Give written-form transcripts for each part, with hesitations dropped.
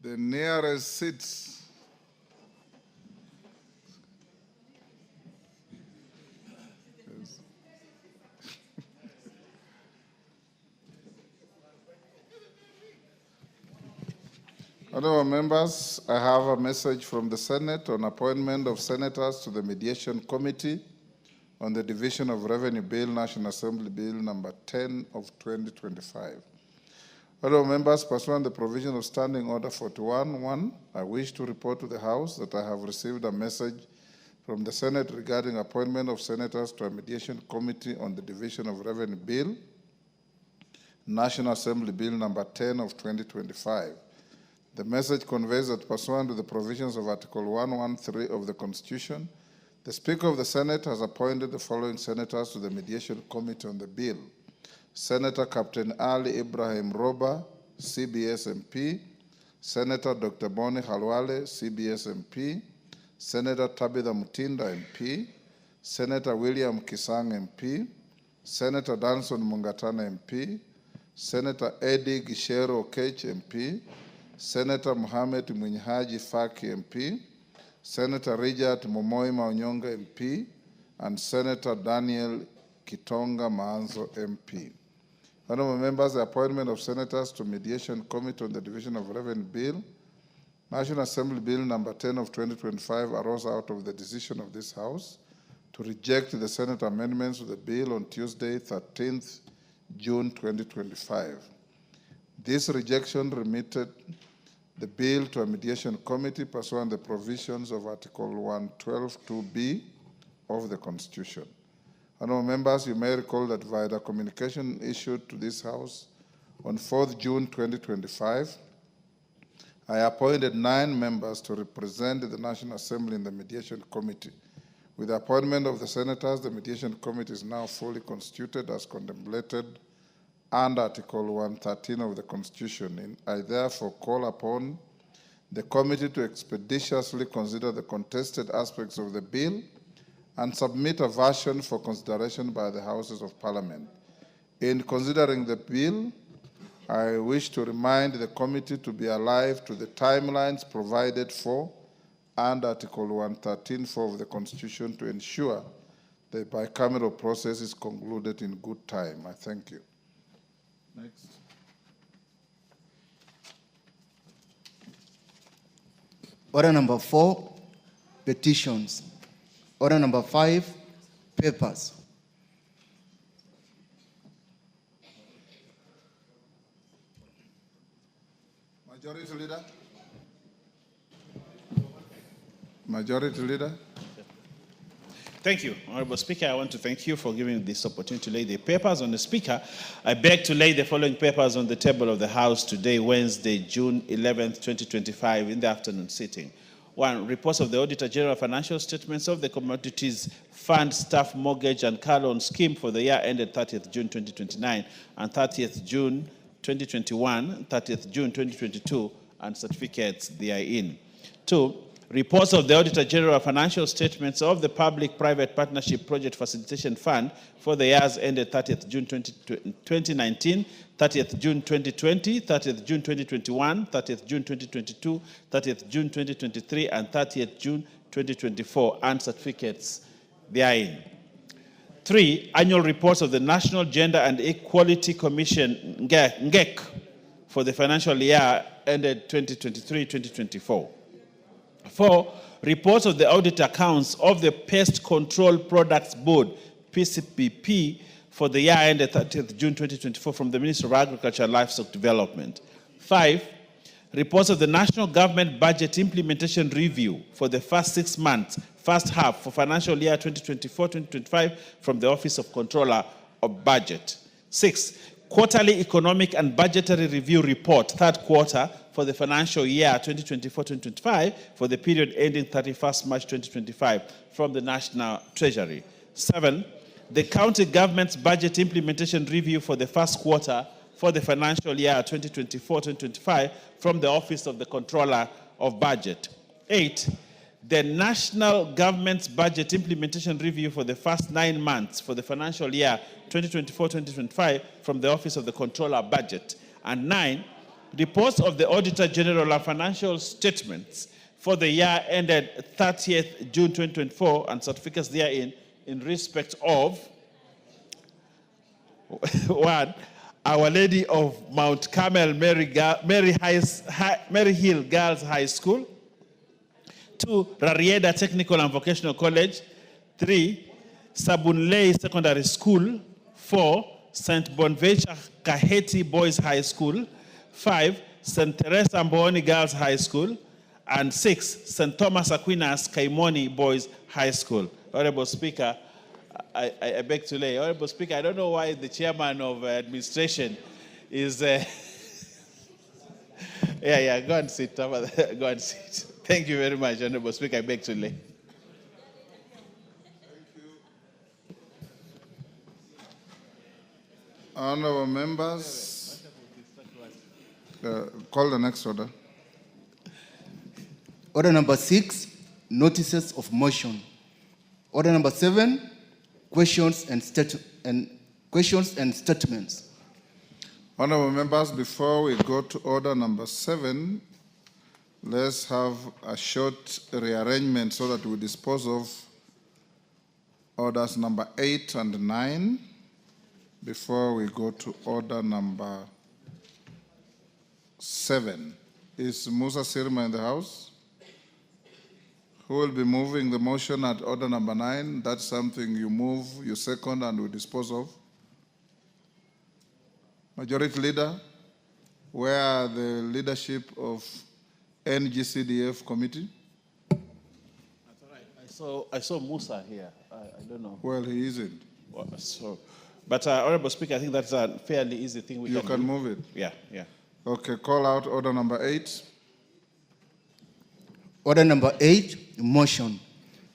The nearest seats. Yes. Honorable members, I have a message from the Senate on appointment of senators to the Mediation Committee on the Division of Revenue Bill, National Assembly Bill number 10 of 2025. Honorable members, pursuant to the provision of Standing Order 41-1, I wish to report to the House that I have received a message from the Senate regarding appointment of senators to a Mediation Committee on the Division of Revenue Bill, National Assembly Bill number 10 of 2025. The message conveys that pursuant to the provisions of Article 113 of the Constitution, the Speaker of the Senate has appointed the following senators to the Mediation Committee on the bill. Senator Captain Ali Ibrahim Roba, CBS MP, Senator Dr. Boni Halwale, CBS MP, Senator Tabitha Mutinda MP, Senator William Kisang MP, Senator Danson Mungatana MP, Senator Eddie Gishero Okech MP, Senator Mohamed Mwenyehaji Faki MP, Senator Richard Momoi Maonyonga MP, and Senator Daniel Kitonga Maanzo MP. Honorable members, the appointment of senators to Mediation Committee on the Division of Revenue Bill, National Assembly Bill number 10 of 2025 arose out of the decision of this House to reject the Senate amendments to the bill on Tuesday, 13th June 2025. This rejection remitted the bill to a Mediation Committee pursuant to the provisions of Article 112(2)(b) of the Constitution. Honorable members, you may recall that via the communication issued to this House on 4th June 2025, I appointed 9 members to represent the National Assembly in the Mediation Committee. With the appointment of the senators, the Mediation Committee is now fully constituted as contemplated under Article 113 of the Constitution. I therefore call upon the committee to expeditiously consider the contested aspects of the bill and submit a version for consideration by the Houses of Parliament. In considering the bill, I wish to remind the committee to be alive to the timelines provided for under Article 113(4) of the Constitution to ensure the bicameral process is concluded in good time. I thank you. Next. Order number 4, petitions. Order number 5, papers. Majority Leader. Majority Leader. Thank you, Honorable Speaker. I want to thank you for giving this opportunity to lay the papers on the Speaker. I beg to lay the following papers on the table of the House today, Wednesday, June 11th, 2025, in the afternoon sitting. 1, reports of the Auditor General financial statements of the Commodities Fund Staff Mortgage and Car Loan Scheme for the year ended 30th June 2029 and 30th June 2021, 30th June 2022, and certificates therein. 2, reports of the Auditor General financial statements of the Public-Private Partnership Project Facilitation Fund for the years ended 30th June 2019, 30th June 2020, 30th June 2021, 30th June 2022, 30th June 2023, and 30th June 2024, and certificates therein. 3, annual reports of the National Gender and Equality Commission, NGEC, for the financial year ended 2023-2024. 4, reports of the audit accounts of the Pest Control Products Board, PCPP, for the year ended 30th June 2024 from the Ministry of Agriculture and Livestock Development. 5, reports of the National Government Budget Implementation Review for the first 6 months, first half for financial year 2024-2025 from the Office of Controller of Budget. 6, Quarterly Economic and Budgetary Review Report, third quarter for the financial year 2024-2025 for the period ending 31st March 2025 from the National Treasury. 7, the County Government's Budget Implementation Review for the first quarter for the financial year 2024-2025 from the Office of the Controller of Budget. 8, the National Government's Budget Implementation Review for the first 9 months for the financial year 2024-2025 from the Office of the Controller of Budget. And 9, Reports of the Auditor General and financial statements for the year ended 30th June 2024 and certificates therein in respect of 1. Our Lady of Mount Carmel Mary Hill Girls High School. 2. Rarieda Technical and Vocational College. 3. Sabunlei Secondary School. 4. St. Bonaventure Kaheti Boys High School. 5. St. Teresa Mboni Girls High School. And 6. St. Thomas Aquinas Kaimoni Boys High School. Honorable Speaker, I beg to lay. Honorable Speaker, I don't know why the chairman of administration is... go and sit. Go and sit. Thank you very much, Honorable Speaker. I beg to lay. Honorable members, call the next order. Order number 6, notices of motion. Order number 7, questions and statements. Honorable members, before we go to order number 7, let's have a short rearrangement so that we dispose of orders number 8 and 9 before we go to order number 7. Is Musa Sirma in the house? Who will be moving the motion at order number 9? That's something you move, you second, and we dispose of. Majority Leader, where are the leadership of NGCDF committee? That's all right. I saw Musa here. I don't know. Well, he isn't. Well, but Honorable Speaker, I think that's a fairly easy thing we You can can do. move it. Yeah. Okay, call out order number 8. Order number 8, motion.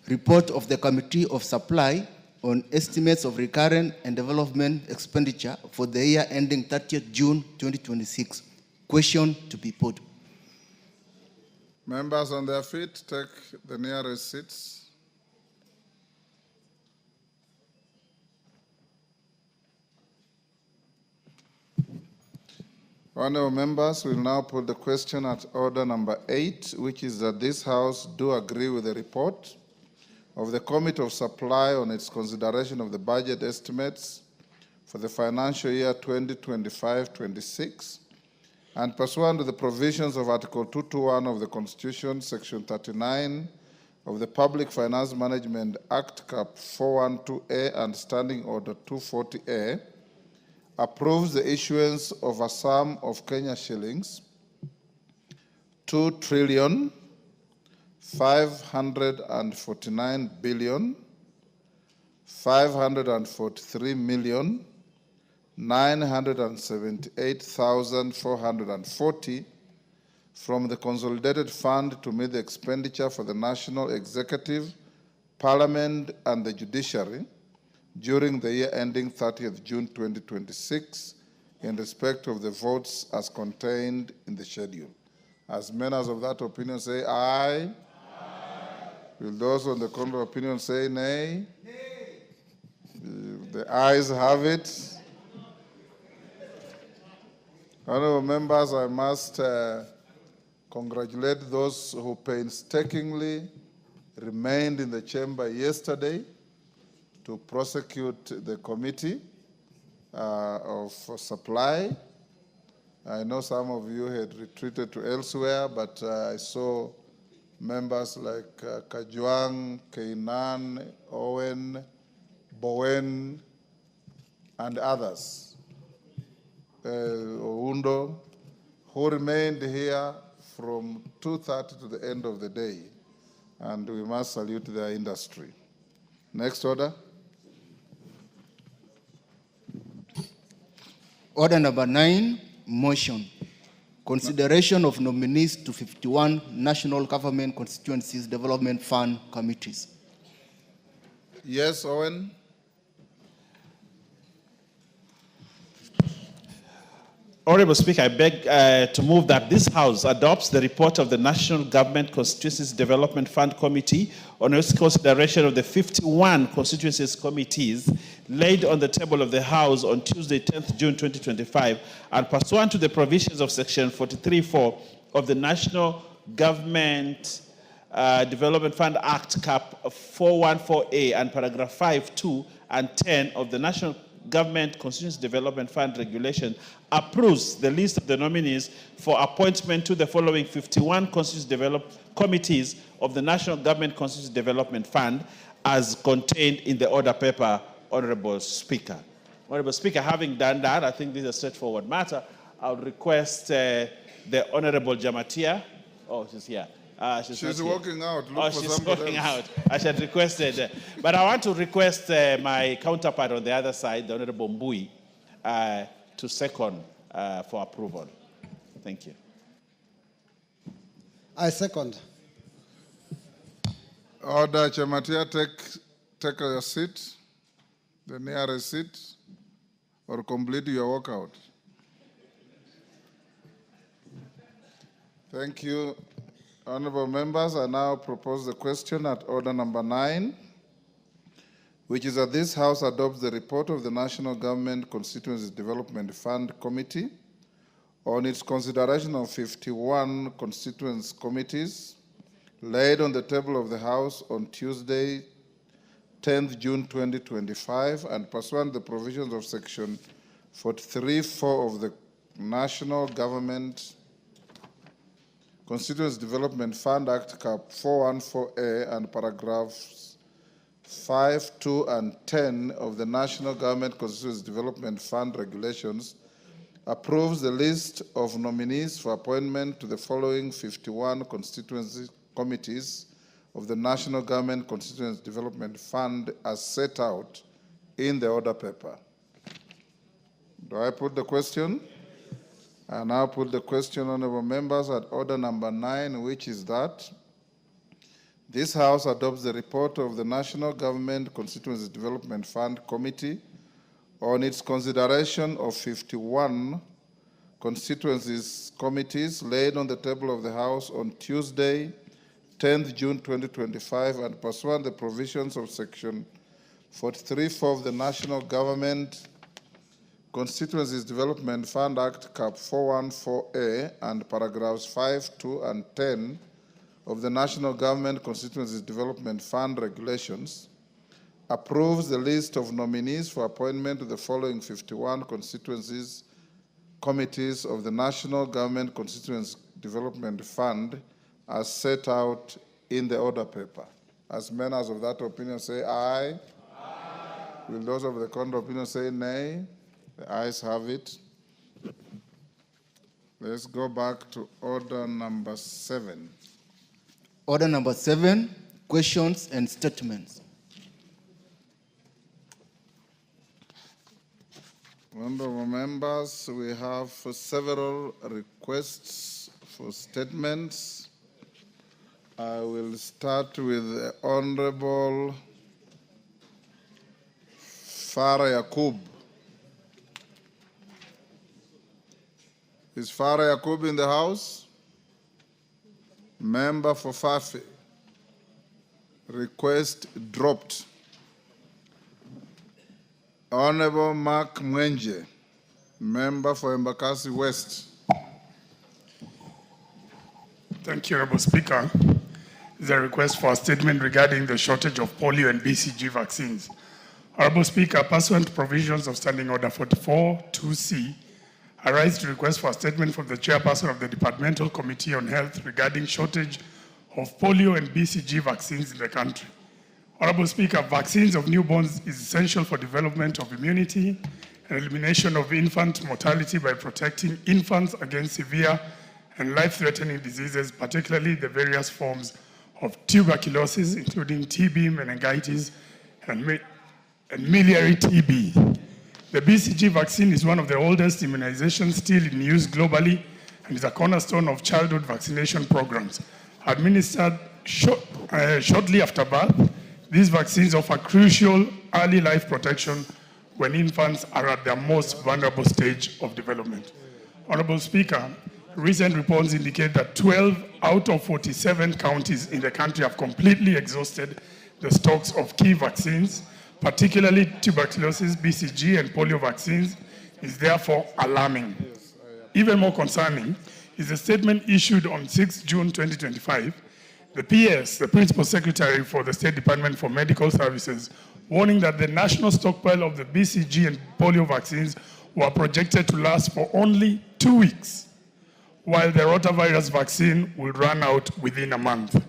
Report of the Committee of Supply on estimates of recurrent and development expenditure for the year ending 30th June 2026. Question to be put. Members on their feet, take the nearest seats. Honorable members, we'll now put the question at order number 8, which is that this House do agree with the report of the Committee of Supply on its consideration of the budget estimates for the financial year 2025-26, and pursuant to the provisions of Article 221 of the Constitution, Section 39 of the Public Finance Management Act, Cap 412A, and Standing Order 240A, approves the issuance of a sum of Kenya shillings 2,549,543,978,440 from the Consolidated Fund to meet the expenditure for the National Executive, Parliament, and the Judiciary during the year ending 30th June 2026 in respect of the votes as contained in the schedule. As members of that opinion say aye. Aye. Will those on the contrary opinion say nay? Nay. The ayes have it. Honorable members, I must congratulate those who painstakingly remained in the chamber yesterday to prosecute the committee of supply. I know some of you had retreated to elsewhere, but I saw members like Ojwang, Keinan, Owen, Bowen, and others, Oundo, who remained here from 2:30 to the end of the day, and we must salute their industry. Next order. Order number 9, motion. Consideration of nominees to 51 National Government Constituencies Development Fund committees. Yes, Owen. Honorable Speaker, I beg to move that this House adopts the report of the National Government Constituencies Development Fund Committee on its consideration of the 51 constituencies committees laid on the table of the House on Tuesday, 10th June 2025, and pursuant to the provisions of Section 43(4) of the National Government Development Fund Act, Cap 414A, and paragraph 5, 2, and 10 of the National Government Constituency Development Fund Regulation, approves the list of the nominees for appointment to the following 51 constituency committees of the National Government Constituency Development Fund as contained in the order paper, Honorable Speaker. Honorable Speaker, having done that, I think this is a straightforward matter. I would request the Honorable Jamatia. Oh, she's here. She's walking out. Look for she's somebody walking else. out. I should requested. But I want to request my counterpart on the other side, the Honorable Mbui, to second for approval. Thank you. I second. Order, Chamatia, take your seat, the nearest seat, or complete your walkout. Thank you. Honorable members, I now propose the question at order number 9, which is that this House adopts the report of the National Government Constituency Development Fund Committee on its consideration of 51 constituency committees laid on the table of the House on Tuesday, 10th June 2025, and pursuant to the provisions of Section 43(4) of the National Government Constituency Development Fund Act, Cap 414A, and paragraphs 5, 2, and 10 of the National Government Constituency Development Fund Regulations, approves the list of nominees for appointment to the following 51 constituency committees of the National Government Constituency Development Fund as set out in the order paper. Do I put the question? I now put the question, honorable members, at order number 9, which is that this House adopts the report of the National Government Constituency Development Fund Committee on its consideration of 51 constituencies committees laid on the table of the House on Tuesday, 10th June 2025, and pursuant to the provisions of Section 43(4) of the National Government Constituencies Development Fund Act, Cap 414A, and paragraphs 5, 2, and 10 of the National Government Constituencies Development Fund Regulations, approves the list of nominees for appointment to the following 51 constituencies committees of the National Government Constituency Development Fund as set out in the order paper. As members of that opinion say aye. Aye. Will those of the contrary opinion say nay? The ayes have it. Let's go back to order number 7. Order number 7, questions and statements. Honorable members, we have several requests for statements. I will start with the Honorable Farah Yakub. Is Farah Yakub in the House? Member for Fafi. Request dropped. Honorable Mark Mwenje, member for Embakasi West. Thank you, Honorable Speaker. This is a request for a statement regarding the shortage of polio and BCG vaccines. Honorable Speaker, pursuant to provisions of Standing Order 44-2C, I rise to request for a statement from the chairperson of the Departmental Committee on Health regarding shortage of polio and BCG vaccines in the country. Honorable Speaker, vaccines of newborns is essential for development of immunity and elimination of infant mortality by protecting infants against severe and life-threatening diseases, particularly the various forms of tuberculosis, including TB, meningitis, and miliary TB. The BCG vaccine is one of the oldest immunizations still in use globally and is a cornerstone of childhood vaccination programs. Administered shortly after birth, these vaccines offer crucial early life protection when infants are at their most vulnerable stage of development. Honorable Speaker, recent reports indicate that 12 out of 47 counties in the country have completely exhausted the stocks of key vaccines, particularly tuberculosis, BCG, and polio vaccines, is therefore alarming. Even more concerning is a statement issued on 6 June 2025. The PS, the Principal Secretary for the State Department for Medical Services, warning that the national stockpile of the BCG and polio vaccines were projected to last for only 2 weeks, while the rotavirus vaccine will run out within a month.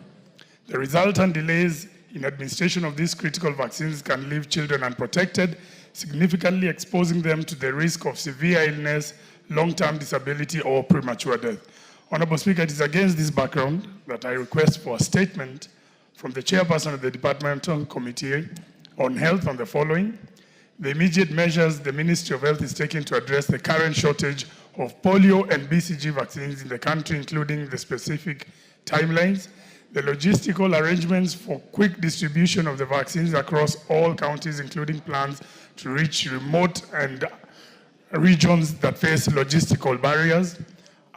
The resultant delays in administration of these critical vaccines can leave children unprotected, significantly exposing them to the risk of severe illness, long-term disability, or premature death. Honorable Speaker, it is against this background that I request for a statement from the chairperson of the Departmental Committee on Health on the following. The immediate measures the Ministry of Health is taking to address the current shortage of polio and BCG vaccines in the country, including the specific timelines, the logistical arrangements for quick distribution of the vaccines across all counties, including plans to reach remote and regions that face logistical barriers,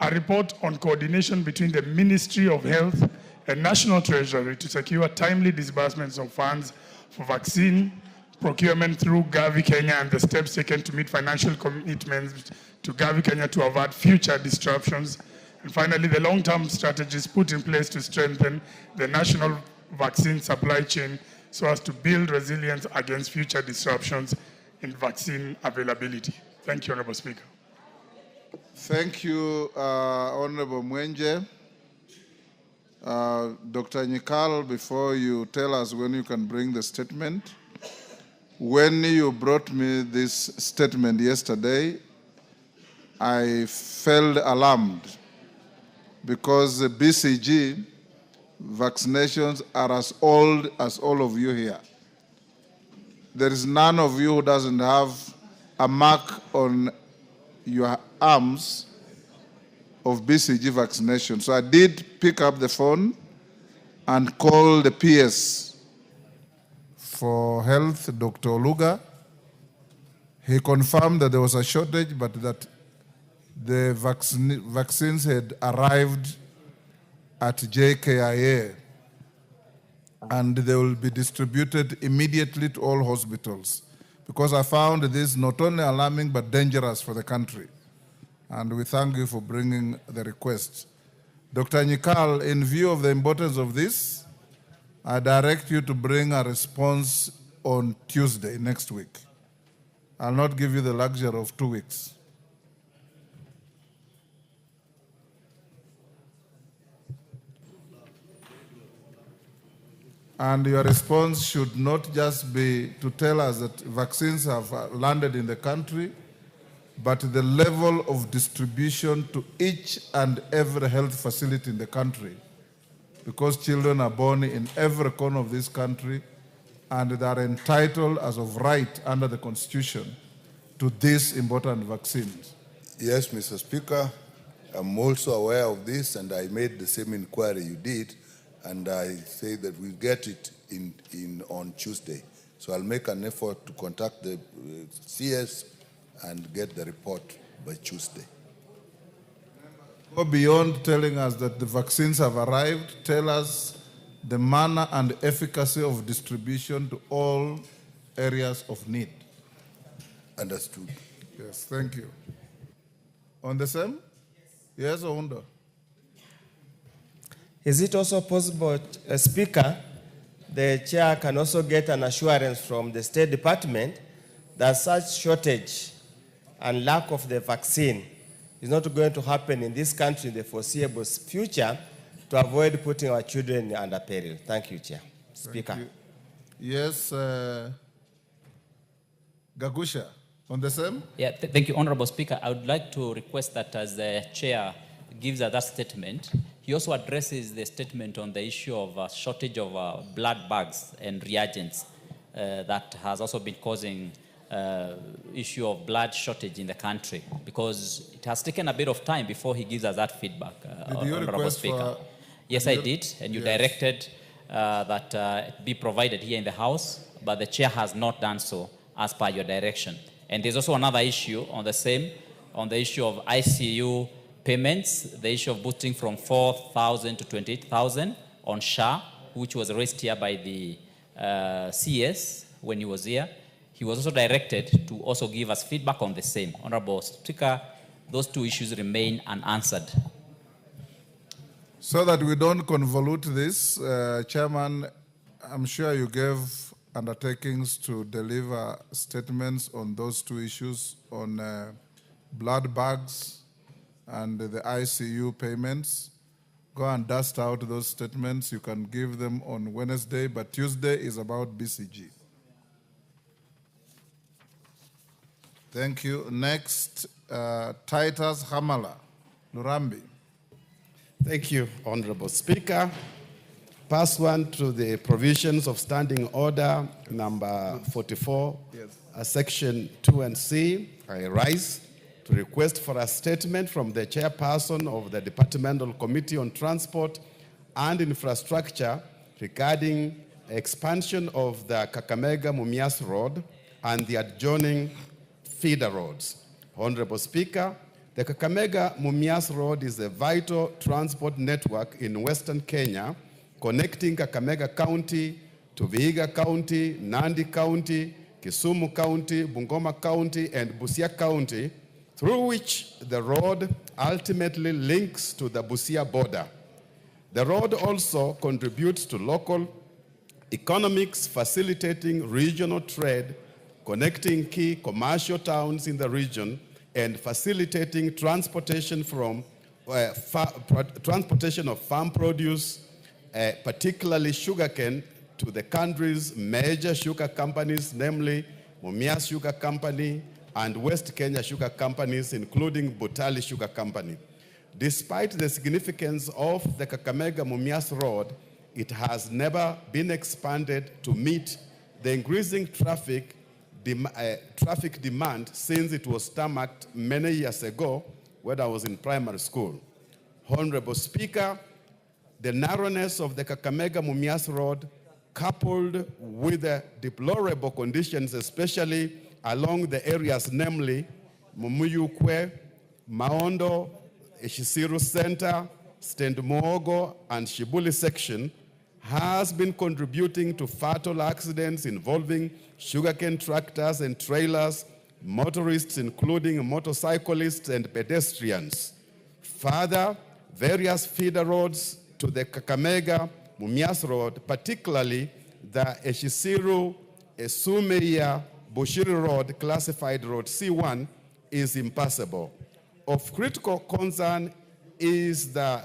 a report on coordination between the Ministry of Health and National Treasury to secure timely disbursements of funds for vaccine procurement through Gavi Kenya and the steps taken to meet financial commitments to Gavi Kenya to avert future disruptions. And finally, the long-term strategies put in place to strengthen the national vaccine supply chain so as to build resilience against future disruptions in vaccine availability. Thank you, Honorable Speaker. Thank you, Honorable Mwenje. Dr. Nyikal, before you tell us when you can bring the statement, when you brought me this statement yesterday, I felt alarmed because the BCG vaccinations are as old as all of you here. There is none of you who doesn't have a mark on your arms of BCG vaccination. So I did pick up the phone and call the PS for Health, Dr. Oluga. He confirmed that there was a shortage, but that the vaccines had arrived at JKIA and they will be distributed immediately to all hospitals, because I found this not only alarming but dangerous for the country. And we thank you for bringing the request. Dr. Nyikal, in view of the importance of this, I direct you to bring a response on Tuesday next week. I'll not give you the luxury of 2 weeks. And your response should not just be to tell us that vaccines have landed in the country, but the level of distribution to each and every health facility in the country, because children are born in every corner of this country and they are entitled as of right under the Constitution to these important vaccines. Yes, Mr. Speaker, I'm also aware of this, and I made the same inquiry you did, and I say that we'll get it on Tuesday. So I'll make an effort to contact the CS and get the report by Tuesday. Go beyond telling us that the vaccines have arrived. Tell us the manner and efficacy of distribution to all areas of need. Understood. Yes, thank you. On the same? Yes, Oundo. Is it also possible, Speaker, the chair can also get an assurance from the State Department that such shortage and lack of the vaccine is not going to happen in this country in the foreseeable future to avoid putting our children under peril? Thank you, Chair. Speaker. Thank you. Yes, Gachagua, on the same? Yeah, thank you, Honorable Speaker. I would like to request that as the chair gives us that statement, he also addresses the statement on the issue of shortage of blood bags and reagents that has also been causing issue of blood shortage in the country, because it has taken a bit of time before he gives us that feedback, Honorable Speaker. Yes, I did, and you directed that it be provided here in the House, but the chair has not done so as per your direction. And there's also another issue on the same on the issue of ICU payments, the issue of boosting from 4,000 to 28,000 on SHA, which was raised here by the CS when he was here. He was also directed to also give us feedback on the same. Honorable Speaker, those two issues remain unanswered. So that we don't convolute this, Chairman, I'm sure you gave undertakings to deliver statements on those two issues on blood bags and the ICU payments. Go and dust out those statements. You can give them on Wednesday, but Tuesday is about BCG. Thank you. Next, Titus Hamala, Lurambi. Thank you, Honorable Speaker. Pursuant to the provisions of Standing Order number 44, Section 2 and C, I rise to request for a statement from the chairperson of the Departmental Committee on Transport and Infrastructure regarding expansion of the Kakamega-Mumias Road and the adjoining feeder roads. Honorable Speaker, the Kakamega-Mumias Road is a vital transport network in Western Kenya, connecting Kakamega County to Vihiga County, Nandi County, Kisumu County, Bungoma County, and Busia County, through which the road ultimately links to the Busia border. The road also contributes to local economics, facilitating regional trade, connecting key commercial towns in the region, and facilitating transportation transportation of farm produce, particularly sugarcane, to the country's major sugar companies, namely Mumias Sugar Company and West Kenya Sugar Companies, including Butali Sugar Company. Despite the significance of the Kakamega-Mumias Road, it has never been expanded to meet the increasing traffic demand since it was tarmacked many years ago when I was in primary school. Honorable Speaker, the narrowness of the Kakamega-Mumias Road, coupled with the deplorable conditions, especially along the areas, namely Mumuyukwe, Maondo, Ishisiru Center, Stand Muogo, and Shibuli section, has been contributing to fatal accidents involving sugarcane tractors and trailers, motorists, including motorcyclists and pedestrians. Further, various feeder roads to the Kakamega-Mumias Road, particularly the Eshisiru Esumeia Bushiri Road, classified Road C1, is impassable. Of critical concern is the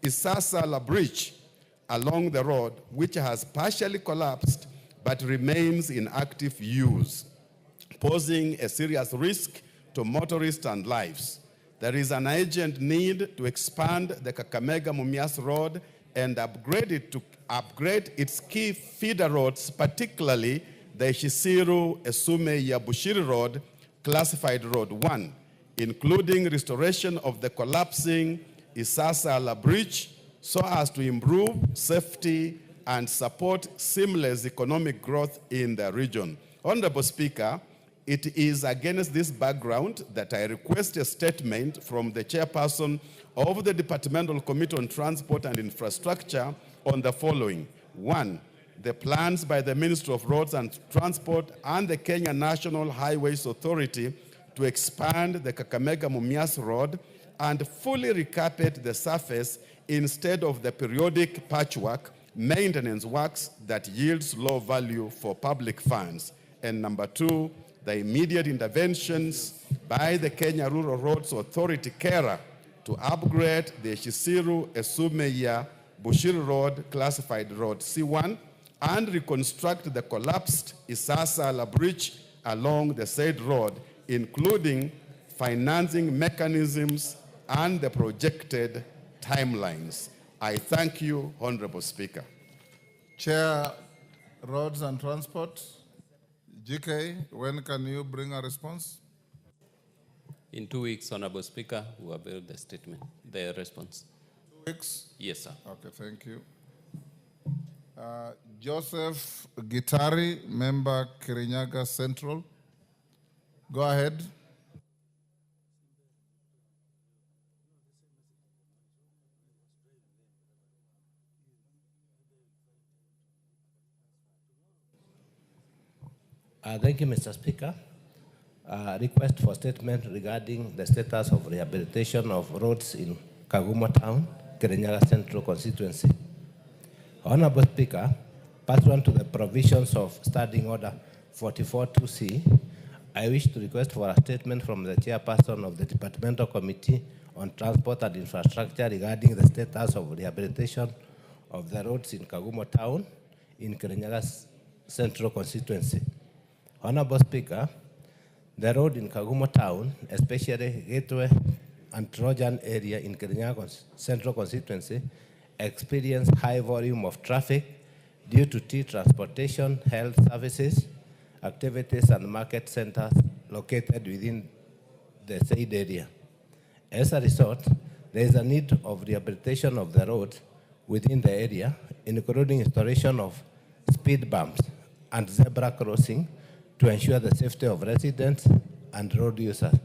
Isasala Bridge along the road, which has partially collapsed but remains in active use, posing a serious risk to motorists and lives. There is an urgent need to expand the Kakamega-Mumias Road and upgrade its key feeder roads, particularly the Ishisiru Esumeia Bushiri Road, classified Road 1, including restoration of the collapsing Isasala Bridge so as to improve safety and support seamless economic growth in the region. Honorable Speaker, it is against this background that I request a statement from the chairperson of the Departmental Committee on Transport and Infrastructure on the following. 1, the plans by the Ministry of Roads and Transport and the Kenya National Highways Authority to expand the Kakamega-Mumias Road and fully recapit the surface instead of the periodic patchwork maintenance works that yields low value for public funds. And number 2, the immediate interventions by the Kenya Rural Roads Authority, KERA, to upgrade the Shisiru Esumeia Bushiri Road, classified Road C1, and reconstruct the collapsed Isasala Bridge along the said road, including financing mechanisms and the projected timelines. I thank you, Honorable Speaker. Chair, Roads and Transport. GK, when can you bring a response? In 2 weeks, Honorable Speaker, we will build the statement, the response. 2 weeks? Yes, sir. Okay, thank you. Joseph Gitari, member Kirinyaga Central. Go ahead. Thank you, Mr. Speaker. Request for statement regarding the status of rehabilitation of roads in Kagumo Town, Kirinyaga Central Constituency. Honorable Speaker, pursuant to the provisions of Standing Order 44-2C, I wish to request for a statement from the chairperson of the Departmental Committee on Transport and Infrastructure regarding the status of rehabilitation of the roads in Kagumo Town in Kirinyaga Central Constituency. Honorable Speaker, the road in Kagumo Town, especially Gateway and Trojan area in Kirinyaga Central Constituency, experience high volume of traffic due to tea transportation, health services, activities, and market centers located within the said area. As a result, there is a need of rehabilitation of the roads within the area, including installation of speed bumps and zebra crossing to ensure the safety of residents and road users.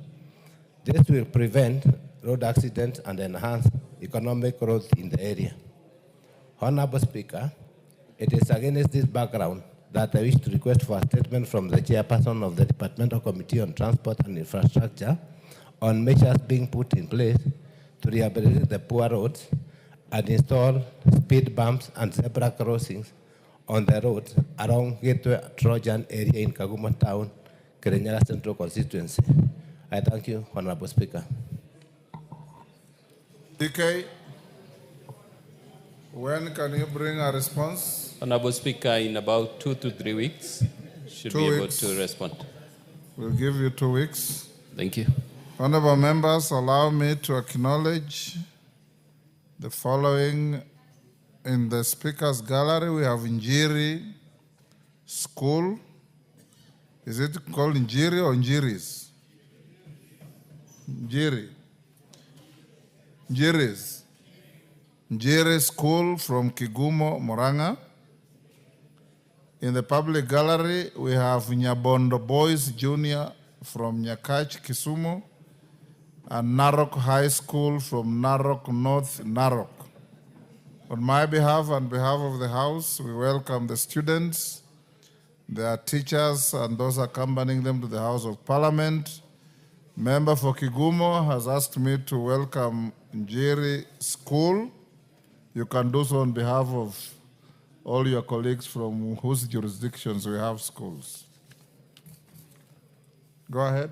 This will prevent road accidents and enhance economic growth in the area. Honorable Speaker, it is against this background that I wish to request for a statement from the chairperson of the Departmental Committee on Transport and Infrastructure on measures being put in place to rehabilitate the poor roads and install speed bumps and zebra crossings on the roads around Gateway Trojan area in Kagumo Town, Kirinyaga Central Constituency. I thank you, Honorable Speaker. DK, when can you bring a response? Honorable Speaker, in about 2 to 3 weeks, should 2 be able weeks. to respond. We'll give you 2 weeks. Thank you. Honorable members, allow me to acknowledge the following. In the Speaker's Gallery, we have Njiri School. Is it called Njiri or Njiris? Njiri. Njiris. Njiri School from Kigumo, Muranga. In the public gallery, we have Nyabondo Boys Junior from Nyakach, Kisumu, and Narok High School from Narok North, Narok. On my behalf and behalf of the House, we welcome the students, their teachers, and those accompanying them to the House of Parliament. Member for Kigumo has asked me to welcome Njiri School. You can do so on behalf of all your colleagues from whose jurisdictions we have schools. Go ahead.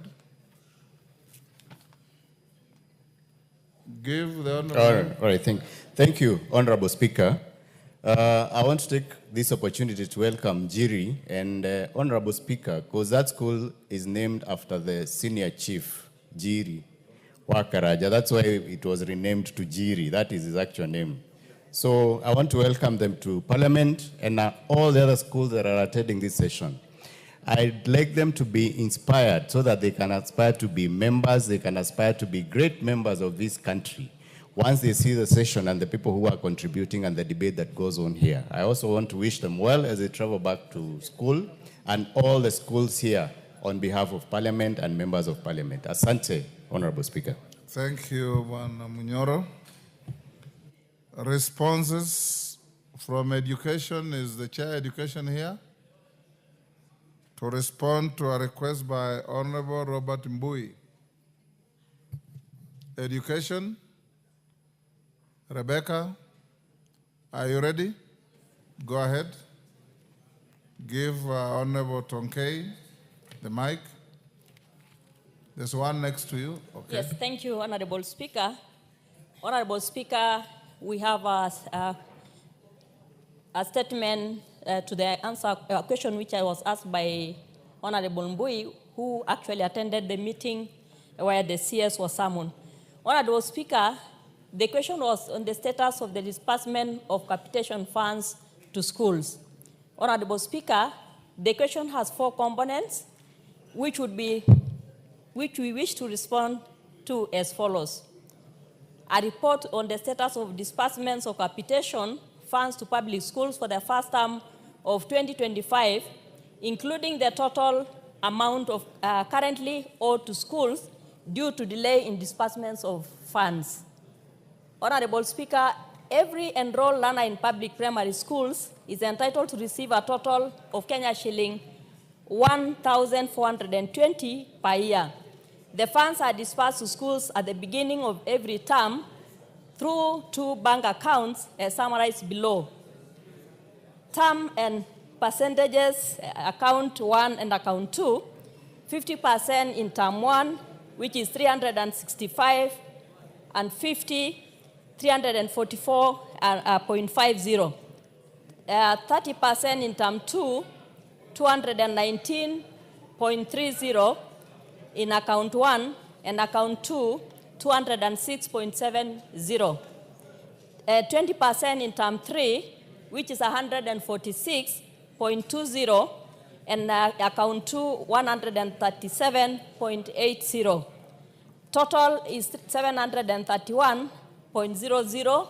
Give the honorable. All right, thank you, Honorable Speaker. I want to take this opportunity to welcome Jiri and Honorable Speaker, because that school is named after the senior chief, Jiri Wakaraja. That's why it was renamed to Jiri. That is his actual name. So I want to welcome them to Parliament and all the other schools that are attending this session. I'd like them to be inspired so that they can aspire to be members, they can aspire to be great members of this country once they see the session and the people who are contributing and the debate that goes on here. I also want to wish them well as they travel back to school and all the schools here on behalf of Parliament and members of Parliament. Asante, Honorable Speaker. Thank you, Bwana Munyoro. Responses from education. Is the chair education here? To respond to a request by Honorable Robert Mbui. Education. Rebecca, are you ready? Go ahead. Give Honorable Tonkei the mic. There's one next to you. Okay. Yes, thank you, Honorable Speaker. Honorable Speaker, we have a statement to the answer a question which I was asked by Honorable Mbui, who actually attended the meeting where the CS was summoned. Honorable Speaker, the question was on the status of the disbursement of capitation funds to schools. Honorable Speaker, the question has 4 components, which we wish to respond to as follows. A report on the status of disbursements of capitation funds to public schools for the first term of 2025, including the total amount of currently owed to schools due to delay in disbursements of funds. Honorable Speaker, every enrolled learner in public primary schools is entitled to receive a total of Kenya shilling 1,420 per year. The funds are dispersed to schools at the beginning of every term through 2 bank accounts as summarized below. Term and percentages, account 1 and account 2, 50% in term 1, which is 365, and 50, 344.50. 30% in term 2, 219.30 in account 1, and account 2, 206.70. 20% in term 3, which is 146.20, and account 2, 137.80. Total is 731.00,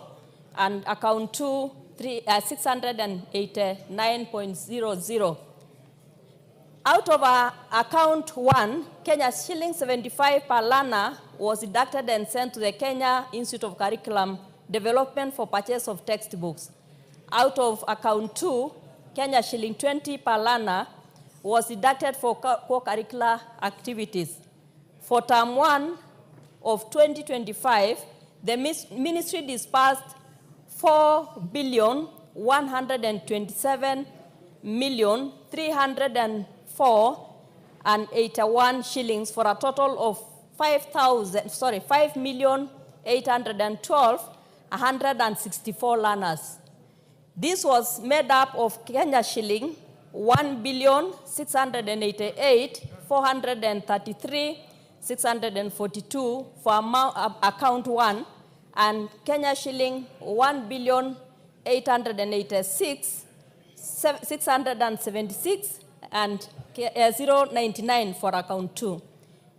and account 2, 689.00. Out of account 1, Kenya shilling 75 per learner was deducted and sent to the Kenya Institute of Curriculum Development for purchase of textbooks. Out of account 2, Kenya shilling 20 per learner was deducted for co-curricular activities. For term 1 of 2025, the ministry disbursed 4,127,304,81 shillings for a total of 5,812,164 learners. This was made up of Kenya shilling 1,688,433,642 for account 1, and Kenya shilling 1,886,676 and 099 for account 2.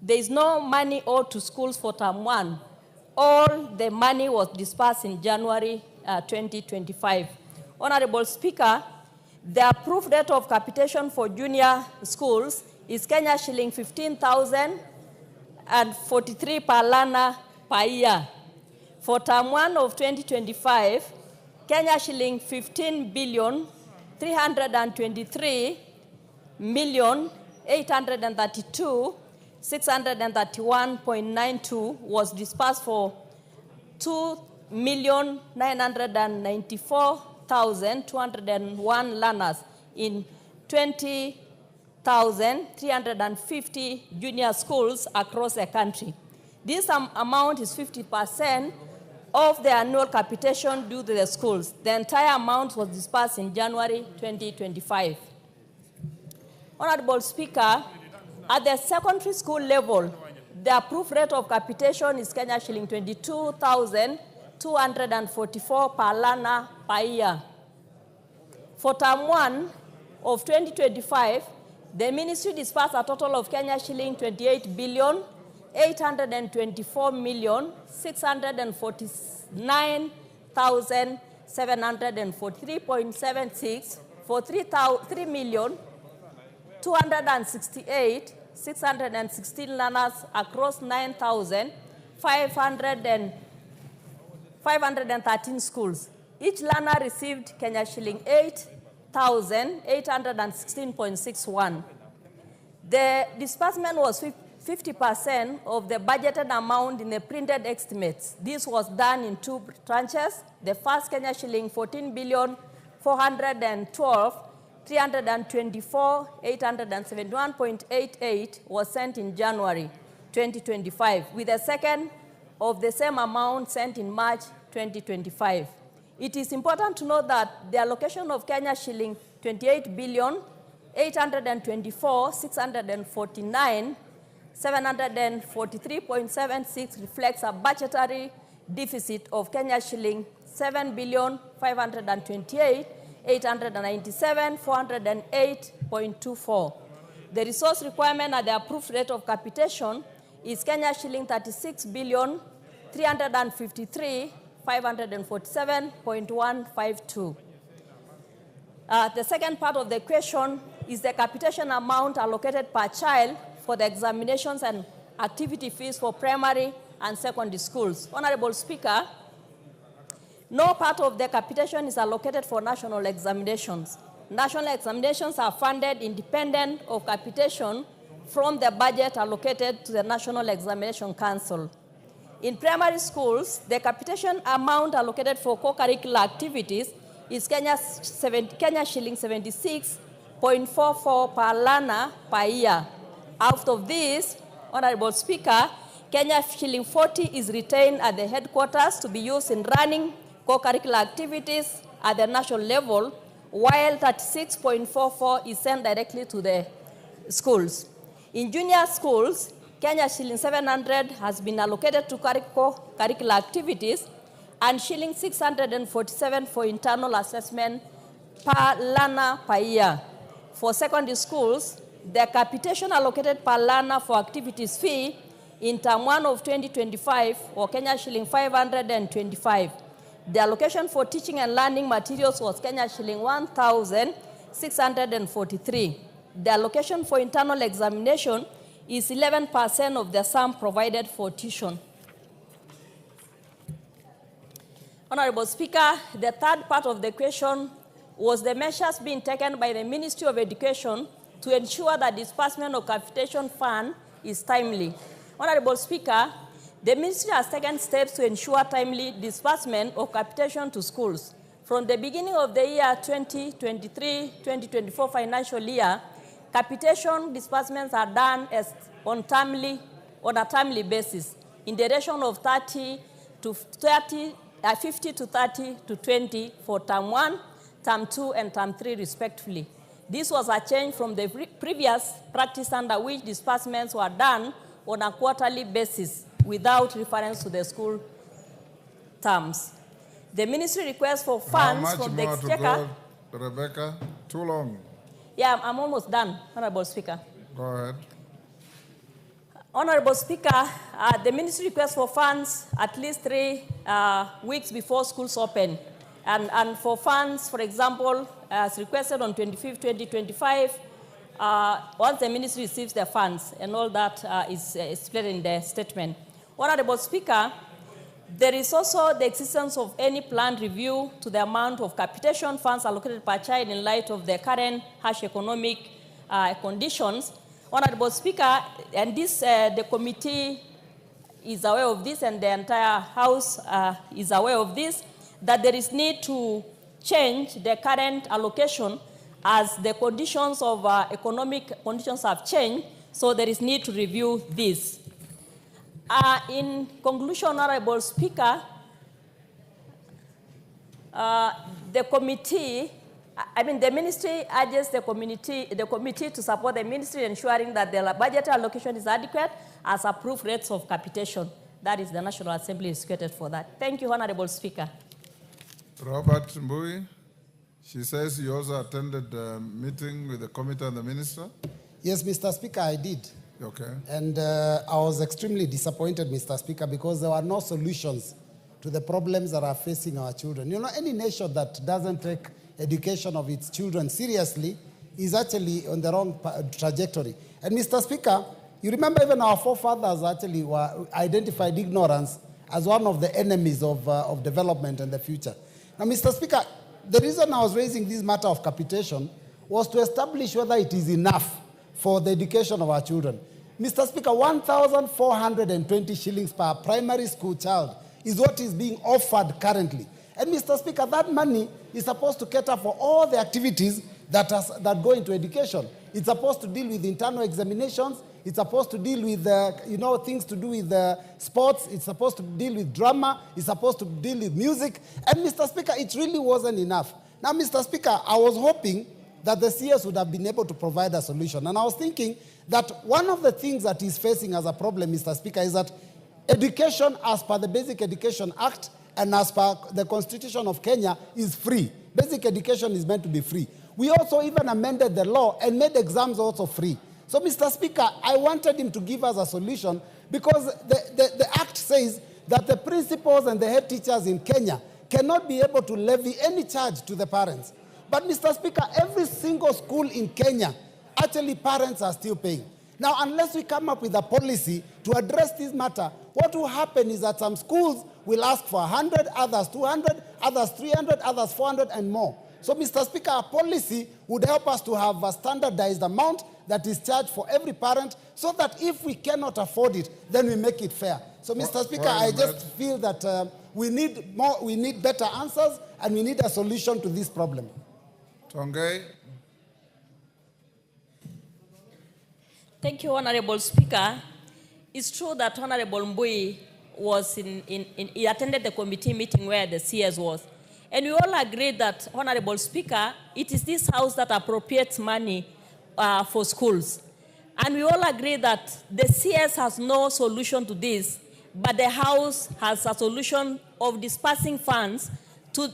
There is no money owed to schools for term 1. All the money was disbursed in January 2025. Honorable Speaker, the approved rate of capitation for junior schools is Kenya shilling 15,043 per learner per year. For term 1 of 2025, Kenya shilling 15,323,832,631.92 was disbursed for 2,994,201 learners in 20,350 junior schools across the country. This amount is 50% of the annual capitation due to the schools. The entire amount was disbursed in January 2025. Honorable Speaker, at the secondary school level, the approved rate of capitation is Kenya shilling 22,244 per learner per year. For term 1 of 2025, the ministry disbursed a total of Kenya shilling 28,824,649,743.76 for 3,268,616 learners across 9,513 schools. Each learner received Kenya shilling 8,816.61. The disbursement was 50% of the budgeted amount in the printed estimates. This was done in 2 tranches. The first Kenya shilling 14,412,324,871.88 was sent in January 2025, with the second of the same amount sent in March 2025. It is important to note that the allocation of Kenya shilling 28,824,649,743.76 reflects a budgetary deficit of Kenya shilling 7,528,897,408.24. The resource requirement at the approved rate of capitation is Kenya shilling 36,353,547.152. The second part of the question is the capitation amount allocated per child for the examinations and activity fees for primary and secondary schools. Honorable Speaker, no part of the capitation is allocated for national examinations. national examinations are funded independent of capitation from the budget allocated to the National Examination Council. In primary schools, the capitation amount allocated for co-curricular activities is Kenya shilling 76.44 per learner per year. Out of this, Honorable Speaker, Kenya shilling 40 is retained at the headquarters to be used in running co-curricular activities at the national level, while 36.44 is sent directly to the schools. In junior schools, Kenya shilling 700 has been allocated to curricular activities and shilling 647 for internal assessment per learner per year. For secondary schools, the capitation allocated per learner for activities fee in term 1 of 2025 or Kenya shilling 525. The allocation for teaching and learning materials was Kenya shilling 1,643. The allocation for internal examination is 11% of the sum provided for tuition. Honorable Speaker, the third part of the question was the measures being taken by the Ministry of Education to ensure that disbursement of capitation fund is timely. Honorable Speaker, the Ministry has taken steps to ensure timely disbursement of capitation to schools. From the beginning of the year 2023-2024 financial year, capitation disbursements are done on a timely basis in the ratio of 50 to 30 to 20 for term 1, term 2, and term 3 respectively. This was a change from the previous practice under which disbursements were done on a quarterly basis without reference to the school terms. The ministry requests for funds from the Exchequer. How much more to go, Rebecca? Too long. Yeah, I'm almost done, Honorable Speaker. Go ahead. Honorable Speaker, the ministry requests for funds at least 3 weeks before schools open. And for funds, for example, as requested on 25th, 2025, once the ministry receives the funds, and all that is explained in the statement. Honorable Speaker, there is also the existence of any planned review to the amount of capitation funds allocated per child in light of the current harsh economic conditions. Honorable Speaker, and this, the committee is aware of this, and the entire House is aware of this, that there is need to change the current allocation as the conditions of economic conditions have changed, so there is need to review this. In conclusion, Honorable Speaker, the ministry urges the committee to support the ministry ensuring that the budgetary allocation is adequate as approved rates of capitation. That is, the National Assembly is created for that. Thank you, Honorable Speaker. Robert Mbui, she says you also attended the meeting with the committee and the minister? Yes, Mr. Speaker, I did. Okay. And I was extremely disappointed, Mr. Speaker, because there were no solutions to the problems that are facing our children. You know, any nation that doesn't take education of its children seriously is actually on the wrong trajectory. And Mr. Speaker, you remember even our forefathers actually identified ignorance as one of the enemies of development in the future. Now, Mr. Speaker, the reason I was raising this matter of capitation was to establish whether it is enough for the education of our children. Mr. Speaker, 1,420 shillings per primary school child is what is being offered currently. And Mr. Speaker, that money is supposed to cater for all the activities that go into education. It's supposed to deal with internal examinations. It's supposed to deal with things to do with sports. It's supposed to deal with drama. It's supposed to deal with music. And Mr. Speaker, it really wasn't enough. Now, Mr. Speaker, I was hoping that the CS would have been able to provide a solution. And I was thinking that one of the things that is facing as a problem, Mr. Speaker, is that education as per the Basic Education Act and as per the Constitution of Kenya is free. Basic education is meant to be free. We also even amended the law and made exams also free. So, Mr. Speaker, I wanted him to give us a solution because the Act says that the principals and the head teachers in Kenya cannot be able to levy any charge to the parents. But, Mr. Speaker, every single school in Kenya, actually parents are still paying. Now, unless we come up with a policy to address this matter, what will happen is that some schools will ask for 100, others 200, others 300, others 400 and more. So, Mr. Speaker, a policy would help us to have a standardized amount that is charged for every parent, so that if we cannot afford it, then we make it fair. So, Mr. Speaker, I just feel that we need better answers, and we need a solution to this problem. Tongai. Thank you, Honorable Speaker. It's true that Honorable Mbui was he attended the committee meeting where the CS was. And we all agree that, Honorable Speaker, it is this House that appropriates money for schools. And we all agree that the CS has no solution to this, but the House has a solution of dispersing funds to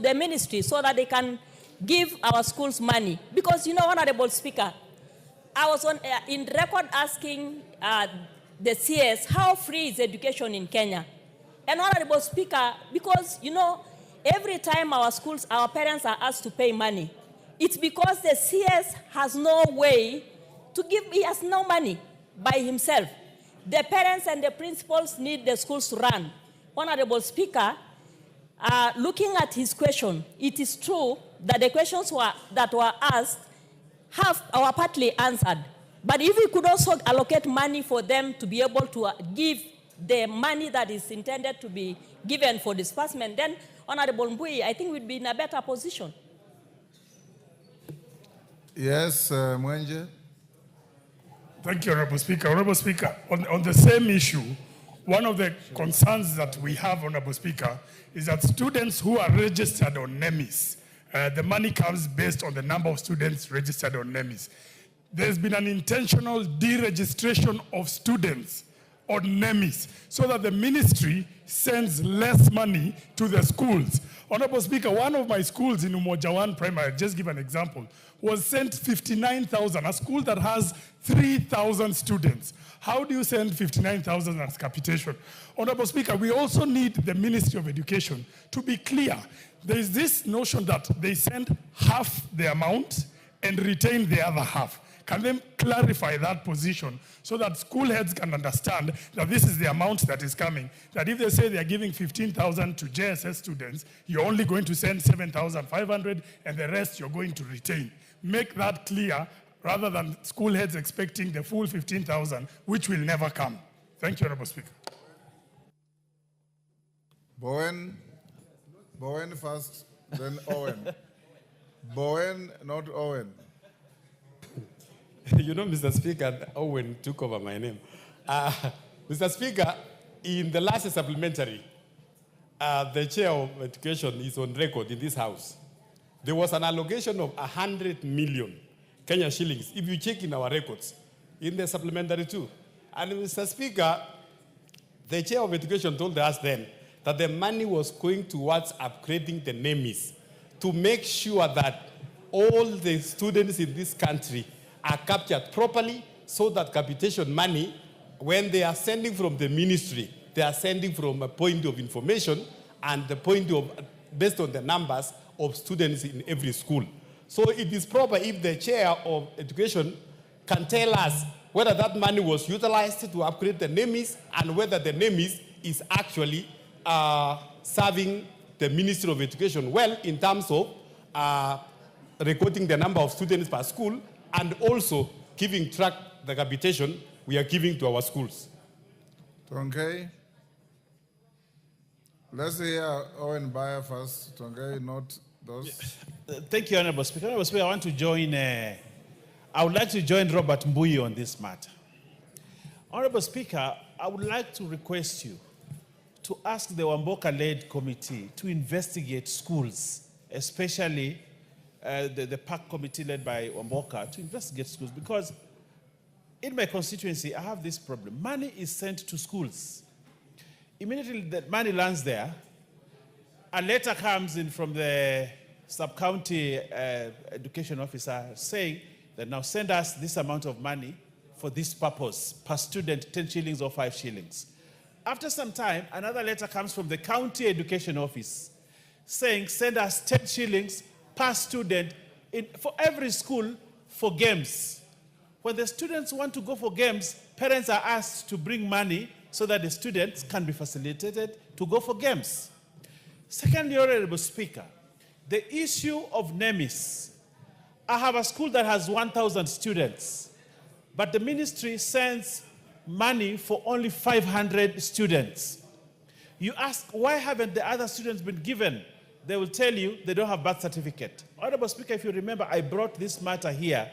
the ministry so that they can give our schools money. Because, you know, Honorable Speaker, I was in record asking the CS, how free is education in Kenya? And Honorable Speaker, because, you know, every time our schools, our parents are asked to pay money, it's because the CS has no way to give, he has no money by himself. The parents and the principals need the schools to run. Honorable Speaker, looking at his question, it is true that the questions that were asked are partly answered. But if we could also allocate money for them to be able to give the money that is intended to be given for disbursement, then, Honorable Mbui, I think we'd be in a better position. Yes, Mwenje. Thank you, Honorable Speaker. Honorable Speaker, on the same issue, one of the concerns that we have, Honorable Speaker, is that students who are registered on NEMIS, the money comes based on the number of students registered on NEMIS. There's been an intentional deregistration of students on NEMIS so that the ministry sends less money to the schools. Honorable Speaker, one of my schools in Umojawan Primary, just give an example, was sent 59,000, a school that has 3,000 students. How do you send 59,000 as capitation? Honorable Speaker, we also need the Ministry of Education to be clear. There is this notion that they send half the amount and retain the other half. Can they clarify that position so that school heads can understand that this is the amount that is coming? That if they say they are giving 15,000 to JSS students, you're only going to send 7,500 and the rest you're going to retain. Make that clear rather than school heads expecting the full 15,000, which will never come. Thank you, Honorable Speaker. Bowen first, then Owen. Bowen, not Owen. You know, Mr. Speaker, Owen took over my name. Mr. Speaker, in the last supplementary, the chair of education is on record in this House. There was an allocation of 100 million Kenya shillings, if you check in our records, in the supplementary too. And Mr. Speaker, the chair of education told us then that the money was going towards upgrading the NEMIS to make sure that all the students in this country are captured properly so that capitation money, when they are sending from the ministry, they are sending from a point of information and the point of, based on the numbers of students in every school. So it is proper if the chair of education can tell us whether that money was utilized to upgrade the NEMIS and whether the NEMIS is actually serving the Ministry of Education well in terms of recording the number of students per school and also giving track the capitation we are giving to our schools. Tongai. Let's hear Owen Bayer first. Tongai, not those. Thank you, Honorable Speaker. Honorable Speaker, I want to join, I would like to join Robert Mbui on this matter. Honorable Speaker, I would like to request you to ask the Wamboka-led committee to investigate schools, especially the PAC committee led by Wamboka, to investigate schools, because in my constituency, I have this problem. Money is sent to schools. Immediately that money lands there, a letter comes in from the sub-county education officer saying that now send us this amount of money for this purpose, per student, 10 shillings or 5 shillings. After some time, another letter comes from the county education office saying send us 10 shillings per student for every school for games. When the students want to go for games, parents are asked to bring money so that the students can be facilitated to go for games. Secondly, Honorable Speaker, the issue of NEMIS. I have a school that has 1,000 students, but the ministry sends money for only 500 students. You ask, why haven't the other students been given? They will tell you they don't have birth certificate. Honorable Speaker, if you remember, I brought this matter here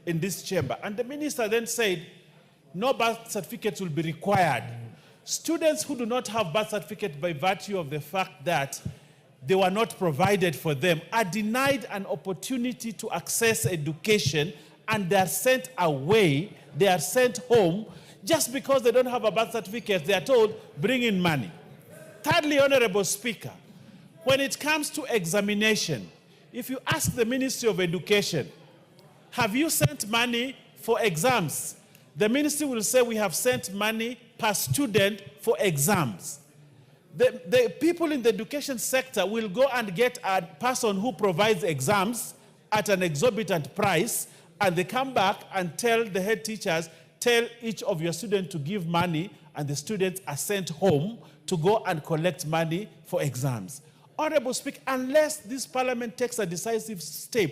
in this chamber, and the minister then said, no birth certificates will be required. Students who do not have birth certificate by virtue of the fact that they were not provided for them are denied an opportunity to access education, and they are sent away, they are sent home, just because they don't have a birth certificate. They are told, bring in money. Thirdly, Honorable Speaker, when it comes to examination, if you ask the Ministry of Education, have you sent money for exams? The ministry will say we have sent money per student for exams. The people in the education sector will go and get a person who provides exams at an exorbitant price, and they come back and tell the head teachers, tell each of your students to give money, and the students are sent home to go and collect money for exams. Honorable Speaker, unless this parliament takes a decisive step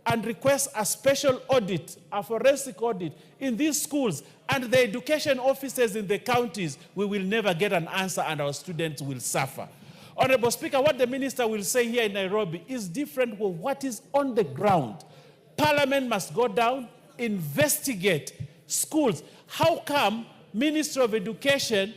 and requests a special audit, a forensic audit in these schools and the education officers in the counties, we will never get an answer and our students will suffer. Honorable Speaker, what the minister will say here in Nairobi is different from what is on the ground. Parliament must go down, investigate schools. How come Ministry of Education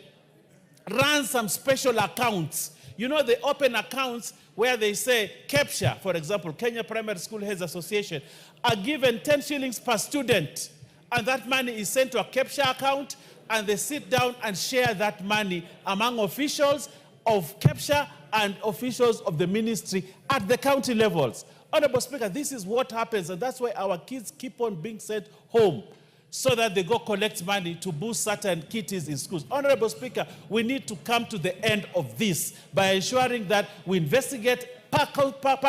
runs some special accounts? You know, they open accounts where they say, KEPSHA, for example, Kenya Primary School Heads Association, are given 10 shillings per student. And that money is sent to a KEPSHA account, and they sit down and share that money among officials of KEPSHA and officials of the ministry at the county levels. Honorable Speaker, this is what happens, and that's why our kids keep on being sent home, so that they go collect money to boost certain kitties in schools. Honorable Speaker, we need to come to the end of this by ensuring that we investigate per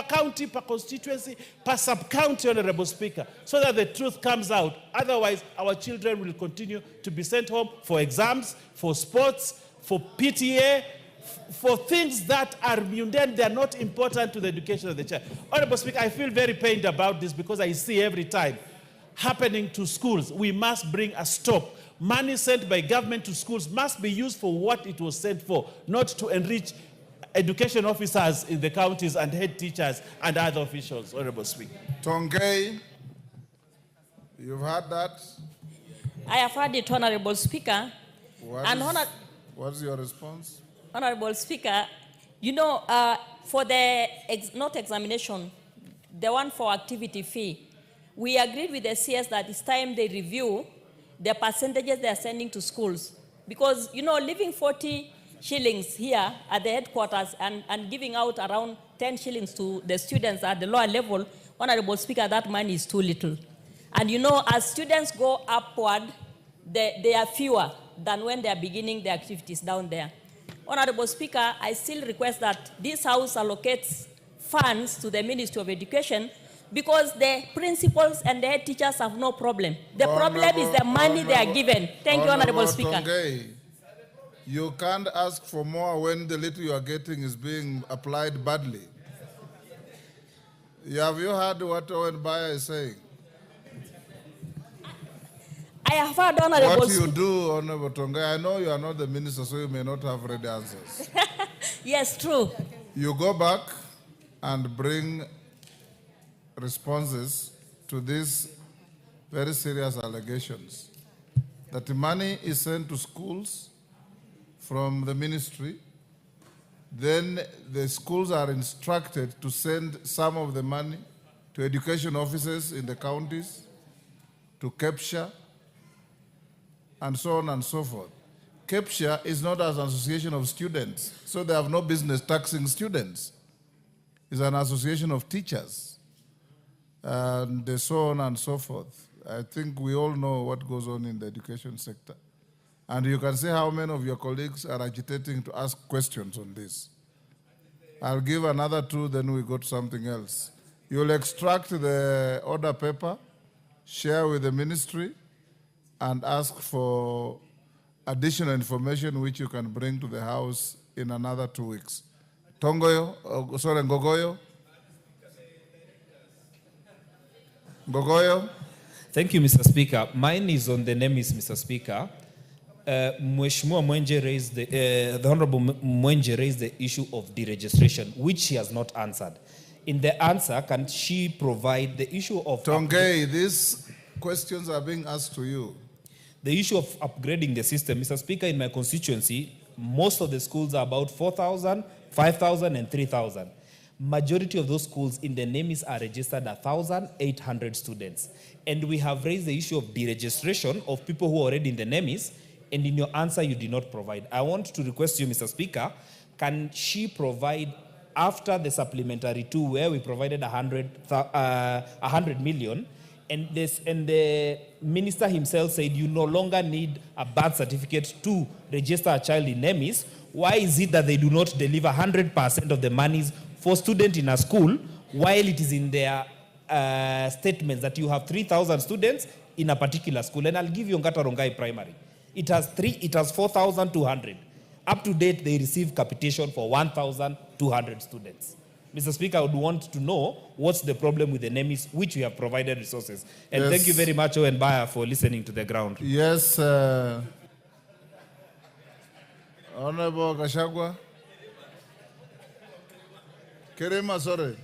county, per constituency, per sub-county, Honorable Speaker, so that the truth comes out. Otherwise, our children will continue to be sent home for exams, for sports, for PTA, for things that are mundane, they are not important to the education of the child. Honorable Speaker, I feel very pained about this because I see every time happening to schools. We must bring a stop. Money sent by government to schools must be used for what it was sent for, not to enrich education officers in the counties and head teachers and other officials. Honorable Speaker. Tongei, you've heard that? I have heard it, Honorable Speaker. What's your response? Honorable Speaker, you know, for the not examination, the one for activity fee, we agreed with the CS that it's time they review the percentages they are sending to schools. Because, you know, leaving 40 shillings here at the headquarters and giving out around 10 shillings to the students at the lower level, Honorable Speaker, that money is too little. And, you know, as students go upward, they are fewer than when they are beginning their activities down there. Honorable Speaker, I still request that this House allocates funds to the Ministry of Education, because the principals and the head teachers have no problem. The problem is the money they are given. Thank you, Honorable Speaker. Tongei, you can't ask for more when the little you are getting is being applied badly. Have you heard what Owen Baya is saying? I have heard, Honorable What you do, Honorable Tongei, I know you are not the minister, so you may not have ready answers. Yes, true. You go back and bring responses to these very serious allegations that the money is sent to schools from the ministry, then the schools are instructed to send some of the money to education officers in the counties, to KEPSHA, and so on and so forth. KEPSHA is not an association of students, so they have no business taxing students. It's an association of teachers, and so on and so forth. I think we all know what goes on in the education sector. And you can see how many of your colleagues are agitating to ask questions on this. I'll give another two, then we go to something else. You'll extract the order paper, share with the ministry, and ask for additional information which you can bring to the House in another 2 weeks. Ngogoyo. Gogoyo. Thank you, Mr. Speaker. Mine is on the NEMIS, Mr. Speaker. Mheshimiwa Mwenje raised the Honorable Mwenje raised the issue of deregistration, which she has not answered. In the answer, can she provide the issue of... Tongei, these questions are being asked to you. The issue of upgrading the system, Mr. Speaker, in my constituency, most of the schools are about 4,000, 5,000, and 3,000. Majority of those schools in the NEMIS are registered 1,800 students. And we have raised the issue of deregistration of people who are already in the NEMIS, and in your answer, you did not provide. I want to request you, Mr. Speaker, can she provide, after the supplementary 2, where we provided 100 million, and the minister himself said you no longer need a birth certificate to register a child in NEMIS, why is it that they do not deliver 100% of the monies for students in a school, while it is in their statements that you have 3,000 students in a particular school? And I'll give you Ngata Rongai Primary. It has 4,200. Up to date, they receive capitation for 1,200 students. Mr. Speaker, I would want to know what's the problem with the NEMIS, which we have provided resources. And Yes. thank you very much, Owen Bayer, for listening to the ground. Yes, Honorable Gachagua. Kerema, sorry.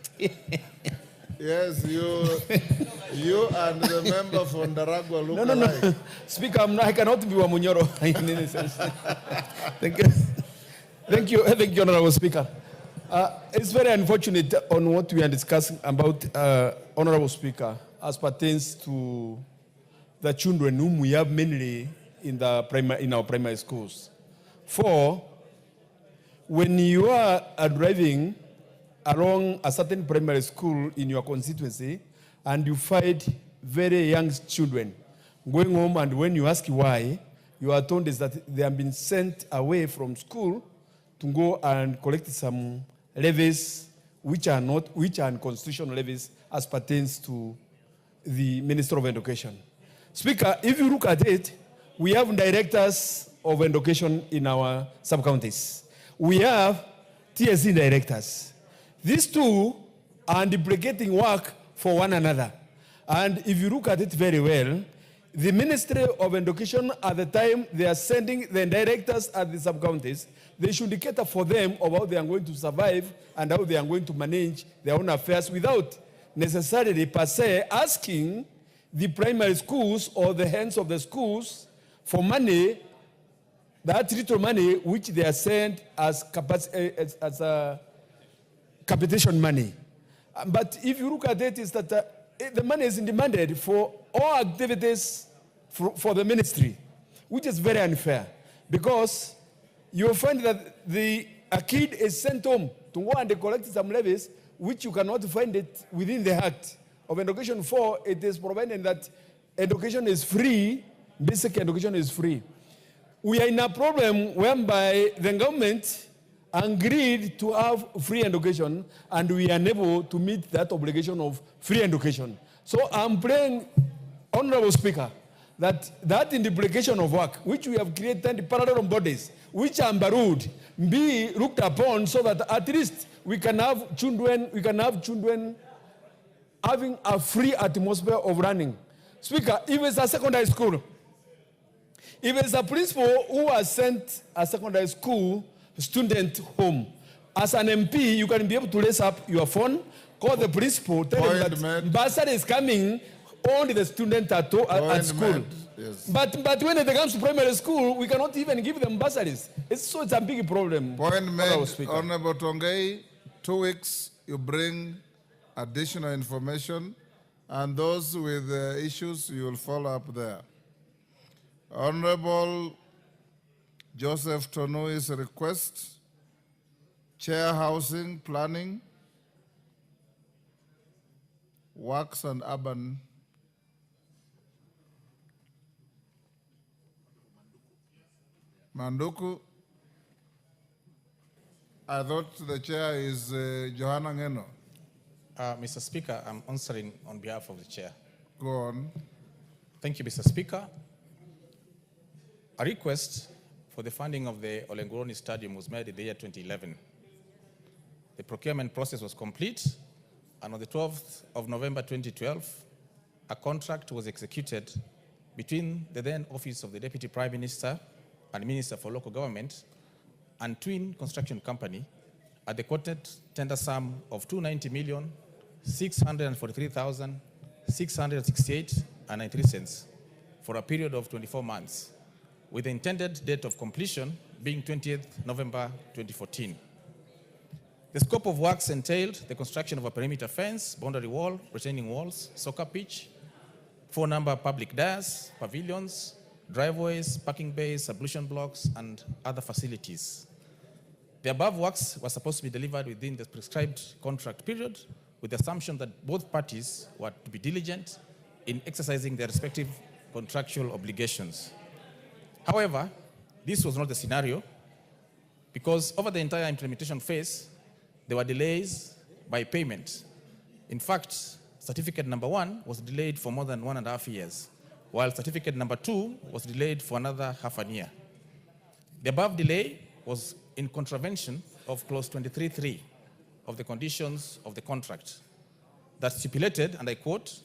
Yes, you and the member from Ndaragwa look alike. No. Speaker, I cannot be Wamunyoro in any sense. Thank you, Honorable Speaker. It's very unfortunate on what we are discussing about, Honorable Speaker, as pertains to the children whom we have mainly in our primary schools. For when you are driving along a certain primary school in your constituency and you find very young children going home, and when you ask why, you are told is that they have been sent away from school to go and collect some levies which are unconstitutional levies as pertains to the Minister of Education. Speaker, if you look at it, we have directors of education in our sub-counties. We have TSC directors. These two are duplicating work for one another. And if you look at it very well, the Ministry of Education, at the time they are sending the directors at the sub-counties, they should cater for them of how they are going to survive and how they are going to manage their own affairs without necessarily per se asking the primary schools or the heads of the schools for money, that little money which they are sent as capitation money. But if you look at it, is that the money is demanded for all activities for the ministry, which is very unfair, because you'll find that a kid is sent home to go and collect some levies, which you cannot find it within the Act of Education 4. It is provided that education is free, basic education is free. We are in a problem whereby the government agreed to have free education, and we are unable to meet that obligation of free education. So I'm praying, Honorable Speaker, that in the duplication of work, which we have created parallel bodies, which are borrowed, be looked upon so that at least we can have children having a free atmosphere of running. Speaker, if it's a secondary school, if it's a principal who has sent a secondary school student home, as an MP, you can be able to raise up your phone, call the principal, tell him that bursary is coming, only the student at school. Yes. But when it comes to primary school, we cannot even give them bursaries. It's a big problem. Point made, Honorable Tongei. 2 weeks, you bring additional information, and those with issues, you will follow up there. Honorable Joseph Tonui's request, Chair Housing, Planning, Works and Urban. Manduku. I thought the chair is Johanna Ngeno. Mr. Speaker, I'm answering on behalf of the chair. Go on. Thank you, Mr. Speaker. A request for the funding of the Olengoroni Stadium was made in the year 2011. The procurement process was complete, and on the 12th of November 2012, a contract was executed between the then Office of the Deputy Prime Minister and Minister for Local Government and Twin Construction Company at the quoted tender sum of 290,643,668.93 cents for a period of 24 months, with the intended date of completion being 20th November 2014. The scope of works entailed the construction of a perimeter fence, boundary wall, retaining walls, soccer pitch, 4-number public dais, pavilions, driveways, parking bays, ablution blocks, and other facilities. The above works were supposed to be delivered within the prescribed contract period, with the assumption that both parties were to be diligent in exercising their respective contractual obligations. However, this was not the scenario, because over the entire implementation phase, there were delays by payment. In fact, certificate number 1 was delayed for more than 1.5 years, while certificate number 2 was delayed for another half a year. The above delay was in contravention of clause 23.3 of the conditions of the contract that stipulated, and I quote,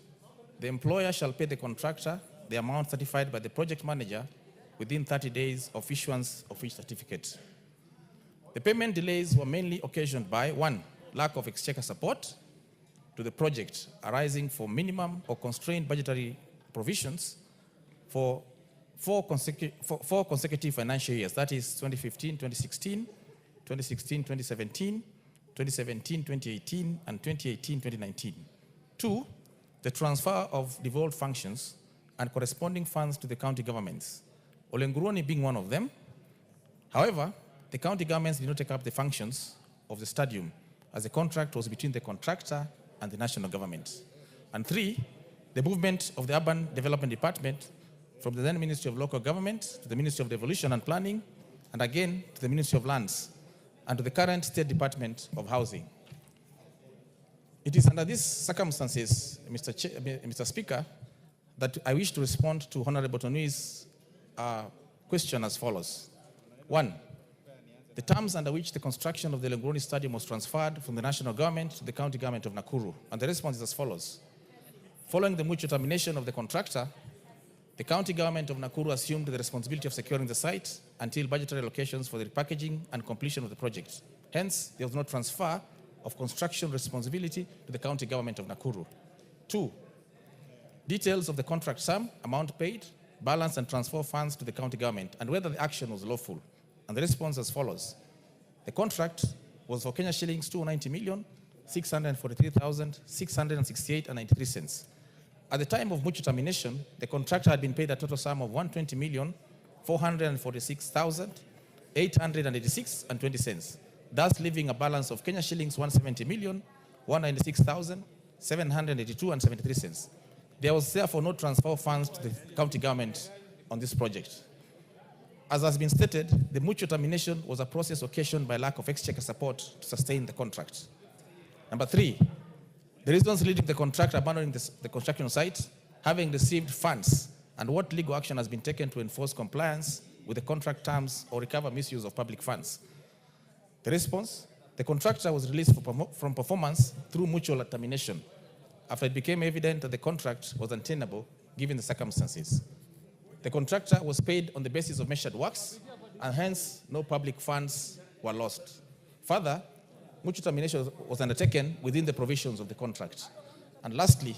"The employer shall pay the contractor the amount certified by the project manager within 30 days of issuance of each certificate." The payment delays were mainly occasioned by 1, lack of exchequer support to the project arising from minimum or constrained budgetary provisions for four consecutive financial years, that is 2015, 2016, 2016, 2017, 2017, 2018, and 2018, 2019. 2, the transfer of devolved functions and corresponding funds to the county governments, Olenguruoni being one of them. However, the county governments did not take up the functions of the stadium, as the contract was between the contractor and the national government. And 3, the movement of the Urban Development Department from the then Ministry of Local Government to the Ministry of Devolution and Planning, and again to the Ministry of Lands, and to the current State Department of Housing. It is under these circumstances, Mr. Speaker, that I wish to respond to Honorable Tonui's question as follows. 1, the terms under which the construction of the Olenguruoni Stadium was transferred from the national government to the county government of Nakuru. And the response is as follows. Following the mutual termination of the contractor, the county government of Nakuru assumed the responsibility of securing the site until budgetary allocations for the repackaging and completion of the project. Hence, there was no transfer of construction responsibility to the county government of Nakuru. 2, details of the contract sum, amount paid, balance and transfer funds to the county government, and whether the action was lawful. And the response as follows. The contract was for Kenya shillings 290,643,668.93 cents. At the time of mutual termination, the contractor had been paid a total sum of 120,446,886.20 cents, thus leaving a balance of Kenya shillings 170,196,782.73 cents. There was therefore no transfer of funds to the county government on this project. As has been stated, the mutual termination was a process occasioned by lack of exchequer support to sustain the contract. Number 3, the reasons leading the contractor abandoning the construction site, having received funds, and what legal action has been taken to enforce compliance with the contract terms or recover misuse of public funds. The response, the contractor was released from performance through mutual termination after it became evident that the contract was untenable given the circumstances. The contractor was paid on the basis of measured works, and hence no public funds were lost. Further, mutual termination was undertaken within the provisions of the contract. And lastly,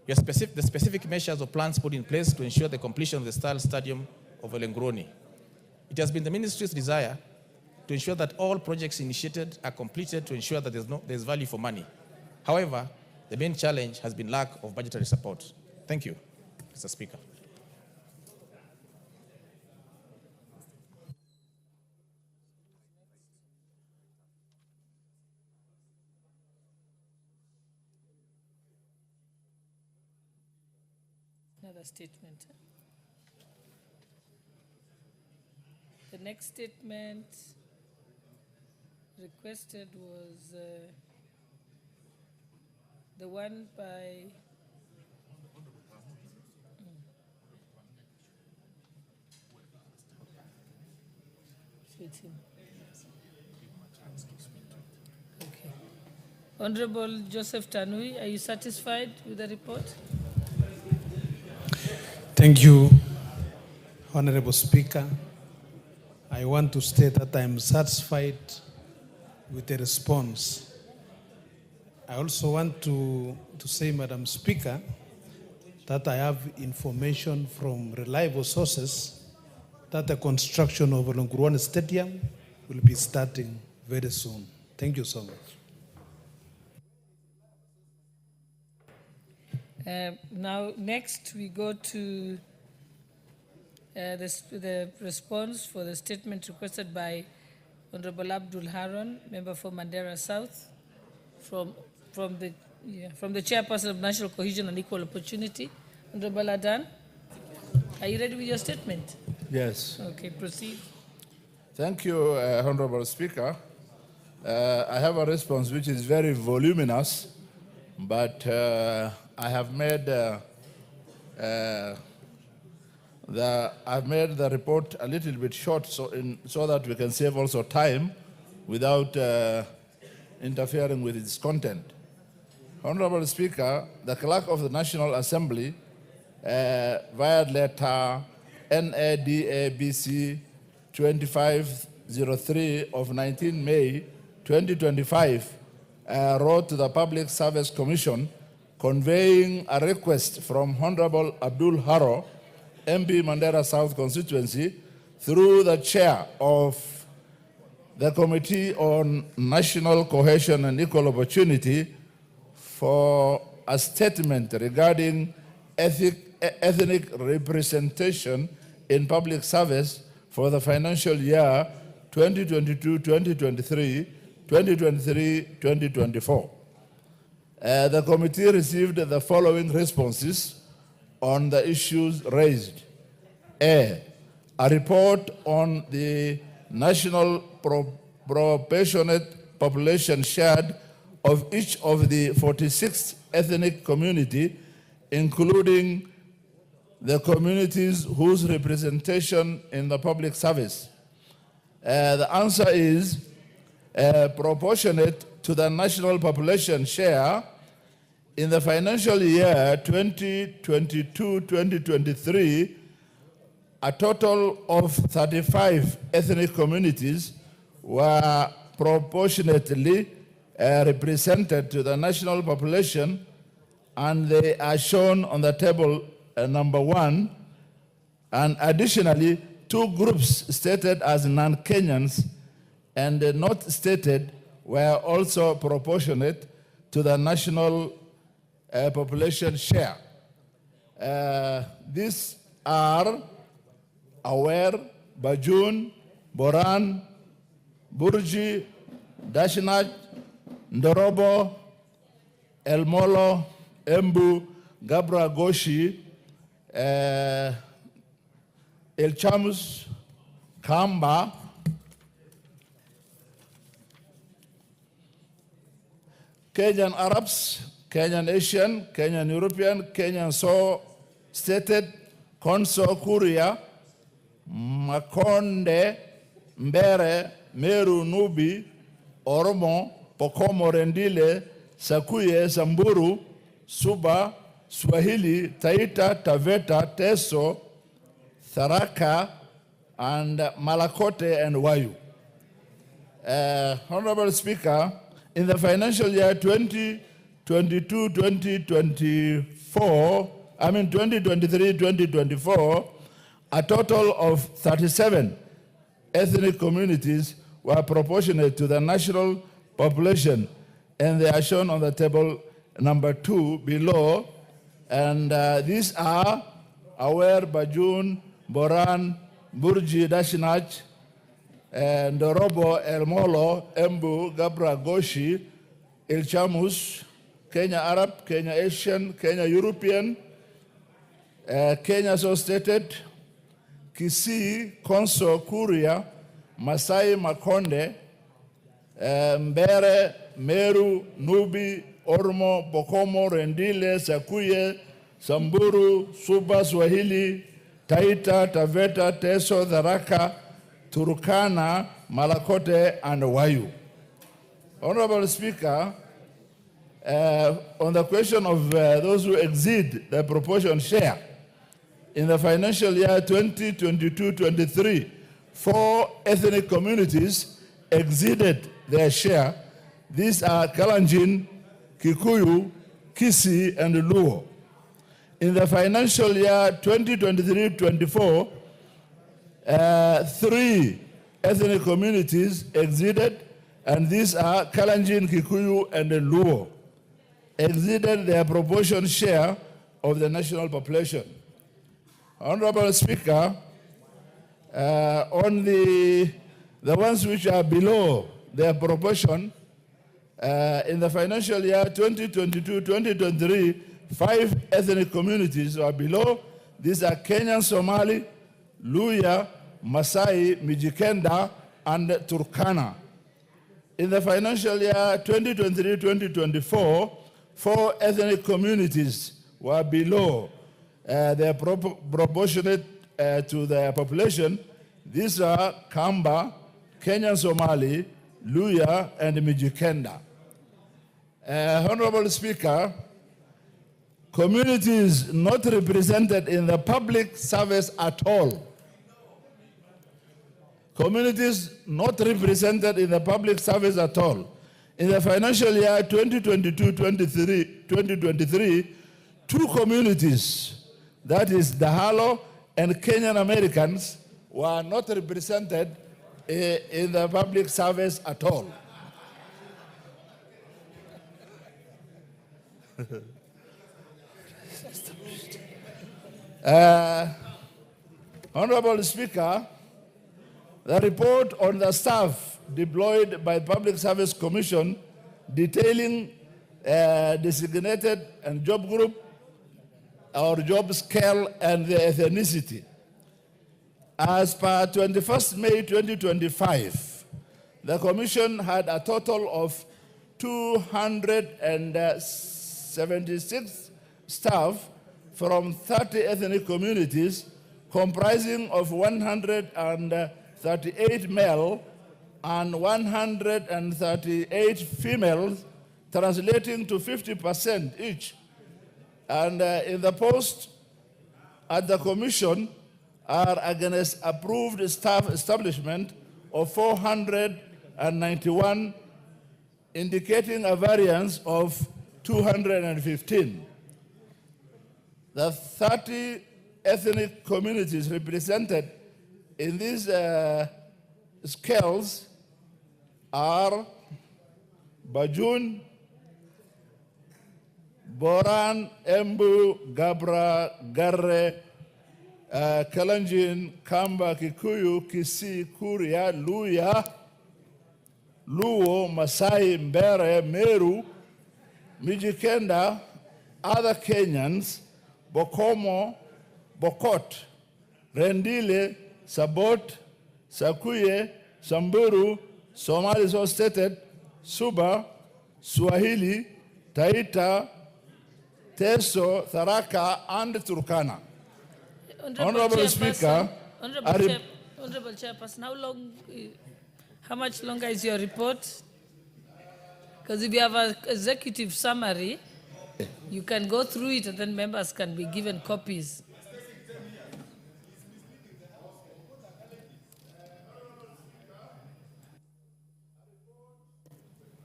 the specific measures or plans put in place to ensure the completion of the stadium of Olenguruoni. It has been the ministry's desire to ensure that all projects initiated are completed to ensure that there's value for money. However, the main challenge has been lack of budgetary support. Thank you, Mr. Speaker. Another statement. The next statement requested was the one by Okay. Honorable Joseph Tanui, are you satisfied with the report? Thank you, Honorable Speaker. I want to state that I am satisfied with the response. I also want to say, Madam Speaker, that I have information from reliable sources that the construction of Lungalonga Stadium will be starting very soon. Thank you so much. Now, next we go to the response for the statement requested by Honorable Abdul Haron, member for Mandera South, from the Chairperson of National Cohesion and Equal Opportunity. Honorable Adan, are you ready with your statement? Yes. Okay, proceed. Thank you, Honorable Speaker. I have a response which is very voluminous, but I have made I've made the report a little bit short so that we can save also time without interfering with its content. Honorable Speaker, the Clerk of the National Assembly, via letter NADABC 2503 of 19 May 2025, wrote to the Public Service Commission conveying a request from Honorable Abdul Haro, MP Mandera South Constituency, through the chair of the Committee on National Cohesion and Equal Opportunity for a statement regarding ethnic representation in public service for the financial year 2022-2023, 2023-2024. The committee received the following responses on the issues raised. A report on the national proportionate population shared of each of the 46 ethnic community, including the communities whose representation in the public service. The answer is proportionate to the national population share. In the financial year 2022-2023, a total of 35 ethnic communities were proportionately represented to the national population, and they are shown on the table number 1. And additionally, 2 groups stated as non-Kenyans and not stated were also proportionate to the national population share. These are Aware, Bajun, Boran, Burji, Dashinaj, Ndorobo, Elmolo, Embu, Gabra Goshi, Elchamus, Kamba, Kenyan Arabs, Kenyan Asian, Kenyan European, Kenyan So Stated, Konso Kuria, Makonde, Mbere, Meru Nubi, Oromo, Pokomo Rendile, Sakuye, Samburu, Suba, Swahili, Taita, Taveta, Teso, Tharaka, and Malakote and Wayu. Honorable Speaker, in the financial year 2023-2024, a total of 37 ethnic communities were proportionate to the national population, and they are shown on the table number 2 below. And these are Aware, Bajun, Boran, Burji, Dashinach, Ndorobo, Elmolo, Embu, Gabra Goshi, Ilchamus, Kenya Arab, Kenya Asian, Kenya European, Kenya So Stated, Kisii, Konso, Kuria, Masai, Makonde, Mbere, Meru, Nubi, Ormo, Pokomo, Rendile, Sakuye, Samburu, Suba, Swahili, Taita, Taveta, Teso, Tharaka, Turkana, Malakote, and Wayu. Honorable Speaker, on the question of those who exceed the proportion share, In the financial year 2022-23, 4 ethnic communities exceeded their share. These are Kalenjin, Kikuyu, Kisii, and Luo. In the financial year 2023-24, 3 ethnic communities exceeded, and these are Kalenjin, Kikuyu, and Luo, exceeded their proportion share of the national population. Honorable Speaker, on the ones which are below their proportion, in the financial year 2022-2023, 5 ethnic communities are below. These are Kenyan, Somali, Luya, Masai, Mijikenda, and Turkana. In the financial year 2023-2024, 4 ethnic communities were below their proportionate to their population. These are Kamba, Kenyan Somali, Luya, and Mijikenda. Honorable Speaker, communities not represented in the public service at all. Communities not represented in the public service at all. In the financial year 2022-2023, 2 communities, that is Dahalo and Kenyan Americans, were not represented in the public service at all. Honorable Speaker, the report on the staff deployed by Public Service Commission detailing designated and job group or job scale and the ethnicity. As per 21st May 2025, the Commission had a total of 276 staff from 30 ethnic communities comprising of 138 male and 138 females, translating to 50% each. And in the post at the Commission are against approved staff establishment of 491, indicating a variance of 215. The 30 ethnic communities represented in these scales are Bajun, Boran, Embu, Gabra, Garre, Kalenjin, Kamba, Kikuyu, Kisii, Kuria, Luya, Luo, Masai, Mbere, Meru, Mijikenda, other Kenyans, Bokomo, Bokot, Rendile, Sabot, Sakuye, Samburu, Somali so stated, Suba, Swahili, Taita, Teso, Tharaka, and Turkana. Honorable Speaker, Honorable Chairperson, how much longer is your report? Because if you have an executive summary, you can go through it and then members can be given copies.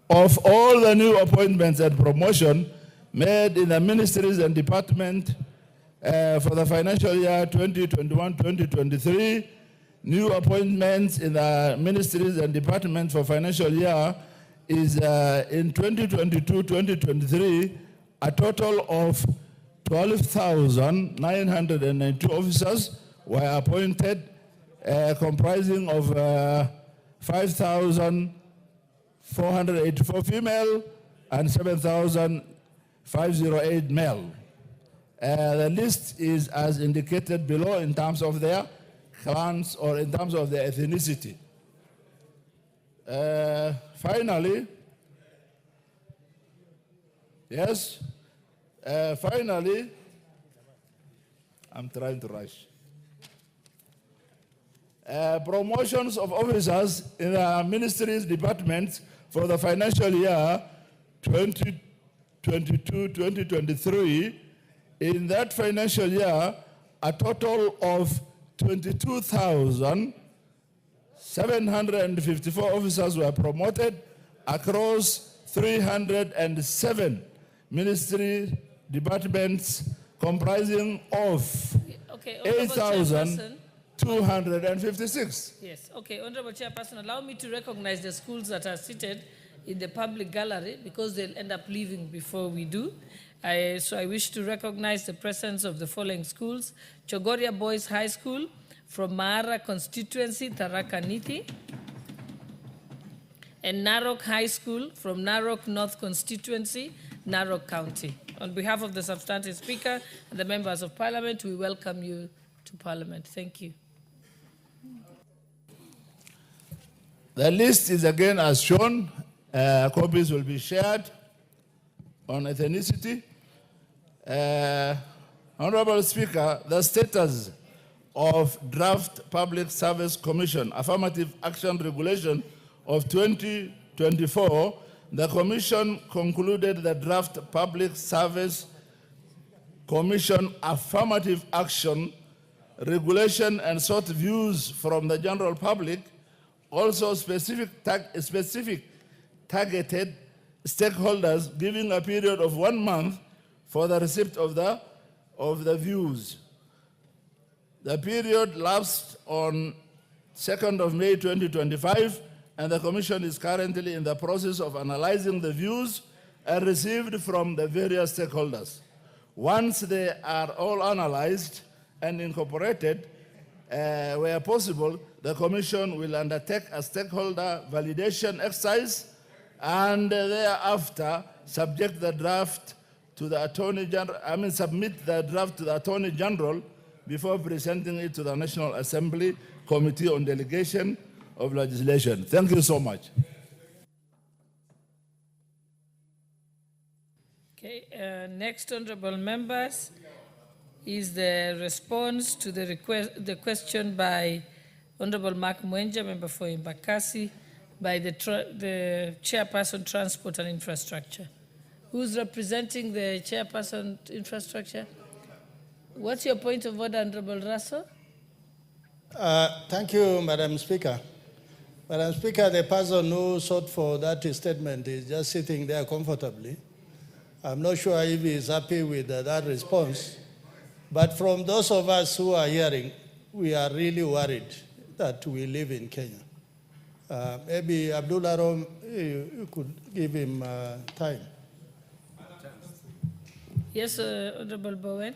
Of all the new appointments and promotion made in the ministries and departments for the financial year 2021-2023, new appointments in the ministries and departments for financial year is in 2022-2023, a total of 12,992 officers were appointed, comprising of 5,484 female and 7,508 male. The list is as indicated below in terms of their clans or in terms of their ethnicity. Finally, I'm trying to rush. Promotions of officers in the ministries, departments for the financial year 2022-2023. In that financial year, a total of 22,754 officers were promoted across 307 ministry departments, comprising of 8,256. Yes, okay, Honorable Chairperson, allow me to recognize the schools that are seated in the public gallery because they'll end up leaving before we do. So I wish to recognize the presence of the following schools: Chogoria Boys High School from Maara Constituency, Tharaka Nithi, and Narok High School from Narok North Constituency, Narok County. On behalf of the substantive speaker and the members of parliament, we welcome you to parliament. Thank you. The list is again as shown. Copies will be shared on ethnicity. Honorable Speaker, the status of Draft Public Service Commission Affirmative Action Regulation of 2024, the Commission concluded the Draft Public Service Commission Affirmative Action Regulation and sought views from the general public. Also specific targeted stakeholders, giving a period of 1 month for the receipt of the views. The period lapsed on 2nd of May 2025, and the Commission is currently in the process of analyzing the views received from the various stakeholders. Once they are all analyzed and incorporated, where possible, the Commission will undertake a stakeholder validation exercise and thereafter subject the draft to the Attorney General, submit the draft to the Attorney General before presenting it to the National Assembly Committee on Delegation of Legislation. Thank you so much. Okay, next, honorable members, is the response to the question by Honorable Mark Mwenja, member for Embakasi, by the chairperson, Transport and Infrastructure. Who's representing the chairperson, Infrastructure? What's your point of order, Honorable Russell? Thank you, Madam Speaker. Madam Speaker, the person who sought for that statement is just sitting there comfortably. I'm not sure if he is happy with that response. But from those of us who are hearing, we are really worried that we live in Kenya. Maybe Abdullah Rom, you could give him time. Yes, Honorable Bowen.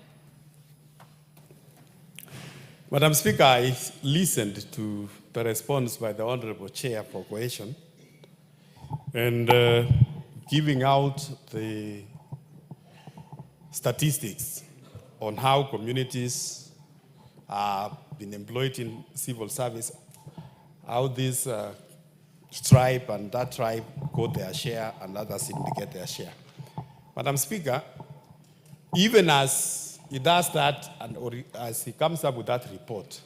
Madam Speaker, I listened to the response by the Honorable Chair for Cohesion and giving out the statistics on how communities have been employed in civil service, how this tribe and that tribe got their share and others didn't get their share. Madam Speaker, even as he does that and or as he comes up with that report,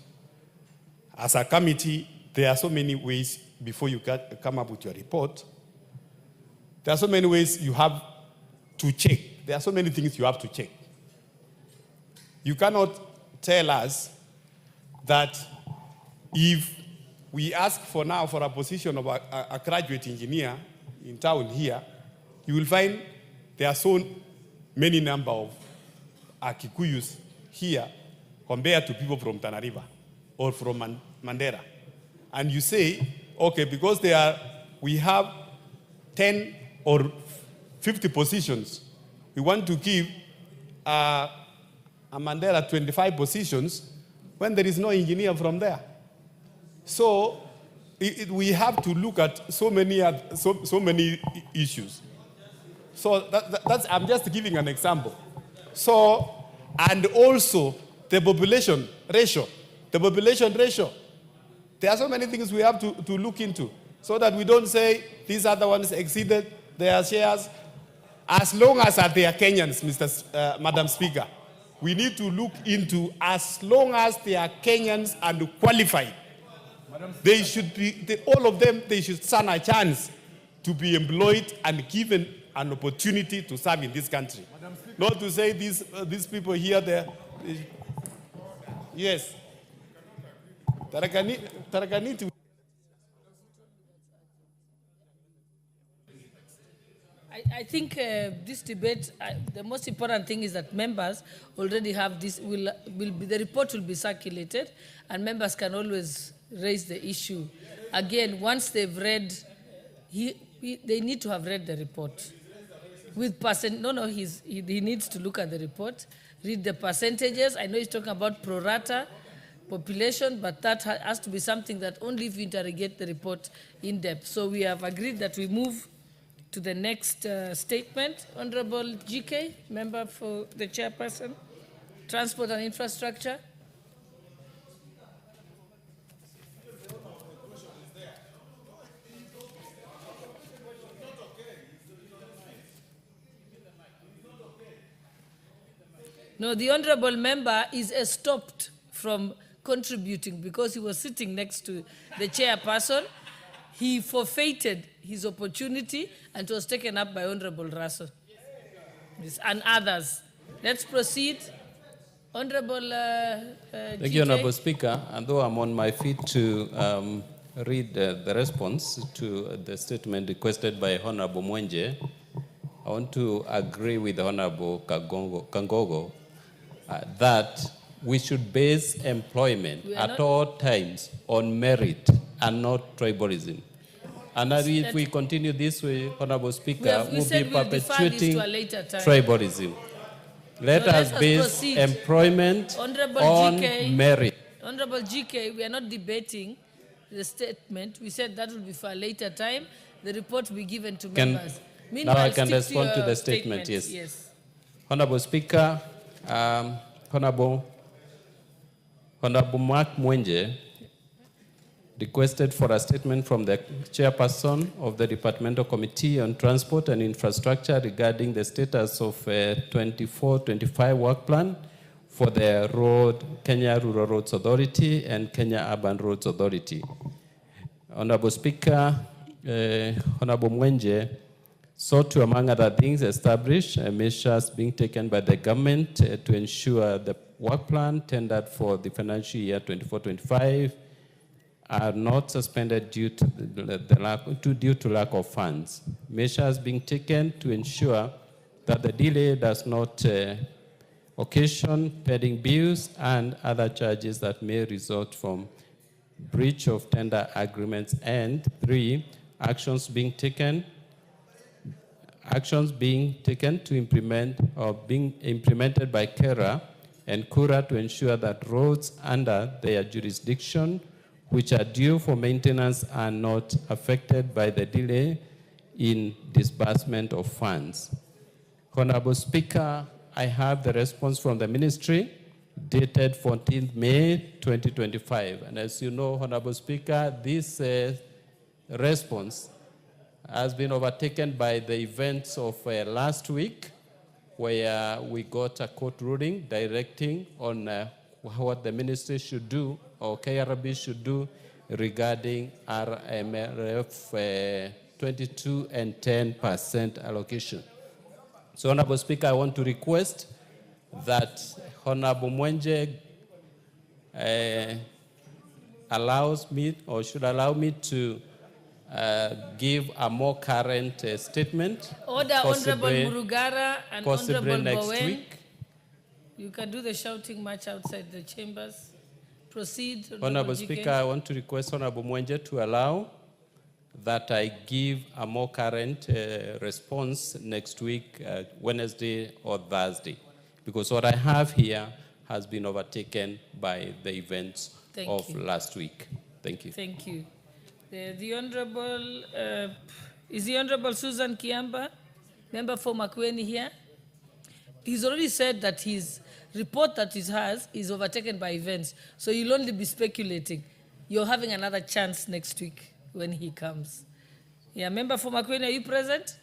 as a committee, there are so many ways before you come up with your report. There are so many ways you have to check. There are so many things you have to check. You cannot tell us that if we ask for now for a position of a graduate engineer in town here, you will find there are so many number of Kikuyus here compared to people from Tana River or from Mandera. And you say, okay, because we have 10 or 50 positions, we want to give a Mandela 25 positions when there is no engineer from there. So we have to look at so many issues. So that's I'm just giving an example. So, and also the population ratio. The population ratio. There are so many things we have to look into so that we don't say these other ones exceeded their shares. As long as they are Kenyans, Madam Speaker, we need to look into as long as they are Kenyans and qualified. They should be, all of them, they should stand a chance to be employed and given an opportunity to serve in this country. Not to say these people here, Yes. Tarakaniti. I think this debate, the most important thing is that members already have this, the report will be circulated, and members can always raise the issue. Again, once they've read, they need to have read the report. With he needs to look at the report, read the percentages. I know he's talking about pro rata population, but that has to be something that only if we interrogate the report in depth. So we have agreed that we move to the next statement. Honorable GK, member for the chairperson, Transport and Infrastructure. No, the honorable member is stopped from contributing because he was sitting next to the chairperson. He forfeited his opportunity and was taken up by Honorable Russell and others. Let's proceed. Honorable Thank you, Honorable Speaker. And though I'm on my feet to read the response to the statement requested by Honorable Mwenje, I want to agree with Honorable Kangogo that we should base employment at all times on merit and not tribalism. And if we continue this way, Honorable Speaker, we'll be perpetuating tribalism. Let us base employment on merit. Honorable GK, we are not debating the statement. We said that will be for a later time. The report will be given to members. Now I can respond to the statement, yes. Honorable Speaker, Honorable Mark Mwenje requested for a statement from the chairperson of the Departmental Committee on Transport and Infrastructure regarding the status of 24-25 work plan for the Kenya Rural Roads Authority and Kenya Urban Roads Authority. Honorable Speaker, Honorable Mwenje sought to, among other things, establish measures being taken by the government to ensure the work plan tendered for the financial year 24-25 are not suspended due to lack of funds. Measures being taken to ensure that the delay does not occasion pending bills and other charges that may result from breach of tender agreements. And 3, actions being taken to implement or being implemented by KERA and KURA to ensure that roads under their jurisdiction which are due for maintenance are not affected by the delay in disbursement of funds. Honorable Speaker, I have the response from the ministry dated 14th May 2025. And as you know, Honorable Speaker, this response has been overtaken by the events of last week, where we got a court ruling directing on what the ministry should do or KRB should do regarding RMRF 22 and 10% allocation. So, Honorable Speaker, I want to request that Honorable Mwenje allows me or should allow me to give a more current statement. Order, Honorable Murugara and Honorable next Bowen. week. You can do the shouting match outside the chambers. Proceed, Honorable GK. Speaker, I want to request Honorable Mwenje to allow that I give a more current response next week, Wednesday or Thursday, because what I have here has been overtaken by the events of last week. Thank you. Thank you. The Honorable, is the Honorable Susan Kiamba, member for Makueni here? He's already said that his report that he has is overtaken by events, so you'll only be speculating. You're having another chance next week when he comes. Yeah, member for Makueni, are you present?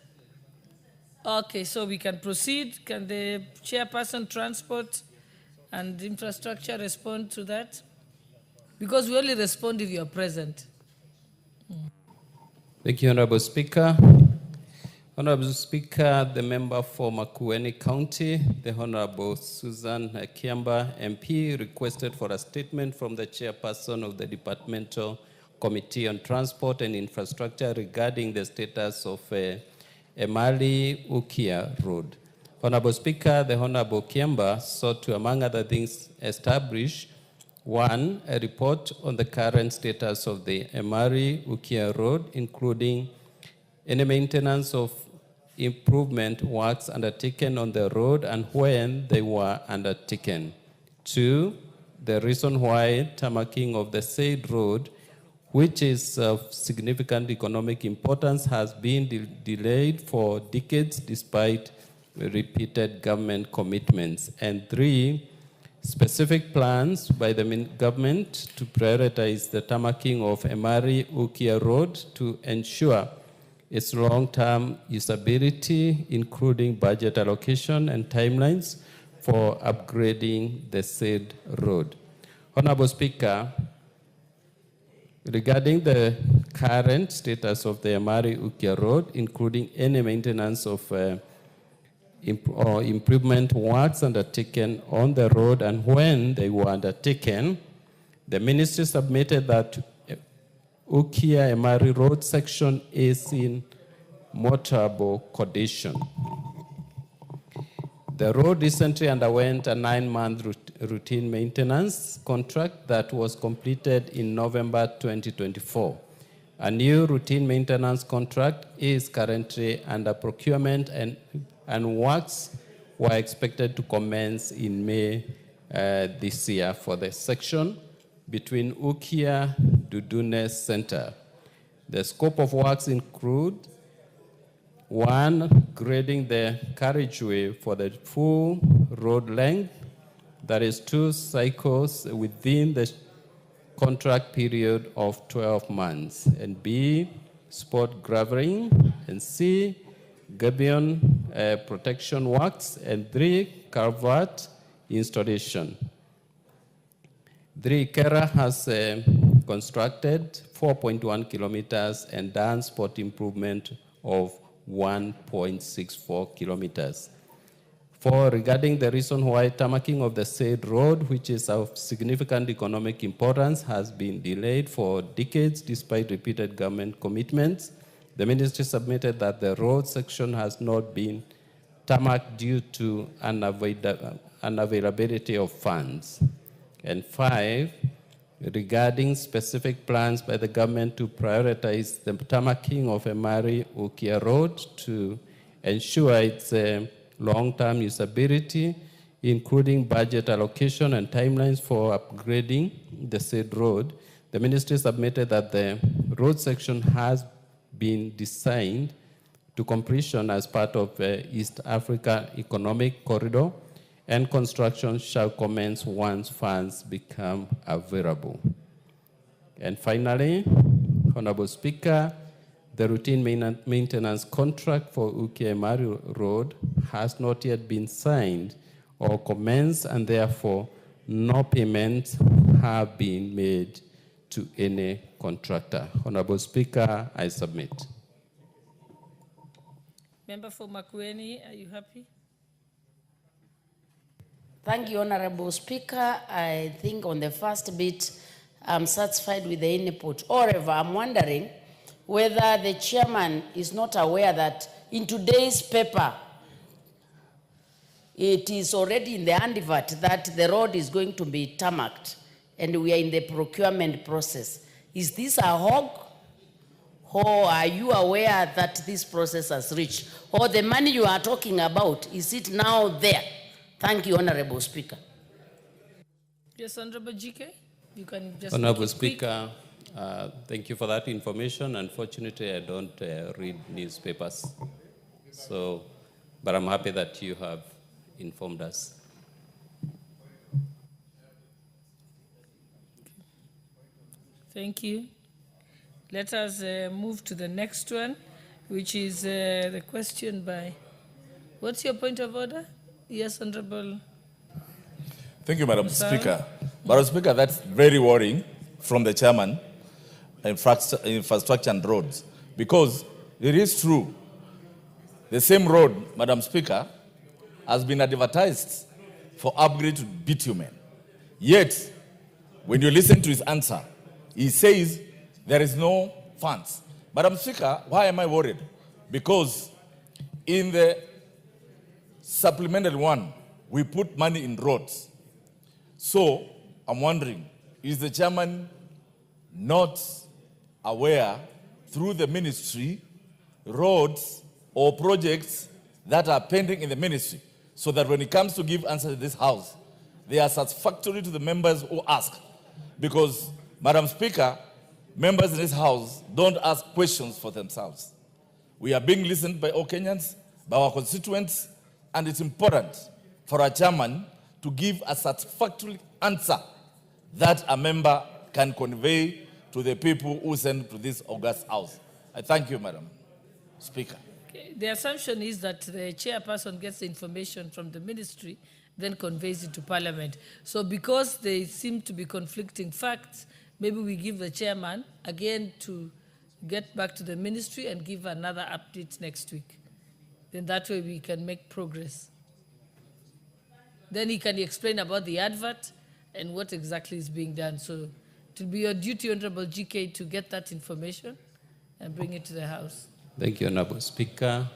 Okay, so we can proceed. Can the chairperson, Transport and Infrastructure, respond to that? Because we only respond if you're present. Thank you, Honorable Speaker. Honorable Speaker, the member for Makueni County, the Honorable Susan Kiamba, MP, requested for a statement from the chairperson of the Departmental Committee on Transport and Infrastructure regarding the status of Emali Ukia Road. Honorable Speaker, the Honorable Kiamba sought to, among other things, establish one, a report on the current status of the Emali Ukia Road, including any maintenance of improvement works undertaken on the road and when they were undertaken. Two, the reason why tarmacking of the said road, which is of significant economic importance, has been delayed for decades despite repeated government commitments. And three, specific plans by the government to prioritize the tarmacking of Emali Ukia Road to ensure its long-term usability, including budget allocation and timelines for upgrading the said road. Honorable Speaker, regarding the current status of the Emali Ukia Road, including any maintenance of or improvement works undertaken on the road and when they were undertaken, the ministry submitted that Ukia Emali Road section is in motorable condition. The road recently underwent a 9-month routine maintenance contract that was completed in November 2024. A new routine maintenance contract is currently under procurement and works were expected to commence in May this year for the section between Ukia Dudune Center. The scope of works include: one, grading the carriageway for the full road length, that is 2 cycles within the contract period of 12 months, and B, spot graveling, and C, gabion protection works, and 3, culvert installation. 3, Kera has constructed 4.1 kilometers and done spot improvement of 1.64 kilometers. 4, regarding the reason why tarmacking of the said road, which is of significant economic importance, has been delayed for decades despite repeated government commitments, the ministry submitted that the road section has not been tarmacked due to unavailability of funds. And 5, regarding specific plans by the government to prioritize the tarmacking of Emali Ukia Road to ensure its long-term usability, including budget allocation and timelines for upgrading the said road, the ministry submitted that the road section has been designed to completion as part of East Africa Economic Corridor, and construction shall commence once funds become available. And finally, Honorable Speaker, the routine maintenance contract for Ukia Emali Road has not yet been signed or commenced, and therefore no payments have been made to any contractor. Honorable Speaker, I submit. Member for Makueni, are you happy? Thank you, Honorable Speaker. I think on the first bit, I'm satisfied with the input. However, I'm wondering whether the chairman is not aware that in today's paper, it is already in the advert that the road is going to be tarmacked and we are in the procurement process. Is this a hog? Or are you aware that this process has reached? Or the money you are talking about, is it now there? Thank you, Honorable Speaker. Yes, Honorable GK, you can just Honorable Speaker, thank you for that information. Unfortunately, I don't read newspapers. So, but I'm happy that you have informed us. Thank you. Let us move to the next one, which is the question by, what's your point of order? Yes, Honorable. Thank you, Madam Speaker. Madam Speaker, that's very worrying from the chairman, infrastructure and roads, because it is true the same road, Madam Speaker, has been advertised for upgrade to bitumen. Yet, when you listen to his answer, he says there is no funds. Madam Speaker, why am I worried? Because in the supplemental one, we put money in roads. So I'm wondering, is the chairman not aware through the ministry roads or projects that are pending in the ministry, so that when it comes to give answer to this house, they are satisfactory to the members who ask? Because, Madam Speaker, members in this house don't ask questions for themselves. We are being listened by all Kenyans, by our constituents, and it's important for a chairman to give a satisfactory answer that a member can convey to the people who send to this august house. I thank you, Madam Speaker. Okay. The assumption is that the chairperson gets the information from the ministry, then conveys it to Parliament. So because they seem to be conflicting facts, maybe we give the chairman again to get back to the ministry and give another update next week. Then that way we can make progress. Then he can explain about the advert and what exactly is being done. So it will be your duty, Honorable GK, to get that information and bring it to the House. Thank you, Honorable Speaker.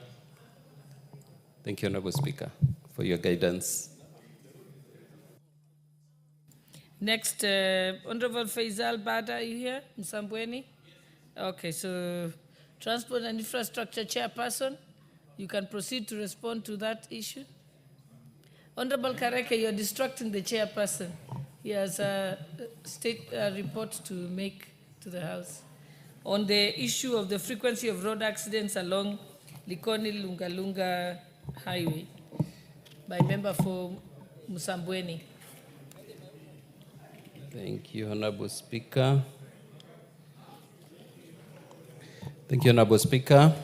Thank you, Honorable Speaker, for your guidance. Next, Honorable Faisal Bada, are you here? Msambweni? Okay, so Transport and Infrastructure Chairperson, you can proceed to respond to that issue. Honorable Kareke, you're distracting the chairperson. He has a state report to make to the House on the issue of the frequency of road accidents along Likoni-Lungalonga Highway by member for Msambweni. Thank you, Honorable Speaker. Thank you, Honorable Speaker.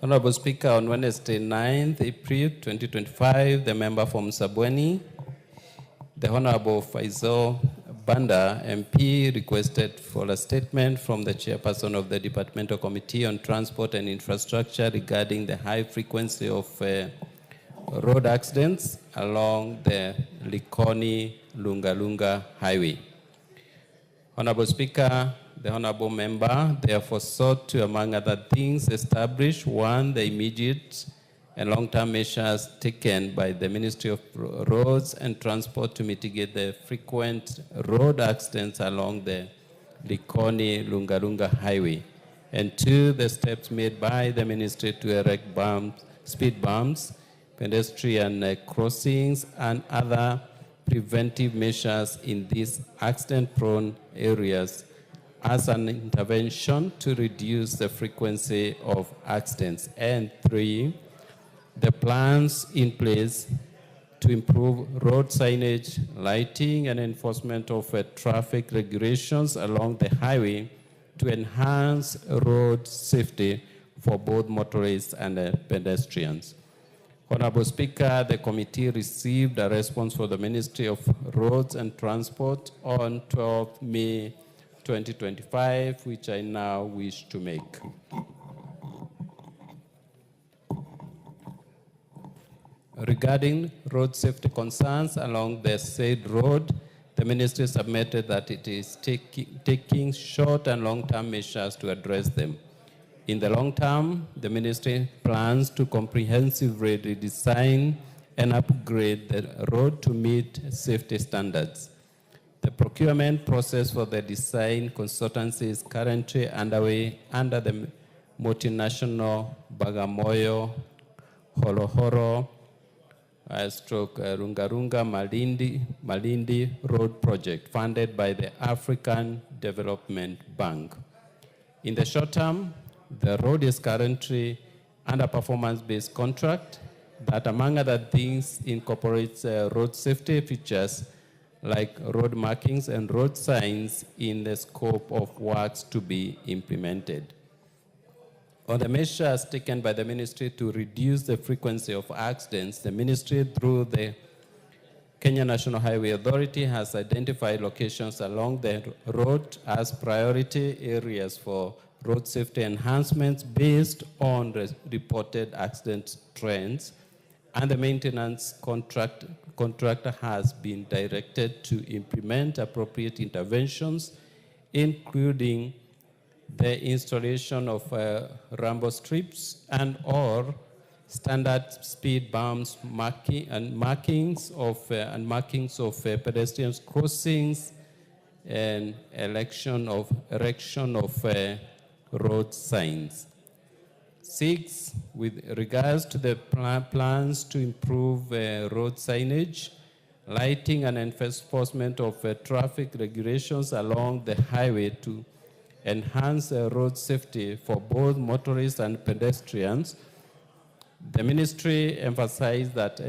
Honorable Speaker, on Wednesday, 9th April 2025, the member from Msambweni, the Honorable Faisal Banda MP, requested for a statement from the chairperson of the Departmental Committee on Transport and Infrastructure regarding the high frequency of road accidents along the Likoni-Lungalonga Highway. Honorable Speaker, the Honorable Member therefore sought to, among other things, establish, one, the immediate and long-term measures taken by the Ministry of Roads and Transport to mitigate the frequent road accidents along the Likoni-Lungalonga Highway, and two, the steps made by the Ministry to erect speed bumps, pedestrian crossings, and other preventive measures in these accident-prone areas as an intervention to reduce the frequency of accidents. And three, the plans in place to improve road signage, lighting, and enforcement of traffic regulations along the highway to enhance road safety for both motorists and pedestrians. Honorable Speaker, the committee received a response from the Ministry of Roads and Transport on 12 May 2025, which I now wish to make. Regarding road safety concerns along the said road, the ministry submitted that it is taking short and long-term measures to address them. In the long term, the ministry plans to comprehensively redesign and upgrade the road to meet safety standards. The procurement process for the design consultancy is currently underway under the multinational Bagamoyo Horohoro Rungarunga Malindi Road Project funded by the African Development Bank. In the short term, the road is currently under performance-based contract that, among other things, incorporates road safety features like road markings and road signs in the scope of works to be implemented. On the measures taken by the ministry to reduce the frequency of accidents, the ministry, through the Kenya National Highway Authority, has identified locations along the road as priority areas for road safety enhancements based on reported accident trends, and the maintenance contractor has been directed to implement appropriate interventions, including the installation of rambo strips and or standard speed bumps, markings of pedestrian crossings, and erection of road signs. 6, with regards to the plans to improve road signage, lighting and enforcement of traffic regulations along the highway to enhance road safety for both motorists and pedestrians, the ministry emphasized that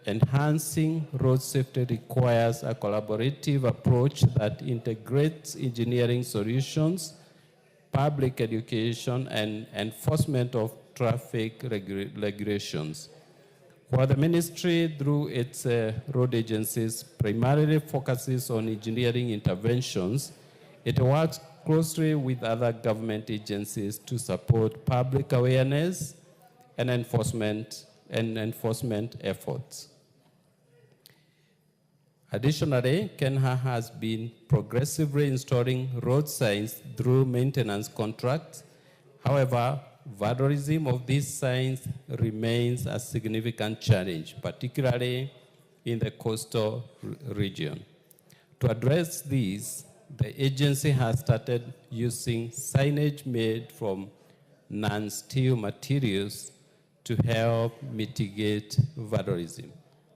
enhancing road safety requires a collaborative approach that integrates engineering solutions, public education, and enforcement of traffic regulations. While the ministry, through its road agencies, primarily focuses on engineering interventions, it works closely with other government agencies to support public awareness and enforcement efforts. Additionally, Kenya has been progressively installing road signs through maintenance contracts. However, vandalism of these signs remains a significant challenge, particularly in the coastal region. To address these, the agency has started using signage made from non-steel materials to help mitigate vandalism.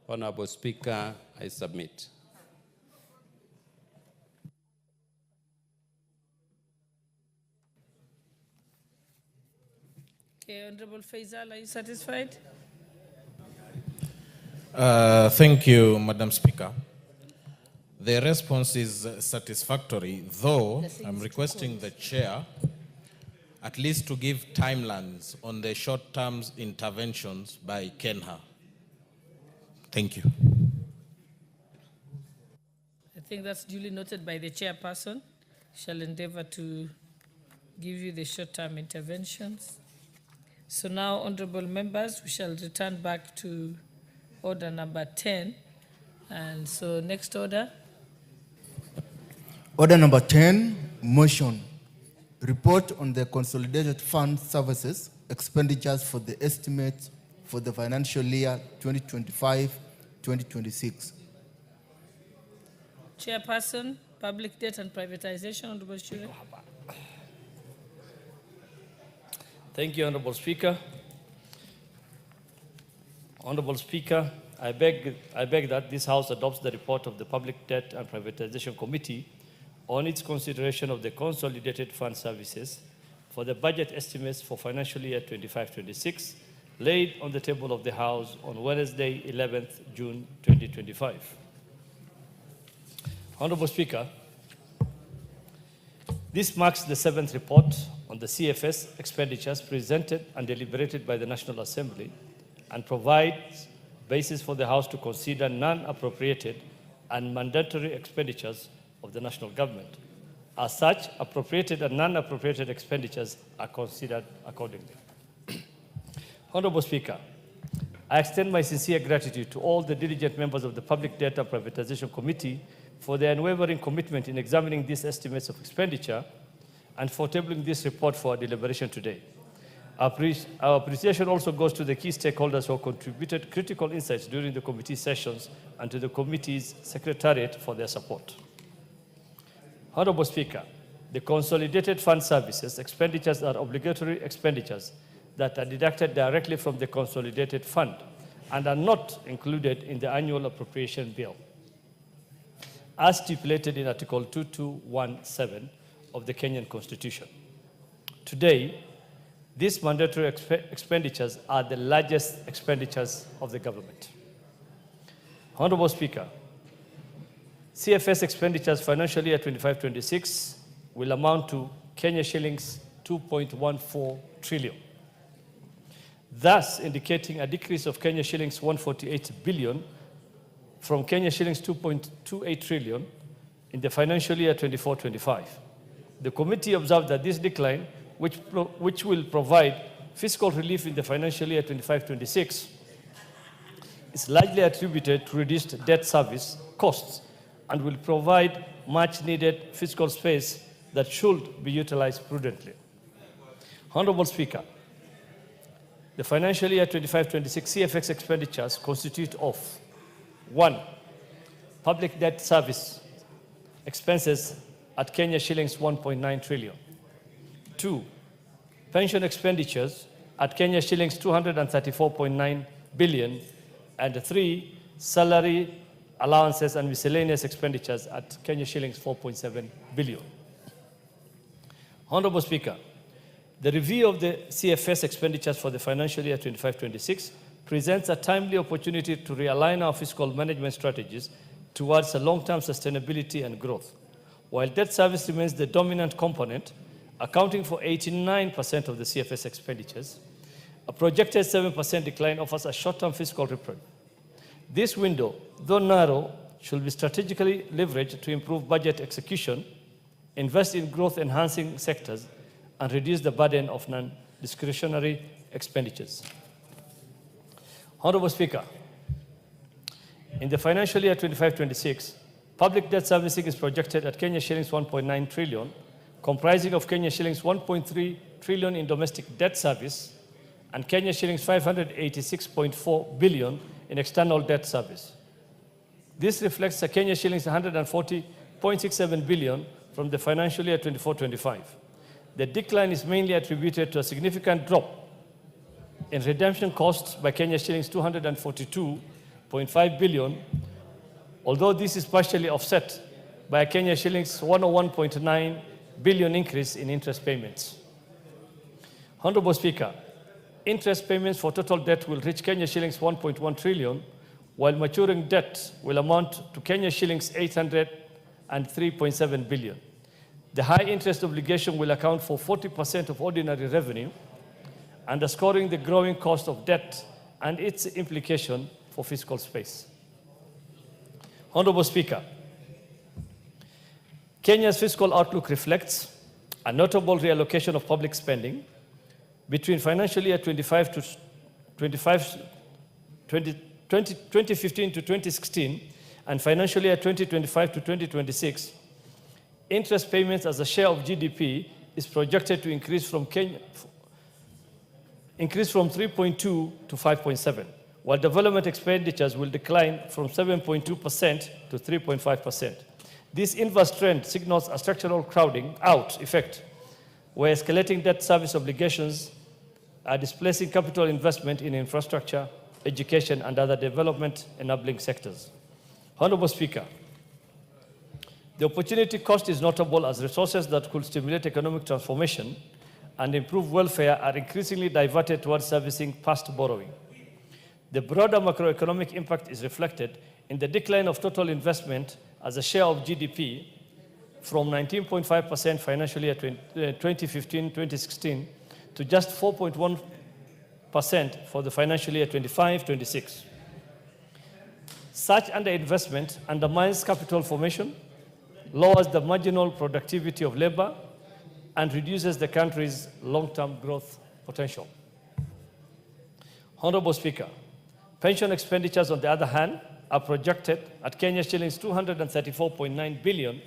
Honorable Speaker, I submit. Okay, Honorable Faisal, are you satisfied? Thank you, Madam Speaker. The response is satisfactory, though I'm requesting the chair at least to give timelines on the short-term interventions by Kenya. Thank you. I think that's duly noted by the chairperson. Shall endeavor to give you the short-term interventions. So now, honorable members, we shall return back to order number 10. And so next order. Order number 10, motion. Report on the Consolidated Fund Services expenditures for the estimate for the financial year 2025-2026. Chairperson, Public Debt and Privatization, Honorable Shure. Thank you, Honorable Speaker. Honorable Speaker, I beg that this House adopts the report of the Public Debt and Privatization Committee on its consideration of the Consolidated Fund Services for the budget estimates for financial year 25-26, laid on the table of the House on Wednesday, 11th June 2025. Honorable Speaker, this marks the 7th report on the CFS expenditures presented and deliberated by the National Assembly and provides basis for the House to consider non-appropriated and mandatory expenditures of the national government. As such, appropriated and non-appropriated expenditures are considered accordingly. Honorable Speaker, I extend my sincere gratitude to all the diligent members of the Public Debt and Privatization Committee for their unwavering commitment in examining these estimates of expenditure and for tabling this report for our deliberation today. Our appreciation also goes to the key stakeholders who contributed critical insights during the committee sessions and to the committee's secretariat for their support. Honorable Speaker, the Consolidated Fund Services expenditures are obligatory expenditures that are deducted directly from the Consolidated Fund and are not included in the annual appropriation bill, as stipulated in Article 2217 of the Kenyan Constitution. Today, these mandatory expenditures are the largest expenditures of the government. Honorable Speaker, CFS expenditures financial year 25-26 will amount to Kenya shillings 2.14 trillion, thus indicating a decrease of Kenya shillings 148 billion from Kenya shillings 2.28 trillion in the financial year 24-25. The committee observed that this decline which will provide fiscal relief in the financial year 25-26, is largely attributed to reduced debt service costs and will provide much-needed fiscal space that should be utilized prudently. Honorable Speaker, the financial year 25-26 CFX expenditures constitute of 1. Public debt service expenses at Kenya shillings 1.9 trillion. 2. Pension expenditures at Kenya shillings 234.9 billion. And 3. Salary allowances and miscellaneous expenditures at Kenya shillings 4.7 billion. Honorable Speaker, the review of the CFS expenditures for the financial year 25-26 presents a timely opportunity to realign our fiscal management strategies towards a long-term sustainability and growth. While debt service remains the dominant component, accounting for 89% of the CFS expenditures, a projected 7% decline offers a short-term fiscal reprieve. This window, though narrow, should be strategically leveraged to improve budget execution, invest in growth-enhancing sectors, and reduce the burden of non-discretionary expenditures. Honorable Speaker, in the financial year 25-26, public debt servicing is projected at Kenya shillings 1.9 trillion, comprising of Kenya shillings 1.3 trillion in domestic debt service and Kenya shillings 586.4 billion in external debt service. This reflects a Kenya shillings 140.67 billion from the financial year 24-25. The decline is mainly attributed to a significant drop in redemption costs by Kenya shillings 242.5 billion, although this is partially offset by a Kenya shillings 101.9 billion increase in interest payments. Honorable Speaker, interest payments for total debt will reach Kenya shillings 1.1 trillion, while maturing debt will amount to Kenya shillings 803.7 billion. The high interest obligation will account for 40% of ordinary revenue, underscoring the growing cost of debt and its implication for fiscal space. Honorable Speaker, Kenya's fiscal outlook reflects a notable reallocation of public spending between financial year 2015 to 2016 and financial year 2025 to 2026. Interest payments as a share of GDP is projected to increase from 3.2 to 5.7, while development expenditures will decline from 7.2% to 3.5%. This inverse trend signals a structural crowding out effect, where escalating debt service obligations are displacing capital investment in infrastructure, education, and other development-enabling sectors. Honorable Speaker, the opportunity cost is notable as resources that could stimulate economic transformation and improve welfare are increasingly diverted towards servicing past borrowing. The broader macroeconomic impact is reflected in the decline of total investment as a share of GDP from 19.5% financial year 2015-2016 to just 4.1% for the financial year 25-26. Such underinvestment undermines capital formation, lowers the marginal productivity of labor, and reduces the country's long-term growth potential. Honorable Speaker, pension expenditures, on the other hand, are projected at Kenya shillings 234.9 billion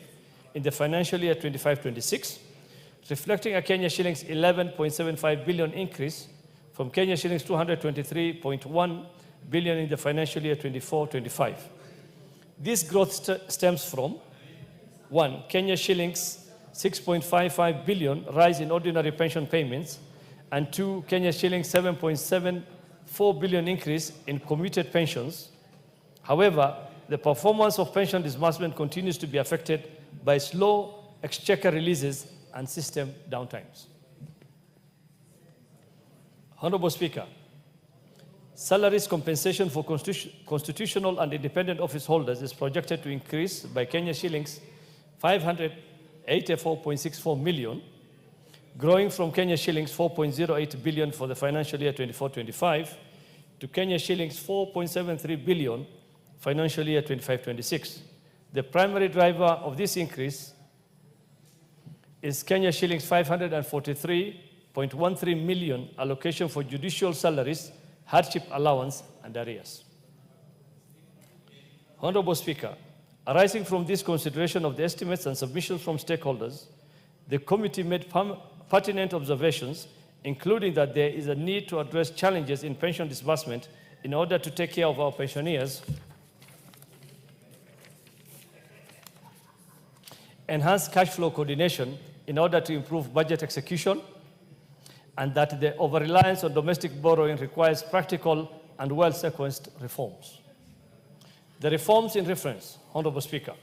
in the financial year 25-26, reflecting a Kenya shillings 11.75 billion increase from Kenya shillings 223.1 billion in the financial year 24-25. This growth stems from 1. Kenya shillings 6.55 billion rise in ordinary pension payments, and 2. Kenya shillings 7.74 billion increase in commuted pensions. However, the performance of pension disbursement continues to be affected by slow exchequer releases and system downtimes. Honorable Speaker, salaries compensation for constitutional and independent office holders is projected to increase by Kenya shillings 584.64 million, growing from Kenya shillings 4.08 billion for the financial year 24-25 to Kenya shillings 4.73 billion financial year 25-26. The primary driver of this increase is Kenya shillings 543.13 million allocation for judicial salaries, hardship allowance, and arrears. Honorable Speaker, arising from this consideration of the estimates and submissions from stakeholders, the committee made pertinent observations, including that there is a need to address challenges in pension disbursement in order to take care of our pensioners, enhance cash flow coordination in order to improve budget execution, and that the over-reliance on domestic borrowing requires practical and well-sequenced reforms. The reforms in reference, Honorable Speaker,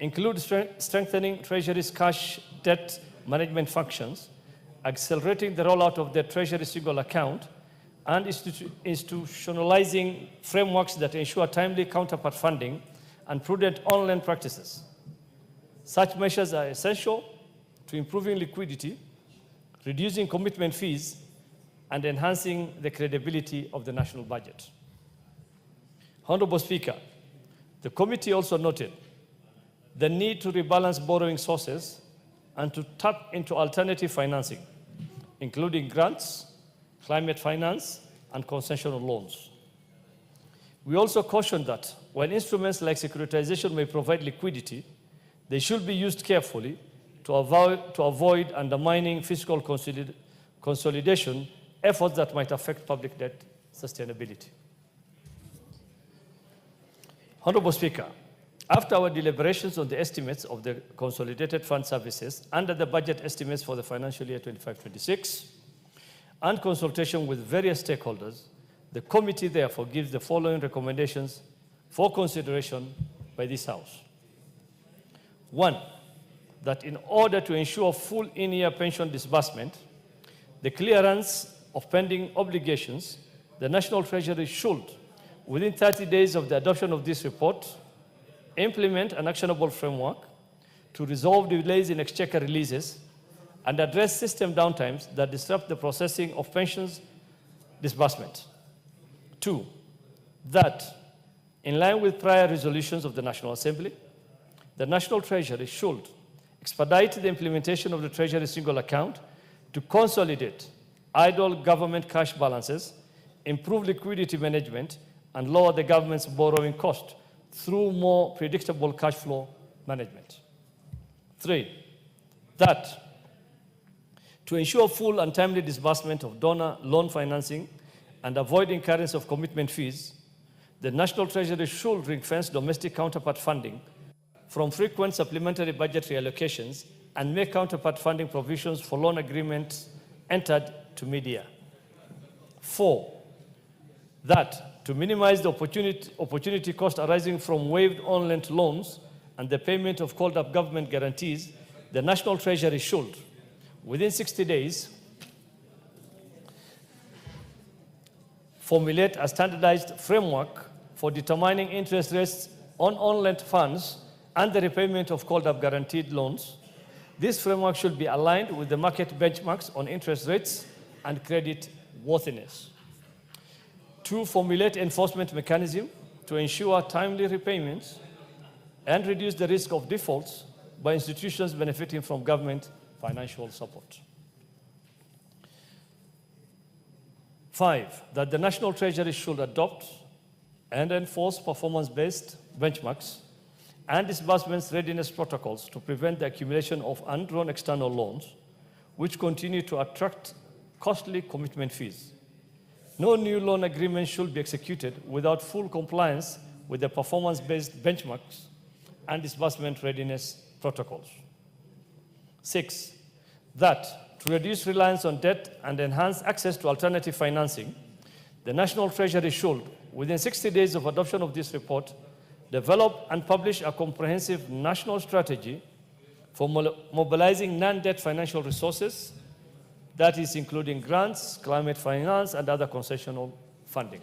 include strengthening Treasury's cash debt management functions, accelerating the rollout of the Treasury single account, and institutionalizing frameworks that ensure timely counterpart funding and prudent online practices. Such measures are essential to improving liquidity, reducing commitment fees, and enhancing the credibility of the national budget. Honorable Speaker, the committee also noted the need to rebalance borrowing sources and to tap into alternative financing, including grants, climate finance, and concessional loans. We also cautioned that while instruments like securitization may provide liquidity, they should be used carefully to avoid undermining fiscal consolidation efforts that might affect public debt sustainability. Honorable Speaker, after our deliberations on the estimates of the Consolidated Fund Services under the budget estimates for the financial year 25-26 and consultation with various stakeholders, the committee therefore gives the following recommendations for consideration by this House. 1, that in order to ensure full in-year pension disbursement, the clearance of pending obligations, the National Treasury should, within 30 days of the adoption of this report, implement an actionable framework to resolve delays in exchequer releases and address system downtimes that disrupt the processing of pensions disbursement. 2, that, in line with prior resolutions of the National Assembly, the National Treasury should expedite the implementation of the Treasury single account to consolidate idle government cash balances, improve liquidity management, and lower the government's borrowing cost through more predictable cash flow management. 3, that to ensure full and timely disbursement of donor loan financing and avoid incurrence of commitment fees, the National Treasury should ring-fence domestic counterpart funding from frequent supplementary budget reallocations and make counterpart funding provisions for loan agreements entered to mid-year. 4, that to minimize the opportunity cost arising from waived on-lent loans and the payment of called-up government guarantees, the National Treasury should, within 60 days, formulate a standardized framework for determining interest rates on on-lent funds and the repayment of called-up guaranteed loans. This framework should be aligned with the market benchmarks on interest rates and credit worthiness. 2, formulate enforcement mechanism to ensure timely repayments and reduce the risk of defaults by institutions benefiting from government financial support. 5, that the National Treasury should adopt and enforce performance-based benchmarks and disbursements readiness protocols to prevent the accumulation of undrawn external loans, which continue to attract costly commitment fees. No new loan agreement should be executed without full compliance with the performance-based benchmarks and disbursement readiness protocols. 6, that to reduce reliance on debt and enhance access to alternative financing, the National Treasury should, within 60 days of adoption of this report, develop and publish a comprehensive national strategy for mobilizing non-debt financial resources, that is including grants, climate finance, and other concessional funding.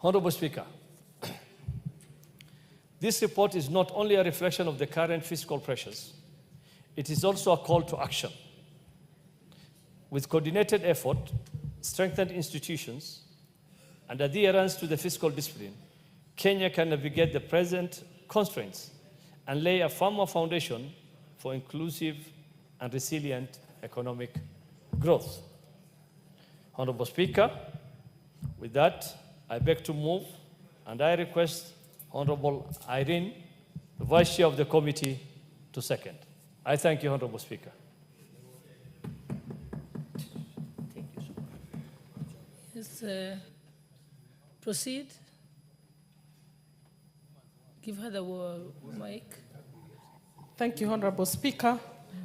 Honorable Speaker, this report is not only a reflection of the current fiscal pressures, it is also a call to action. With coordinated effort, strengthened institutions, and adherence to the fiscal discipline, Kenya can navigate the present constraints and lay a firmer foundation for inclusive and resilient economic growth. Honorable Speaker, with that, I beg to move and I request Honorable Irene, the Vice Chair of the committee, to second. I thank you, Honorable Speaker. Yes, proceed. Give her the mic. Thank you, Honorable Speaker.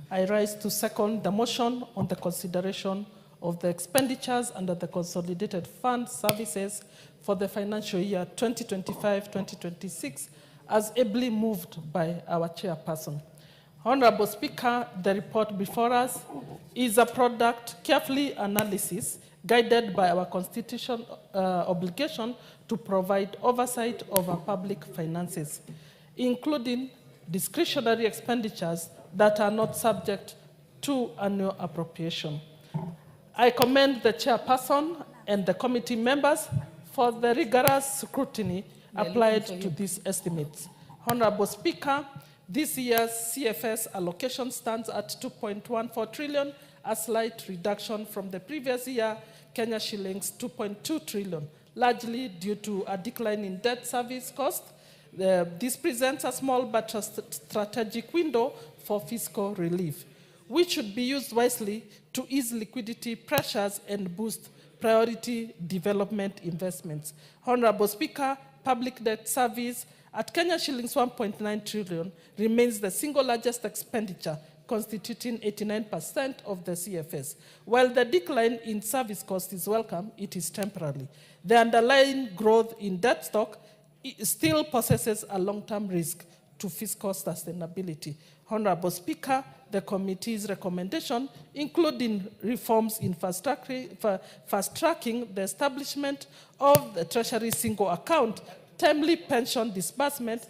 I rise to second the motion on the consideration of the expenditures under the Consolidated Fund Services for the financial year 2025-2026 as ably moved by our chairperson. Honorable Speaker, the report before us is a product carefully analysis guided by our constitutional obligation to provide oversight of our public finances, including discretionary expenditures that are not subject to annual appropriation. I commend the chairperson and the committee members for the rigorous scrutiny applied to these estimates. Honorable Speaker, this year's CFS allocation stands at 2.14 trillion, a slight reduction from the previous year, Kenya shillings 2.2 trillion, largely due to a decline in debt service cost. This presents a small but strategic window for fiscal relief, which should be used wisely to ease liquidity pressures and boost priority development investments. Honorable Speaker, public debt service at Kenya shillings 1.9 trillion remains the single largest expenditure, constituting 89% of the CFS. While the decline in service cost is welcome, it is temporary. The underlying growth in debt stock still possesses a long-term risk to fiscal sustainability. Honorable Speaker, the committee's recommendation, including reforms in fast-tracking the establishment of the Treasury single account, timely pension disbursement,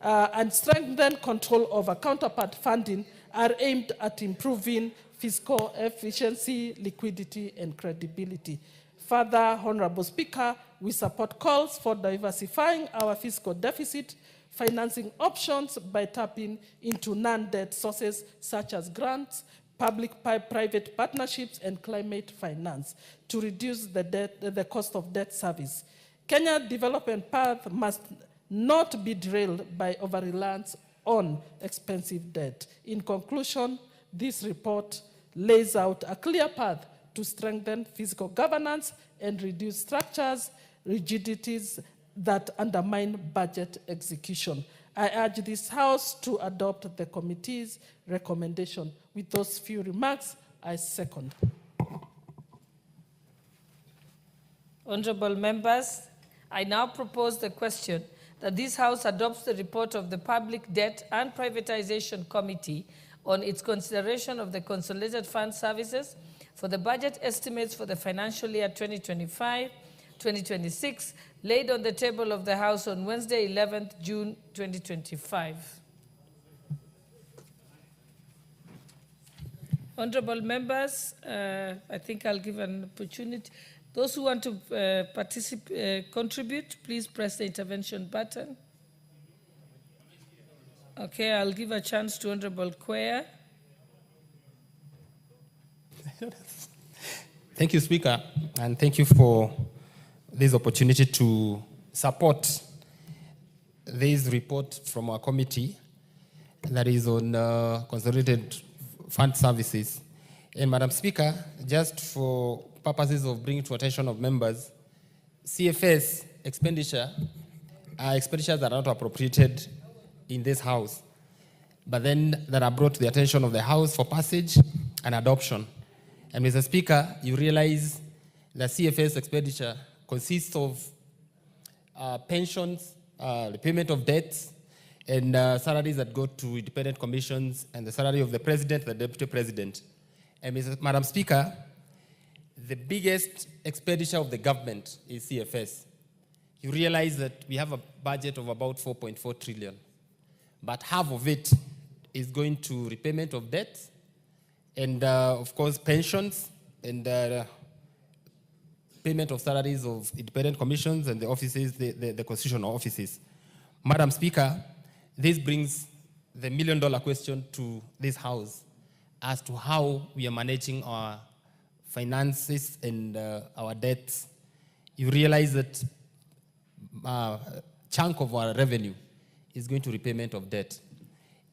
and strengthen control over counterpart funding, are aimed at improving fiscal efficiency, liquidity, and credibility. Further, Honorable Speaker, we support calls for diversifying our fiscal deficit financing options by tapping into non-debt sources such as grants, public-private partnerships, and climate finance to reduce the cost of debt service. Kenya's development path must not be derailed by over-reliance on expensive debt. In conclusion, this report lays out a clear path to strengthen fiscal governance and reduce structures, rigidities that undermine budget execution. I urge this House to adopt the committee's recommendation. With those few remarks, I second. Honorable members, I now propose the question that this House adopts the report of the Public Debt and Privatization Committee on its consideration of the Consolidated Fund Services for the budget estimates for the financial year 2025-2026, laid on the table of the House on Wednesday, 11th June 2025. Honorable members, I think I'll give an opportunity. Those who want to contribute, please press the intervention button. Okay, I'll give a chance to Honorable Quayer. Thank you, Speaker, and thank you for this opportunity to support this report from our committee that is on Consolidated Fund Services. And Madam Speaker, just for purposes of bringing to attention of members, CFS expenditures that are not appropriated in this House, but then that are brought to the attention of the House for passage and adoption. And Mr. Speaker, you realize that CFS expenditure consists of pensions, repayment of debts, and salaries that go to independent commissions, and the salary of the president, the deputy president. And Madam Speaker, the biggest expenditure of the government is CFS. You realize that we have a budget of about 4.4 trillion, but half of it is going to repayment of debts, and of course pensions, and payment of salaries of independent commissions and the offices, the constitutional offices. Madam Speaker, this brings the million-dollar question to this House as to how we are managing our finances and our debts. You realize that a chunk of our revenue is going to repayment of debt.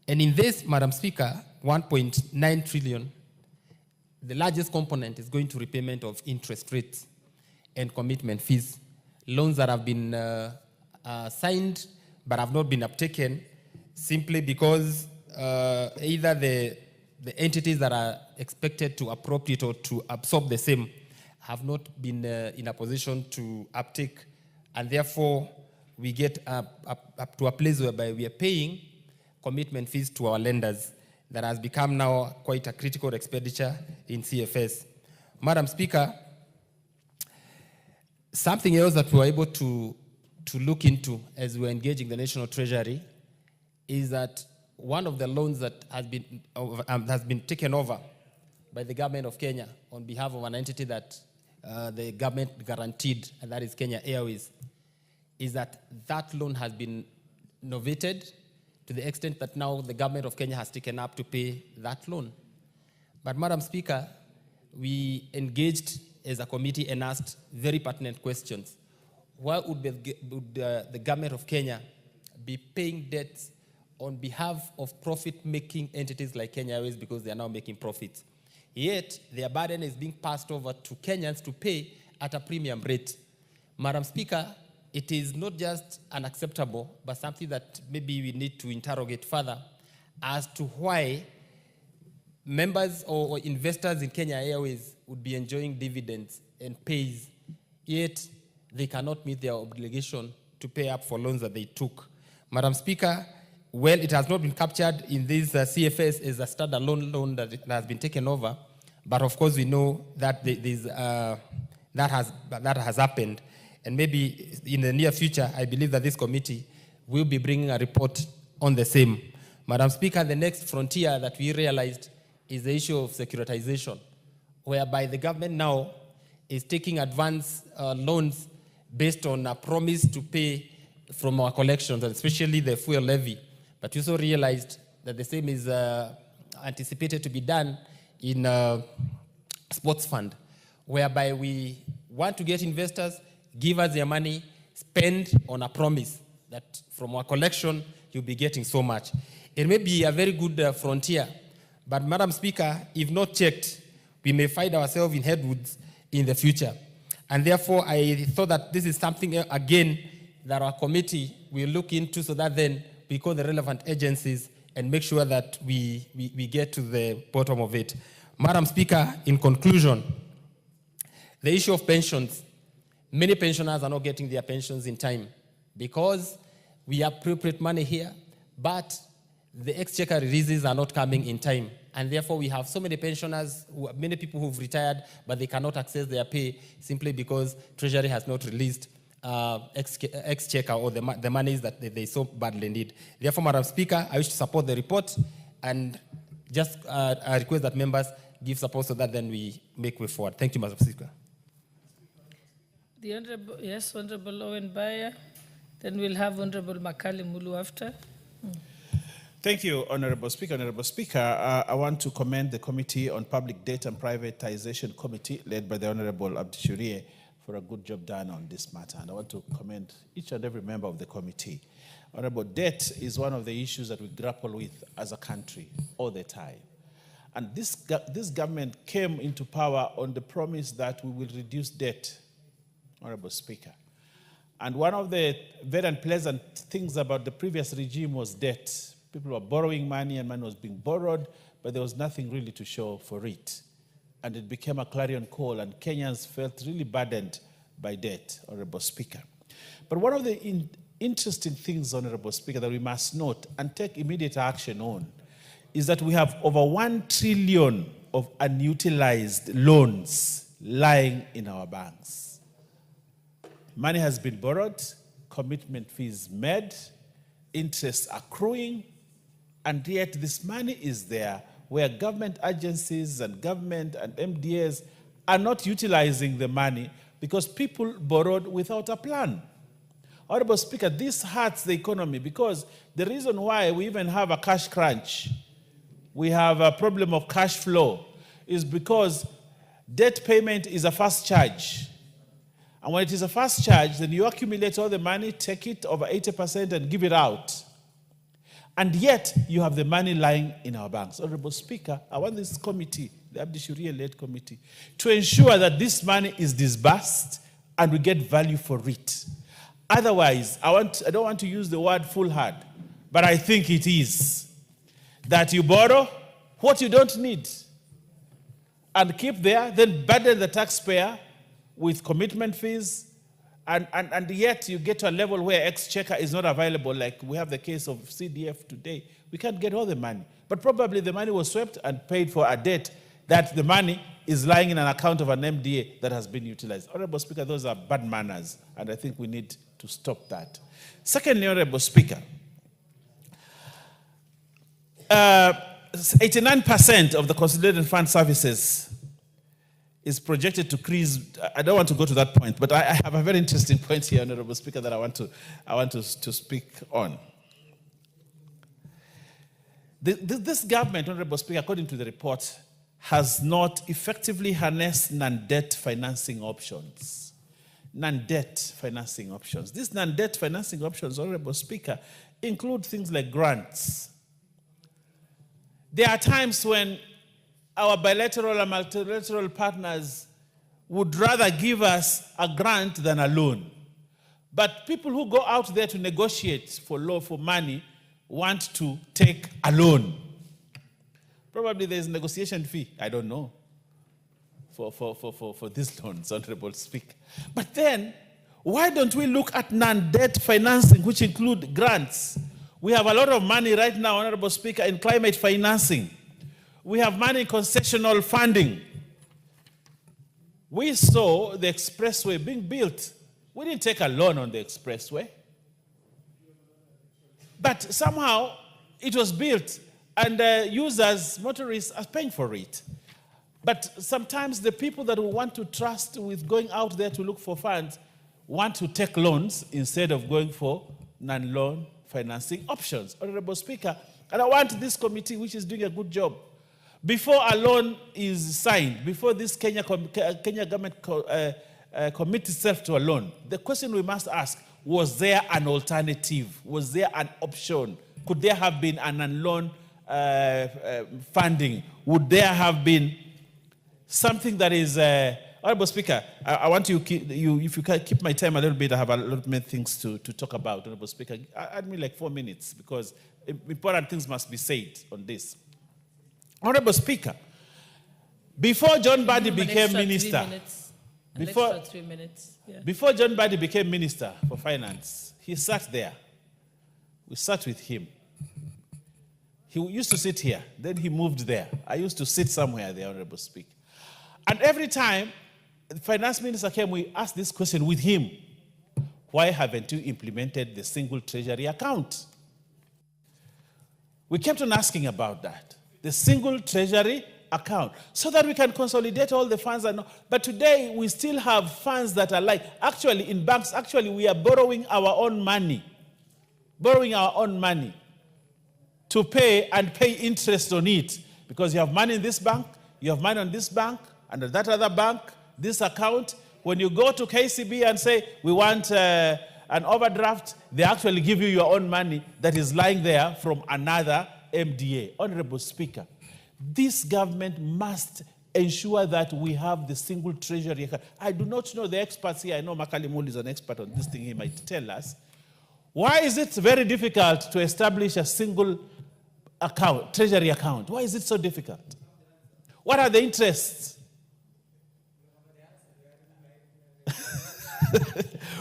And in this, Madam Speaker, 1.9 trillion, the largest component is going to repayment of interest rates and commitment fees. Loans that have been signed but have not been uptaken simply because either the entities that are expected to appropriate or to absorb the same have not been in a position to uptake, and therefore we get up to a place whereby we are paying commitment fees to our lenders that has become now quite a critical expenditure in CFS. Madam Speaker, something else that we were able to look into as we're engaging the National Treasury is that one of the loans that has been taken over by the government of Kenya on behalf of an entity that the government guaranteed, and that is Kenya Airways, is that loan has been novated to the extent that now the government of Kenya has taken up to pay that loan. But Madam Speaker, we engaged as a committee and asked very pertinent questions. Why would the government of Kenya be paying debts on behalf of profit-making entities like Kenya Airways because they are now making profits? Yet, their burden is being passed over to Kenyans to pay at a premium rate. Madam Speaker, it is not just unacceptable, but something that maybe we need to interrogate further as to why members or investors in Kenya Airways would be enjoying dividends and pays, yet they cannot meet their obligation to pay up for loans that they took. Madam Speaker, well, it has not been captured in this CFS as a standalone loan that has been taken over, but of course we know that that has happened. And maybe in the near future, I believe that this committee will be bringing a report on the same. Madam Speaker, the next frontier that we realized is the issue of securitization, whereby the government now is taking advance loans based on a promise to pay from our collections, especially the fuel levy. But we also realized that the same is anticipated to be done in a sports fund, whereby we want to get investors, give us their money, spend on a promise that from our collection, you'll be getting so much. It may be a very good frontier, but Madam Speaker, if not checked, we may find ourselves in headwoods in the future. And therefore, I thought that this is something, again, that our committee will look into so that then we call the relevant agencies and make sure that we get to the bottom of it. Madam Speaker, in conclusion, the issue of pensions, many pensioners are not getting their pensions in time because we appropriate money here, but the exchequer releases are not coming in time. And therefore, we have so many pensioners, many people who've retired, but they cannot access their pay simply because Treasury has not released exchequer or the monies that they so badly need. Therefore, Madam Speaker, I wish to support the report and just I request that members give support so that then we make way forward. Thank you, Madam Speaker. The Honorable, yes, Honorable Owen Bayer. Then we'll have Honorable Makali Mulu after. Thank you, Honorable Speaker. Honorable Speaker, I want to commend the Committee on Public Debt and Privatization Committee, led by the Honorable Abdishurie, for a good job done on this matter. And I want to commend each and every member of the committee. Honorable, debt is one of the issues that we grapple with as a country all the time. And this government came into power on the promise that we will reduce debt, Honorable Speaker. And one of the very unpleasant things about the previous regime was debt. People were borrowing money and money was being borrowed, but there was nothing really to show for it. And it became a clarion call, and Kenyans felt really burdened by debt, Honorable Speaker. But one of the interesting things, Honorable Speaker, that we must note and take immediate action on is that we have over 1 trillion of unutilized loans lying in our banks. Money has been borrowed, commitment fees made, interest accruing, and yet this money is there where government agencies and government and MDAs are not utilizing the money because people borrowed without a plan. Honorable Speaker, this hurts the economy because the reason why we even have a cash crunch, we have a problem of cash flow, is because debt payment is a fast charge. And when it is a fast charge, then you accumulate all the money, take it over 80% and give it out. And yet, you have the money lying in our banks. Honorable Speaker, I want this committee, the Abdi Sharia-led committee, to ensure that this money is disbursed and we get value for it. Otherwise, I don't want to use the word foolhard, but I think it is that you borrow what you don't need and keep there, then burden the taxpayer with commitment fees, and yet you get to a level where exchequer is not available, like we have the case of CDF today. We can't get all the money. But probably the money was swept and paid for a debt that the money is lying in an account of an MDA that has been utilized. Honorable Speaker, those are bad manners, and I think we need to stop that. Secondly, Honorable Speaker, 89% of the Consolidated Fund services is projected to increase. I don't want to go to that point, but I have a very interesting point here, Honorable Speaker, that I want to speak on. This government, Honorable Speaker, according to the report, has not effectively harnessed non-debt financing options. Non-debt financing options. These non-debt financing options, Honorable Speaker, include things like grants. There are times when our bilateral and multilateral partners would rather give us a grant than a loan. But people who go out there to negotiate for money want to take a loan. Probably there's a negotiation fee, I don't know, for these loans, Honorable Speaker. But then, why don't we look at non-debt financing, which include grants? We have a lot of money right now, Honorable Speaker, in climate financing. We have money in concessional funding. We saw the expressway being built. We didn't take a loan on the expressway. But somehow, it was built, and users, motorists, are paying for it. But sometimes the people that we want to trust with going out there to look for funds want to take loans instead of going for non-loan financing options. Honorable Speaker, and I want this committee, which is doing a good job, before a loan is signed, before this Kenya government commits itself to a loan, the question we must ask, was there an alternative? Was there an option? Could there have been an non-loan funding? Would there have been something that is... Honorable Speaker, I want you, if you can keep my time a little bit, I have a lot of things to talk about, Honorable Speaker. Add me like 4 minutes, because important things must be said on this. Honorable Speaker, before John Badi became minister, before John Badi became Minister for Finance, he sat there. We sat with him. He used to sit here, then he moved there. I used to sit somewhere there, Honorable Speaker. And every time the finance minister came, we asked this question with him. Why haven't you implemented the single treasury account? We kept on asking about that. The single treasury account, so that we can consolidate all the funds. But today, we still have funds that are actually in banks, we are borrowing our own money. Borrowing our own money to pay and pay interest on it. Because you have money in this bank, you have money on this bank, and that other bank, this account. When you go to KCB and say, we want an overdraft, they actually give you your own money that is lying there from another MDA. Honorable Speaker, this government must ensure that we have the single treasury account. I do not know the experts here. I know Makali Muli is an expert on this thing. He might tell us. Why is it very difficult to establish a single account, treasury account? Why is it so difficult? What are the interests?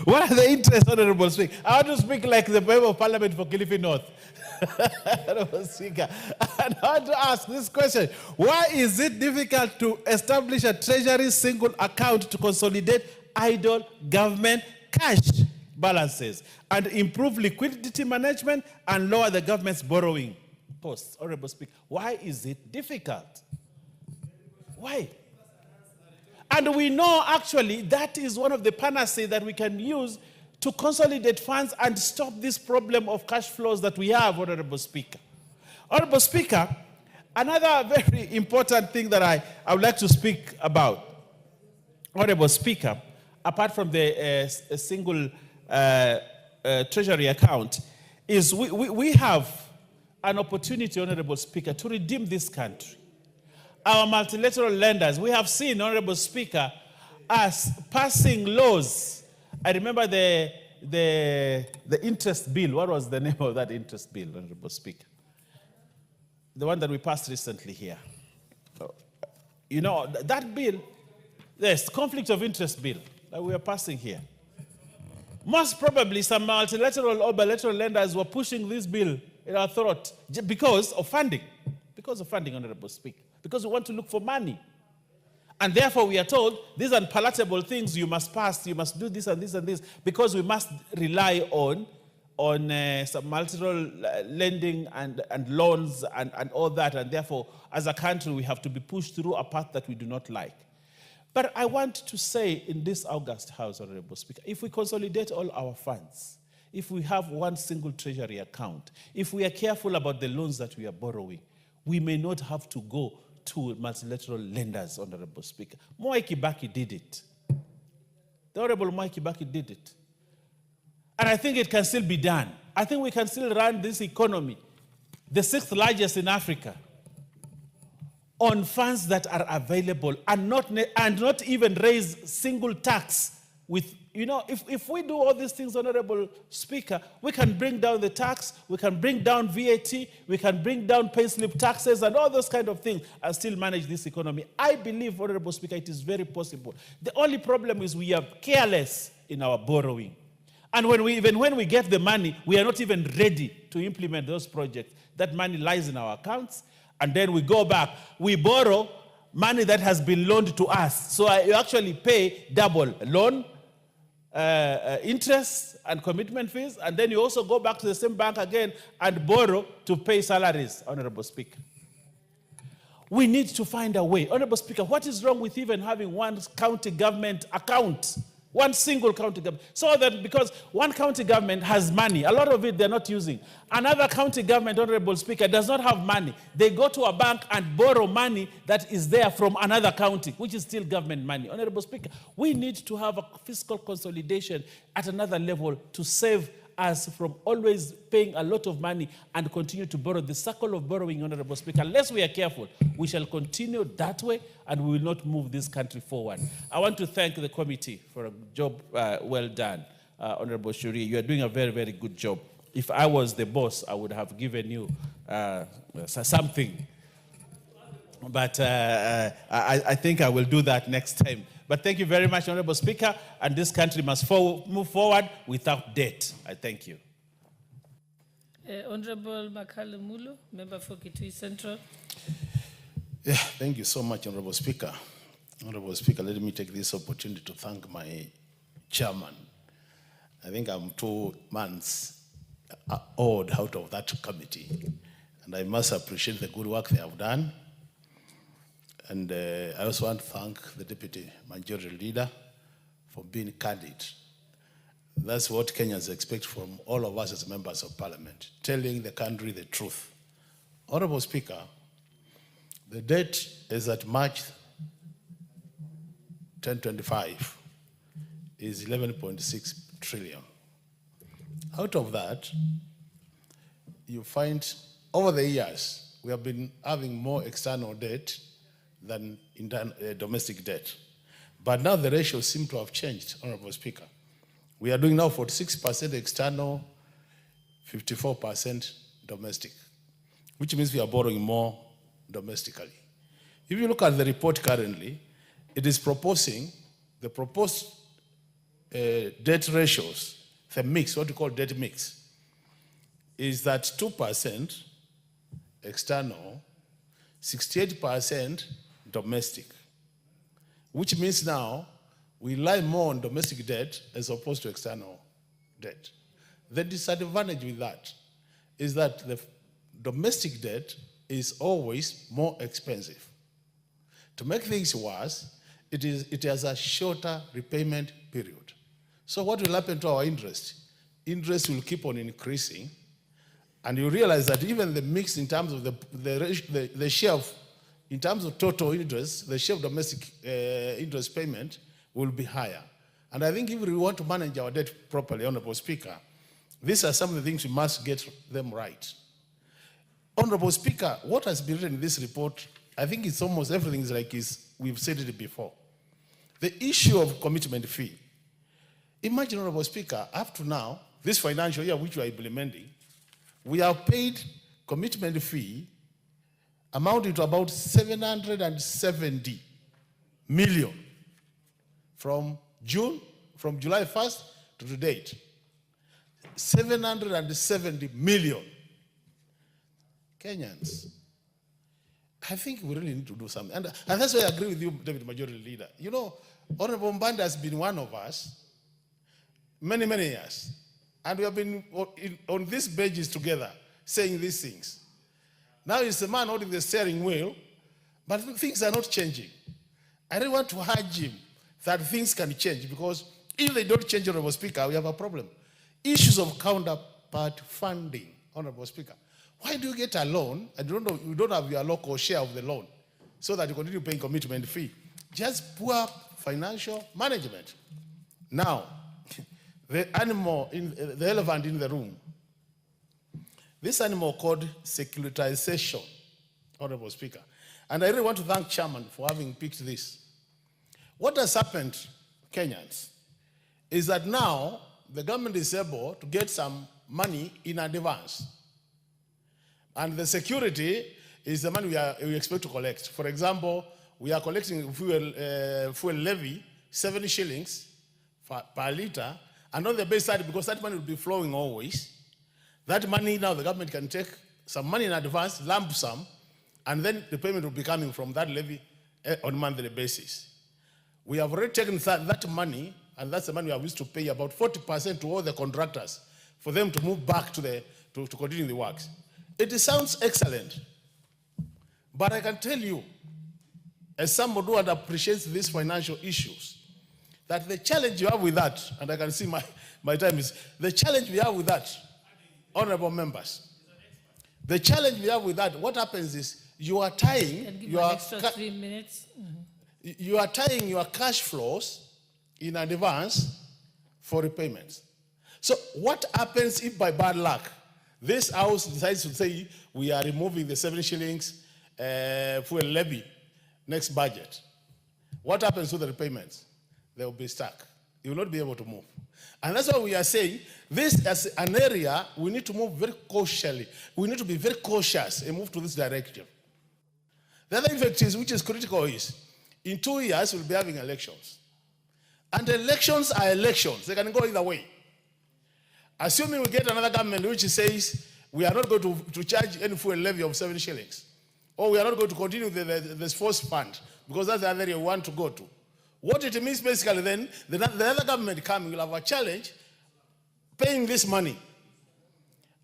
What are the interests, Honorable Speaker? I want to speak like the Member of Parliament for Kilifi North. Honorable Speaker, and I want to ask this question. Why is it difficult to establish a treasury single account to consolidate idle government cash balances and improve liquidity management and lower the government's borrowing costs? Honorable Speaker, why is it difficult? Why? And we know actually that is one of the panaceas that we can use to consolidate funds and stop this problem of cash flows that we have, Honorable Speaker. Honorable Speaker, another very important thing that I would like to speak about, Honorable Speaker, apart from the single treasury account, is we have an opportunity, Honorable Speaker, to redeem this country. Our multilateral lenders, we have seen, Honorable Speaker, us passing laws. I remember the interest bill. What was the name of that interest bill, Honorable Speaker? The one that we passed recently here. You know, that bill, yes, conflict of interest bill that we are passing here. Most probably some multilateral or bilateral lenders were pushing this bill in our throat because of funding. Because of funding, Honorable Speaker. Because we want to look for money. And therefore we are told, these unpalatable things you must pass, you must do this and this and this, because we must rely on some multilateral lending and loans and all that. And therefore, as a country, we have to be pushed through a path that we do not like. But I want to say in this August House, Honorable Speaker, if we consolidate all our funds, if we have one single treasury account, if we are careful about the loans that we are borrowing, we may not have to go to multilateral lenders, Honorable Speaker. Mwai Kibaki did it. The Honorable Mwai Kibaki did it. And I think it can still be done. I think we can still run this economy, the 6th largest in Africa, on funds that are available and not even raise single tax with, you know, if we do all these things, Honorable Speaker, we can bring down the tax, we can bring down VAT, we can bring down payslip taxes and all those kind of things and still manage this economy. I believe, Honorable Speaker, it is very possible. The only problem is we are careless in our borrowing. And when we get the money, we are not even ready to implement those projects. That money lies in our accounts, and then we go back. We borrow money that has been loaned to us. So you actually pay double loan, interest and commitment fees, and then you also go back to the same bank again and borrow to pay salaries, Honorable Speaker. We need to find a way. Honorable Speaker, what is wrong with even having one county government account? One single county government. So that because one county government has money, a lot of it they're not using. Another county government, Honorable Speaker, does not have money. They go to a bank and borrow money that is there from another county, which is still government money. Honorable Speaker, we need to have a fiscal consolidation at another level to save us from always paying a lot of money and continue to borrow. The circle of borrowing, Honorable Speaker, unless we are careful, we shall continue that way and we will not move this country forward. I want to thank the committee for a job well done. Honorable Shuri, you are doing a very, very good job. If I was the boss, I would have given you something. But I think I will do that next time. But thank you very much, Honorable Speaker, and this country must move forward without debt. I thank you. Honorable Makale Mulu, member for Kitui Central. Yeah, thank you so much, Honorable Speaker. Honorable Speaker, let me take this opportunity to thank my chairman. I think I'm 2 months old out of that committee, and I must appreciate the good work they have done. And I also want to thank the Deputy Majority Leader for being candid. That's what Kenyans expect from all of us as members of Parliament, telling the country the truth. Honorable Speaker, the date is at March 2025 is 11.6 trillion. Out of that, you find over the years, we have been having more external debt than domestic debt. But now the ratios seem to have changed, Honorable Speaker. We are doing now 46% external, 54% domestic, which means we are borrowing more domestically. If you look at the report currently, it is proposing, the proposed debt ratios, the mix, what we call debt mix, is that 2% external, 68% domestic, which means now we rely more on domestic debt as opposed to external debt. The disadvantage with that is that the domestic debt is always more expensive. To make things worse, it has a shorter repayment period. So what will happen to our interest? Interest will keep on increasing, and you realize that even the mix in terms of the share of, in terms of total interest, the share of domestic interest payment will be higher. And I think if we want to manage our debt properly, Honorable Speaker, these are some of the things we must get them right. Honorable Speaker, what has been written in this report, I think it's almost everything is like we've said it before. The issue of commitment fee. Imagine, Honorable Speaker, up to now, this financial year which we are implementing, we have paid commitment fee amounting to about 770 million from July 1st to date. 770 million. Kenyans, I think we really need to do something. And that's why I agree with you, David Majority Leader. You know, Honorable Mbanda has been one of us many, many years. And we have been on these benches together saying these things. Now he's the man holding the steering wheel, but things are not changing. I really want to urge him that things can change, because if they don't change, Honorable Speaker, we have a problem. Issues of counterpart funding, Honorable Speaker. Why do you get a loan and you don't have your local share of the loan so that you continue paying commitment fee? Just poor financial management. Now, the elephant in the room. This animal called securitization, Honorable Speaker. And I really want to thank Chairman for having picked this. What has happened, Kenyans, is that now the government is able to get some money in advance. And the security is the money we expect to collect. For example, we are collecting fuel levy, 70 shillings per litre, and on the base side, because that money will be flowing always, that money now the government can take some money in advance, lump sum, and then the payment will be coming from that levy on a monthly basis. We have already taken that money, and that's the money we have used to pay about 40% to all the contractors for them to move back to continue the works. It sounds excellent, but I can tell you, as somebody who appreciates these financial issues, that the challenge you have with that, and I can see my time is, the challenge we have with that, honorable members, the challenge we have with that, what happens is you are tying your extra 3 minutes. You are tying your cash flows in advance for repayments. So what happens if by bad luck this house decides to say we are removing the 7 shillings fuel levy next budget? What happens to the repayments? They will be stuck. You will not be able to move. And that's why we are saying this as an area we need to move very cautiously. We need to be very cautious and move to this direction. The other effect is, which is critical, is in 2 years we'll be having elections. And elections are elections. They can go either way. Assuming we get another government which says we are not going to charge any fuel levy of 7 shillings, or we are not going to continue the sports fund, because that's the other area we want to go to. What it means basically then, the other government coming will have a challenge paying this money.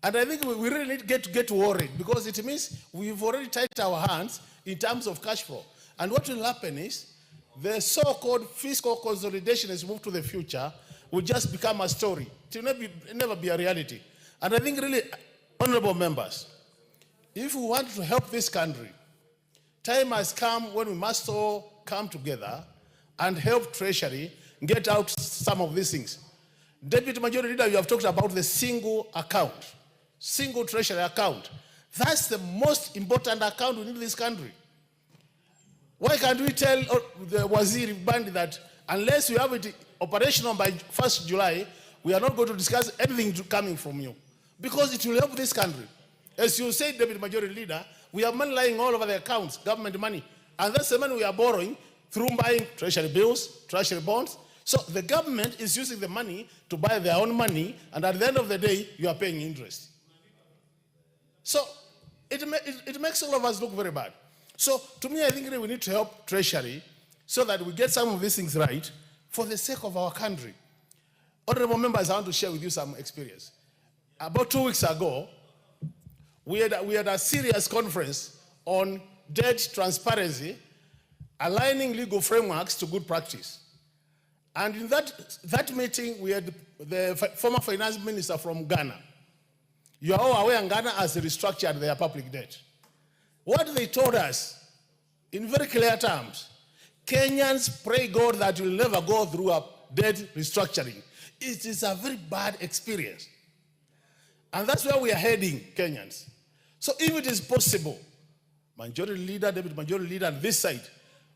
And I think we really need to get worried, because it means we've already tied our hands in terms of cash flow. And what will happen is the so-called fiscal consolidation as moved to the future will just become a story. It will never be a reality. And I think really, honorable members, if we want to help this country, time has come when we must all come together and help Treasury get out some of these things. Deputy Majority Leader, you have talked about the single account, single Treasury account. That's the most important account we need in this country. Why can't we tell the Waziri Bandi that unless we have it operational by 1st July, we are not going to discuss anything coming from you? Because it will help this country. As you said, Deputy Majority Leader, we have money lying all over the accounts, government money. And that's the money we are borrowing through buying Treasury bills, Treasury bonds. So the government is using the money to buy their own money, and at the end of the day, you are paying interest. So it makes all of us look very bad. So to me, I think we need to help Treasury so that we get some of these things right for the sake of our country. Honorable members, I want to share with you some experience. About 2 weeks ago, we had a serious conference on debt transparency, aligning legal frameworks to good practice. And in that meeting, we had the former finance minister from Ghana. You are all aware Ghana has restructured their public debt. What they told us, in very clear terms, Kenyans pray God that you'll never go through a debt restructuring. It is a very bad experience. And that's where we are heading, Kenyans. So if it is possible, majority leader, deputy majority leader on this side,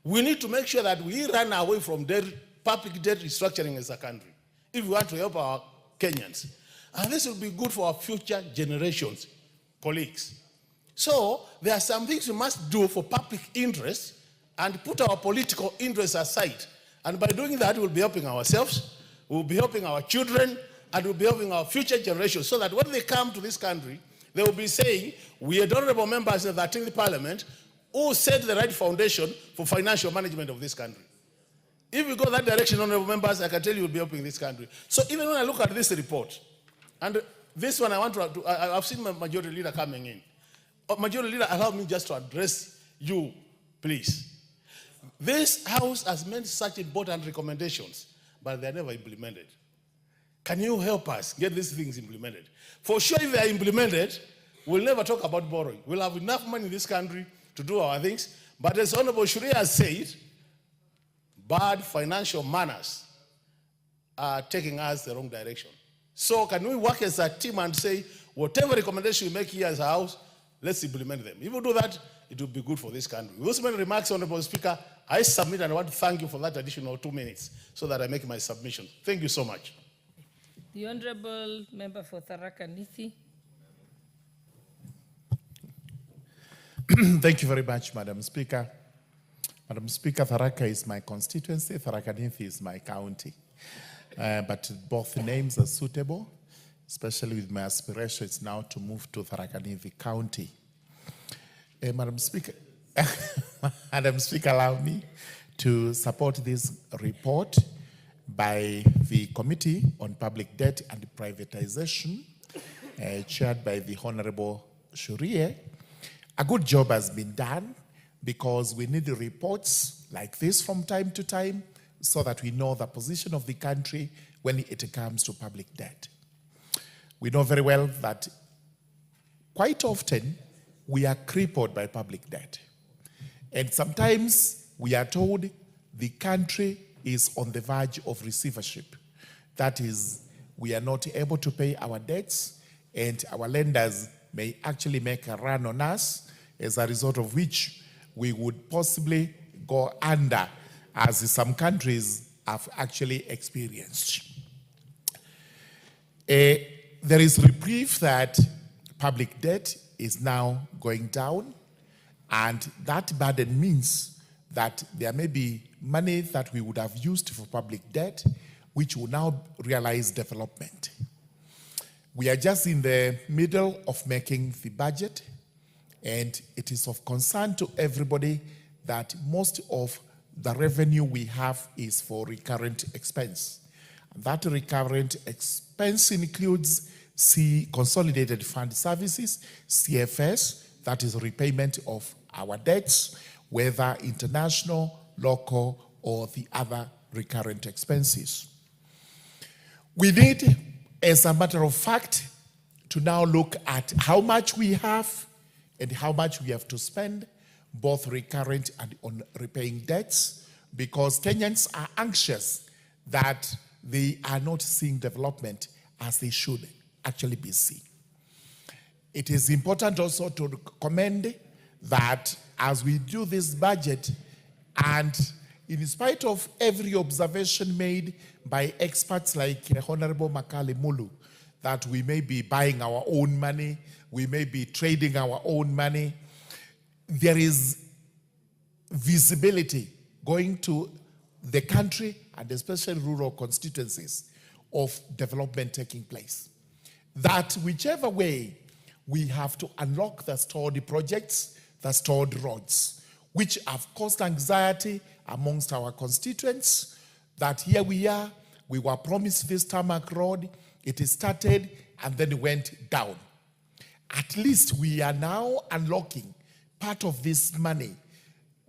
we need to make sure that we run away from public debt restructuring as a country if we want to help our Kenyans. And this will be good for our future generations, colleagues. So there are some things we must do for public interest and put our political interests aside. And by doing that, we'll be helping ourselves, we'll be helping our children, and we'll be helping our future generations so that when they come to this country, they will be saying, we are honorable members of the 13th Parliament who set the right foundation for financial management of this country. If we go that direction, honorable members, I can tell you we'll be helping this country. So even when I look at this report, and this one I've seen my majority leader coming in. Majority leader, allow me just to address you, please. This House has made such important recommendations, but they're never implemented. Can you help us get these things implemented? For sure, if they are implemented, we'll never talk about borrowing. We'll have enough money in this country to do our things. But as Honorable Shuri has said, bad financial manners are taking us the wrong direction. So can we work as a team and say, whatever recommendation we make here as a House, let's implement them. If we do that, it will be good for this country. With those many remarks, Honorable Speaker, I submit and I want to thank you for that additional 2 minutes so that I make my submission. Thank you so much. The Honorable Member for Tharaka Nithi. Thank you very much, Madam Speaker. Madam Speaker, Tharaka is my constituency, Tharaka Nithi is my county. But both names are suitable, especially with my aspirations now to move to Tharaka Nithi County. Madam Speaker, Madam Speaker, allow me to support this report by the Committee on Public Debt and Privatization, chaired by the Honorable Shurie. A good job has been done because we need reports like this from time to time so that we know the position of the country when it comes to public debt. We know very well that quite often we are crippled by public debt. And sometimes we are told the country is on the verge of receivership. That is, we are not able to pay our debts and our lenders may actually make a run on us, as a result of which we would possibly go under, as some countries have actually experienced. There is reprieve that public debt is now going down, and that burden means that there may be money that we would have used for public debt, which will now realize development. We are just in the middle of making the budget, and it is of concern to everybody that most of the revenue we have is for recurrent expense. That recurrent expense includes Consolidated Fund Services, CFS, that is repayment of our debts, whether international, local, or the other recurrent expenses. We need, as a matter of fact, to now look at how much we have and how much we have to spend, both recurrent and on repaying debts, because Kenyans are anxious that they are not seeing development as they should actually be seen. It is important also to commend that as we do this budget, and in spite of every observation made by experts like Honorable Makale Mulu, that we may be buying our own money, we may be trading our own money, there is visibility going to the country and especially rural constituencies of development taking place. That whichever way we have to unlock the stored projects, the stored roads, which have caused anxiety amongst our constituents, that here we are, we were promised this tarmac road, it is started and then went down. At least we are now unlocking part of this money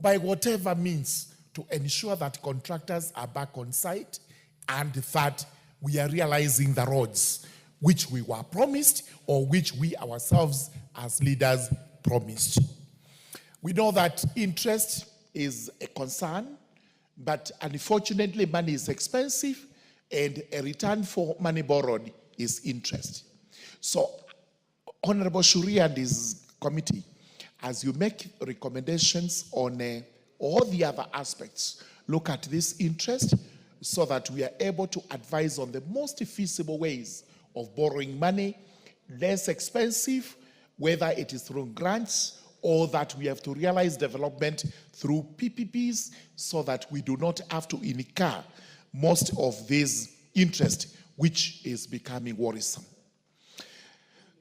by whatever means to ensure that contractors are back on site and that we are realizing the roads which we were promised or which we ourselves as leaders promised. We know that interest is a concern, but unfortunately money is expensive and a return for money borrowed is interest. So Honorable Shuri and his committee, as you make recommendations on all the other aspects, look at this interest so that we are able to advise on the most feasible ways of borrowing money, less expensive, whether it is through grants or that we have to realize development through PPPs so that we do not have to incur most of this interest, which is becoming worrisome.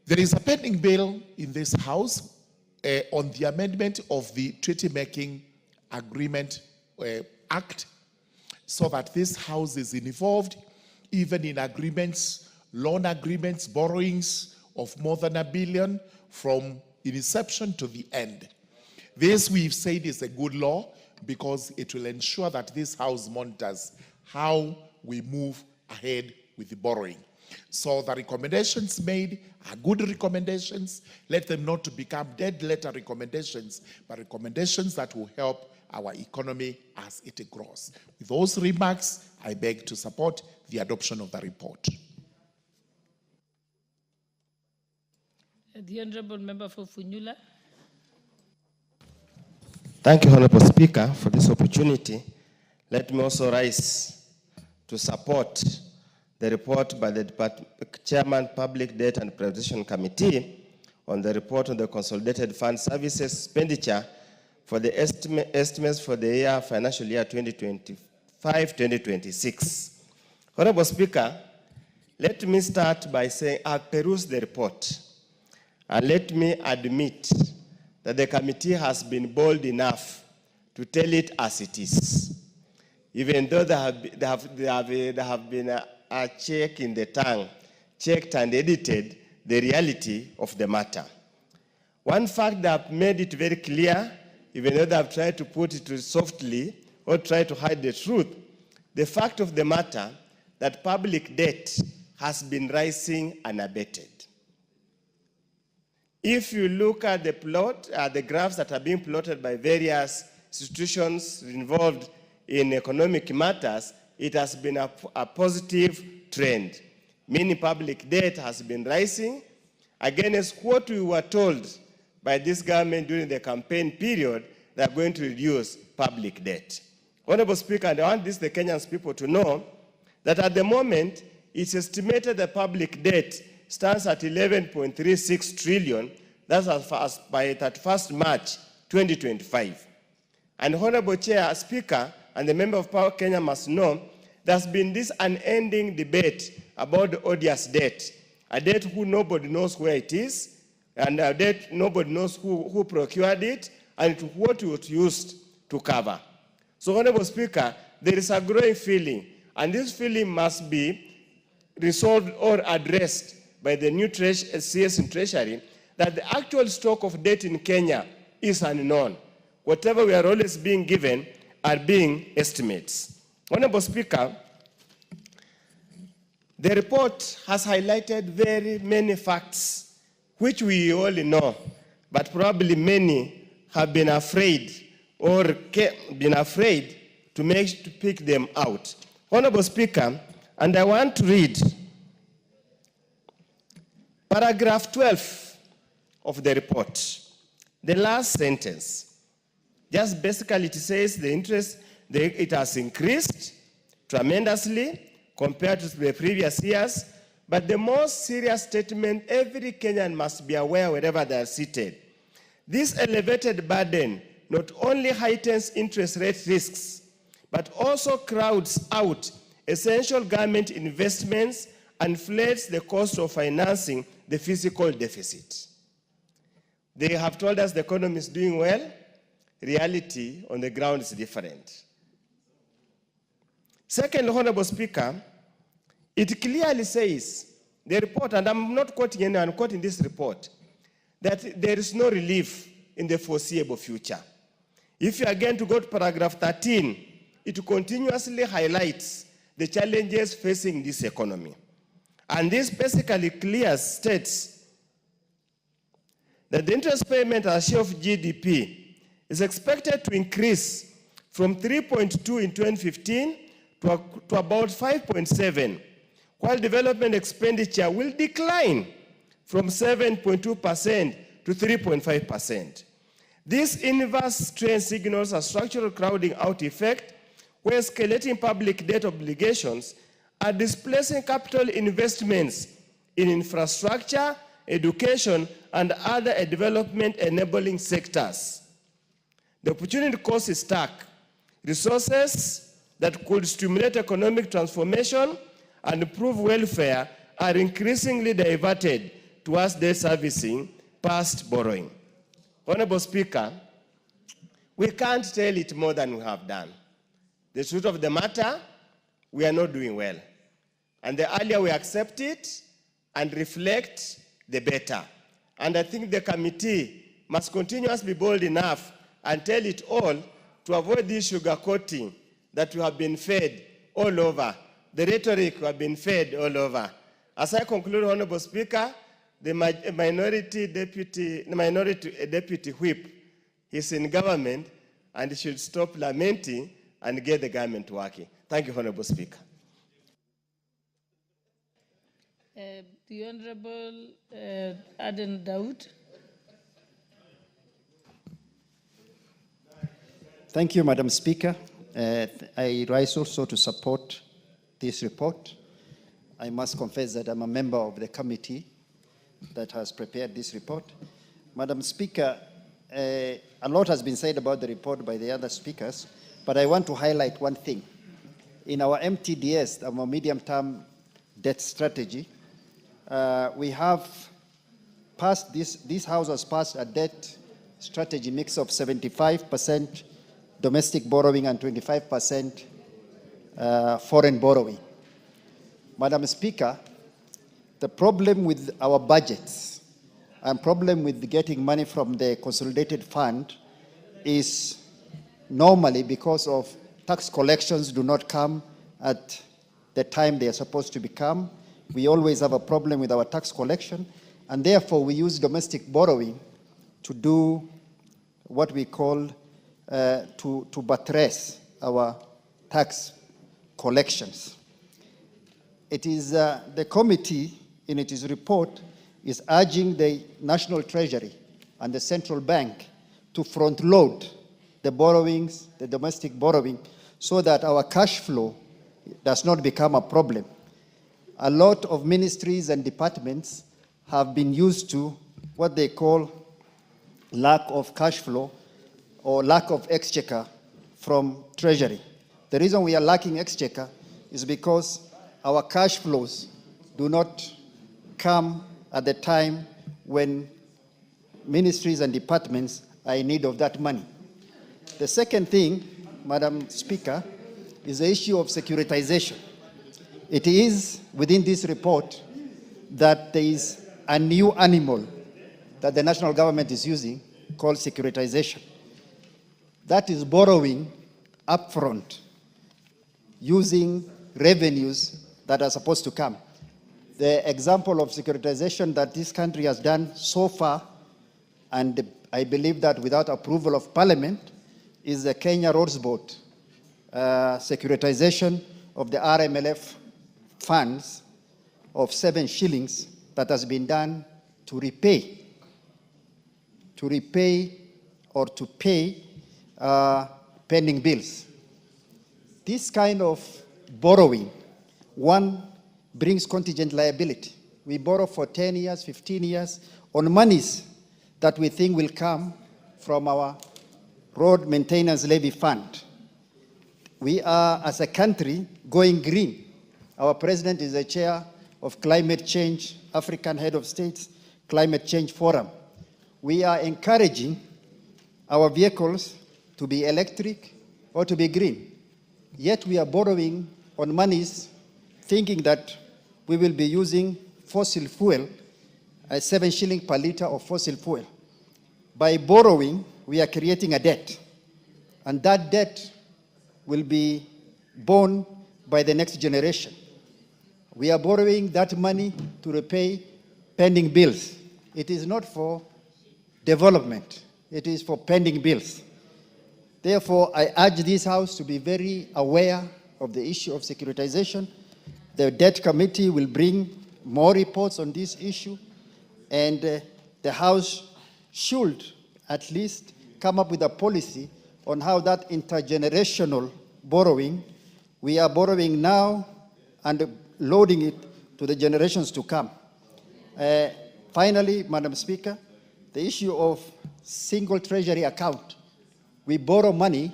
There is a pending bill in this House on the amendment of the Treaty Making Agreement Act, so that this House is involved even in agreements, loan agreements, borrowings of more than $1 billion from inception to the end. This, we've said, is a good law because it will ensure that this House monitors how we move ahead with the borrowing. So the recommendations made are good recommendations. Let them not become dead letter recommendations, but recommendations that will help our economy as it grows. With those remarks, I beg to support the adoption of the report. The Honorable Member for Funyula. Thank you, Honorable Speaker, for this opportunity. Let me also rise to support the report by the Chairman, Public Debt and Privatization Committee on the report on the Consolidated Fund Services expenditure for the estimates for the financial year 2025-2026. Honorable Speaker, let me start by saying I've perused the report, and let me admit that the committee has been bold enough to tell it as it is, even though there have been a check in the tongue, checked and edited the reality of the matter. One fact that have made it very clear, even though they have tried to put it softly or try to hide the truth, the fact of the matter that public debt has been rising unabated. If you look at the plot, the graphs that are being plotted by various institutions involved in economic matters, it has been a positive trend, meaning public debt has been rising against what we were told by this government during the campaign period. They are going to reduce public debt. Honorable Speaker, and I want the Kenyan people to know that at the moment, it's estimated the public debt stands at 11.36 trillion. That's as far as by 31st March 2025. And Honorable Chair, Speaker, and the member of Power Kenya must know there's been this unending debate about the odious debt, a debt who nobody knows where it is, and a debt nobody knows who procured it, and what it was used to cover. So, Honorable Speaker, there is a growing feeling, and this feeling must be resolved or addressed by the new CS in Treasury, that the actual stock of debt in Kenya is unknown. Whatever we are always being given are being estimates. Honorable Speaker, the report has highlighted very many facts, which we all know, but probably many have been afraid or been afraid to pick them out. Honorable Speaker, and I want to read paragraph 12 of the report, the last sentence. Just basically it says the interest, it has increased tremendously compared to the previous years, but the most serious statement every Kenyan must be aware wherever they are seated. This elevated burden not only heightens interest rate risks, but also crowds out essential government investments and inflates the cost of financing the fiscal deficit. They have told us the economy is doing well. Reality on the ground is different. Second, Honorable Speaker, it clearly says, the report, and I'm not quoting anyone, I'm quoting this report, that there is no relief in the foreseeable future. If you are going to go to paragraph 13, it continuously highlights the challenges facing this economy. And this basically clearly states that the interest payment as share of GDP is expected to increase from 3.2 in 2015 to about 5.7, while development expenditure will decline from 7.2% to 3.5%. This inverse trend signals a structural crowding out effect where escalating public debt obligations are displacing capital investments in infrastructure, education, and other development-enabling sectors. The opportunity cost is stark. Resources that could stimulate economic transformation and improve welfare are increasingly diverted towards debt servicing past borrowing. Honorable Speaker, we can't tell it more than we have done. The truth of the matter, we are not doing well. And the earlier we accept it and reflect, the better. And I think the committee must continuously be bold enough and tell it all to avoid this sugarcoating that we have been fed all over, the rhetoric we have been fed all over. As I conclude, Honorable Speaker, the minority deputy whip is in government and should stop lamenting and get the government working. Thank you, Honorable Speaker. The Honorable Aden Daud. Thank you, Madam Speaker. I rise also to support this report. I must confess that I'm a member of the committee that has prepared this report. Madam Speaker, a lot has been said about the report by the other speakers, but I want to highlight one thing. In our MTDS, our medium-term debt strategy, we have passed this House has passed a debt strategy mix of 75% domestic borrowing and 25% foreign borrowing. Madam Speaker, the problem with our budgets and problem with getting money from the Consolidated Fund is normally because of tax collections do not come at the time they are supposed to become. We always have a problem with our tax collection, and therefore we use domestic borrowing to do what we call to buttress our tax collections. It is the committee in its report is urging the National Treasury and the Central Bank to front load the borrowings, the domestic borrowing, so that our cash flow does not become a problem. A lot of ministries and departments have been used to what they call lack of cash flow or lack of exchequer from Treasury. The reason we are lacking exchequer is because our cash flows do not come at the time when ministries and departments are in need of that money. The second thing, Madam Speaker, is the issue of securitization. It is within this report that there is a new animal that the national government is using called securitization. That is borrowing upfront using revenues that are supposed to come. The example of securitization that this country has done so far, and I believe that without approval of Parliament, is the Kenya Roads Board securitization of the RMLF funds of 7 shillings that has been done to repay or to pay pending bills. This kind of borrowing, one, brings contingent liability. We borrow for 10 years, 15 years on monies that we think will come from our road maintenance levy fund. We are, as a country, going green. Our president is the chair of Climate Change, African Head of States Climate Change Forum. We are encouraging our vehicles to be electric or to be green. Yet we are borrowing on monies thinking that we will be using fossil fuel, 7 shillings per liter of fossil fuel. By borrowing, we are creating a debt. And that debt will be borne by the next generation. We are borrowing that money to repay pending bills. It is not for development. It is for pending bills. Therefore, I urge this House to be very aware of the issue of securitization. The Debt Committee will bring more reports on this issue, and the House should at least come up with a policy on how that intergenerational borrowing, we are borrowing now and loading it to the generations to come. Finally, Madam Speaker, the issue of single treasury account. We borrow money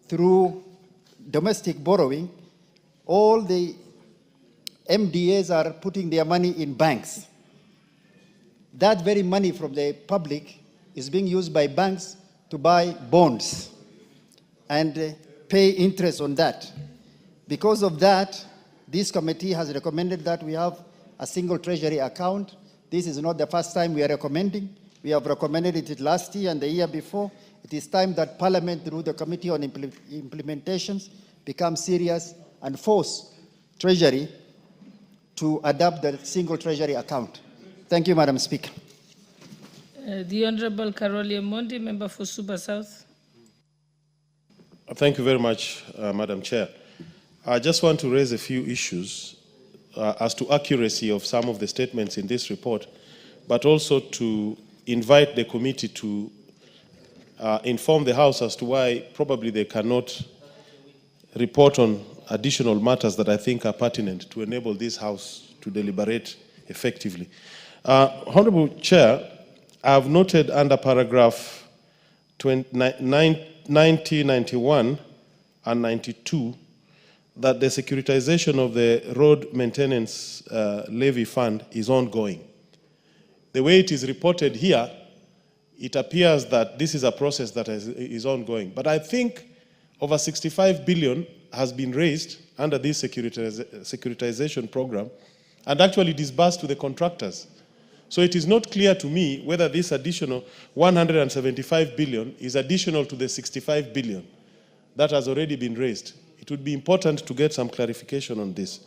through domestic borrowing. All the MDAs are putting their money in banks. That very money from the public is being used by banks to buy bonds and pay interest on that. Because of that, this committee has recommended that we have a single treasury account. This is not the first time we are recommending. We have recommended it last year and the year before. It is time that Parliament, through the Committee on Implementations, become serious and force Treasury to adopt the single treasury account. Thank you, Madam Speaker. The Honorable Carolia Mondi, member for Suba South. Thank you very much, Madam Chair. I just want to raise a few issues as to accuracy of some of the statements in this report, but also to invite the committee to inform the House as to why probably they cannot report on additional matters that I think are pertinent to enable this House to deliberate effectively. Honorable Chair, I have noted under paragraph 90, 91 and 92 that the securitization of the road maintenance levy fund is ongoing. The way it is reported here, it appears that this is a process that is ongoing. But I think over 65 billion has been raised under this securitization program and actually disbursed to the contractors. So it is not clear to me whether this additional 175 billion is additional to the 65 billion that has already been raised. It would be important to get some clarification on this,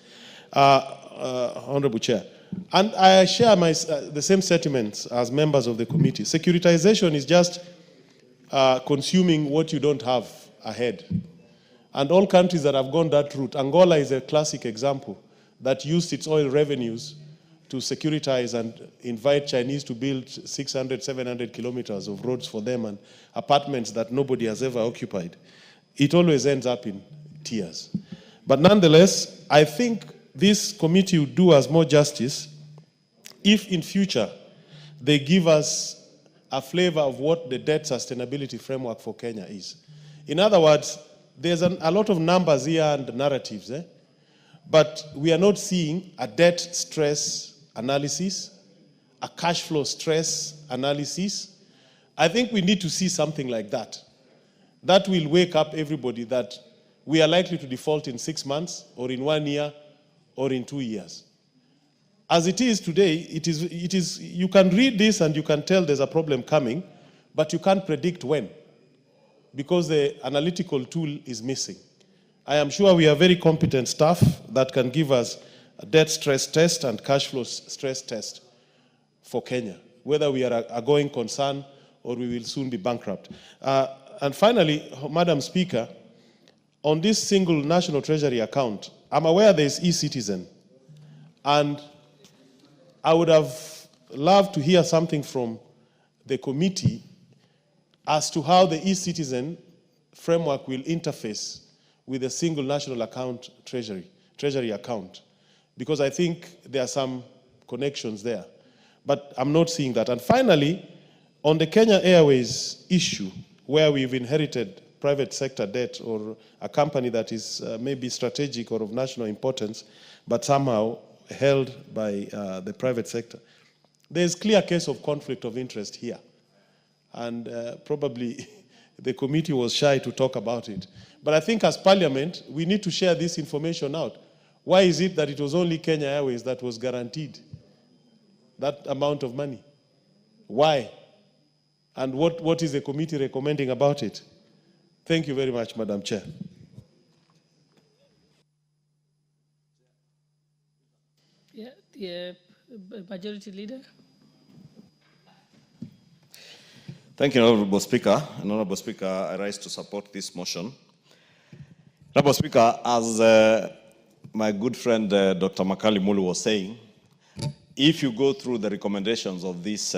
Honorable Chair. And I share the same sentiments as members of the committee. Securitization is just consuming what you don't have ahead. And all countries that have gone that route, Angola is a classic example that used its oil revenues to securitize and invite Chinese to build 600, 700 kilometers of roads for them and apartments that nobody has ever occupied. It always ends up in tears. But nonetheless, I think this committee would do us more justice if in future they give us a flavor of what the debt sustainability framework for Kenya is. In other words, there's a lot of numbers here and narratives, but we are not seeing a debt stress analysis, a cash flow stress analysis. I think we need to see something like that. That will wake up everybody that we are likely to default in 6 months or in 1 year or in 2 years. As it is today, it is, you can read this and you can tell there's a problem coming, but you can't predict when, because the analytical tool is missing. I am sure we have very competent staff that can give us a debt stress test and cash flow stress test for Kenya, whether we are a going concern or we will soon be bankrupt. And finally, Madam Speaker, on this single national treasury account, I'm aware there's e-citizen, and I would have loved to hear something from the committee as to how the e-citizen framework will interface with the single national account treasury account, because I think there are some connections there. But I'm not seeing that. And finally, on the Kenya Airways issue, where we've inherited private sector debt or a company that is maybe strategic or of national importance, but somehow held by the private sector, there's clear case of conflict of interest here. And probably the committee was shy to talk about it. But I think as Parliament, we need to share this information out. Why is it that it was only Kenya Airways that was guaranteed that amount of money? Why? And what is the committee recommending about it? Thank you very much, Madam Chair. the Majority Leader. Thank you, Honorable Speaker. And Honorable Speaker, I rise to support this motion. Honorable Speaker, as my good friend Dr. Makali Mulu was saying, if you go through the recommendations of this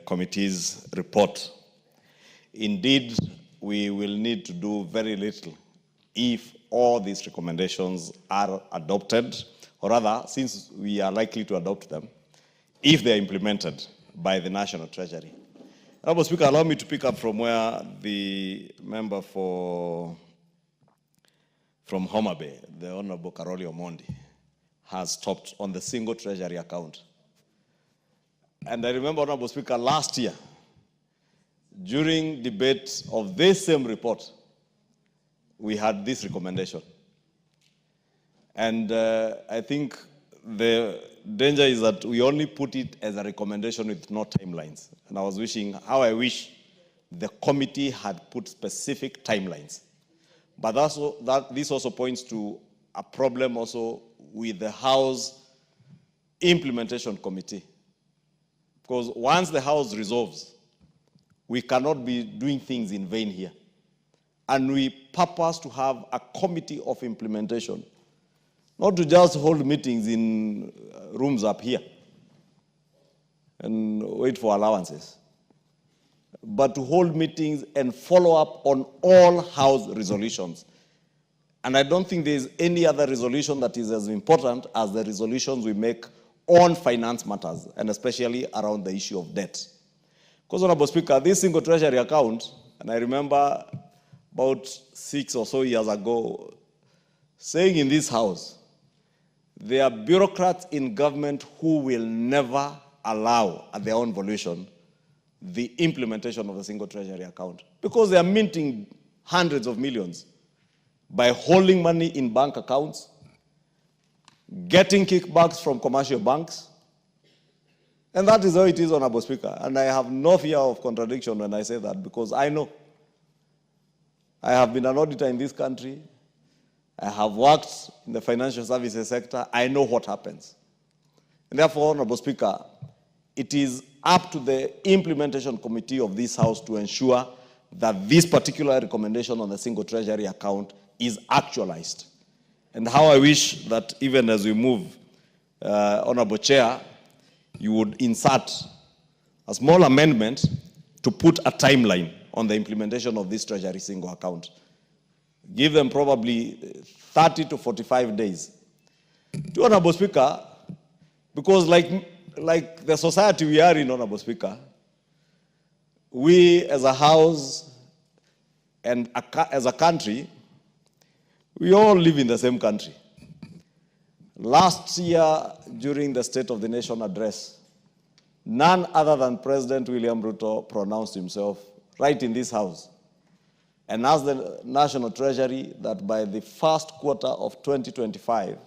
committee's report, indeed, we will need to do very little if all these recommendations are adopted, or rather, since we are likely to adopt them, if they are implemented by the National Treasury. Honorable Speaker, allow me to pick up from where the member from Homa Bay, the Honorable Karoli Omondi, has stopped on the single treasury account. And I remember, Honorable Speaker, last year, during debate of this same report, we had this recommendation. And I think the danger is that we only put it as a recommendation with no timelines. And I was wishing, how I wish the committee had put specific timelines. But this also points to a problem also with the House Implementation Committee. Because once the House resolves, we cannot be doing things in vain here. And we purpose to have a committee of implementation, not to just hold meetings in rooms up here and wait for allowances, but to hold meetings and follow up on all House resolutions. And I don't think there is any other resolution that is as important as the resolutions we make on finance matters, and especially around the issue of debt. Because, Honorable Speaker, this single treasury account, and I remember about 6 or so years ago, saying in this House, there are bureaucrats in government who will never allow, at their own volition, the implementation of the single treasury account. Because they are minting hundreds of millions by holding money in bank accounts, getting kickbacks from commercial banks. And that is how it is, Honorable Speaker. And I have no fear of contradiction when I say that, because I know. I have been an auditor in this country. I have worked in the financial services sector. I know what happens. And therefore, Honorable Speaker, it is up to the implementation committee of this House to ensure that this particular recommendation on the single treasury account is actualized. And how I wish that even as we move, Honorable Chair, you would insert a small amendment to put a timeline on the implementation of this treasury single account. Give them probably 30 to 45 days. To Honorable Speaker, because like the society we are in, Honorable Speaker, we as a House and as a country, we all live in the same country. Last year, during the State of the Nation address, none other than President William Ruto pronounced himself right in this House and asked the National Treasury that by the first quarter of 2025,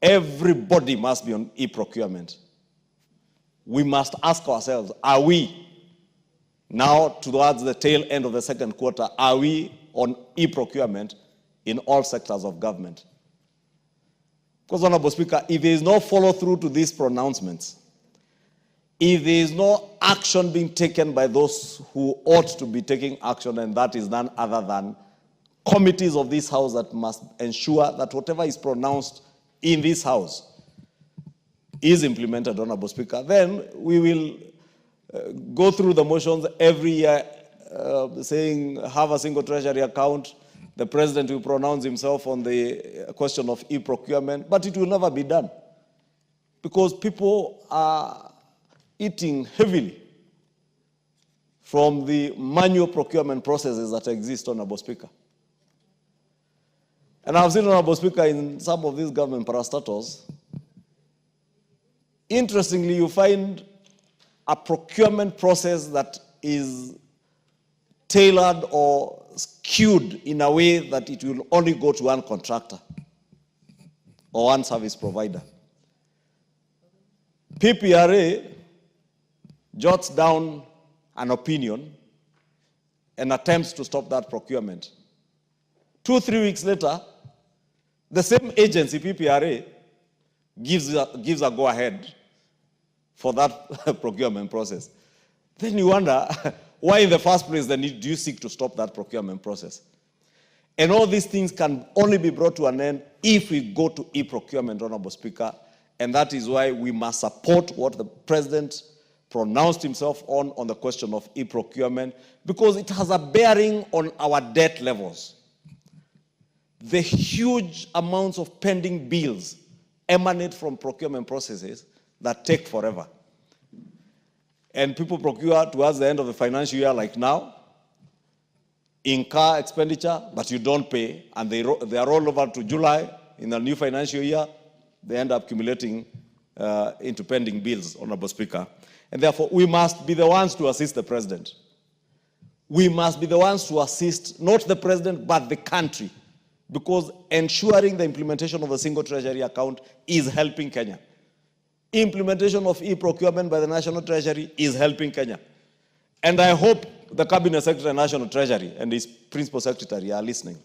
everybody must be on e-procurement. We must ask ourselves, are we now towards the tail end of the second quarter, are we on e-procurement in all sectors of government? Because, Honorable Speaker, if there is no follow-through to these pronouncements, if there is no action being taken by those who ought to be taking action, and that is none other than committees of this House that must ensure that whatever is pronounced in this House is implemented, Honorable Speaker, then we will go through the motions every year saying have a single treasury account. The president will pronounce himself on the question of e-procurement, but it will never be done because people are eating heavily from the manual procurement processes that exist, Honorable Speaker. And I've seen, Honorable Speaker, in some of these government parastatals, interestingly, you find a procurement process that is tailored or skewed in a way that it will only go to one contractor or one service provider. PPRA jots down an opinion and attempts to stop that procurement. 2-3 weeks later, the same agency, PPRA, gives a go-ahead for that procurement process, then you wonder why in the first place then do you seek to stop that procurement process? And all these things can only be brought to an end if we go to e-procurement, Honorable Speaker, and that is why we must support what the President pronounced himself on the question of e-procurement, because it has a bearing on our debt levels. The huge amounts of pending bills emanate from procurement processes that take forever. And people procure towards the end of the financial year, like now, incur expenditure, but you don't pay, and they are rolled over to July in the new financial year. They end up accumulating into pending bills, Honorable Speaker. And therefore, we must be the ones to assist the President. We must be the ones to assist, not the President, but the country, because ensuring the implementation of a single treasury account is helping Kenya. Implementation of e-procurement by the National Treasury is helping Kenya. And I hope the Cabinet Secretary and National Treasury and his Principal Secretary are listening.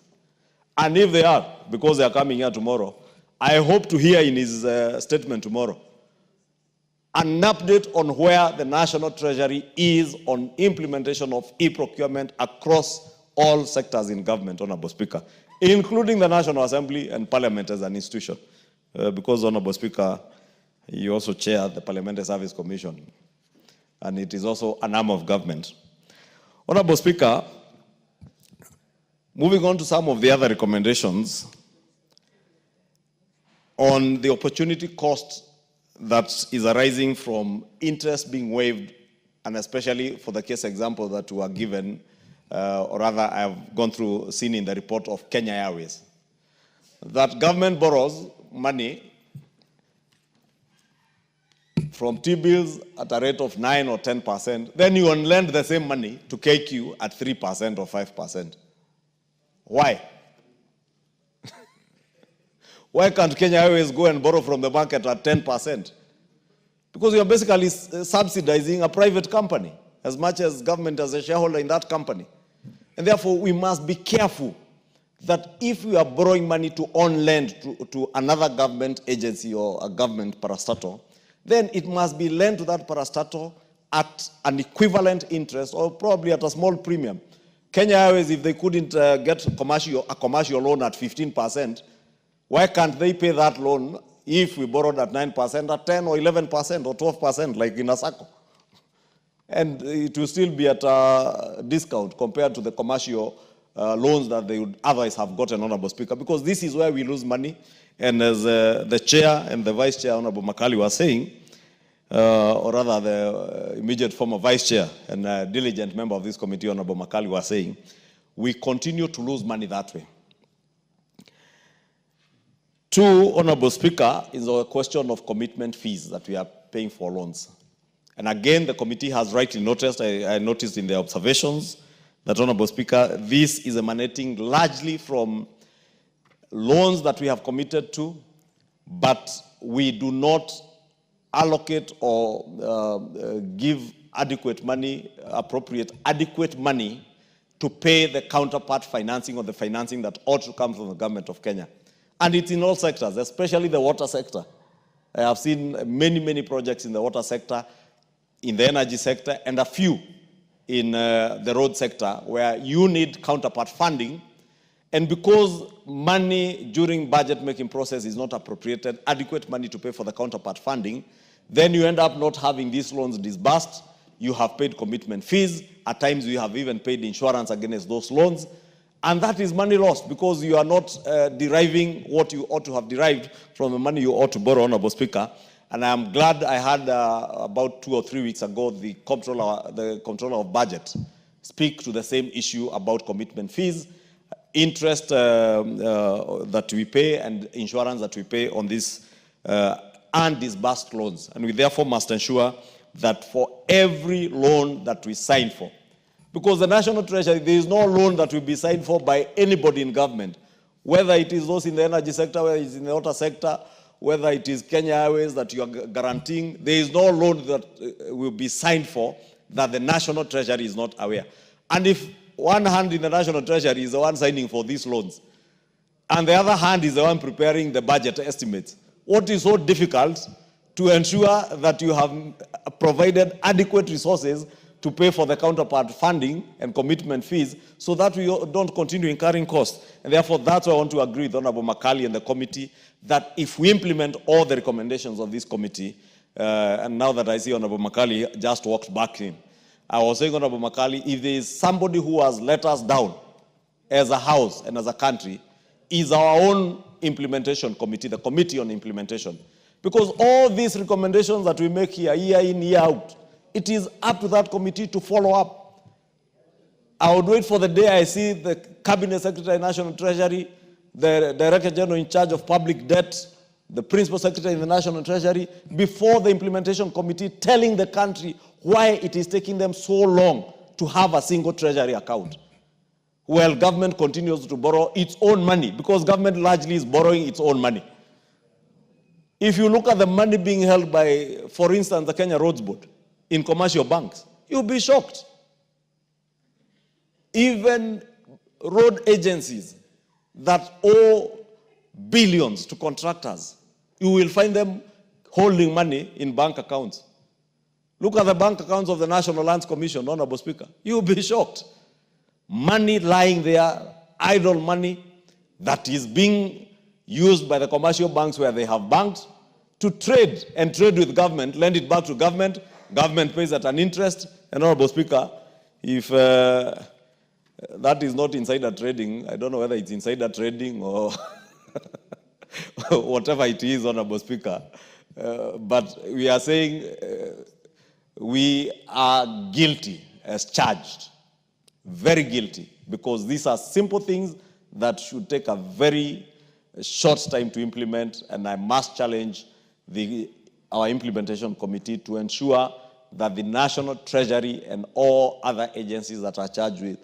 And if they are, because they are coming here tomorrow, I hope to hear in his statement tomorrow an update on where the National Treasury is on implementation of e-procurement across all sectors in government, Honorable Speaker, including the National Assembly and Parliament as an institution. Because, Honorable Speaker, you also chair the Parliamentary Service Commission, and it is also an arm of government. Honorable Speaker, moving on to some of the other recommendations on the opportunity cost that is arising from interest being waived, and especially for the case example that were given, or rather I have seen in the report of Kenya Airways, that government borrows money from T-bills at a rate of 9 or 10%, then you lend the same money to KQ at 3% or 5%. Why? Why can't Kenya Airways go and borrow from the market at 10%? Because you're basically subsidizing a private company as much as government as a shareholder in that company. And therefore, we must be careful that if we are borrowing money to on-lend to another government agency or a government parastatal, then it must be lent to that parastatal at an equivalent interest or probably at a small premium. Kenya Airways, if they couldn't get a commercial loan at 15%, why can't they pay that loan if we borrowed at 9%, at 10 or 11% or 12%, like in Asako? And it will still be at a discount compared to the commercial loans that they would otherwise have gotten, Honorable Speaker, because this is where we lose money. And as the chair and the vice chair, Honorable Makali, were saying, or rather the immediate former vice chair and a diligent member of this committee, Honorable Makali, were saying, we continue to lose money that way. Two, Honorable Speaker, is a question of commitment fees that we are paying for loans. And again, the committee has rightly noticed, I noticed in the observations, that, Honorable Speaker, this is emanating largely from loans that we have committed to, but we do not allocate or give adequate money, appropriate adequate money to pay the counterpart financing or the financing that ought to come from the government of Kenya. And it's in all sectors, especially the water sector. I have seen many, many projects in the water sector, in the energy sector, and a few in the road sector where you need counterpart funding. And because money during budget making process is not appropriated, adequate money to pay for the counterpart funding, then you end up not having these loans disbursed. You have paid commitment fees. At times you have even paid insurance against those loans. And that is money lost because you are not deriving what you ought to have derived from the money you ought to borrow, Honorable Speaker. And I'm glad I had about 2 or 3 weeks ago the Comptroller of Budget speak to the same issue about commitment fees, interest that we pay and insurance that we pay on these undisbursed loans. And we therefore must ensure that for every loan that we sign for, because the National Treasury, there is no loan that will be signed for by anybody in government, whether it is those in the energy sector, whether it is in the water sector, whether it is Kenya Airways that you are guaranteeing, there is no loan that will be signed for that the National Treasury is not aware. And if one hand in the National Treasury is the one signing for these loans, and the other hand is the one preparing the budget estimates what is so difficult to ensure that you have provided adequate resources to pay for the counterpart funding and commitment fees so that we don't continue incurring costs. And therefore, that's why I want to agree with Honorable Makali and the committee that if we implement all the recommendations of this committee, and now that I see Honorable Makali just walked back in, I was saying, Honorable Makali, if there is somebody who has let us down as a house and as a country, is our own implementation committee, the Committee on Implementation. Because all these recommendations that we make here, year in, year out, it is up to that committee to follow up. I would wait for the day I see the Cabinet Secretary, National Treasury, the Director General in charge of public debt, the Principal Secretary in the National Treasury, before the implementation committee telling the country why it is taking them so long to have a single treasury account, while government continues to borrow its own money, because government largely is borrowing its own money. If you look at the money being held by, for instance, the Kenya Roads Board in commercial banks, you'll be shocked. Even road agencies that owe billions to contractors, you will find them holding money in bank accounts. Look at the bank accounts of the National Lands Commission, Honorable Speaker. You'll be shocked. Money lying there, idle money that is being used by the commercial banks where they have banked to trade and trade with government, lend it back to government, government pays at an interest. And Honorable Speaker, if that is not insider trading, I don't know whether it's insider trading or whatever it is, Honorable Speaker, but we are saying we are guilty as charged, very guilty, because these are simple things that should take a very short time to implement, and I must challenge our implementation committee to ensure that the National Treasury and all other agencies that are charged with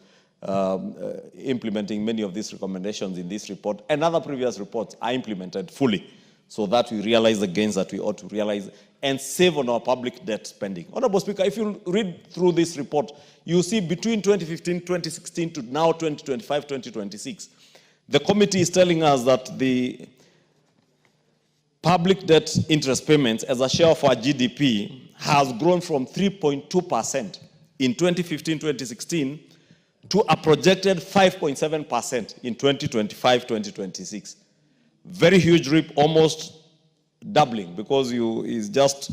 implementing many of these recommendations in this report and other previous reports are implemented fully, so that we realize the gains that we ought to realize and save on our public debt spending. Honorable Speaker, if you read through this report, you see between 2015, 2016 to now 2025, 2026, the committee is telling us that the public debt interest payments as a share of our GDP has grown from 3.2% in 2015-2016 to a projected 5.7% in 2025-2026. Very huge leap, almost doubling, because is just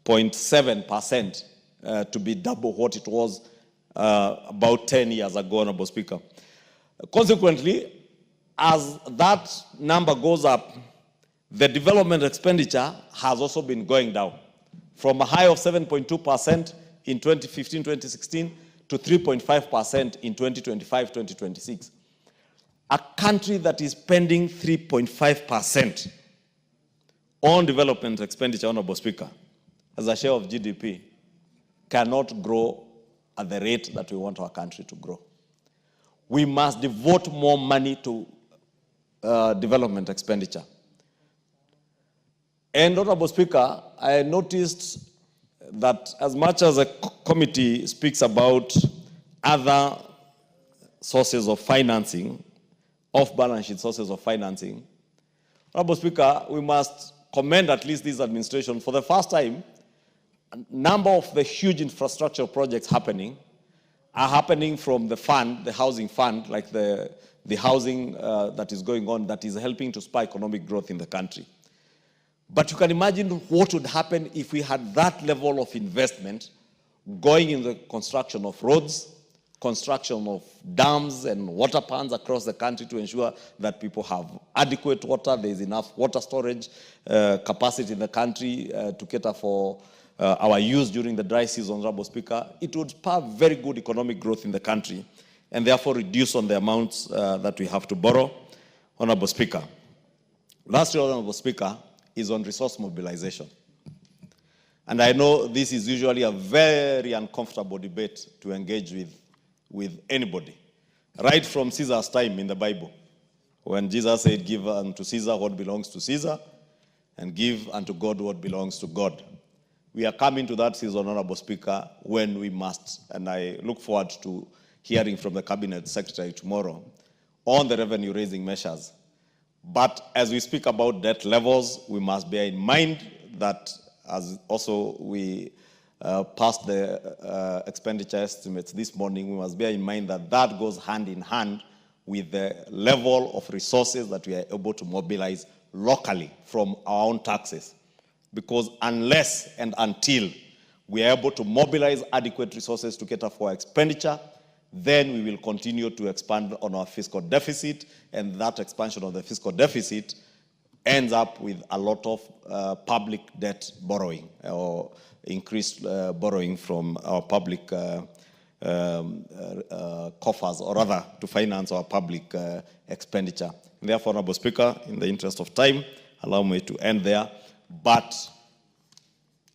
0.7% to be double what it was about 10 years ago, Honorable Speaker. Consequently, as that number goes up, the development expenditure has also been going down from a high of 7.2% in 2015-2016 to 3.5% in 2025-2026. A country that is spending 3.5% on development expenditure, Honorable Speaker, as a share of GDP, cannot grow at the rate that we want our country to grow. We must devote more money to development expenditure. And, Honorable Speaker, I noticed that as much as the committee speaks about other sources of financing, off-balance sheet sources of financing, Honorable Speaker, we must commend at least this administration. For the first time, a number of the huge infrastructure projects are happening from the fund, the housing fund, like the housing that is going on, that is helping to spur economic growth in the country. But you can imagine what would happen if we had that level of investment going in the construction of roads, construction of dams and water ponds across the country to ensure that people have adequate water, there is enough water storage capacity in the country to cater for our use during the dry season, Honorable Speaker. It would spur very good economic growth in the country and therefore reduce on the amounts that we have to borrow, Honorable Speaker. Lastly, Honorable Speaker, is on resource mobilization. And I know this is usually a very uncomfortable debate to engage with anybody. Right from Caesar's time in the Bible, when Jesus said, give unto Caesar what belongs to Caesar, and give unto God what belongs to God. We are coming to that season, Honorable Speaker, when we must, and I look forward to hearing from the Cabinet Secretary tomorrow on the revenue-raising measures, But as we speak about debt levels, we must bear in mind that as also we passed the expenditure estimates this morning, we must bear in mind that that goes hand in hand with the level of resources that we are able to mobilize locally from our own taxes. Because unless and until we are able to mobilize adequate resources to cater for our expenditure, then we will continue to expand on our fiscal deficit, and that expansion of the fiscal deficit ends up with a lot of public debt borrowing or increased borrowing from our public coffers, or rather to finance our public expenditure. And therefore, Honorable Speaker, in the interest of time, allow me to end there, but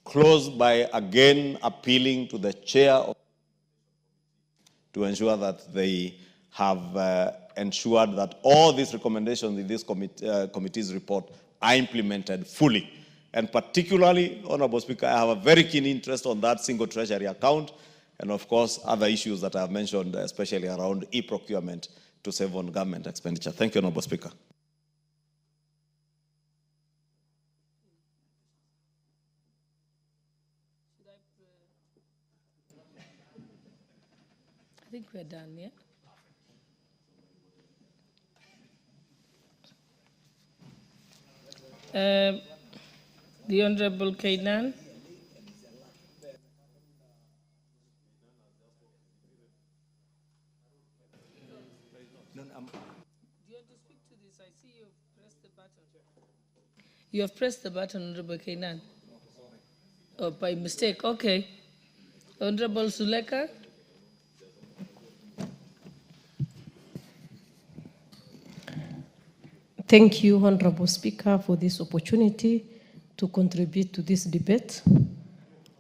close by again appealing to the chair of to ensure that they have ensured that all these recommendations in this committee's report are implemented fully. And particularly, Honorable Speaker, I have a very keen interest on that single treasury account and, of course, other issues that I have mentioned, especially around e-procurement to save on government expenditure. Thank you, Honorable Speaker. I think we're done, yeah? The Honorable Kainan. Do you want to speak to this? I see you've pressed the button. You have pressed the button, Honorable Kainan. Oh, by mistake. Okay. Honorable Suleka. Thank you, Honorable Speaker, for this opportunity to contribute to this debate.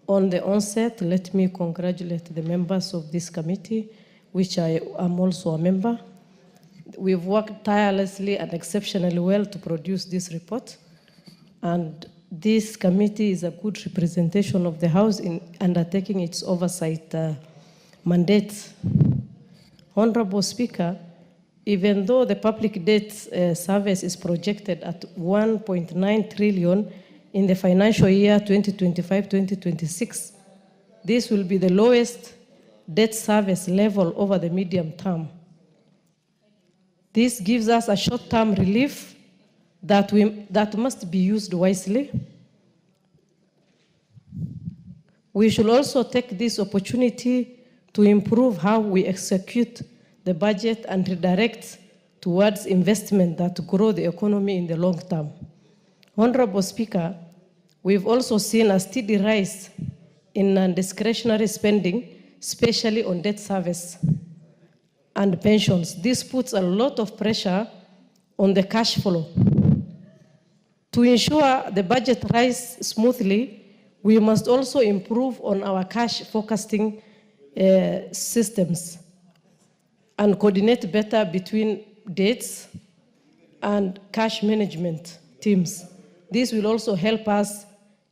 On the onset, let me congratulate the members of this committee, which I am also a member. We've worked tirelessly and exceptionally well to produce this report, and this committee is a good representation of the House in undertaking its oversight mandate. Honorable Speaker, even though the public debt service is projected at 1.9 trillion in the financial year 2025-2026, this will be the lowest debt service level over the medium term. This gives us a short-term relief that must be used wisely. We should also take this opportunity to improve how we execute the budget and redirect towards investment that grow the economy in the long term. Honorable Speaker, we've also seen a steady rise in non-discretionary spending, especially on debt service and pensions. This puts a lot of pressure on the cash flow. To ensure the budget runs smoothly, we must also improve on our cash forecasting systems and coordinate better between dates and cash management teams. This will also help us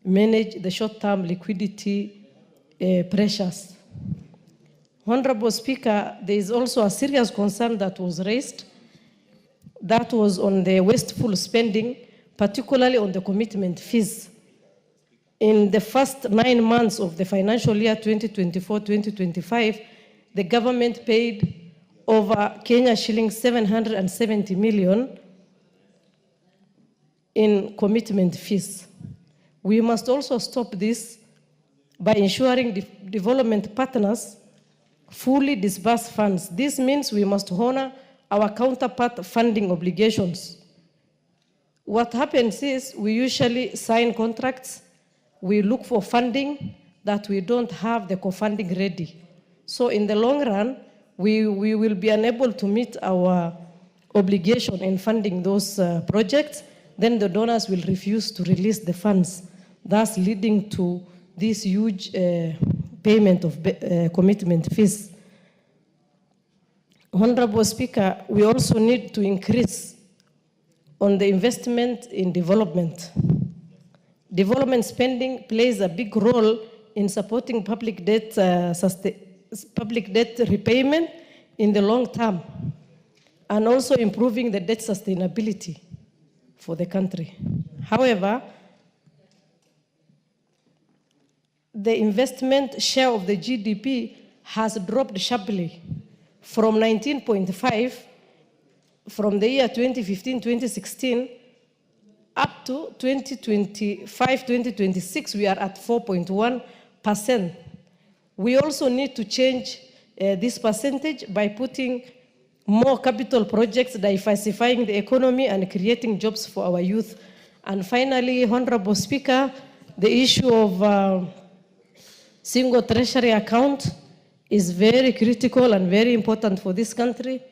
manage the short-term liquidity pressures. Honorable Speaker, there is also a serious concern that was raised, that was on the wasteful spending, particularly on the commitment fees. In the first 9 months of the financial year 2024-2025, the government paid over Kenya shillings 770 million in commitment fees. We must also stop this by ensuring development partners fully disburse funds. This means we must honor our counterpart funding obligations. What happens is we usually sign contracts, we look for funding that we don't have the co-funding ready. So in the long run, we will be unable to meet our obligation in funding those projects. Then the donors will refuse to release the funds, thus leading to this huge payment of commitment fees. Honorable Speaker, we also need to increase on the investment in development. Development spending plays a big role in supporting public debt repayment in the long term, and also improving the debt sustainability. for the country. However, the investment share of the GDP has dropped sharply from 19.5 from the year 2015-2016 up to 2025-2026, we are at 4.1%. We also need to change this percentage by putting more capital projects, diversifying the economy and creating jobs for our youth. And finally, Honorable Speaker, the issue of single treasury account is very critical and very important for this country.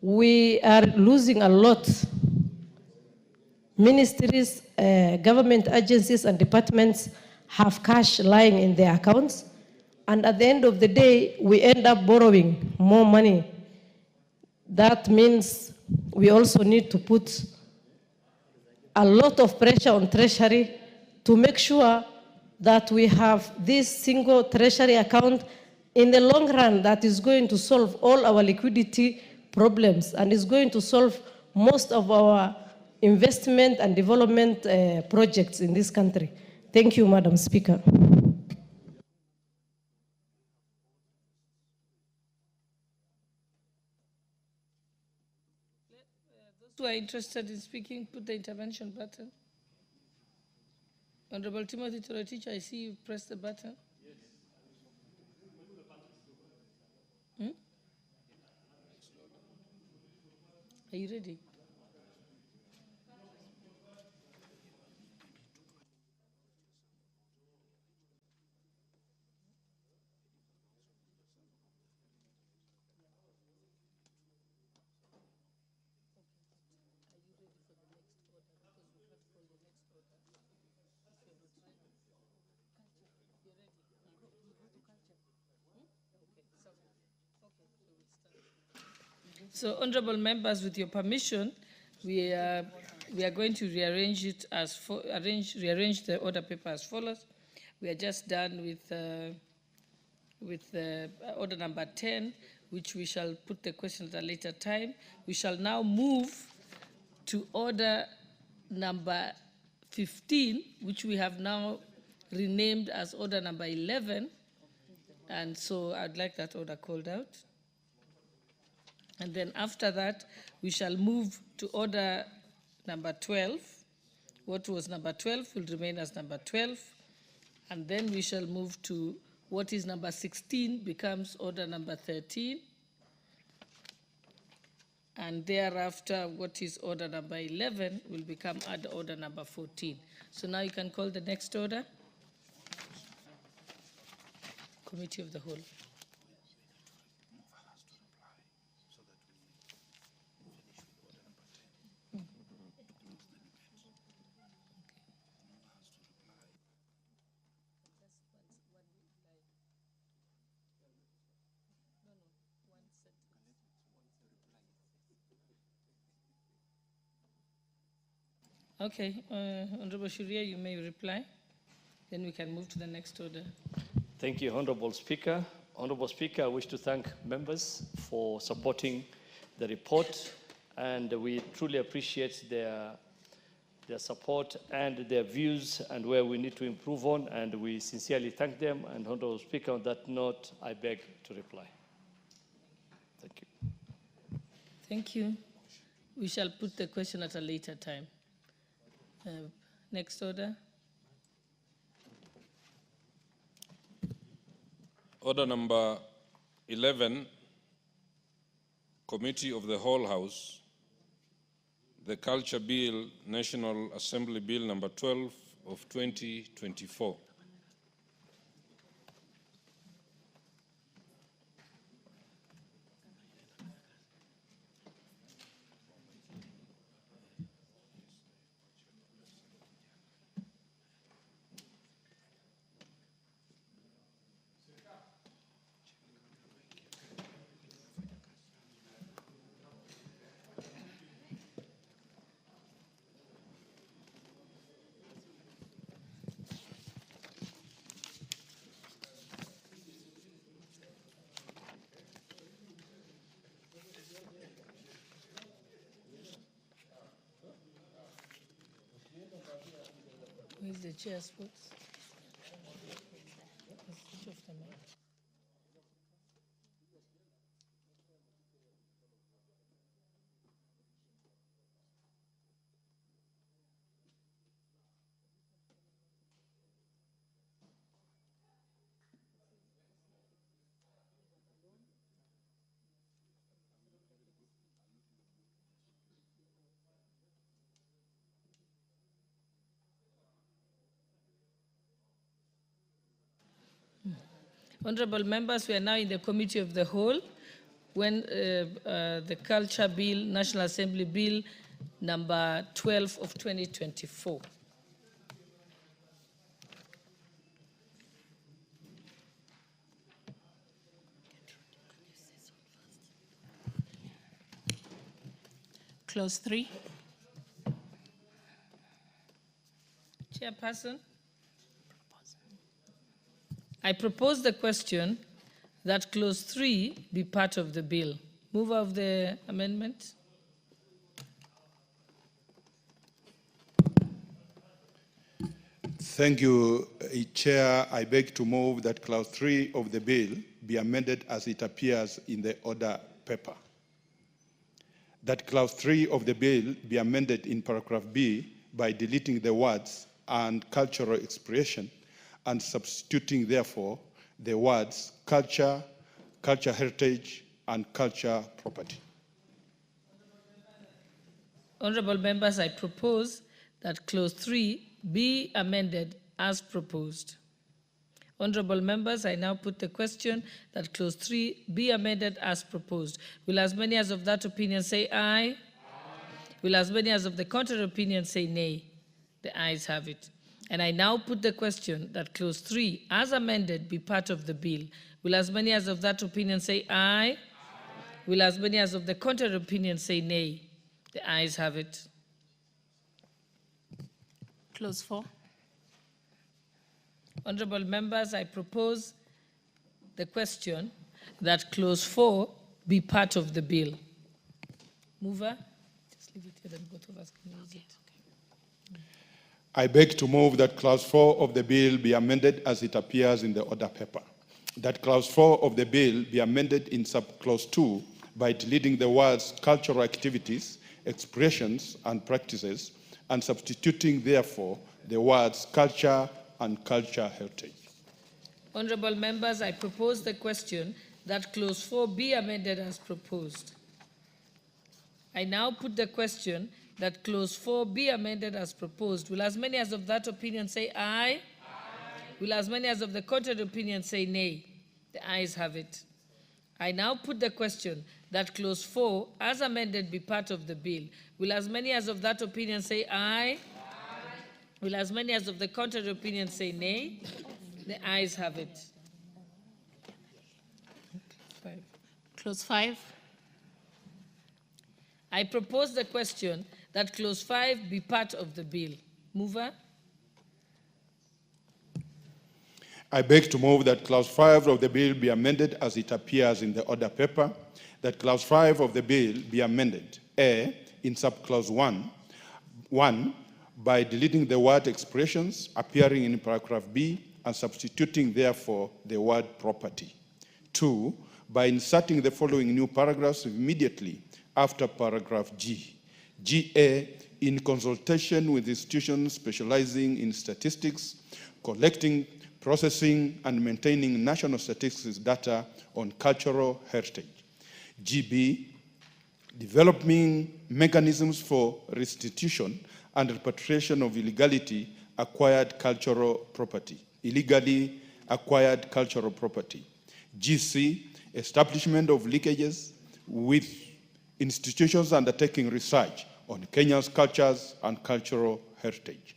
We are losing a lot. Ministries, government agencies and departments have cash lying in their accounts. And at the end of the day, we end up borrowing more money. That means we also need to put a lot of pressure on Treasury to make sure that we have this single Treasury account in the long run that is going to solve all our liquidity problems and is going to solve most of our investment and development projects in this country. Thank you, Madam Speaker. Those who are interested in speaking, put the intervention button. Honorable Timothy Torotich, I see you press the button. Hmm? Are you ready? So, honorable members, with your permission, we are going to rearrange it as rearrange the order paper as follows. We are just done with order number 10, which we shall put the question at a later time. We shall now move to order number 15, which we have now renamed as order number 11. And so I'd like that order called out. And then after that, we shall move to order number 12. What was number 12 will remain as number 12. And then we shall move to what is number 16 becomes order number 13. And thereafter, what is order number 11 will become order number 14. So now you can call the next order. Committee of the Whole. Okay, Honorable Shuria, you may reply. Then we can move to the next order. Thank you, Honorable Speaker. Honorable Speaker, I wish to thank members for supporting the report, and we truly appreciate their support and their views and where we need to improve on, and we sincerely thank them. And Honorable Speaker, on that note, I beg to reply. Thank you. Thank you. We shall put the question at a later time. Next order. Order number 11, Committee of the Whole House, the Culture Bill, National Assembly Bill number 12 of 2024. chair's votes. Which of them are- Honorable members, we are now in the Committee of the Whole when the Culture Bill, National Assembly Bill number 12 of 2024. Clause 3. Chairperson, I propose the question that clause 3 be part of the bill. Mover of the amendment. Thank you, Chair. I beg to move that clause 3 of the bill be amended as it appears in the order paper. That clause 3 of the bill be amended in paragraph B by deleting the words "and cultural expression" and substituting, therefore, the words culture, culture heritage, and culture property. Honorable members, I propose that clause 3 be amended as proposed. Honorable members, I now put the question that clause 3 be amended as proposed. Will as many as of that opinion say aye? Aye. Will as many as of the contrary opinion say nay? The ayes have it. And I now put the question that clause 3 as amended be part of the bill. Will as many as of that opinion say aye? Aye. Will as many as of the contrary opinion say nay? The ayes have it. Clause 4. Honorable members, I propose the question that clause 4 be part of the bill. Mover? Just leave it here, then both of us can use it. I beg to move that clause 4 of the bill be amended as it appears in the order paper. That clause 4 of the bill be amended in subclause 2 by deleting the words cultural activities, expressions, and practices, and substituting, therefore, the words culture and culture heritage. Honorable members, I propose the question that clause 4 be amended as proposed. I now put the question that clause 4 be amended as proposed. Will as many as of that opinion say aye? Aye. Will as many as of the contrary opinion say nay? The ayes have it. I now put the question that clause 4 as amended be part of the bill. Will as many as of that opinion say aye? Aye. Will as many as of the contrary opinion say nay? The ayes have it. Clause 5. I propose the question that clause 5 be part of the bill. Mover? I beg to move that clause 5 of the bill be amended as it appears in the order paper. That clause 5 of the bill be amended. A, in subclause 1, by deleting the word expressions appearing in paragraph B and substituting, therefore, the word property. 2, by inserting the following new paragraphs immediately after paragraph G. GA, in consultation with institutions specializing in statistics, collecting, processing, and maintaining national statistics data on cultural heritage. GB, developing mechanisms for restitution and repatriation of illegally acquired cultural property. GC, establishment of linkages with institutions undertaking research on Kenya's cultures and cultural heritage.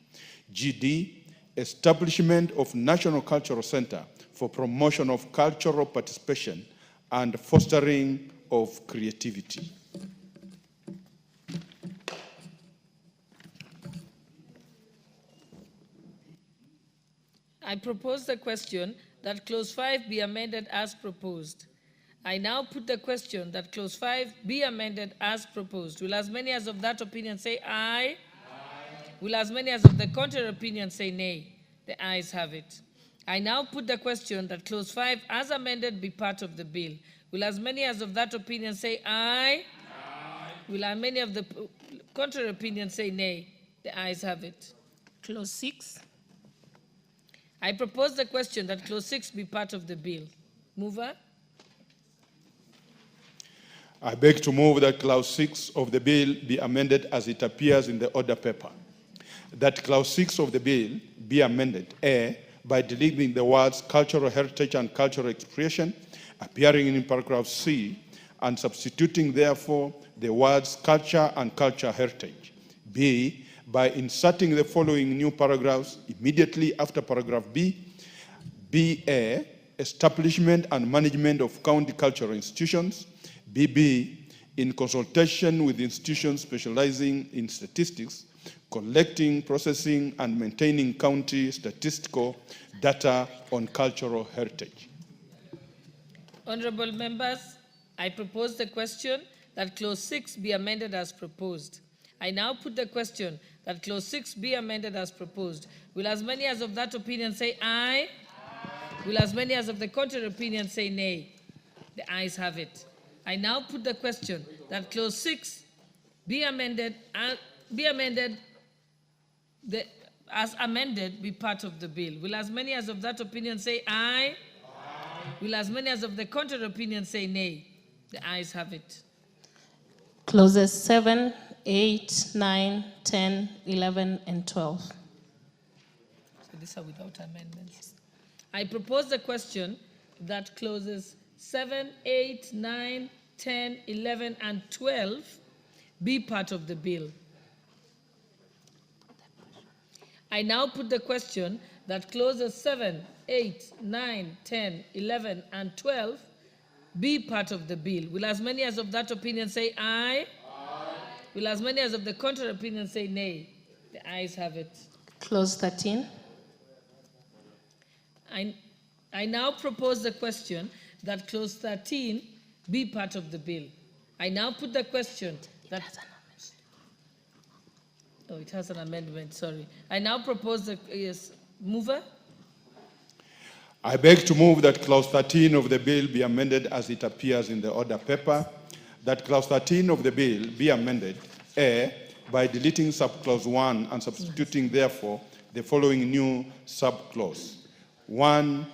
GD, establishment of National Cultural Center for promotion of cultural participation and fostering of creativity. I propose the question that clause 5 be amended as proposed. I now put the question that clause 5 be amended as proposed. Will as many as of that opinion say aye? Aye. Will as many as of the contrary opinion say nay? The ayes have it. I now put the question that clause 5 as amended be part of the bill. Will as many as of that opinion say aye? Aye. Will as many of the contrary opinion say nay? The ayes have it. Clause 6. I propose the question that clause 6 be part of the bill. Mover? I beg to move that clause 6 of the bill be amended as it appears in the order paper. That clause 6 of the bill be amended, A, by deleting the words cultural heritage and cultural expression appearing in paragraph C and substituting therefore the words culture and culture heritage. B, by inserting the following new paragraphs immediately after paragraph B. B.A, establishment and management of county cultural institutions. BB, in consultation with institutions specializing in statistics, collecting, processing, and maintaining county statistical data on cultural heritage. Honorable members, I propose the question that clause 6 be amended as proposed. I now put the question that clause 6 be amended as proposed. Will as many as of that opinion say aye? Aye. Will as many as of the contrary opinion say nay? The ayes have it. I now put the question that clause 6 be amended as amended be part of the bill. Will as many as of that opinion say aye? Aye. Will as many as of the contrary opinion say nay? The ayes have it. Clauses 7, 8, 9, 10, 11, and 12. So these are without amendments. Yes. I propose the question that clauses 7, 8, 9, 10, 11, and 12 be part of the bill. I now put the question that clauses 7, 8, 9, 10, 11, and 12 be part of the bill. Will as many as of that opinion say aye? Aye. Will as many as of the contrary opinion say nay? The ayes have it. Clause 13. I now propose the question that clause 13 be part of the bill. I now put the question that... Oh, it has an amendment, sorry. I now propose the, yes, mover? I beg to move that clause 13 of the bill be amended as it appears in the order paper. That clause 13 of the bill be amended, A, by deleting subclause 1 and substituting therefore the following new subclause. 1,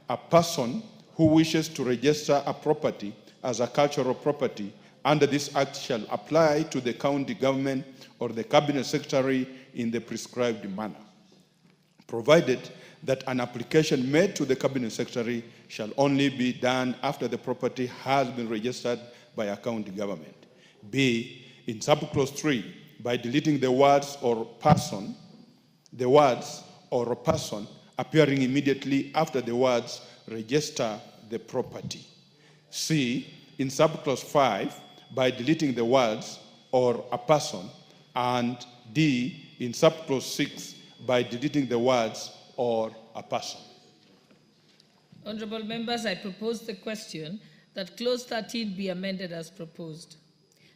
a person who wishes to register a property as a cultural property under this act shall apply to the county government or the cabinet secretary in the prescribed manner, provided that an application made to the cabinet secretary shall only be done after the property has been registered by a county government. B, in subclause 3, by deleting the words or person appearing immediately after the words register the property. C, in subclause 5, by deleting the words or a person, and D, in subclause 6, by deleting the words or a person. Honorable members, I propose the question that clause 13 be amended as proposed.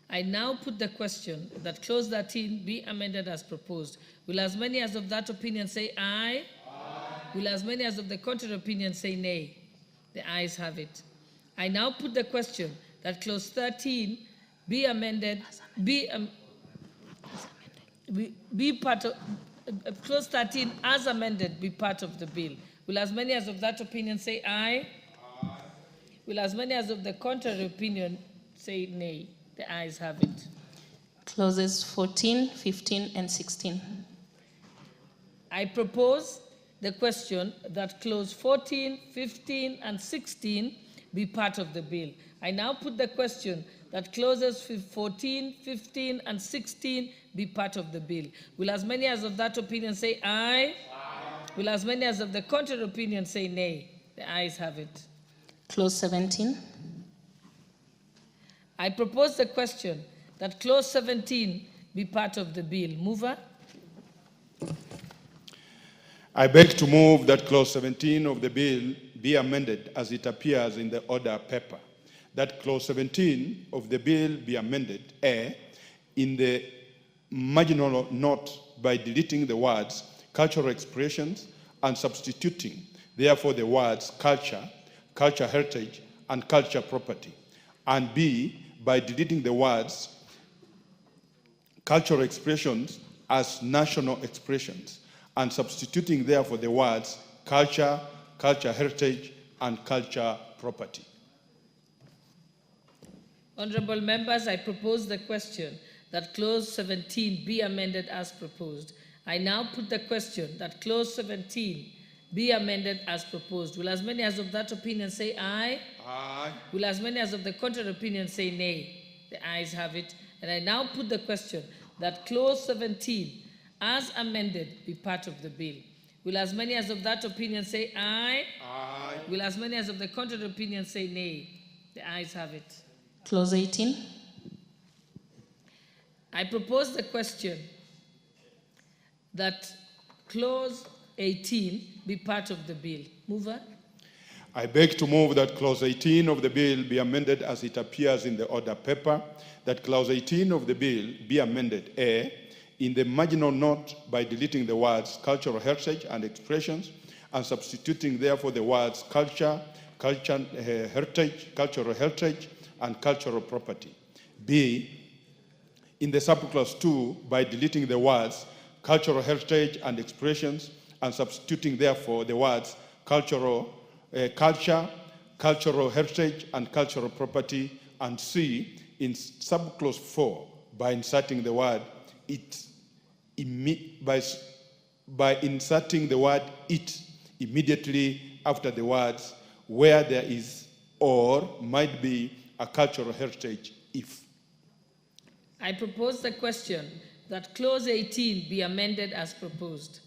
I now put the question that clause 13 be amended as proposed. Will as many as of that opinion say aye? Aye. Will as many as of the contrary opinion say nay? The ayes have it. I now put the question that clause 13 be amended, be part of, clause 13 as amended be part of the bill. Will as many as of that opinion say aye? Aye. Will as many as of the contrary opinion say nay? The ayes have it. Clauses 14, 15, and 16. I propose the question that clause 14, 15, and 16 be part of the bill. I now put the question that clauses 14, 15, and 16 be part of the bill. Will as many as of that opinion say aye? Aye. Will as many as of the contrary opinion say nay? The ayes have it. Clause 17. I propose the question that clause 17 be part of the bill. Mover? I beg to move that clause 17 of the bill be amended as it appears in the order paper. That clause 17 of the bill be amended, A, in the marginal note by deleting the words cultural expressions and substituting, therefore, the words culture, culture heritage, and culture property. And B, by deleting the words cultural expressions as national expressions and substituting, therefore, the words culture, culture heritage, and culture property. Honorable members, I propose the question that clause 17 be amended as proposed. I now put the question that clause 17 be amended as proposed. Will as many as of that opinion say aye? Aye. Will as many as of the contrary opinion say nay? The ayes have it. And I now put the question that clause 17 as amended be part of the bill. Will as many as of that opinion say aye? Aye. Will as many as of the contrary opinion say nay? The ayes have it. Clause 18. I propose the question that clause 18 be part of the bill. Mover? I beg to move that clause 18 of the bill be amended as it appears in the order paper, that clause 18 of the bill be amended A, in the marginal note by deleting the words cultural heritage and expressions and substituting therefore the words culture, heritage, cultural heritage, and cultural property. B, in the subclause 2 by deleting the words cultural heritage and expressions and substituting therefore the words culture, cultural heritage, and cultural property. And C, in subclause 4 by inserting the word it, by inserting the word it immediately after the words where there is or might be a cultural heritage if. I propose the question that clause 18 be amended as proposed.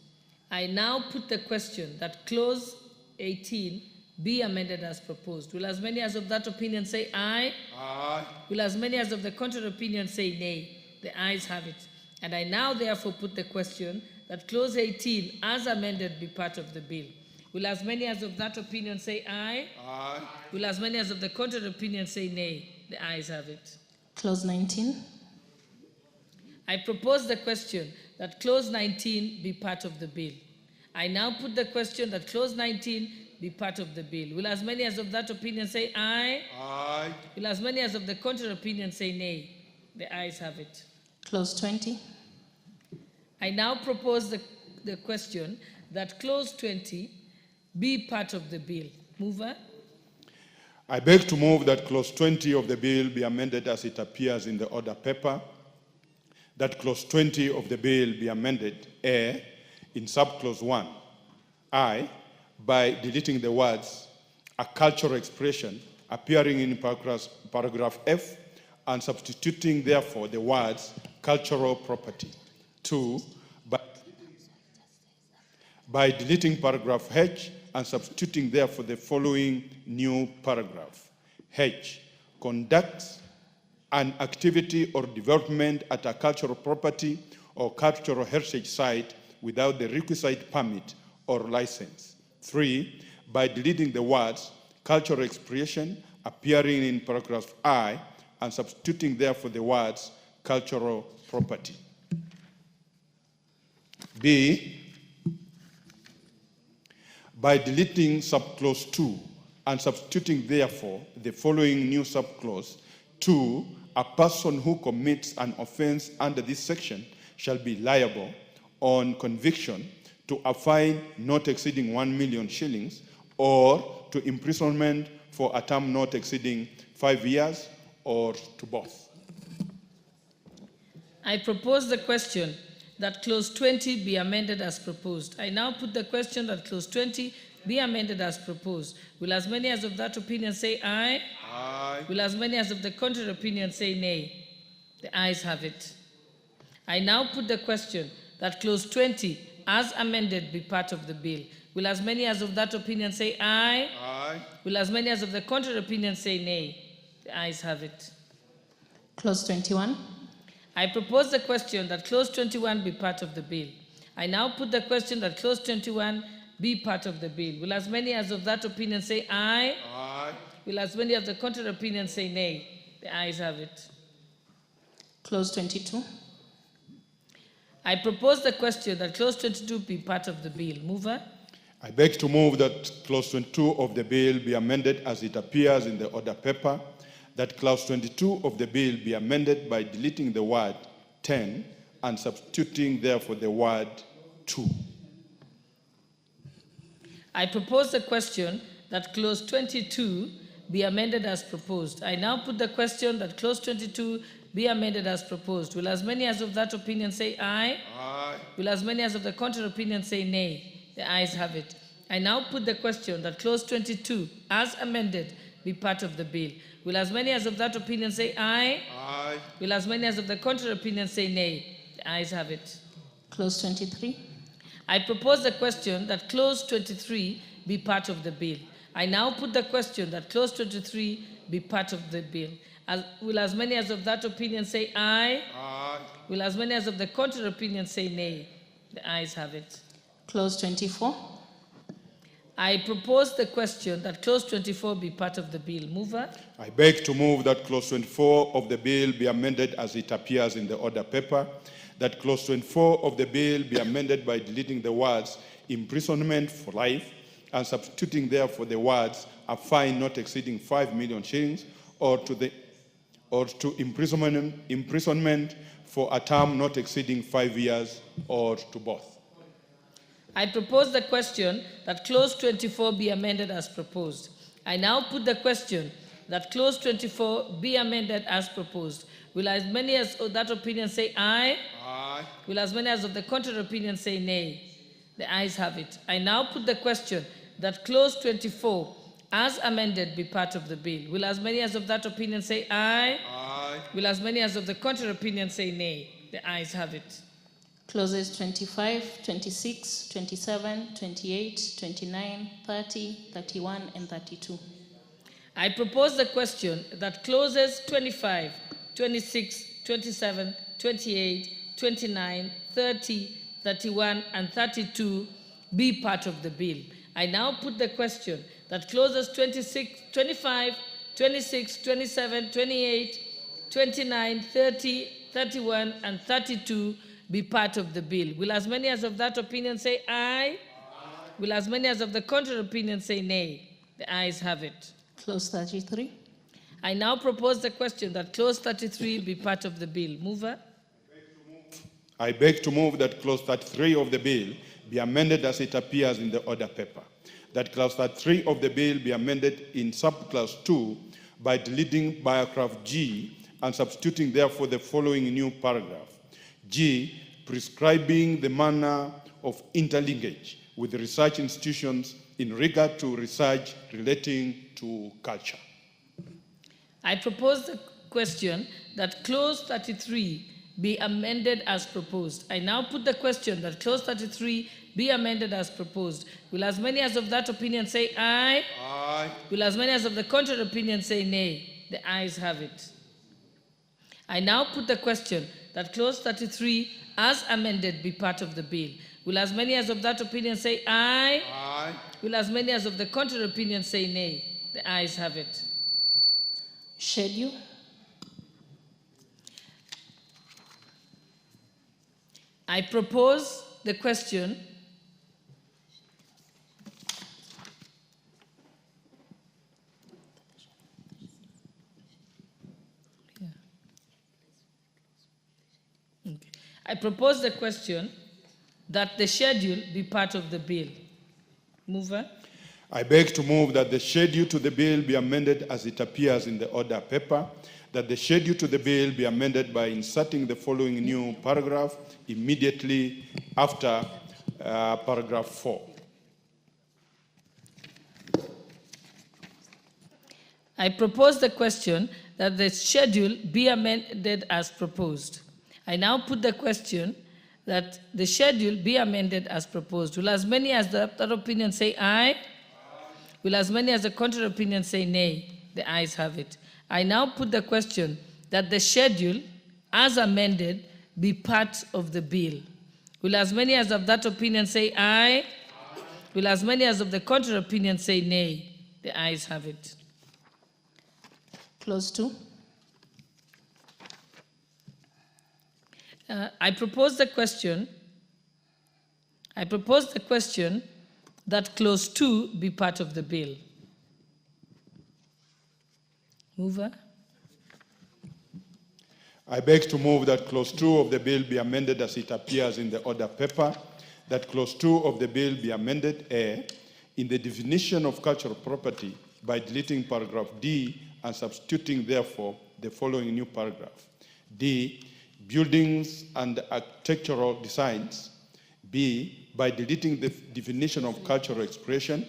I now put the question that clause 18 be amended as proposed. Will as many as of that opinion say aye? Aye. Will as many as of the contrary opinion say nay? The ayes have it. And I now therefore put the question that clause 18 as amended be part of the bill. Will as many as of that opinion say aye? Aye. Will as many as of the contrary opinion say nay? The ayes have it. Clause 19. I propose the question that clause 19 be part of the bill. I now put the question that clause 19 be part of the bill. Will as many as of that opinion say aye? Aye. Will as many as of the contrary opinion say nay? The ayes have it. Clause 20. I now propose the question that clause 20 be part of the bill. Mover? I beg to move that clause 20 of the bill be amended as it appears in the order paper, that clause 20 of the bill be amended A, in subclause 1, I, by deleting the words a cultural expression appearing in paragraph F and substituting therefore the words cultural property. 2, by deleting paragraph H and substituting therefore the following new paragraph. H, conducts an activity or development at a cultural property or cultural heritage site without the requisite permit or license. 3, by deleting the words cultural expression appearing in paragraph I and substituting therefore the words cultural property. B, by deleting subclause 2 and substituting therefore the following new subclause. 2, a person who commits an offense under this section shall be liable on conviction to a fine not exceeding 1 million shillings or to imprisonment for a term not exceeding 5 years or to both. I propose the question that clause 20 be amended as proposed. I now put the question that clause 20 be amended as proposed. Will as many as of that opinion say aye? Aye. Will as many as of the contrary opinion say nay? The ayes have it. I now put the question that clause 20 as amended be part of the bill. Will as many as of that opinion say aye? Aye. Will as many as of the contrary opinion say nay? The ayes have it. Clause 21. I propose the question that clause 21 be part of the bill. I now put the question that clause 21 be part of the bill. Will as many as of that opinion say aye? Aye. Will as many of the contrary opinion say nay? The ayes have it. Clause 22. I propose the question that clause 22 be part of the bill. Mover? I beg to move that clause 22 of the bill be amended as it appears in the order paper, that clause 22 of the bill be amended by deleting the word 10 and substituting therefore the word 2. I propose the question that clause 22 be amended as proposed. I now put the question that clause 22 be amended as proposed. Will as many as of that opinion say aye? Aye. Will as many as of the contrary opinion say nay? The ayes have it. I now put the question that clause 22 as amended be part of the bill. Will as many as of that opinion say aye? Aye. Will as many as of the contrary opinion say nay? The ayes have it. Clause 23. I propose the question that clause 23 be part of the bill. I now put the question that clause 23 be part of the bill. Will as many as of that opinion say aye? Aye. Will as many as of the contrary opinion say nay? The ayes have it. Clause 24. I propose the question that clause 24 be part of the bill. Mover? I beg to move that clause 24 of the bill be amended as it appears in the order paper, that clause 24 of the bill be amended by deleting the words imprisonment for life and substituting therefore the words a fine not exceeding 5 million shillings or to imprisonment for a term not exceeding 5 years or to both. I propose the question that clause 24 be amended as proposed. I now put the question that clause 24 be amended as proposed. Will as many as of that opinion say aye? Aye. Will as many as of the contrary opinion say nay? The ayes have it. I now put the question that clause 24 as amended be part of the bill. Will as many as of that opinion say aye? Aye. Will as many as of the contrary opinion say nay? The ayes have it. Clauses 25, 26, 27, 28, 29, 30, 31, and 32. I propose the question that clauses 25, 26, 27, 28, 29, 30, 31, and 32 be part of the bill. I now put the question that clauses 25, 26, 27, 28, 29, 30, 31, and 32 be part of the bill. Will as many as of that opinion say aye? Aye. Will as many as of the contrary opinion say nay? The ayes have it. Clause 33. I now propose the question that clause 33 be part of the bill. Mover? I beg to move that clause 33 of the bill be amended as it appears in the order paper. That clause 33 of the bill be amended in subclause 2 by deleting paragraph G and substituting therefore the following new paragraph. G, prescribing the manner of interlinkage with research institutions in regard to research relating to culture. I propose the question that clause 33 be amended as proposed. I now put the question that clause 33 be amended as proposed. Will as many as of that opinion say aye? Aye. Will as many as of the contrary opinion say nay? The ayes have it. I now put the question that clause 33 as amended be part of the bill. Will as many as of that opinion say aye? Aye. Will as many as of the contrary opinion say nay? The ayes have it. Schedule. I propose the question I propose the question that the schedule be part of the bill. Mover? I beg to move that the schedule to the bill be amended as it appears in the order paper, that the schedule to the bill be amended by inserting the following new paragraph immediately after paragraph 4. I propose the question that the schedule be amended as proposed. I now put the question that the schedule be amended as proposed. Will as many as the other opinion say aye? Will as many as the contrary opinion say nay? The ayes have it. I now put the question that the schedule as amended be part of the bill. Will as many as of that opinion say aye? Will as many as of the contrary opinion say nay? The ayes have it. Clause 2. I propose the question that clause 2 be part of the bill. Mover. I beg to move that clause 2 of the bill be amended as it appears in the order paper, that clause 2 of the bill be amended A, in the definition of cultural property by deleting paragraph D and substituting therefore the following new paragraph. D, buildings and architectural designs. B, by deleting the definition of cultural expression.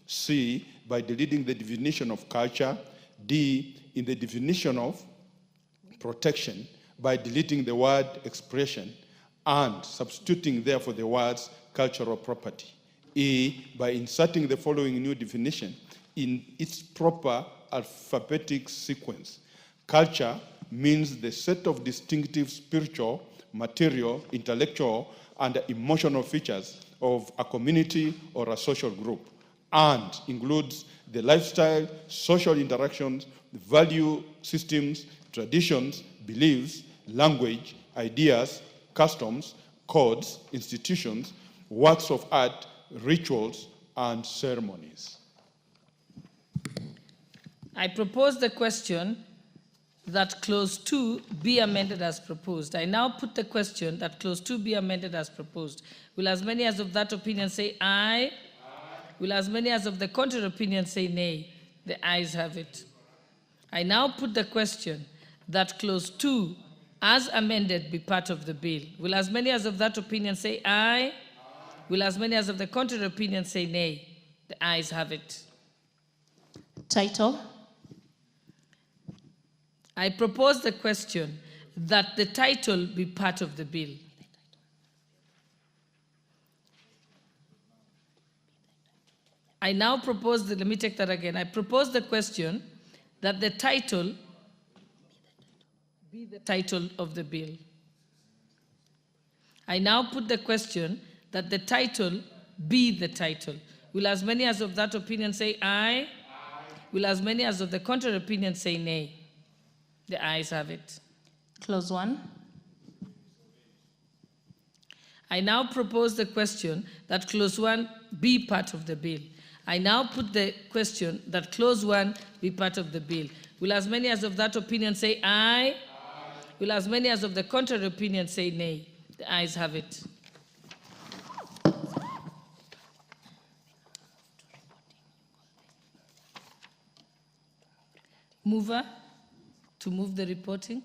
C, by deleting the definition of culture. D, in the definition of protection by deleting the word expression and substituting therefore the words cultural property. E, by inserting the following new definition in its proper alphabetic sequence. Culture means the set of distinctive spiritual, material, intellectual, and emotional features of a community or a social group, and includes the lifestyle, social interactions, value systems, traditions, beliefs, language, ideas, customs, codes, institutions, works of art, rituals, and ceremonies. I propose the question that clause 2 be amended as proposed. I now put the question that clause 2 be amended as proposed. Will as many as of that opinion say aye? Aye. Will as many as of the contrary opinion say nay? The ayes have it. I now put the question that clause 2 as amended be part of the bill. Will as many as of that opinion say aye? Aye. Will as many as of the contrary opinion say nay? The ayes have it. Title. I propose the question that the title be part of the bill. I now propose let me take that again. I propose the question that the title be the title of the bill. I now put the question that the title be the title. Will as many as of that opinion say aye? Aye. Will as many as of the contrary opinion say nay? The ayes have it. Clause 1. I now propose the question that clause 1 be part of the bill. I now put the question that clause 1 be part of the bill. Will as many as of that opinion say aye? Aye. Will as many as of the contrary opinion say nay? The ayes have it. Mover to move the reporting.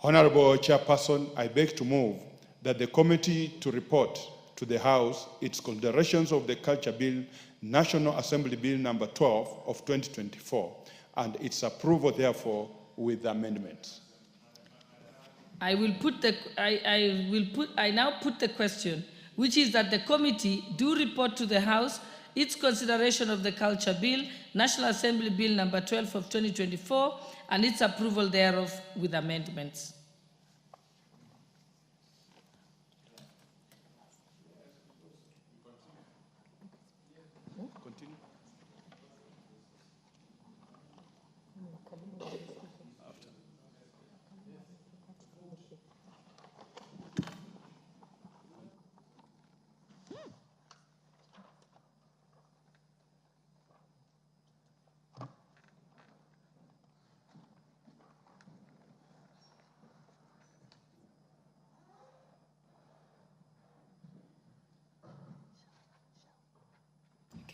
Honorable Chairperson, I beg to move that the committee to report to the House its considerations of the Culture Bill, National Assembly Bill number 12 of 2024, and its approval therefore with amendments. I now put the question, which is that the committee do report to the House its consideration of the Culture Bill, National Assembly Bill number 12 of 2024, and its approval thereof with amendments.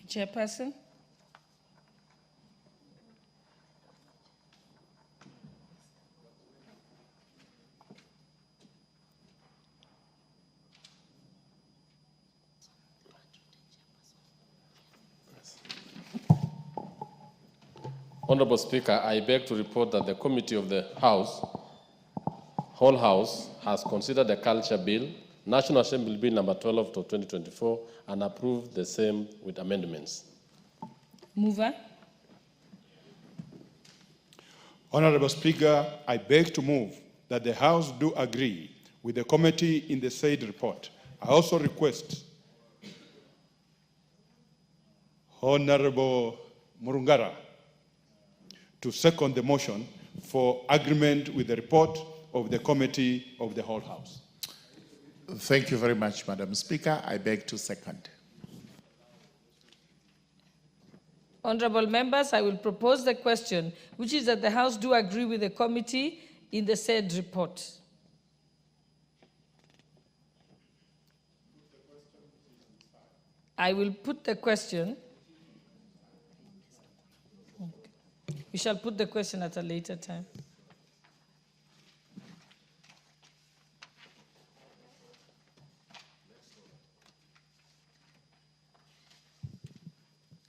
Chairperson. Honorable Speaker, I beg to report that the committee of the House, whole House, has considered the Culture Bill, National Assembly Bill number 12 of 2024, and approved the same with amendments. Mover. Honorable Speaker, I beg to move that the House do agree with the committee in the said report. I also request Honorable Murungara to second the motion for agreement with the report of the Committee of the Whole House. Thank you very much, Madam Speaker. I beg to second. Honorable members, I will propose the question, which is that the House do agree with the committee in the said report. I will put the question. We shall put the question at a later time.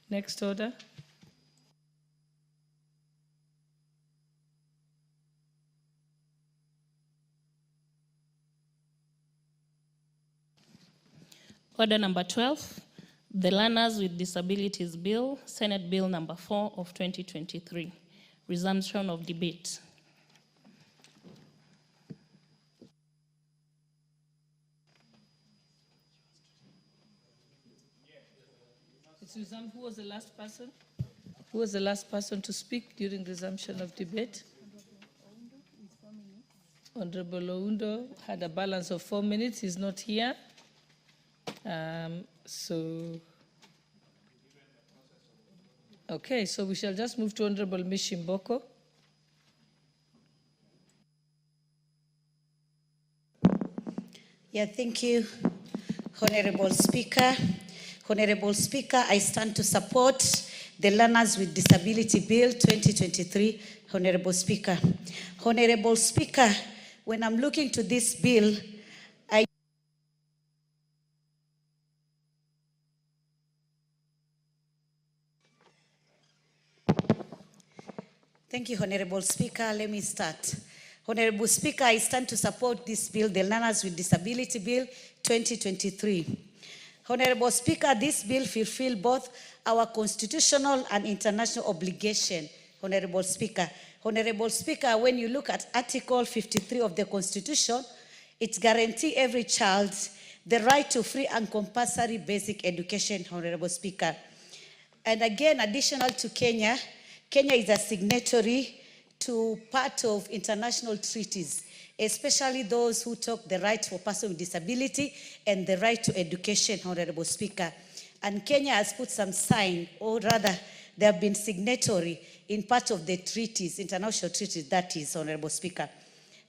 Next order. Order number 12, the Learners with Disabilities Bill, Senate Bill number 4 of 2023. Resumption of debate. Who was the last person? Who was the last person to speak during resumption of debate? Honorable Oundo had a balance of 4 minutes. He's not here. Okay, so we shall just move to Honorable Mishimboko. Yeah, thank you, Honorable Speaker. Honorable Speaker, I stand to support the Learners with Disability Bill 2023. Honorable Speaker. Honorable Speaker, when I'm looking to this bill, Thank you, Honorable Speaker. Let me start. Honorable Speaker, I stand to support this bill, the Learners with Disability Bill 2023. Honorable Speaker, this bill fulfills both our constitutional and international obligation. Honorable Speaker. Honorable Speaker, when you look at Article 53 of the Constitution, it guarantees every child the right to free and compulsory basic education, Honorable Speaker. And again, additional to Kenya, Kenya is a signatory to part of international treaties, especially those who talk the right for persons with disability and the right to education, Honorable Speaker. And Kenya has put some sign, or rather, they have been signatory in part of the treaties, international treaties, that is, Honorable Speaker.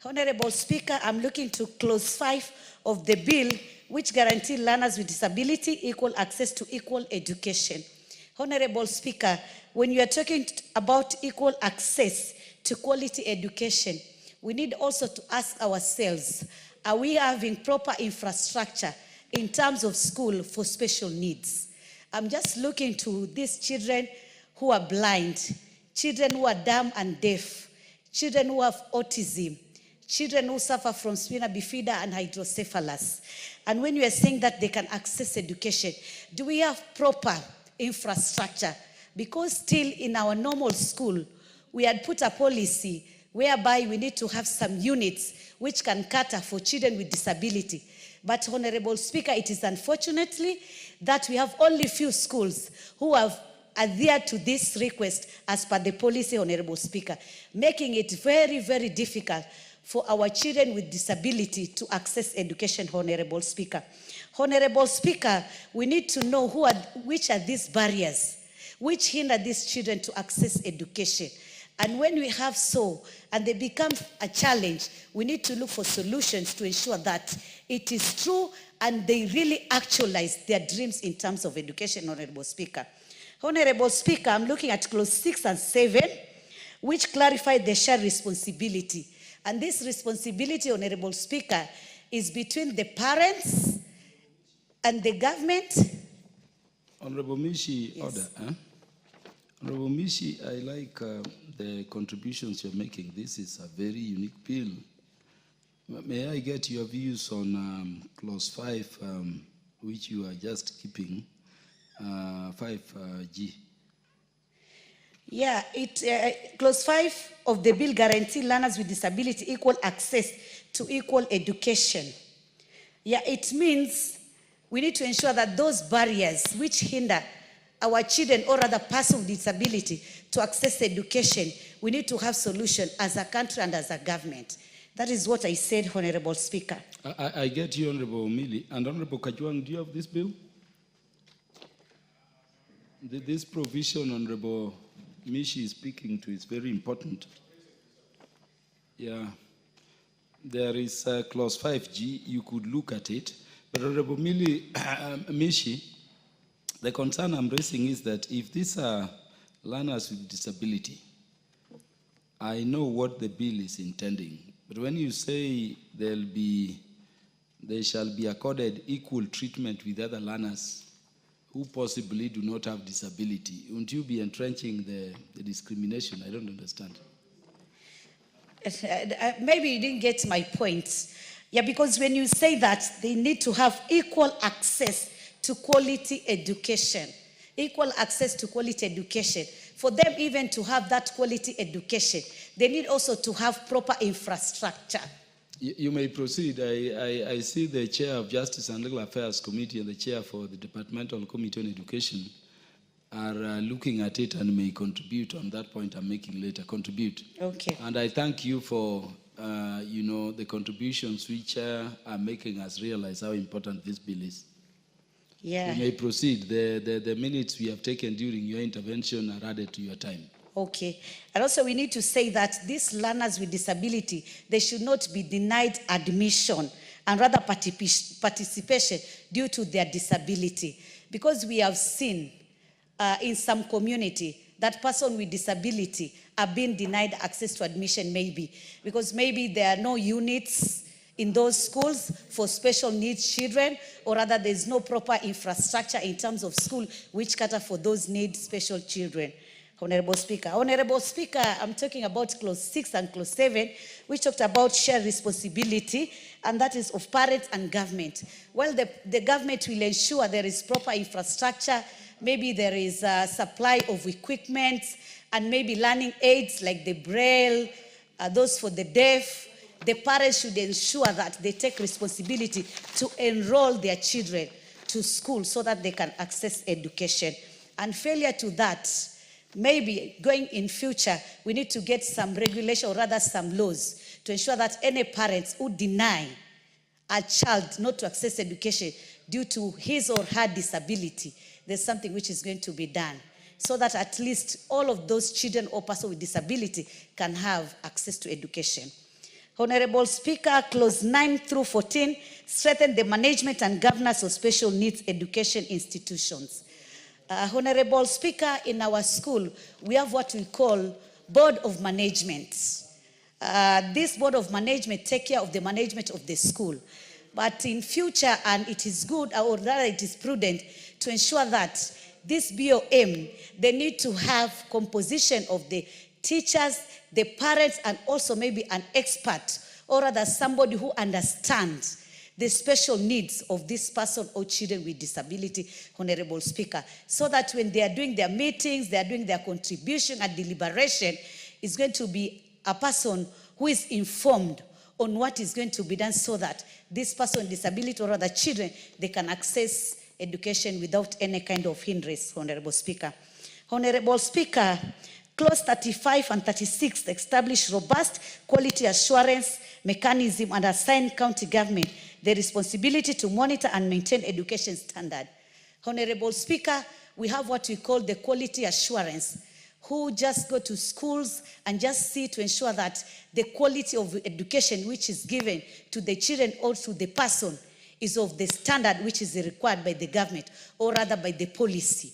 Honorable Speaker, I'm looking to clause 5 of the bill, which guarantees learners with disability equal access to equal education. Honorable Speaker, when you are talking about equal access to quality education, we need also to ask ourselves, are we having proper infrastructure in terms of school for special needs? I'm just looking to these children who are blind, children who are dumb and deaf, children who have autism, children who suffer from spina bifida and hydrocephalus. And when you are saying that they can access education, do we have proper infrastructure? Because still in our normal school, we had put a policy whereby we need to have some units which can cater for children with disability. But Honorable Speaker, it is unfortunately that we have only few schools who have adhered to this request as per the policy, Honorable Speaker, making it very, very difficult for our children with disability to access education, Honorable Speaker. Honorable Speaker, we need to know which are these barriers which hinder these children to access education. And when we have so, and they become a challenge, we need to look for solutions to ensure that it is true and they really actualize their dreams in terms of education, Honorable Speaker. Honorable Speaker, I'm looking at clause 6 and 7, which clarify the shared responsibility. And this responsibility, Honorable Speaker, is between the parents and the government. Honorable Mishi, yes. Order. Huh? Honorable Mishi, I like the contributions you're making. This is a very unique bill. May I get your views on clause 5, which you are just keeping, 5G? Yeah, clause 5 of the bill guarantees learners with disability equal access to equal education. Yeah, it means we need to ensure that those barriers which hinder our children or other person with disability to access education, we need to have solution as a country and as a government. That is what I said, Honorable Speaker. I get you, Honorable Omili. And Honorable Ojwang, do you have this bill? This provision Honorable Mishi is speaking to is very important. Yeah. There is clause 5G, you could look at it. But Honorable Mishi, the concern I'm raising is that if these are learners with disability, I know what the bill is intending. But when you say they shall be accorded equal treatment with other learners who possibly do not have disability, won't you be entrenching the discrimination? I don't understand. Maybe you didn't get my point. Yeah, because when you say that, they need to have equal access to quality education. Equal access to quality education. For them even to have that quality education, they need also to have proper infrastructure. You may proceed. I see the chair of Justice and Legal Affairs Committee and the chair for the Departmental Committee on Education are looking at it and may contribute on that point I'm making later. Contribute. Okay. And I thank you for the contributions which are making us realize how important this bill is. Yeah. You may proceed. The minutes we have taken during your intervention are added to your time. Okay. And also we need to say that these learners with disability, they should not be denied admission and rather participation due to their disability. Because we have seen in some community that person with disability are being denied access to admission maybe. Because maybe there are no units in those schools for special needs children, or rather there's no proper infrastructure in terms of school which cater for those needs special children. Honorable Speaker. Honorable Speaker, I'm talking about clause 6 and clause 7, which talked about shared responsibility, and that is of parents and government. Well, the government will ensure there is proper infrastructure, maybe there is a supply of equipment, and maybe learning aids like the Braille, those for the deaf. The parents should ensure that they take responsibility to enroll their children to school so that they can access education. And failure to that, maybe going in future, we need to get some regulation or rather some laws to ensure that any parents who deny a child not to access education due to his or her disability, there's something which is going to be done so that at least all of those children or persons with disability can have access to education. Honorable Speaker, clause 9 through 14 strengthen the management and governance of special needs education institutions. Honorable Speaker, in our school, we have what we call Board of Management. This Board of Management take care of the management of the school. But in future, and it is good, or rather it is prudent, to ensure that this BOM, they need to have composition of the teachers, the parents, and also maybe an expert, or rather somebody who understands the special needs of this person or children with disability, Honorable Speaker, so that when they are doing their meetings, they are doing their contribution and deliberation, it's going to be a person who is informed on what is going to be done so that this person with disability or other children, they can access education without any kind of hindrance, Honorable Speaker. Honorable Speaker, Clause 35 and 36 establish robust quality assurance mechanism and assign county government the responsibility to monitor and maintain education standard. Honorable Speaker, we have what we call the quality assurance, who just go to schools and just see to ensure that the quality of education which is given to the children or to the person is of the standard which is required by the government or rather by the policy.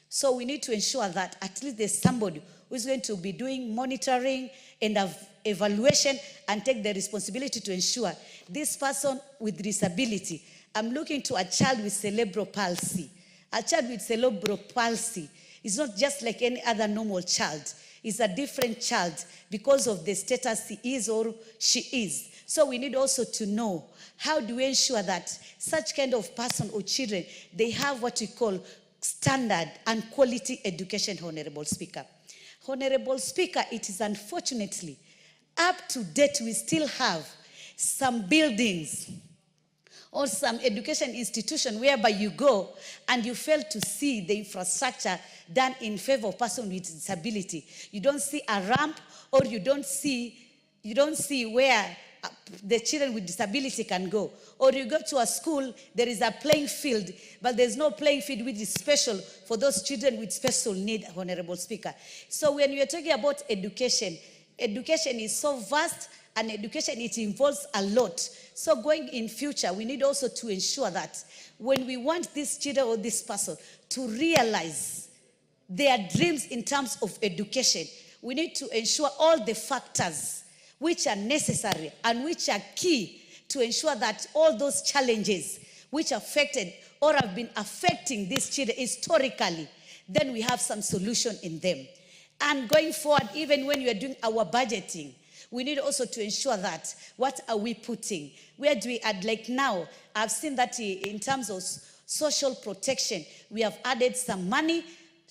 So we need to ensure that at least there's somebody who is going to be doing monitoring and evaluation and take the responsibility to ensure this person with disability. I'm looking to a child with cerebral palsy. A child with cerebral palsy is not just like any other normal child. It's a different child because of the status he is or she is. So we need also to know how do we ensure that such kind of person or children, they have what we call standard and quality education, Honorable Speaker. Honorable Speaker, it is unfortunately, up to date, we still have some buildings or some education institution whereby you go and you fail to see the infrastructure done in favor of persons with disability. You don't see a ramp, or you don't see where the children with disability can go. Or you go to a school, there is a playing field, but there's no playing field which is special for those children with special need, Honorable Speaker. So when we are talking about education, education is so vast, and education, it involves a lot. So going in future, we need also to ensure that when we want this children or this person to realize their dreams in terms of education, we need to ensure all the factors which are necessary and which are key to ensure that all those challenges which affected or have been affecting these children historically, then we have some solution in them. And going forward, even when we are doing our budgeting, we need also to ensure that what are we putting? Where do we add? Like now, I've seen that in terms of social protection, we have added some money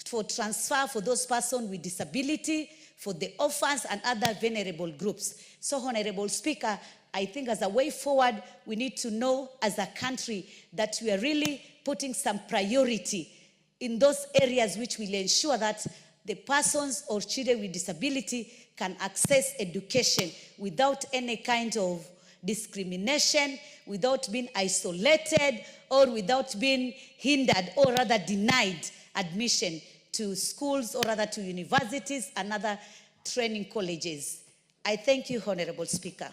for transfer for those persons with disability, for the orphans and other vulnerable groups. So, Honorable Speaker, I think as a way forward, we need to know as a country that we are really putting some priority in those areas which will ensure that the persons or children with disability can access education without any kind of discrimination, without being isolated, or without being hindered or rather denied admission to schools or rather to universities and other training colleges. I thank you, Honorable Speaker.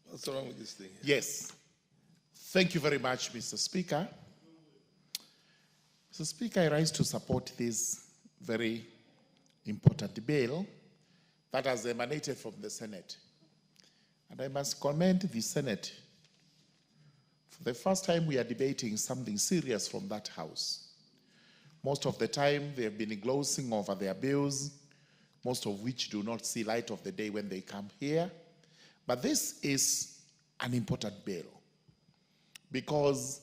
What's wrong with this thing? Yes. Thank you very much, Mr. Speaker. Mr. Speaker, I rise to support this very important bill that has emanated from the Senate. And I must commend the Senate. For the first time, we are debating something serious from that House. Most of the time, they have been glossing over their bills, most of which do not see light of the day when they come here. But this is an important bill because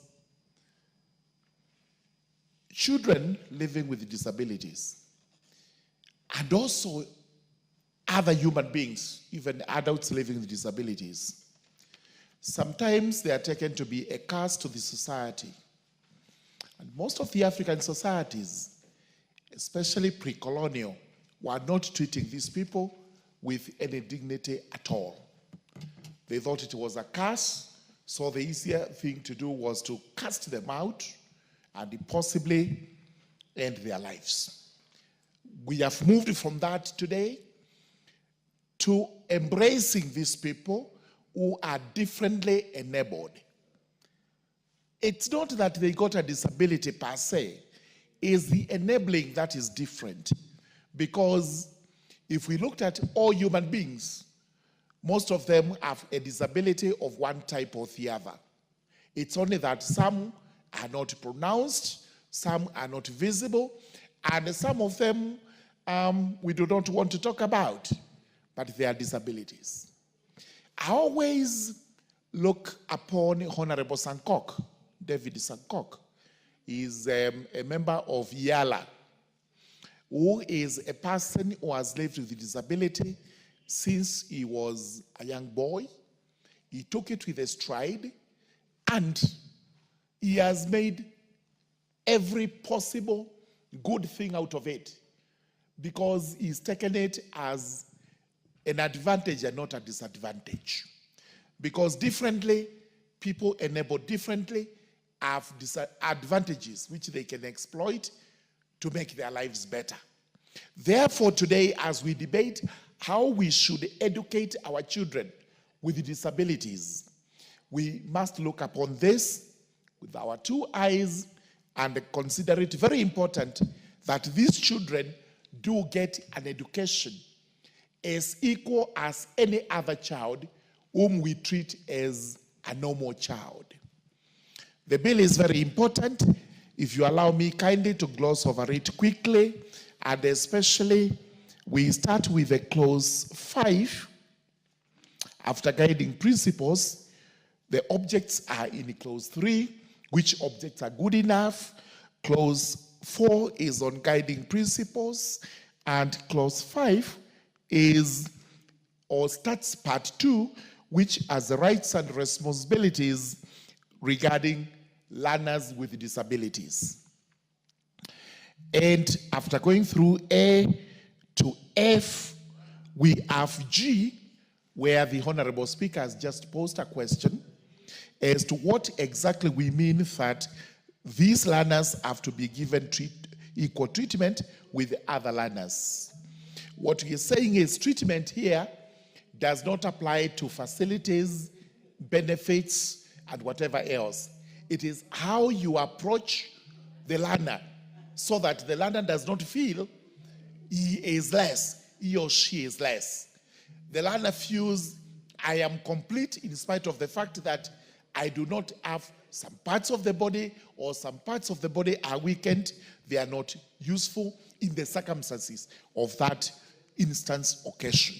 children living with disabilities and also other human beings, even adults living with disabilities, sometimes they are taken to be a curse to the society. And most of the African societies, especially pre-colonial, were not treating these people with any dignity at all. They thought it was a curse, so the easier thing to do was to cast them out and possibly end their lives. We have moved from that today to embracing these people who are differently enabled. It's not that they got a disability per se, it's the enabling that is different. Because if we looked at all human beings, most of them have a disability of one type or the other. It's only that some are not pronounced, some are not visible, and some of them we do not want to talk about, but they are disabilities. I always look upon Honorable Sankok, David Sankok. He is a member of YALA, who is a person who has lived with a disability since he was a young boy. He took it with a stride, and he has made every possible good thing out of it because he's taken it as an advantage and not a disadvantage. Because differently, people enabled differently have disadvantages which they can exploit to make their lives better. Therefore, today, as we debate how we should educate our children with disabilities, we must look upon this with our two eyes and consider it very important that these children do get an education as equal as any other child whom we treat as a normal child. The bill is very important. If you allow me kindly to gloss over it quickly, and especially we start with a clause 5. After guiding principles, the objects are in clause 3, which objects are good enough. Clause 4 is on guiding principles, and clause 5 is, or starts part 2, which has the rights and responsibilities regarding learners with disabilities. And after going through A to F, we have G, where the Honorable Speaker has just posed a question as to what exactly we mean that these learners have to be given equal treatment with other learners. What we are saying is treatment here does not apply to facilities, benefits, and whatever else. It is how you approach the learner so that the learner does not feel he is less, he or she is less. The learner feels, I am complete in spite of the fact that I do not have some parts of the body, or some parts of the body are weakened. They are not useful in the circumstances of that instance occasion.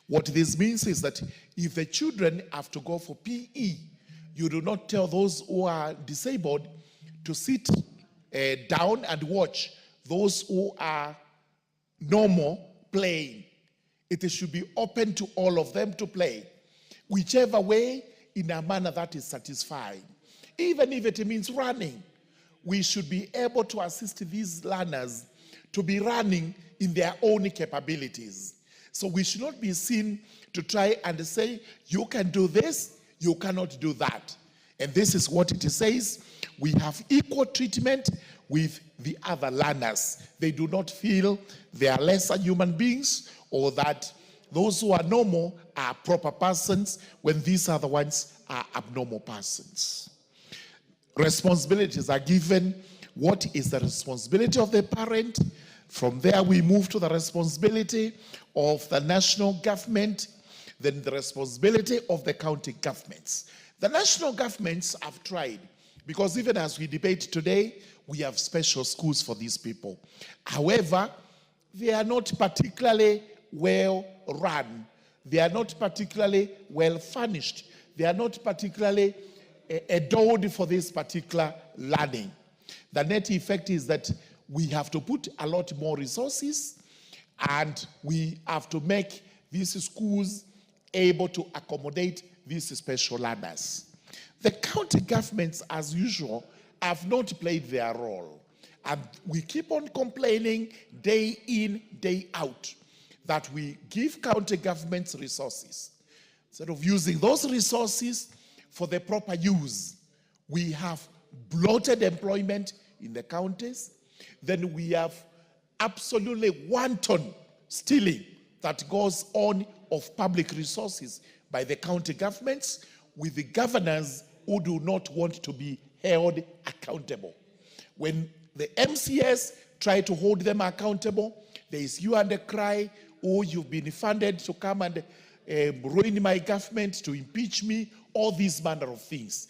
What this means is that if the children have to go for PE, you do not tell those who are disabled to sit down and watch those who are normal playing. It should be open to all of them to play, whichever way, in a manner that is satisfying. Even if it means running, we should be able to assist these learners to be running in their own capabilities. So we should not be seen to try and say, you can do this, you cannot do that. And this is what it says. We have equal treatment with the other learners. They do not feel they are lesser human beings, or that those who are normal are proper persons when these other ones are abnormal persons. Responsibilities are given. What is the responsibility of the parent? From there, we move to the responsibility of the national government, then the responsibility of the county governments. The national governments have tried, because even as we debate today, we have special schools for these people. However, they are not particularly well run. They are not particularly well furnished. They are not particularly adored for this particular learning. The net effect is that we have to put a lot more resources, and we have to make these schools able to accommodate these special learners. The county governments, as usual, have not played their role. And we keep on complaining day in, day out that we give county governments resources. Instead of using those resources for the proper use, we have bloated employment in the counties. Then we have absolutely wanton stealing that goes on of public resources by the county governments, with the governors who do not want to be held accountable. When the MCS try to hold them accountable, there is hue and a cry, oh, you've been funded to come and ruin my government, to impeach me, all these manner of things.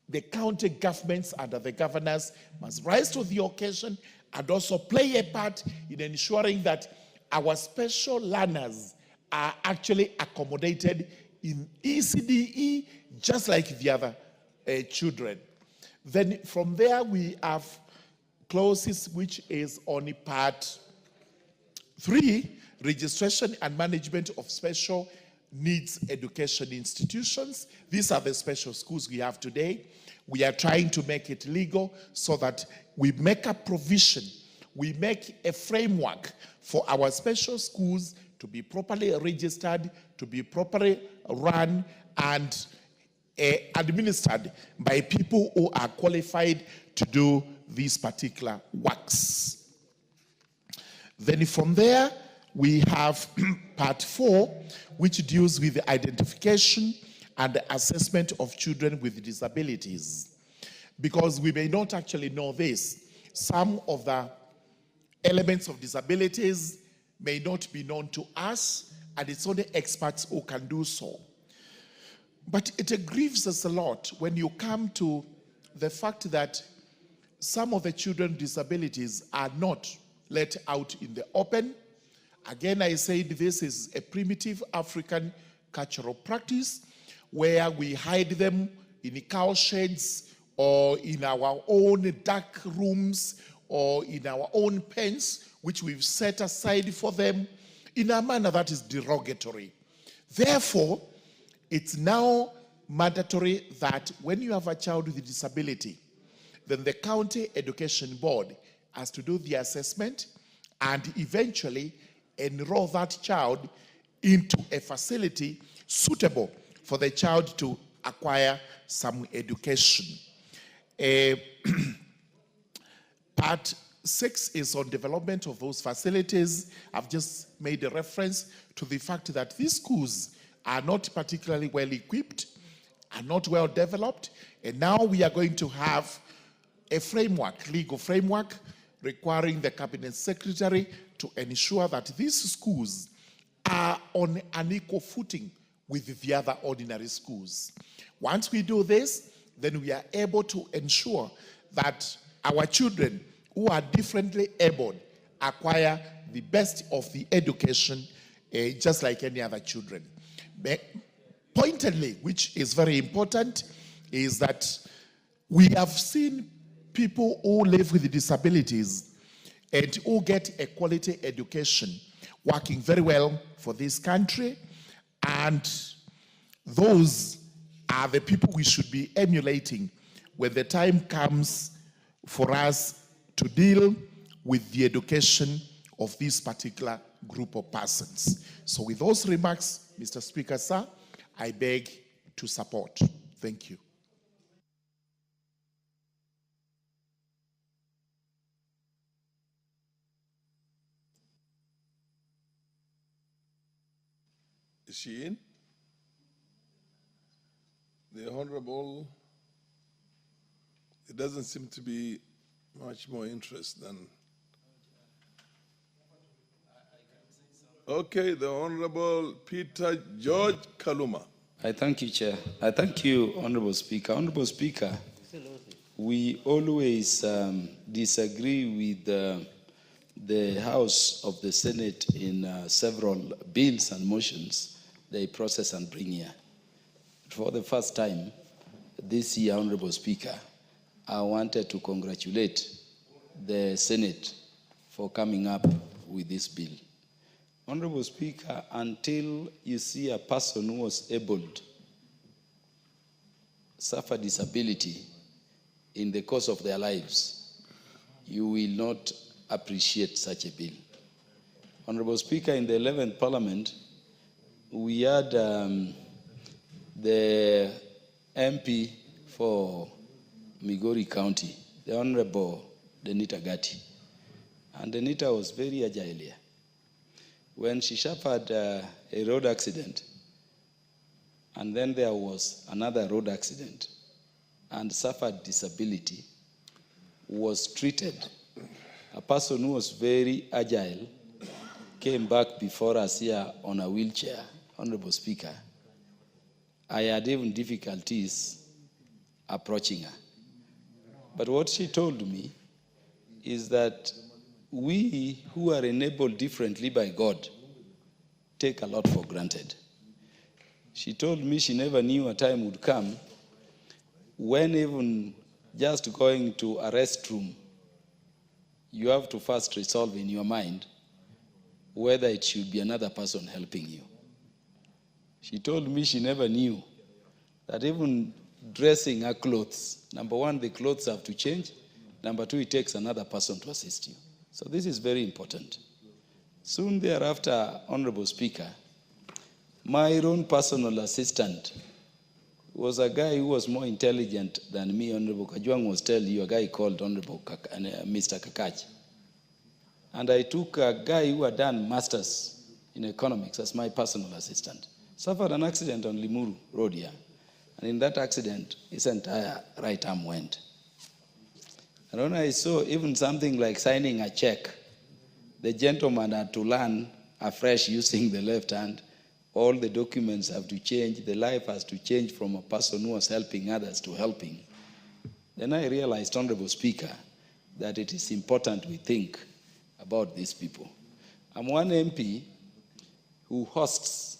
The county governments under the governors must rise to the occasion and also play a part in ensuring that our special learners are actually accommodated in ECDE just like the other children. Then from there we have clauses which is on part 3, registration and management of special needs education institutions. These are the special schools we have today. We are trying to make it legal so that we make a provision, we make a framework for our special schools to be properly registered, to be properly run and administered by people who are qualified to do these particular works. Then from there, we have part 4, which deals with the identification and the assessment of children with disabilities. Because we may not actually know this, some of the elements of disabilities may not be known to us, and it's only experts who can do so. But it grieves us a lot when you come to the fact that some of the children with disabilities are not let out in the open. Again, I said this is a primitive African cultural practice where we hide them in cow sheds or in our own dark rooms or in our own pens, which we've set aside for them, in a manner that is derogatory. Therefore, it's now mandatory that when you have a child with a disability, then the County Education Board has to do the assessment and eventually enroll that child into a facility suitable for the child to acquire some education. Part 6 is on development of those facilities. I've just made a reference to the fact that these schools are not particularly well equipped, are not well developed, and now we are going to have a framework, legal framework, requiring the Cabinet Secretary to ensure that these schools are on an equal footing with the other ordinary schools. Once we do this, then we are able to ensure that our children who are differently abled acquire the best of the education just like any other children. Pointedly, which is very important, is that we have seen people who live with disabilities and who get a quality education working very well for this country, and those are the people we should be emulating when the time comes for us to deal with the education of this particular group of persons. So with those remarks, Mr. Speaker, sir, I beg to support. Thank you. Is she in? The Honorable, it doesn't seem to be much more interest than. Okay, the Honorable Peter George Kaluma. I thank you, Chair. I thank you, Honorable Speaker. Honorable Speaker, we always disagree with the House of the Senate in several bills and motions they process and bring here. For the first time this year, Honorable Speaker, I wanted to congratulate the Senate for coming up with this bill. Honorable Speaker, until you see a person who was able to suffer disability in the course of their lives, you will not appreciate such a bill. Honorable Speaker, in the 11th Parliament, we had the MP for Migori County, the Honorable Denita Gatti. And Denita was very agile here. When she suffered a road accident, and then there was another road accident, and suffered disability, was treated. A person who was very agile came back before us here on a wheelchair, Honorable Speaker. I had even difficulties approaching her. But what she told me is that we who are enabled differently by God take a lot for granted. She told me she never knew a time would come when even just going to a restroom, you have to first resolve in your mind whether it should be another person helping you. She told me she never knew that even dressing her clothes, number one, the clothes have to change. Number two, it takes another person to assist you. So this is very important. Soon thereafter, Honorable Speaker, my own personal assistant was a guy who was more intelligent than me. Honorable Ojwang was telling you, a guy called Honorable Mr. Kakach. And I took a guy who had done masters in economics as my personal assistant. Suffered an accident on Limuru Road here. And in that accident, his entire right arm went. And when I saw even something like signing a check, the gentleman had to learn afresh using the left hand. All the documents have to change. The life has to change from a person who was helping others to helping. Then I realized, Honorable Speaker, that it is important we think about these people. I'm one MP who hosts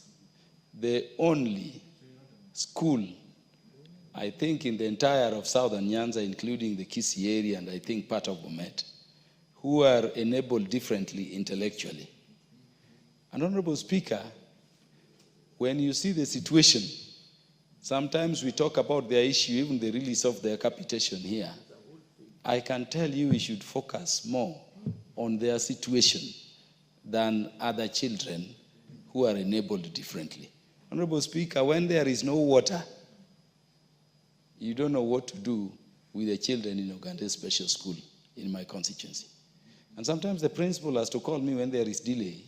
the only school, I think, in the entire of southern Nyanza, including the Kisii area and I think part of Bomet, who are enabled differently intellectually. And Honorable Speaker, when you see the situation, sometimes we talk about their issue, even the release of their capitation here. I can tell you we should focus more on their situation than other children who are enabled differently. Honorable Speaker, when there is no water, you don't know what to do with the children in Uganda Special School in my constituency. And sometimes the principal has to call me when there is delay,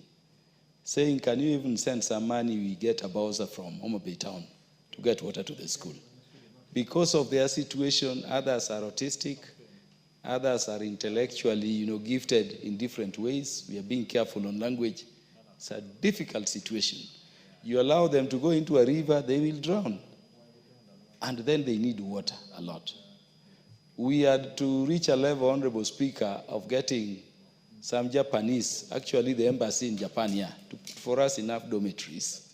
saying, can you even send some money we get a Bowser from Homa Bay Town to get water to the school? Because of their situation, others are autistic, others are intellectually, gifted in different ways. We are being careful on language. It's a difficult situation. You allow them to go into a river, they will drown. And then they need water a lot. We had to reach a level, Honorable Speaker, of getting some Japanese, actually the embassy in Japan here, for us enough dormitories,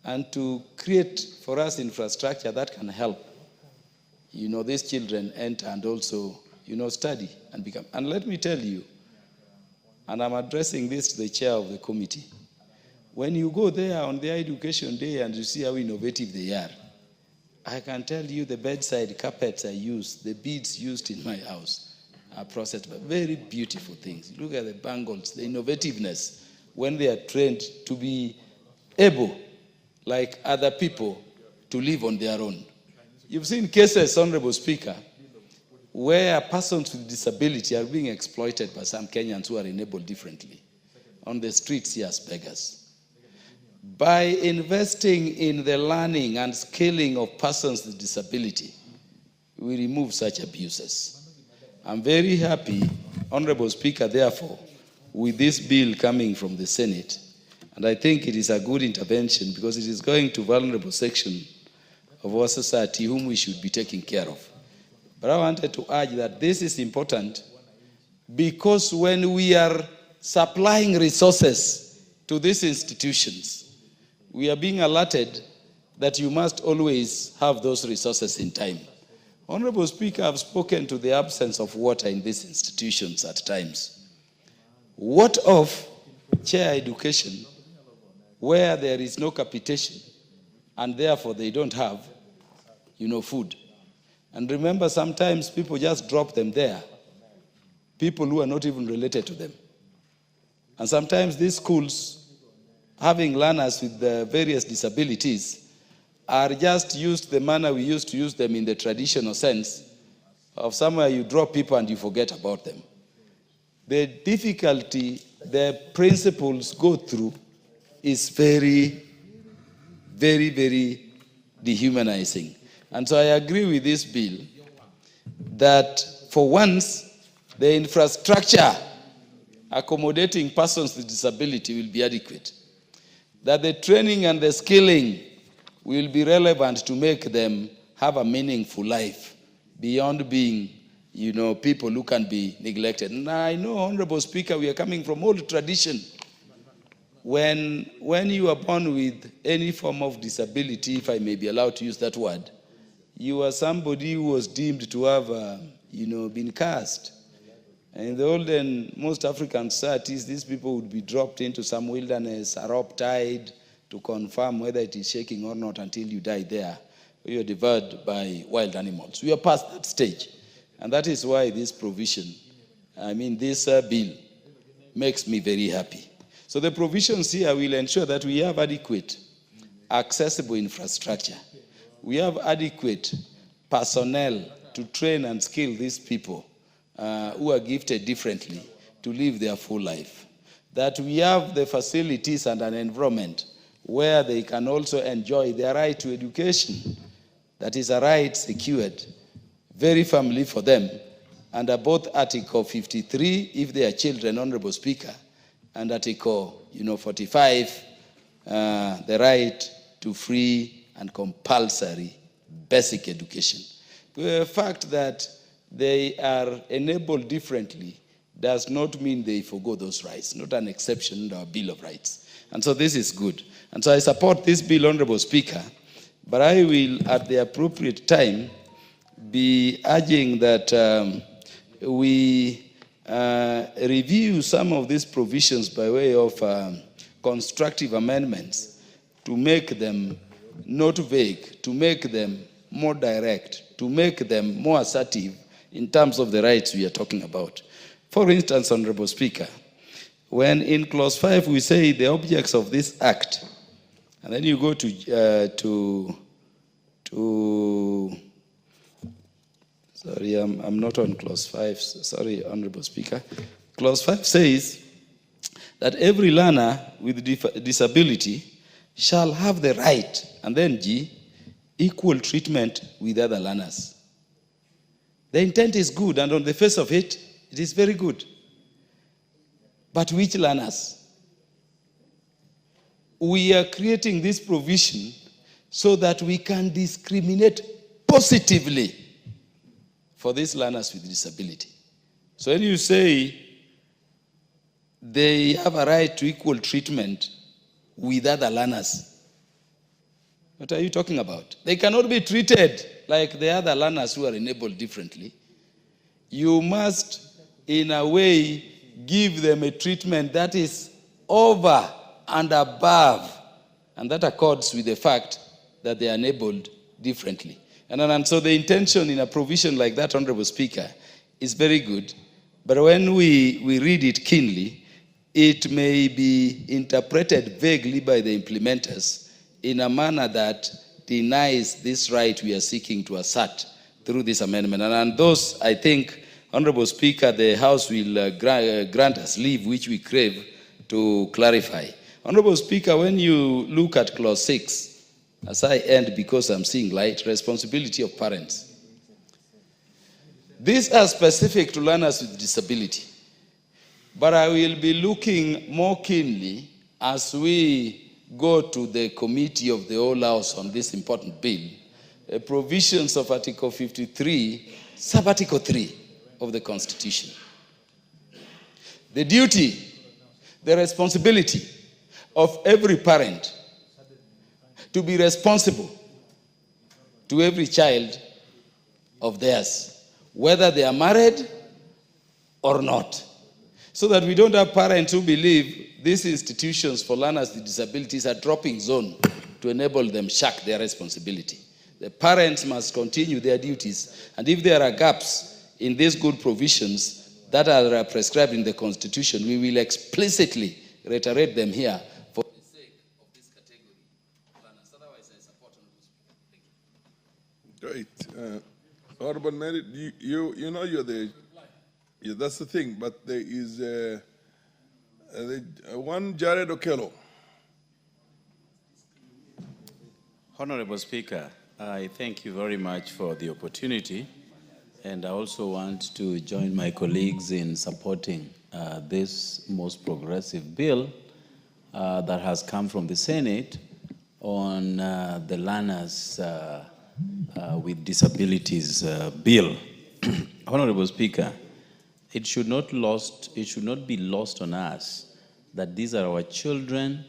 and to create for us infrastructure that can help, these children enter and also, study and become. And let me tell you, and I'm addressing this to the chair of the committee, when you go there on their education day and you see how innovative they are, I can tell you the bedside carpets I use, the beads used in my house are processed by very beautiful things. Look at the bangles, the innovativeness, when they are trained to be able, like other people, to live on their own. You've seen cases, Honorable Speaker, where persons with disability are being exploited by some Kenyans who are enabled differently on the streets here as beggars. By investing in the learning and skilling of persons with disability, we remove such abuses. I'm very happy, Honorable Speaker, therefore, with this bill coming from the Senate, and I think it is a good intervention because it is going to vulnerable section of our society whom we should be taking care of. But I wanted to urge that this is important because when we are supplying resources to these institutions, we are being alerted that you must always have those resources in time. Honorable Speaker, I've spoken to the absence of water in these institutions at times. What of chair education where there is no capitation and therefore they don't have, food? And remember, sometimes people just drop them there, people who are not even related to them. And sometimes these schools, having learners with various disabilities, are just used the manner we used to use them in the traditional sense of somewhere you drop people and you forget about them. The difficulty the principals go through is very, very, very dehumanizing. And so I agree with this bill that for once, the infrastructure accommodating persons with disability will be adequate, that the training and the skilling will be relevant to make them have a meaningful life beyond being, people who can be neglected. And I know, Honorable Speaker, we are coming from old tradition. When you are born with any form of disability, if I may be allowed to use that word, you are somebody who was deemed to have, been cast. And in the olden, most African societies, these people would be dropped into some wilderness, a rope tied to confirm whether it is shaking or not until you die there. You are devoured by wild animals. We are past that stage. And that is why this provision, this bill, makes me very happy. So the provisions here will ensure that we have adequate, accessible infrastructure. We have adequate personnel to train and skill these people who are gifted differently to live their full life. That we have the facilities and an environment where they can also enjoy their right to education. That is a right secured very firmly for them under both Article 53, if they are children, Honorable Speaker, and Article 45, the right to free and compulsory basic education. The fact that they are enabled differently does not mean they forgo those rights, not an exception in our Bill of Rights. And so this is good. And so I support this bill, Honorable Speaker, but I will, at the appropriate time, be urging that we review some of these provisions by way of constructive amendments to make them not vague, to make them more direct, to make them more assertive in terms of the rights we are talking about. For instance, Honorable Speaker, when in clause 5 we say the objects of this act, and then you go to sorry, I'm not on clause 5, sorry, Honorable Speaker. Clause 5 says that every learner with disability shall have the right, and then G, equal treatment with other learners. The intent is good, and on the face of it, it is very good. But which learners? We are creating this provision so that we can discriminate positively for these learners with disability. So when you say they have a right to equal treatment with other learners, what are you talking about? They cannot be treated like the other learners who are enabled differently. You must, in a way, give them a treatment that is over and above, and that accords with the fact that they are enabled differently. And so the intention in a provision like that, Honorable Speaker, is very good. But when we read it keenly, it may be interpreted vaguely by the implementers in a manner that denies this right we are seeking to assert through this amendment. And those, I think, Honorable Speaker, the House will grant us leave, which we crave, to clarify. Honorable Speaker, when you look at clause 6, as I end because I'm seeing light, responsibility of parents. These are specific to learners with disability. But I will be looking more keenly as we go to the committee of the whole House on this important bill, provisions of Article 53, sub-Article 3 of the Constitution. The duty, the responsibility of every parent to be responsible to every child of theirs, whether they are married or not. So that we don't have parents who believe these institutions for learners with disabilities are dropping zone to enable them shirk their responsibility. The parents must continue their duties, and if there are gaps in these good provisions that are prescribed in the Constitution, we will explicitly reiterate them here for the sake of this category of learners. Otherwise, I support Great. Honorable Mary, you know you're the, yeah, that's the thing, but there is one Jared Okello. Honorable Speaker, I thank you very much for the opportunity, and I also want to join my colleagues in supporting this most progressive bill that has come from the Senate on the learners with disabilities bill. Honorable Speaker, it should not be lost on us that these are our children,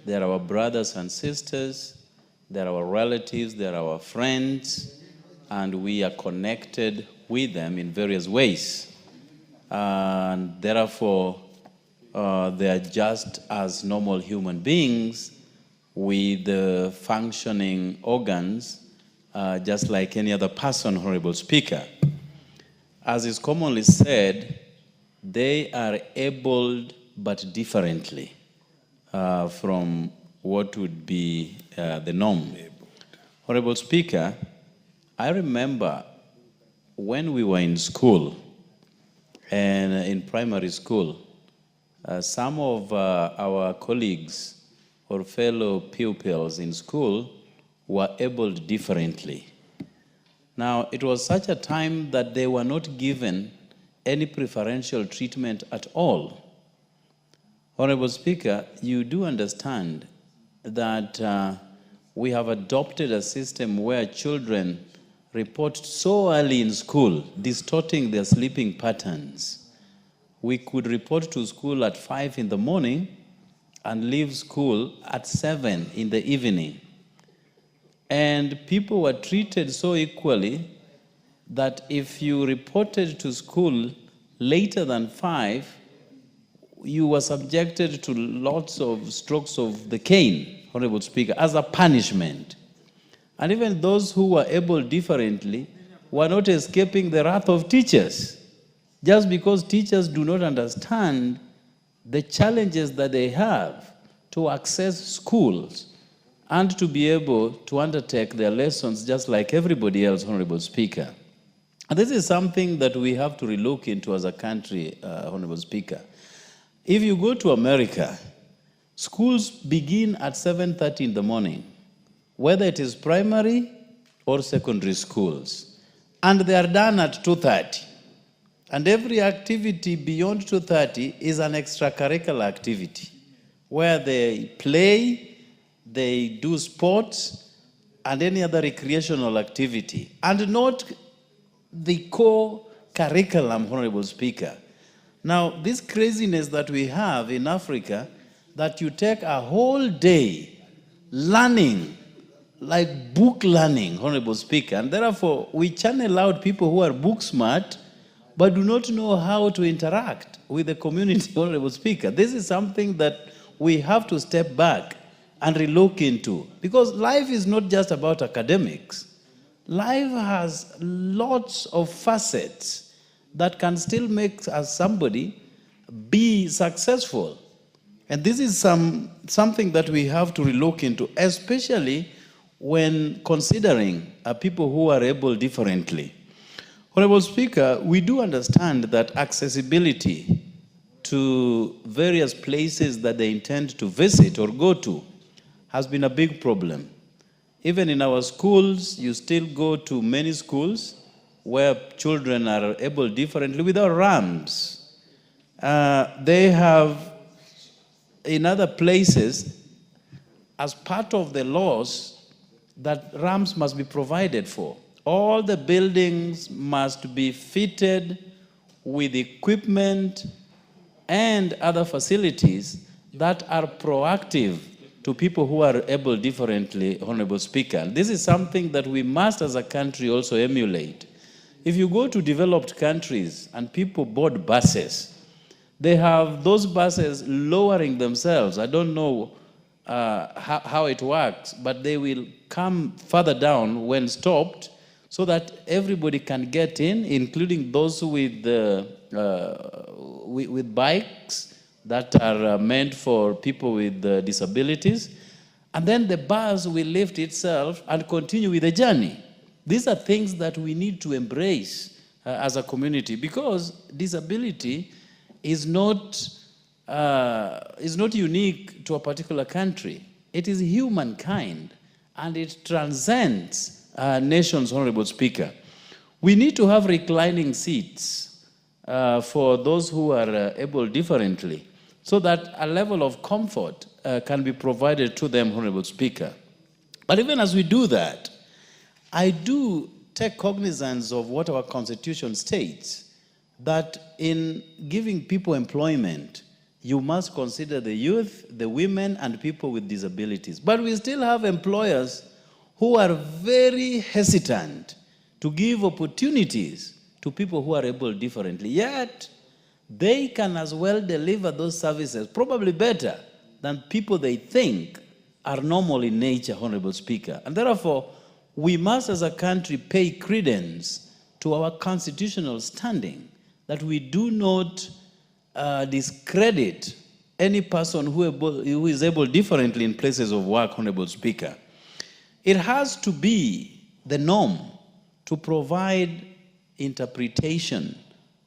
they are our brothers and sisters, they are our relatives, they are our friends, and we are connected with them in various ways. And therefore, they are just as normal human beings with functioning organs, just like any other person, Honorable Speaker. As is commonly said, they are abled but differently from what would be the norm. Honorable Speaker, I remember when we were in school, and in primary school, some of our colleagues or fellow pupils in school were abled differently. Now, it was such a time that they were not given any preferential treatment at all. Honorable Speaker, you do understand that we have adopted a system where children report so early in school, distorting their sleeping patterns. We could report to school at 5 in the morning and leave school at 7 in the evening. And people were treated so equally that if you reported to school later than 5, you were subjected to lots of strokes of the cane, Honorable Speaker, as a punishment. And even those who were able differently were not escaping the wrath of teachers, just because teachers do not understand the challenges that they have to access schools and to be able to undertake their lessons just like everybody else, Honorable Speaker. And this is something that we have to relook into as a country, Honorable Speaker. If you go to America, schools begin at 7:30 in the morning, whether it is primary or secondary schools, and they are done at 2:30. And every activity beyond 2:30 is an extracurricular activity, where they play, they do sports, and any other recreational activity, and not the core curriculum, Honorable Speaker. Now, this craziness that we have in Africa, that you take a whole day learning, like book learning, Honorable Speaker, and therefore we channel out people who are book smart, but do not know how to interact with the community, Honorable Speaker. This is something that we have to step back and relook into, because life is not just about academics. Life has lots of facets that can still make us somebody be successful. And this is something that we have to relook into, especially when considering people who are able differently. Honorable Speaker, we do understand that accessibility to various places that they intend to visit or go to has been a big problem. Even in our schools, you still go to many schools where children are able differently without ramps. They have, in other places, as part of the laws, that ramps must be provided for. All the buildings must be fitted with equipment and other facilities that are proactive to people who are able differently, Honorable Speaker. This is something that we must as a country also emulate. If you go to developed countries and people board buses, they have those buses lowering themselves. I don't know how it works, but they will come further down when stopped so that everybody can get in, including those with bikes that are meant for people with disabilities. And then the bus will lift itself and continue with the journey. These are things that we need to embrace as a community, because disability is not unique to a particular country. It is humankind, and it transcends nations, Honorable Speaker. We need to have reclining seats for those who are able differently, so that a level of comfort can be provided to them, Honorable Speaker. But even as we do that, I do take cognizance of what our Constitution states, that in giving people employment, you must consider the youth, the women, and people with disabilities. But we still have employers who are very hesitant to give opportunities to people who are able differently. Yet, they can as well deliver those services, probably better than people they think are normal in nature, Honorable Speaker. And therefore, we must as a country pay credence to our constitutional standing, that we do not discredit any person who is able differently in places of work, Honorable Speaker. It has to be the norm to provide interpretation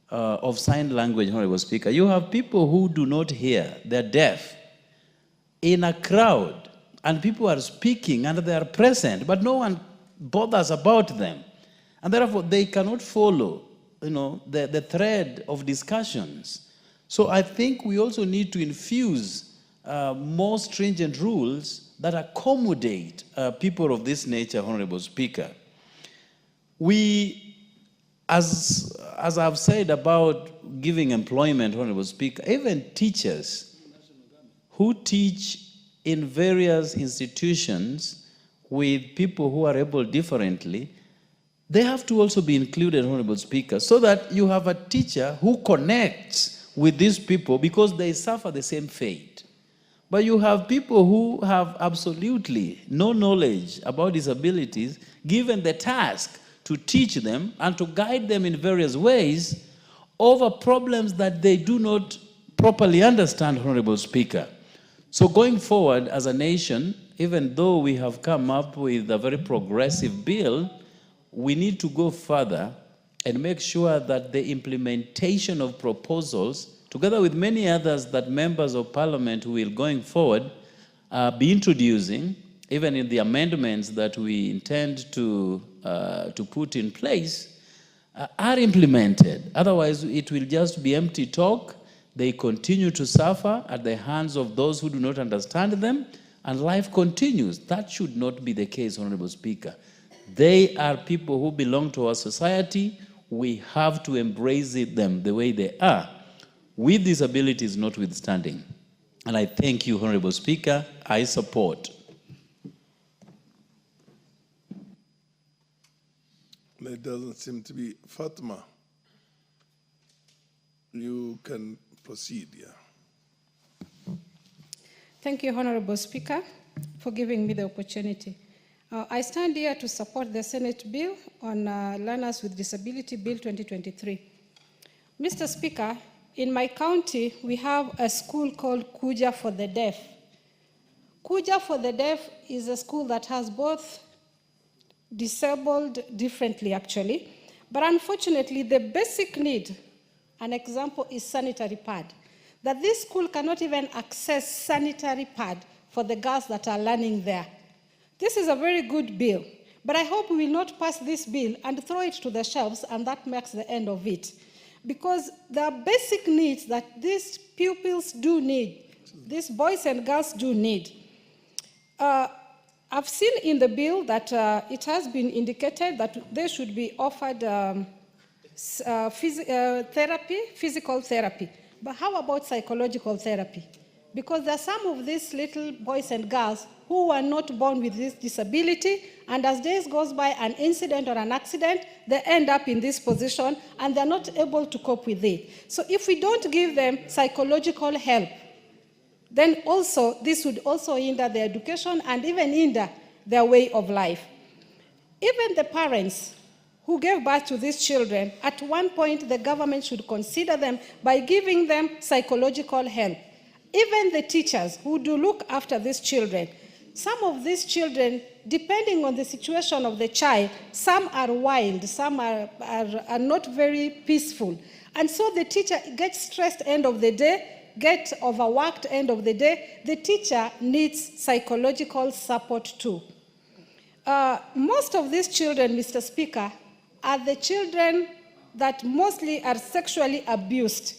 of sign language, Honorable Speaker. You have people who do not hear, they're deaf, in a crowd, and people are speaking and they are present, but no one bothers about them. And therefore, they cannot follow, the thread of discussions. So I think we also need to infuse more stringent rules that accommodate people of this nature, Honorable Speaker. We, as I've said about giving employment, Honorable Speaker, even teachers who teach in various institutions with people who are able differently, they have to also be included, Honorable Speaker, so that you have a teacher who connects with these people because they suffer the same fate. But you have people who have absolutely no knowledge about disabilities, given the task to teach them and to guide them in various ways over problems that they do not properly understand, Honorable Speaker. So going forward as a nation, even though we have come up with a very progressive bill, we need to go further and make sure that the implementation of proposals, together with many others that members of parliament will going forward be introducing, even in the amendments that we intend to put in place, are implemented. Otherwise, it will just be empty talk. They continue to suffer at the hands of those who do not understand them, and life continues. That should not be the case, Honorable Speaker. They are people who belong to our society. We have to embrace them the way they are, with disabilities notwithstanding. And I thank you, Honorable Speaker. I support. There doesn't seem to be. Fatma, you can proceed, yeah. Thank you, Honorable Speaker, for giving me the opportunity. I stand here to support the Senate bill on Learners with Disability Bill 2023. Mr. Speaker, in my county, we have a school called Kuja for the Deaf. Kuja for the Deaf is a school that has both disabled differently, actually, but unfortunately, the basic need, an example is sanitary pad, that this school cannot even access sanitary pad for the girls that are learning there. This is a very good bill, but I hope we will not pass this bill and throw it to the shelves and that marks the end of it. Because there are basic needs that these pupils do need, these boys and girls do need. I've seen in the bill that it has been indicated that they should be offered physical therapy. But how about psychological therapy? Because there are some of these little boys and girls who were not born with this disability, and as days goes by, an incident or an accident, they end up in this position, and they're not able to cope with it. So if we don't give them psychological help, then also this would also hinder their education and even hinder their way of life. Even the parents who gave birth to these children, at one point the government should consider them by giving them psychological help. Even the teachers who do look after these children, some of these children, depending on the situation of the child, some are wild, some are not very peaceful. And so the teacher gets stressed end of the day, gets overworked end of the day. The teacher needs psychological support too. Most of these children, Mr. Speaker, are the children that mostly are sexually abused.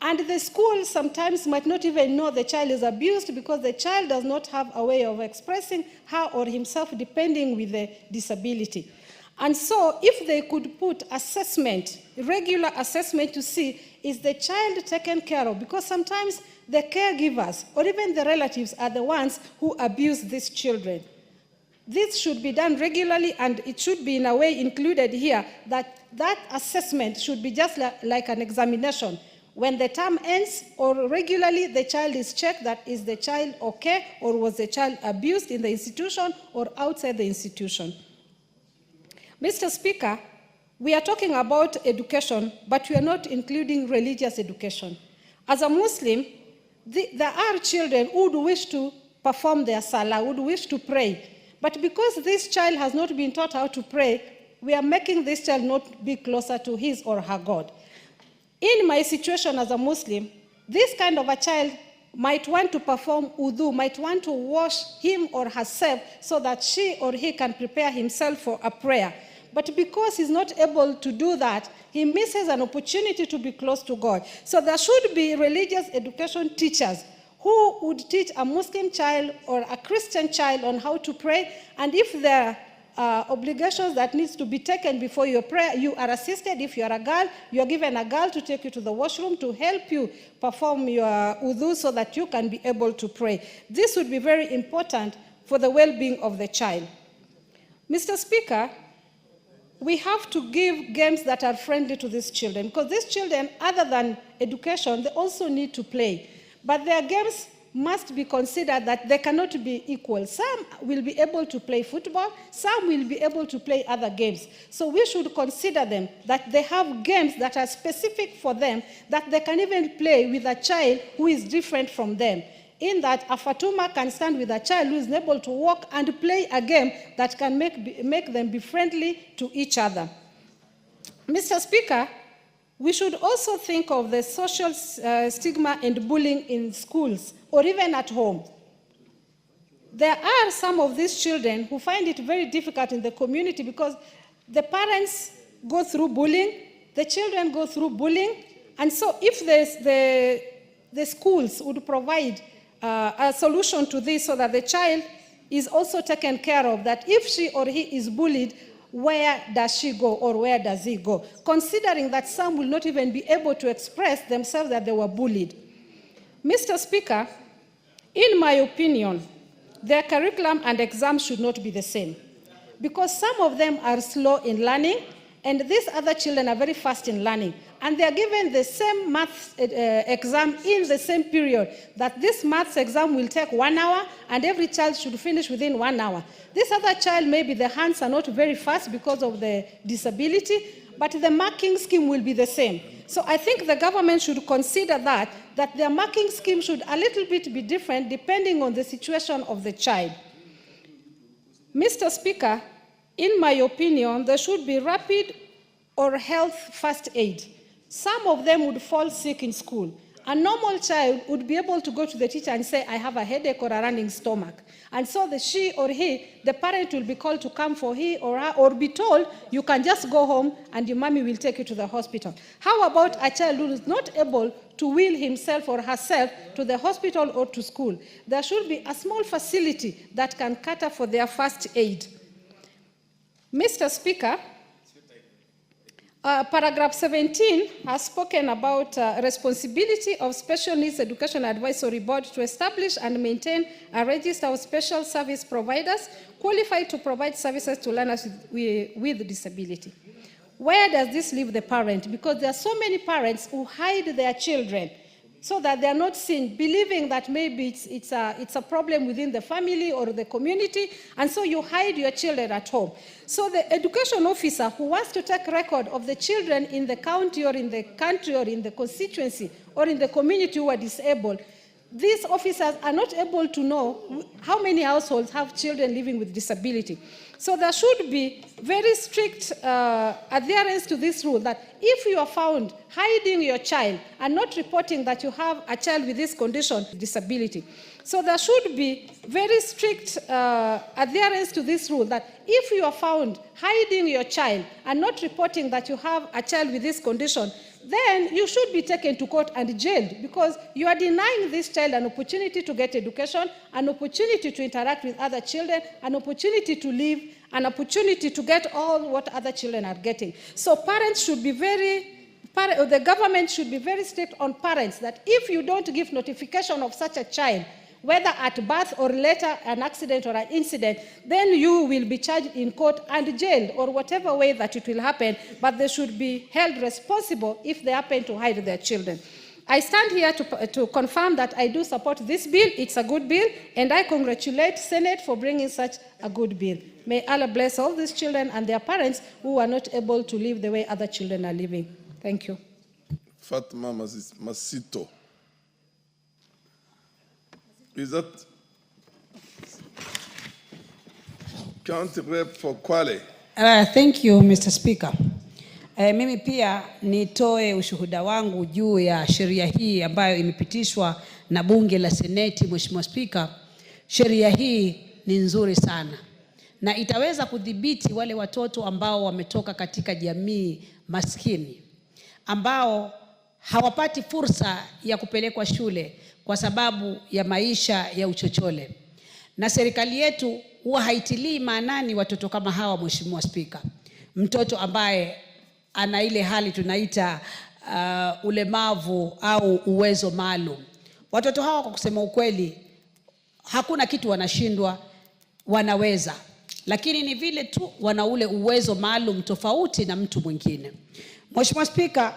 And the school sometimes might not even know the child is abused because the child does not have a way of expressing her or himself depending with the disability. And so if they could put assessment, regular assessment to see, is the child taken care of? Because sometimes the caregivers or even the relatives are the ones who abuse these children. This should be done regularly, and it should be in a way included here that that assessment should be just like an examination. When the term ends or regularly, the child is checked that is the child okay, or was the child abused in the institution or outside the institution. Mr. Speaker, we are talking about education, but we are not including religious education. As a Muslim, there are children who would wish to perform their salah, would wish to pray. But because this child has not been taught how to pray, we are making this child not be closer to his or her God. In my situation as a Muslim, this kind of a child might want to perform wudu, might want to wash him or herself so that she or he can prepare himself for a prayer. But because he's not able to do that, he misses an opportunity to be close to God. So there should be religious education teachers who would teach a Muslim child or a Christian child on how to pray, and if there are obligations that needs to be taken before your prayer, you are assisted. If you are a girl, you are given a girl to take you to the washroom to help you perform your wudu so that you can be able to pray. This would be very important for the well-being of the child. Mr. Speaker, we have to give games that are friendly to these children, because these children, other than education, they also need to play. But their games must be considered that they cannot be equal. Some will be able to play football, some will be able to play other games. So we should consider them that they have games that are specific for them, that they can even play with a child who is different from them. In that, a Fatuma can stand with a child who is able to walk and play a game that can make them be friendly to each other. Mr. Speaker, we should also think of the social stigma and bullying in schools or even at home. There are some of these children who find it very difficult in the community because the parents go through bullying, the children go through bullying, and so if the schools would provide a solution to this so that the child is also taken care of, that if she or he is bullied, where does she go or where does he go? Considering that some will not even be able to express themselves that they were bullied. Mr. Speaker, in my opinion, their curriculum and exams should not be the same, because some of them are slow in learning and these other children are very fast in learning. And they are given the same maths exam in the same period, that this maths exam will take 1 hour and every child should finish within 1 hour. This other child, maybe the hands are not very fast because of the disability, but the marking scheme will be the same. So I think the government should consider that their marking scheme should a little bit be different depending on the situation of the child. Mr. Speaker, in my opinion, there should be rapid or health first aid. Some of them would fall sick in school. A normal child would be able to go to the teacher and say, I have a headache or a running stomach. And so she or he, the parent will be called to come for he or her, or be told, you can just go home and your mommy will take you to the hospital. How about a child who is not able to wheel himself or herself to the hospital or to school? There should be a small facility that can cater for their first aid. Mr. Speaker, paragraph 17 has spoken about responsibility of Special Needs Education Advisory Board to establish and maintain a register of special service providers qualified to provide services to learners with disability. Where does this leave the parent? Because there are so many parents who hide their children so that they are not seen, believing that maybe it's a problem within the family or the community, and so you hide your children at home. So the education officer who wants to take record of the children in the county or in the country or in the constituency or in the community who are disabled, these officers are not able to know how many households have children living with disability. So there should be very strict adherence to this rule, that if you are found hiding your child and not reporting that you have a child with this condition, disability. So there should be very strict adherence to this rule, that if you are found hiding your child and not reporting that you have a child with this condition, then you should be taken to court and jailed, because you are denying this child an opportunity to get education, an opportunity to interact with other children, an opportunity to live, an opportunity to get all what other children are getting. So parents should be the government should be very strict on parents, that if you don't give notification of such a child, whether at birth or later, an accident or an incident, then you will be charged in court and jailed, or whatever way that it will happen, but they should be held responsible if they happen to hide their children. I stand here to confirm that I do support this bill. It's a good bill, and I congratulate Senate for bringing such a good bill. May Allah bless all these children and their parents who are not able to live the way other children are living. Thank you. Fatma Masito. Is that County Rep for Kwale? Thank you, Mr. Speaker. Mimi pia nitoe ushuhuda wangu juu ya sheria hii ambayo imepitishwa na bunge la Seneti. Mheshimiwa Speaker, sheria hii ni nzuri sana na itaweza kudhibiti wale watoto ambao wametoka katika jamii maskini, ambao hawapati fursa ya kupelekwa shule kwa sababu ya maisha ya uchochole. Na serikali yetu huwa haitilii maanani watoto kama hawa. Mheshimiwa Speaker, mtoto ambaye ana ile hali tunaita ulemavu au uwezo maalum, watoto hawa kwa kusema ukweli hakuna kitu wanashindwa, wanaweza. lakini ni vile tu wana ule uwezo maalum tofauti na mtu mwingine. Mheshimiwa Spika,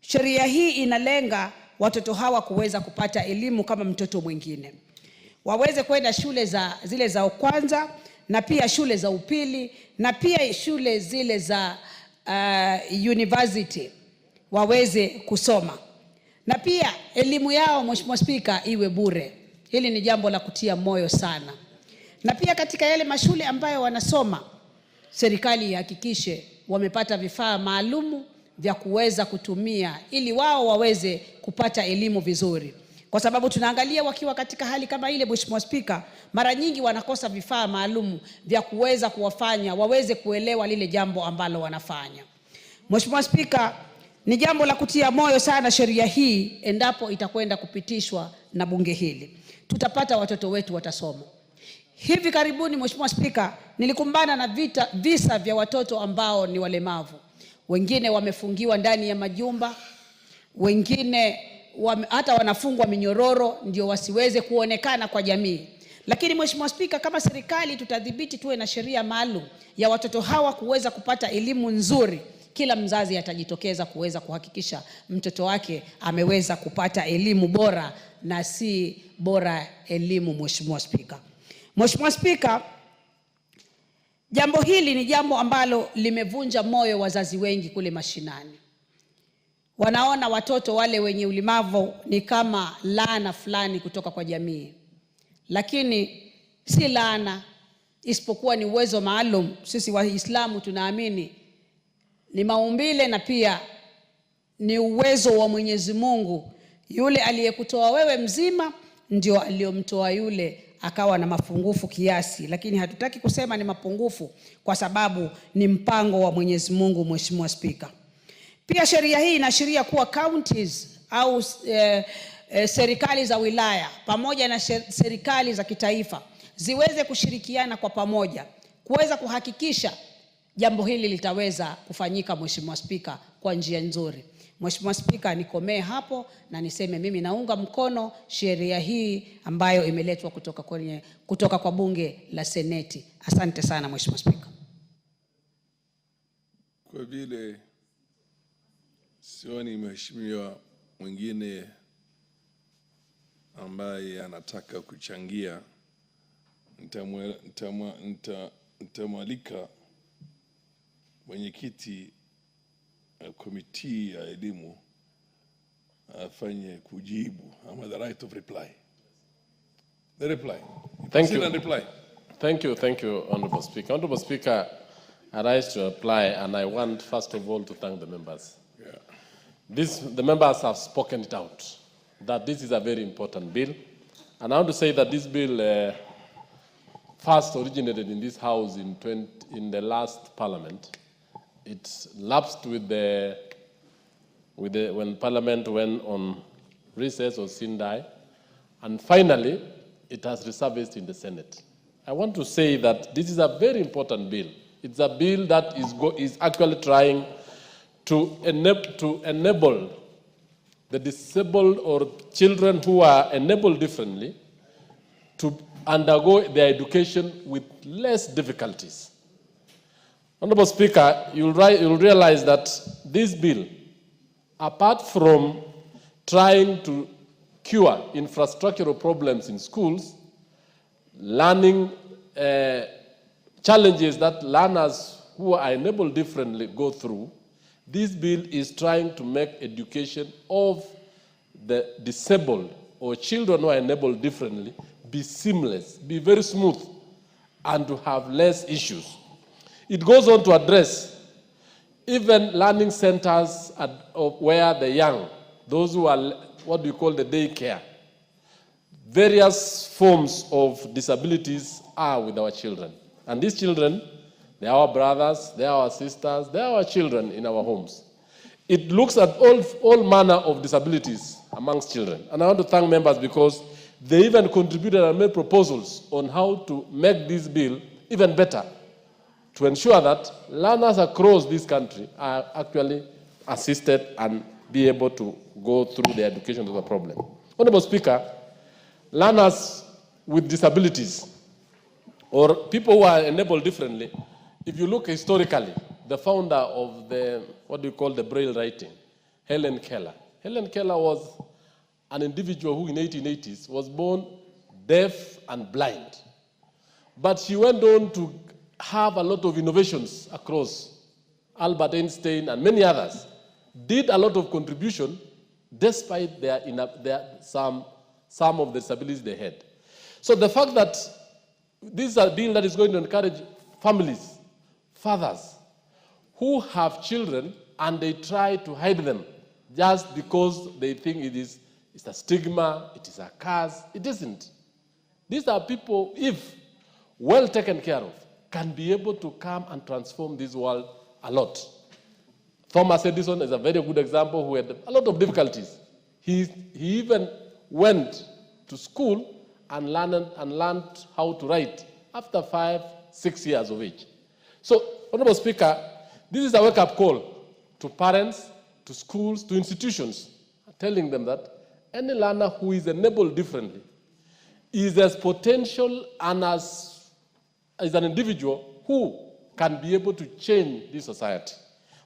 sheria hii inalenga watoto hawa kuweza kupata elimu kama mtoto mwingine. Waweze kwenda shule zile za kwanza, na pia shule za upili, na pia shule zile za university waweze kusoma. Na pia elimu yao, Mheshimiwa Spika, iwe bure. Hili ni jambo la kutia moyo sana. Na pia katika yale mashule ambayo wanasoma, serikali ihakikishe wamepata vifaa maalumu vya kuweza kutumia ili wao waweze kupata elimu vizuri. Kwa sababu tunaangalia wakiwa katika hali kama ile, Mheshimiwa Spika, mara nyingi wanakosa vifaa maalumu vya kuweza kuwafanya waweze kuelewa lile jambo ambalo wanafanya. Mheshimiwa Spika, ni jambo la kutia moyo sana sheria hii endapo itakwenda kupitishwa na bunge hili. Tutapata watoto wetu watasoma. Hivi karibuni, Mheshimiwa Spika, nilikumbana na visa vya watoto ambao ni walemavu. Wengine wamefungiwa ndani ya majumba, wengine hata wanafungwa minyororo ndio wasiweze kuonekana kwa jamii. Lakini Mheshimiwa Spika, kama serikali tutadhibiti, tuwe na sheria maalum ya watoto hawa kuweza kupata elimu nzuri, kila mzazi atajitokeza kuweza kuhakikisha mtoto wake ameweza kupata elimu bora na si bora elimu. Mheshimiwa Spika, Mheshimiwa Spika, jambo hili ni jambo ambalo limevunja moyo wazazi wengi kule mashinani. Wanaona watoto wale wenye ulemavu ni kama laana fulani kutoka kwa jamii. Lakini si laana, isipokuwa ni uwezo maalum. Sisi Waislamu tunaamini ni maumbile na pia ni uwezo wa Mwenyezi Mungu. Yule aliyekutoa wewe mzima ndio aliyomtoa yule akawa na mapungufu kiasi, lakini hatutaki kusema ni mapungufu kwa sababu ni mpango wa Mwenyezi Mungu. Mheshimiwa Spika, pia sheria hii inaashiria kuwa counties au serikali za wilaya pamoja na serikali za kitaifa ziweze kushirikiana kwa pamoja kuweza kuhakikisha jambo hili litaweza kufanyika, Mheshimiwa Spika, kwa njia nzuri. Mheshimiwa Spika, nikomee hapo na niseme mimi naunga mkono sheria hii ambayo imeletwa kutoka kwa bunge la Seneti. Asante sana Mheshimiwa Spika. Kwa vile sioni mheshimiwa mwingine ambaye anataka kuchangia, nitamwalika mwenyekiti komiti ya elimu afanye kujibu, ama the right of reply. The reply. Thank you. Reply. Thank you, Honorable Speaker. Honorable Speaker, I rise to apply, and I want first of all to thank the members. Yeah. The members have spoken it out, that this is a very important bill. And I want to say that this bill first originated in this House in the last Parliament. It lapsed when Parliament went on recess or Sindai, and finally it has resurfaced in the Senate. I want to say that this is a very important bill. It's a bill that is actually trying to enable the disabled or children who are enabled differently to undergo their education with less difficulties. Honorable Speaker, you'll realize that this bill, apart from trying to cure infrastructural problems in schools, learning challenges that learners who are enabled differently go through, this bill is trying to make education of the disabled or children who are enabled differently be seamless, be very smooth, and to have less issues. It goes on to address even learning centers where the young, those who are what we call the daycare, various forms of disabilities are with our children. And these children, they are our brothers, they are our sisters, they are our children in our homes. It looks at all manner of disabilities amongst children. And I want to thank members because they even contributed and made proposals on how to make this bill even better, to ensure that learners across this country are actually assisted and be able to go through their education without a problem. Honorable Speaker, learners with disabilities or people who are enabled differently, if you look historically, the founder of the, what do you call the Braille writing, Helen Keller. Helen Keller was an individual who in 1880s was born deaf and blind. But she went on to have a lot of innovations across. Albert Einstein and many others did a lot of contribution despite some of the disabilities they had. So the fact that this is a bill that is going to encourage families, fathers, who have children and they try to hide them just because they think it's a stigma, it is a curse. It isn't. These are people, if well taken care of, can be able to come and transform this world a lot. Thomas Edison is a very good example who had a lot of difficulties. He even went to school and learned how to write after 5-6 years of age. So, Honorable Speaker, this is a wake-up call to parents, to schools, to institutions, telling them that any learner who is enabled differently is as potential and as an individual who can be able to change this society.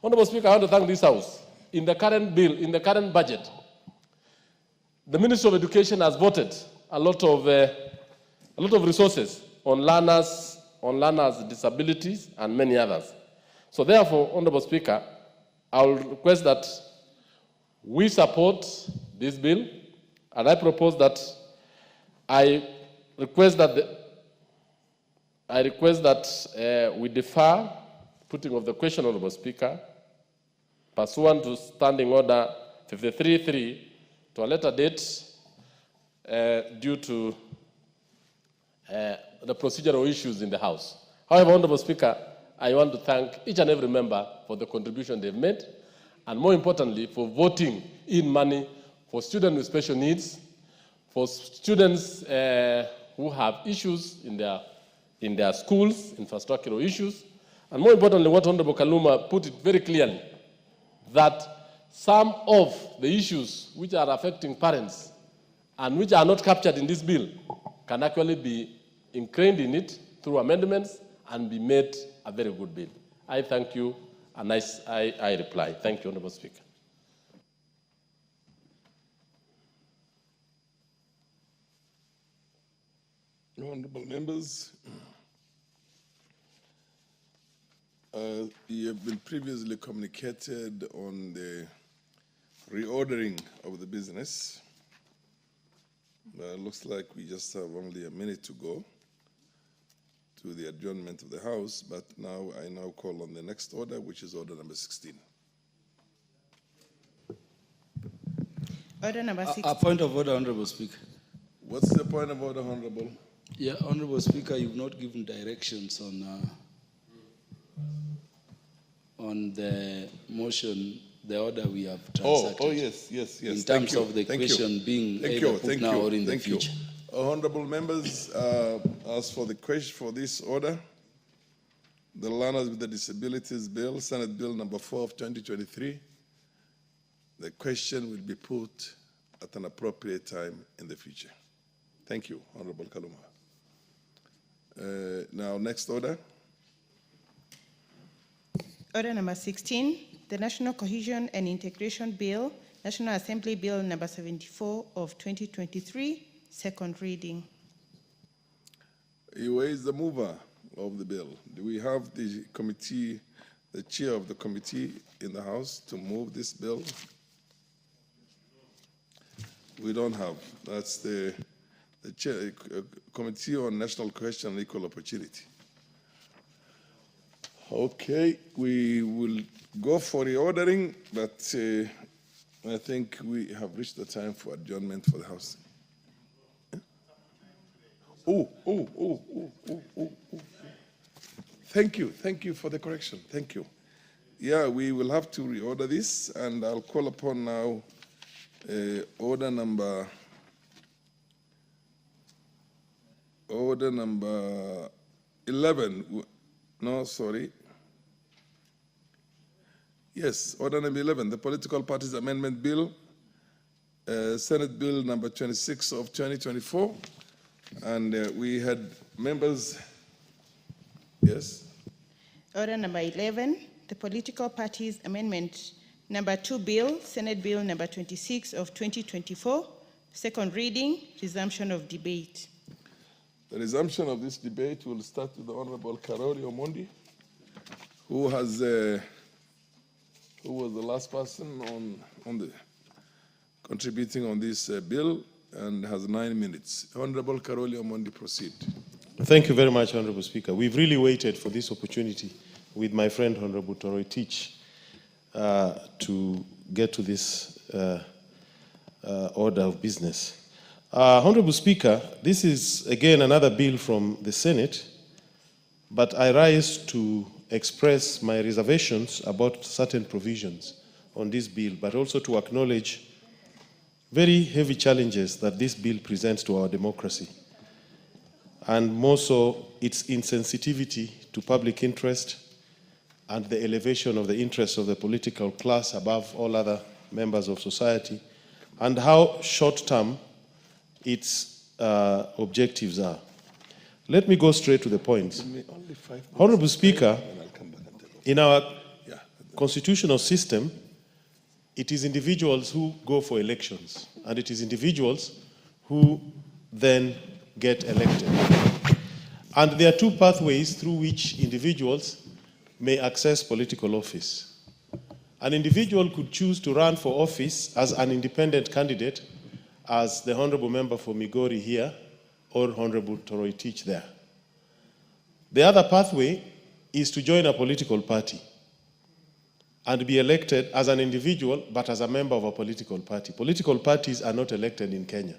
Honorable Speaker, I want to thank this House. In the current bill, in the current budget, the Ministry of Education has voted a lot of resources on learners disabilities and many others. So therefore, Honorable Speaker, I will request that we support this bill, and I propose that I request that we defer putting of the question, Honorable Speaker, pursuant to Standing Order 53.3 to a later date due to the procedural issues in the House. However, Honorable Speaker, I want to thank each and every member for the contribution they've made, and more importantly, for voting in money for students with special needs, for students who have issues in their schools, infrastructural issues, and more importantly, what Honorable Kaluma put it very clearly, that some of the issues which are affecting parents and which are not captured in this bill can actually be ingrained in it through amendments and be made a very good bill. I thank you, and I reply. Thank you, Honorable Speaker. Honorable members, you have been previously communicated on the reordering of the business. Looks like we just have only a minute to go to the adjournment of the House, but I now call on the next order, which is order number 16. Order number 16. A point of order, Honorable Speaker. What's the point of order, Honorable? Yeah, Honorable Speaker, you've not given directions on the motion, the order we have transacted. Oh, yes. In terms of the question being either put now or in the future. Honorable members, as for the question for this order, the Learners with the Disabilities Bill, Senate Bill number 4 of 2023, the question will be put at an appropriate time in the future. Thank you, Honorable Kaluma. Now, next order. Order number 16, the National Cohesion and Integration Bill, National Assembly Bill number 74 of 2023, second reading. Where is the mover of the bill? Do we have the committee, the chair of the committee in the House to move this bill? We don't have. That's the chair, Committee on National Cohesion and Equal Opportunity. Okay, we will go for reordering, but I think we have reached the time for adjournment for the House. Oh. Thank you for the correction. Thank you. Yeah, we will have to reorder this, and I'll call upon now order number 11. No, sorry. Yes, order number 11, the Political Parties Amendment Bill, Senate Bill number 26 of 2024. And we had members Yes. Order number 11, the Political Parties Amendment number 2 Bill, Senate Bill number 26 of 2024, second reading, resumption of debate. The resumption of this debate will start with the Honorable Karoli Omondi, who was the last person on the contributing on this bill and has 9 minutes. Honorable Karoli Omondi, proceed. Thank you very much, Honorable Speaker. We've really waited for this opportunity with my friend, Honorable Toroitich, to get to this order of business. Honorable Speaker, this is again another bill from the Senate, but I rise to express my reservations about certain provisions on this bill, but also to acknowledge very heavy challenges that this bill presents to our democracy, and more so its insensitivity to public interest and the elevation of the interests of the political class above all other members of society, and how short-term its objectives are. Let me go straight to the point. Honorable Speaker, in our constitutional system, it is individuals who go for elections, and it is individuals who then get elected. And there are two pathways through which individuals may access political office. An individual could choose to run for office as an independent candidate, as the Honorable Member for Migori here, or Honorable Toroitich there. The other pathway is to join a political party and be elected as an individual, but as a member of a political party. Political parties are not elected in Kenya.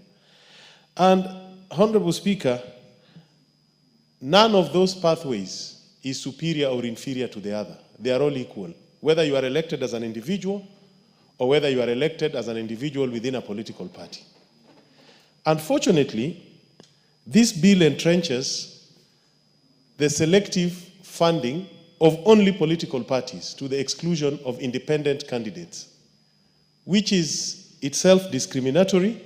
And, Honorable Speaker, none of those pathways is superior or inferior to the other. They are all equal, whether you are elected as an individual or whether you are elected as an individual within a political party. Unfortunately, this bill entrenches the selective funding of only political parties to the exclusion of independent candidates, which is itself discriminatory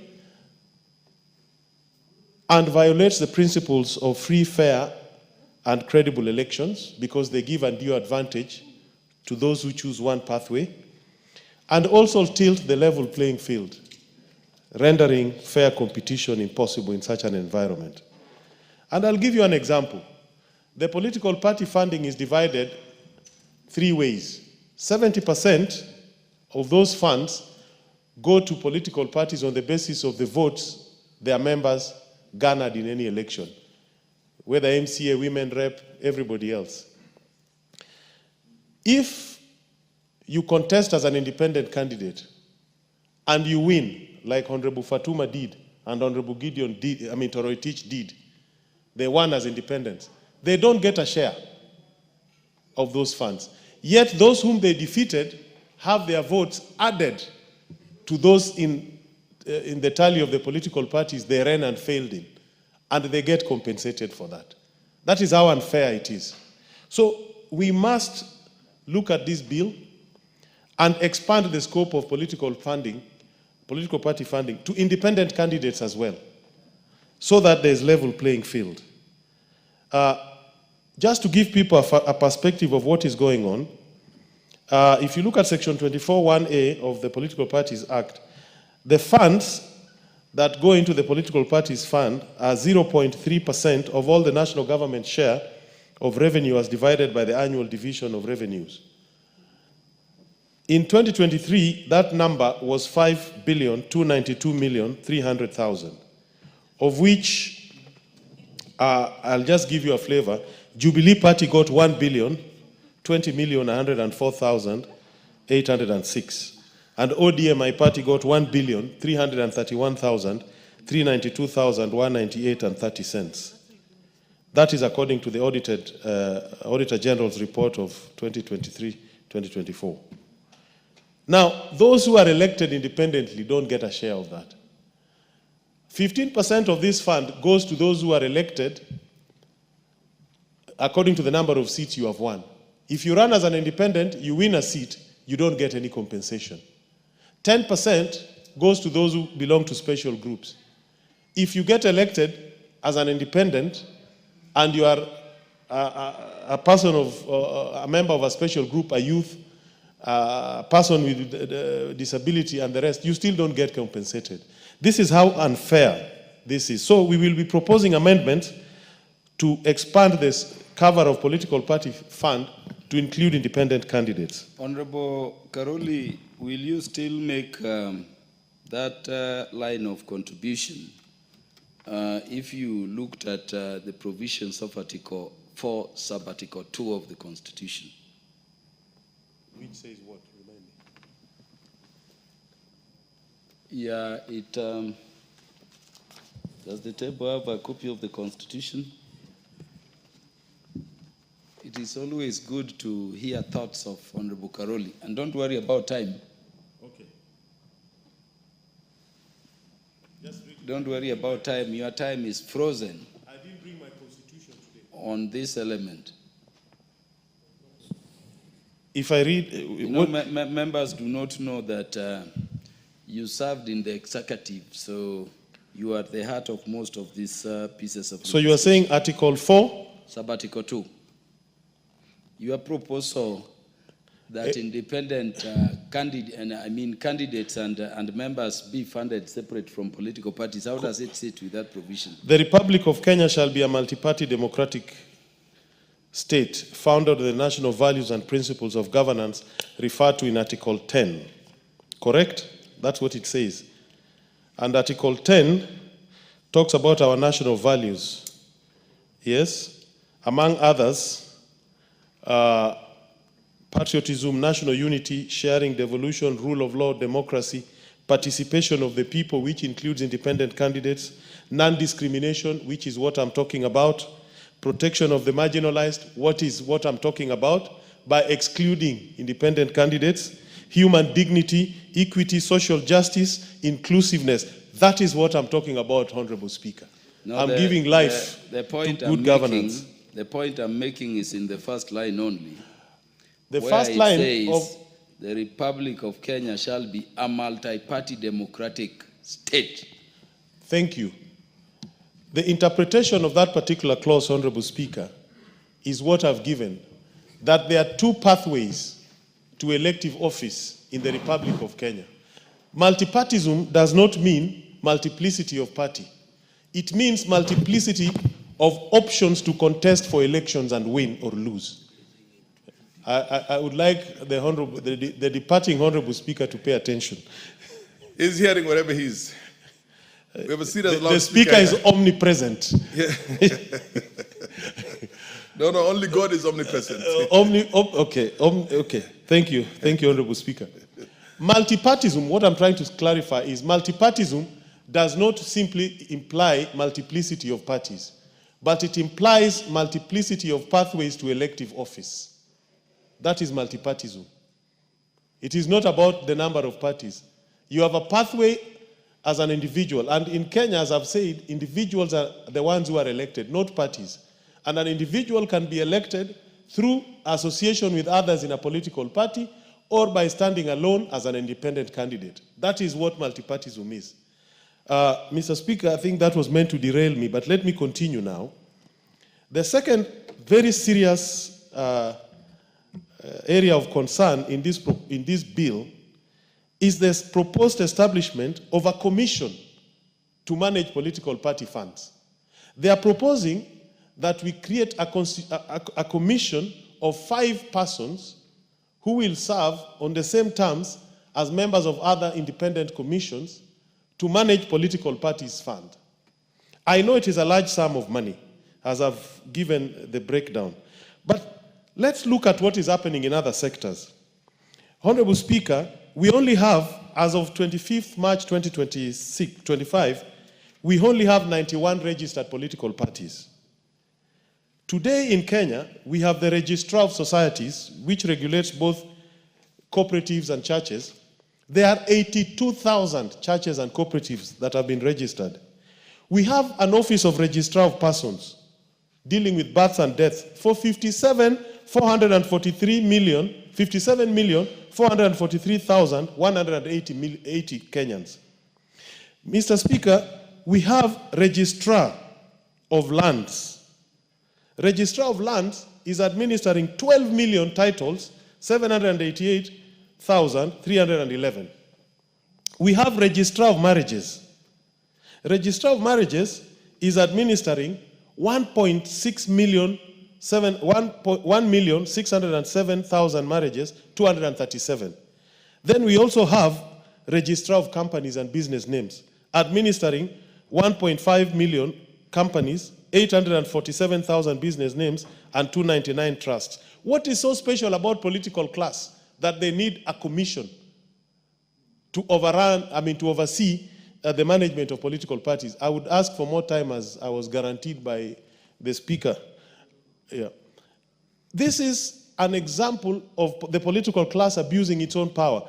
and violates the principles of free, fair, and credible elections because they give undue advantage to those who choose one pathway, and also tilt the level playing field, rendering fair competition impossible in such an environment. And I'll give you an example. The political party funding is divided 3 ways. 70% of those funds go to political parties on the basis of the votes their members garnered in any election, whether MCA, women rep, everybody else. If you contest as an independent candidate and you win, like Honorable Fatuma did and Honorable Toroitich did, they won as independents, they don't get a share of those funds. Yet those whom they defeated have their votes added to those in the tally of the political parties they ran and failed in, and they get compensated for that. That is how unfair it is. So we must look at this bill and expand the scope of political party funding to independent candidates as well, so that there's level playing field. Just to give people a perspective of what is going on, if you look at Section 24(1)A of the Political Parties Act, the funds that go into the political parties fund are 0.3% of all the national government share of revenue as divided by the annual division of revenues. In 2023, that number was 5,292,300,000, of which, I'll just give you a flavor, Jubilee Party got 1,020,104,806. And ODMI Party got 1,331,392,198 and 30 cents. That is according to the Auditor General's report of 2023-2024. Now, those who are elected independently don't get a share of that. 15% of this fund goes to those who are elected according to the number of seats you have won. If you run as an independent, you win a seat, you don't get any compensation. 10% goes to those who belong to special groups. If you get elected as an independent and you are a person of, a member of a special group, a youth, a person with disability and the rest, you still don't get compensated. This is how unfair this is. So we will be proposing amendments to expand this cover of political party fund to include independent candidates. Honorable Karoli, will you still make that line of contribution if you looked at the provisions of Article 4, Sub-Article 2 of the Constitution? Which says what? Remind me. Yeah, it does the table have a copy of the Constitution? It is always good to hear thoughts of Honorable Karoli, and don't worry about time. Okay. Don't worry about time. Your time is frozen. I didn't bring my constitution today. On this element. If I read... members do not know that you served in the executive, so you are at the heart of most of these pieces of... So you are saying Article 4? Sub-Article 2. Your proposal that independent candidates and members be funded separate from political parties, how does it sit with that provision? The Republic of Kenya shall be a multi-party democratic state founded on the national values and principles of governance referred to in Article 10. Correct? That's what it says. And Article 10 talks about our national values. Yes? Among others, patriotism, national unity, sharing, devolution, rule of law, democracy, participation of the people, which includes independent candidates, non-discrimination, which is what I'm talking about, protection of the marginalized, what is what I'm talking about, by excluding independent candidates, human dignity, equity, social justice, inclusiveness. That is what I'm talking about, Honorable Speaker. No, I'm giving life to good governance. The point I'm making is in the first line only. The first line says, of the Republic of Kenya shall be a multi-party democratic state. Thank you. The interpretation of that particular clause, Honorable Speaker, is what I've given, that there are two pathways to elective office in the Republic of Kenya. Multipartism does not mean multiplicity of party. It means multiplicity of options to contest for elections and win or lose. I would like the departing Honorable Speaker to pay attention. He's hearing whatever he's. We have a serious the Speaker is omnipresent. Yeah. No, only God is omnipresent. Okay. Thank you, Honorable Speaker. Multipartism, what I'm trying to clarify is multipartism does not simply imply multiplicity of parties, but it implies multiplicity of pathways to elective office. That is multipartism. It is not about the number of parties. You have a pathway as an individual, and in Kenya, as I've said, individuals are the ones who are elected, not parties. And an individual can be elected through association with others in a political party or by standing alone as an independent candidate. That is what multipartism is. Mr. Speaker, I think that was meant to derail me, but let me continue now. The second very serious area of concern in this bill is the proposed establishment of a commission to manage political party funds. They are proposing that we create a commission of 5 persons who will serve on the same terms as members of other independent commissions to manage political parties' fund. I know it is a large sum of money, as I've given the breakdown. But let's look at what is happening in other sectors. Honorable Speaker, we only have, as of 25th March 2025, we only have 91 registered political parties. Today in Kenya, we have the Registrar of Societies, which regulates both cooperatives and churches. There are 82,000 churches and cooperatives that have been registered. We have an Office of Registrar of Persons dealing with births and deaths for 57,443,180 Kenyans. Mr. Speaker, we have Registrar of Lands, Registrar of Lands is administering 12 million titles, 788,311. We have Registrar of Marriages. Registrar of Marriages is administering 1,607,000 marriages, 237. Then we also have Registrar of Companies and Business Names, administering 1.5 million companies, 847,000 business names, and 299 trusts. What is so special about political class that they need a commission to oversee the management of political parties? I would ask for more time, as I was guaranteed by the Speaker. Yeah. This is an example of the political class abusing its own power.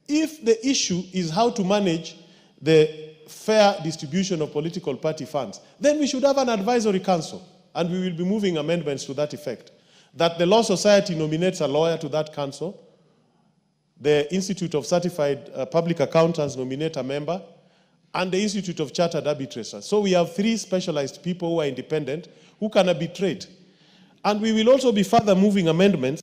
If the issue is how to manage the fair distribution of political party funds, then we should have an advisory council, and we will be moving amendments to that effect. That the Law Society nominates a lawyer to that council, the Institute of Certified Public Accountants nominate a member, and the Institute of Chartered Arbitrators. So we have 3 specialized people who are independent, who can arbitrate. And we will also be further moving amendments.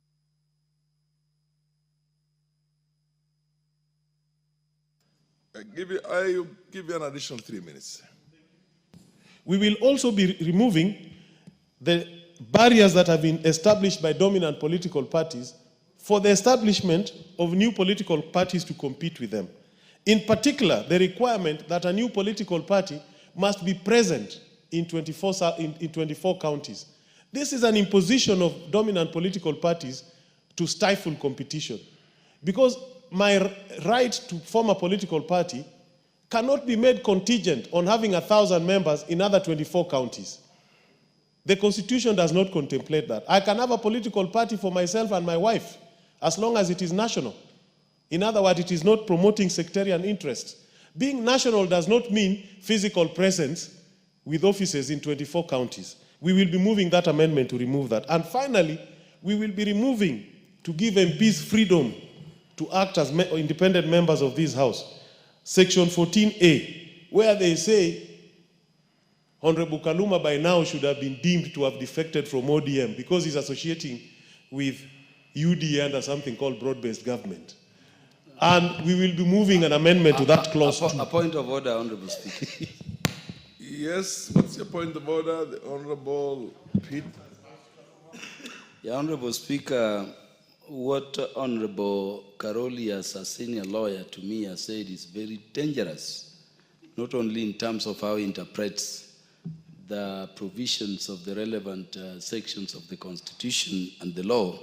I give you an additional 3 minutes. We will also be removing the barriers that have been established by dominant political parties for the establishment of new political parties to compete with them. In particular, the requirement that a new political party must be present in 24 counties. This is an imposition of dominant political parties to stifle competition. Because my right to form a political party cannot be made contingent on having 1,000 members in other 24 counties. The Constitution does not contemplate that. I can have a political party for myself and my wife, as long as it is national. In other words, it is not promoting sectarian interests. Being national does not mean physical presence with offices in 24 counties. We will be moving that amendment to remove that. And finally, we will be removing, to give MPs freedom to act as independent members of this House, Section 14A, where they say Honorable Kaluma by now should have been deemed to have defected from ODM because he's associating with UDA under something called broad-based government. And we will be moving an amendment to that clause. A point of order, Honorable Speaker. Yes, what's your point of order? The Honorable Pete. Yeah, Honorable Speaker, what Honorable Karoli, as a senior lawyer to me, has said is very dangerous, not only in terms of how he interprets the provisions of the relevant sections of the Constitution and the law,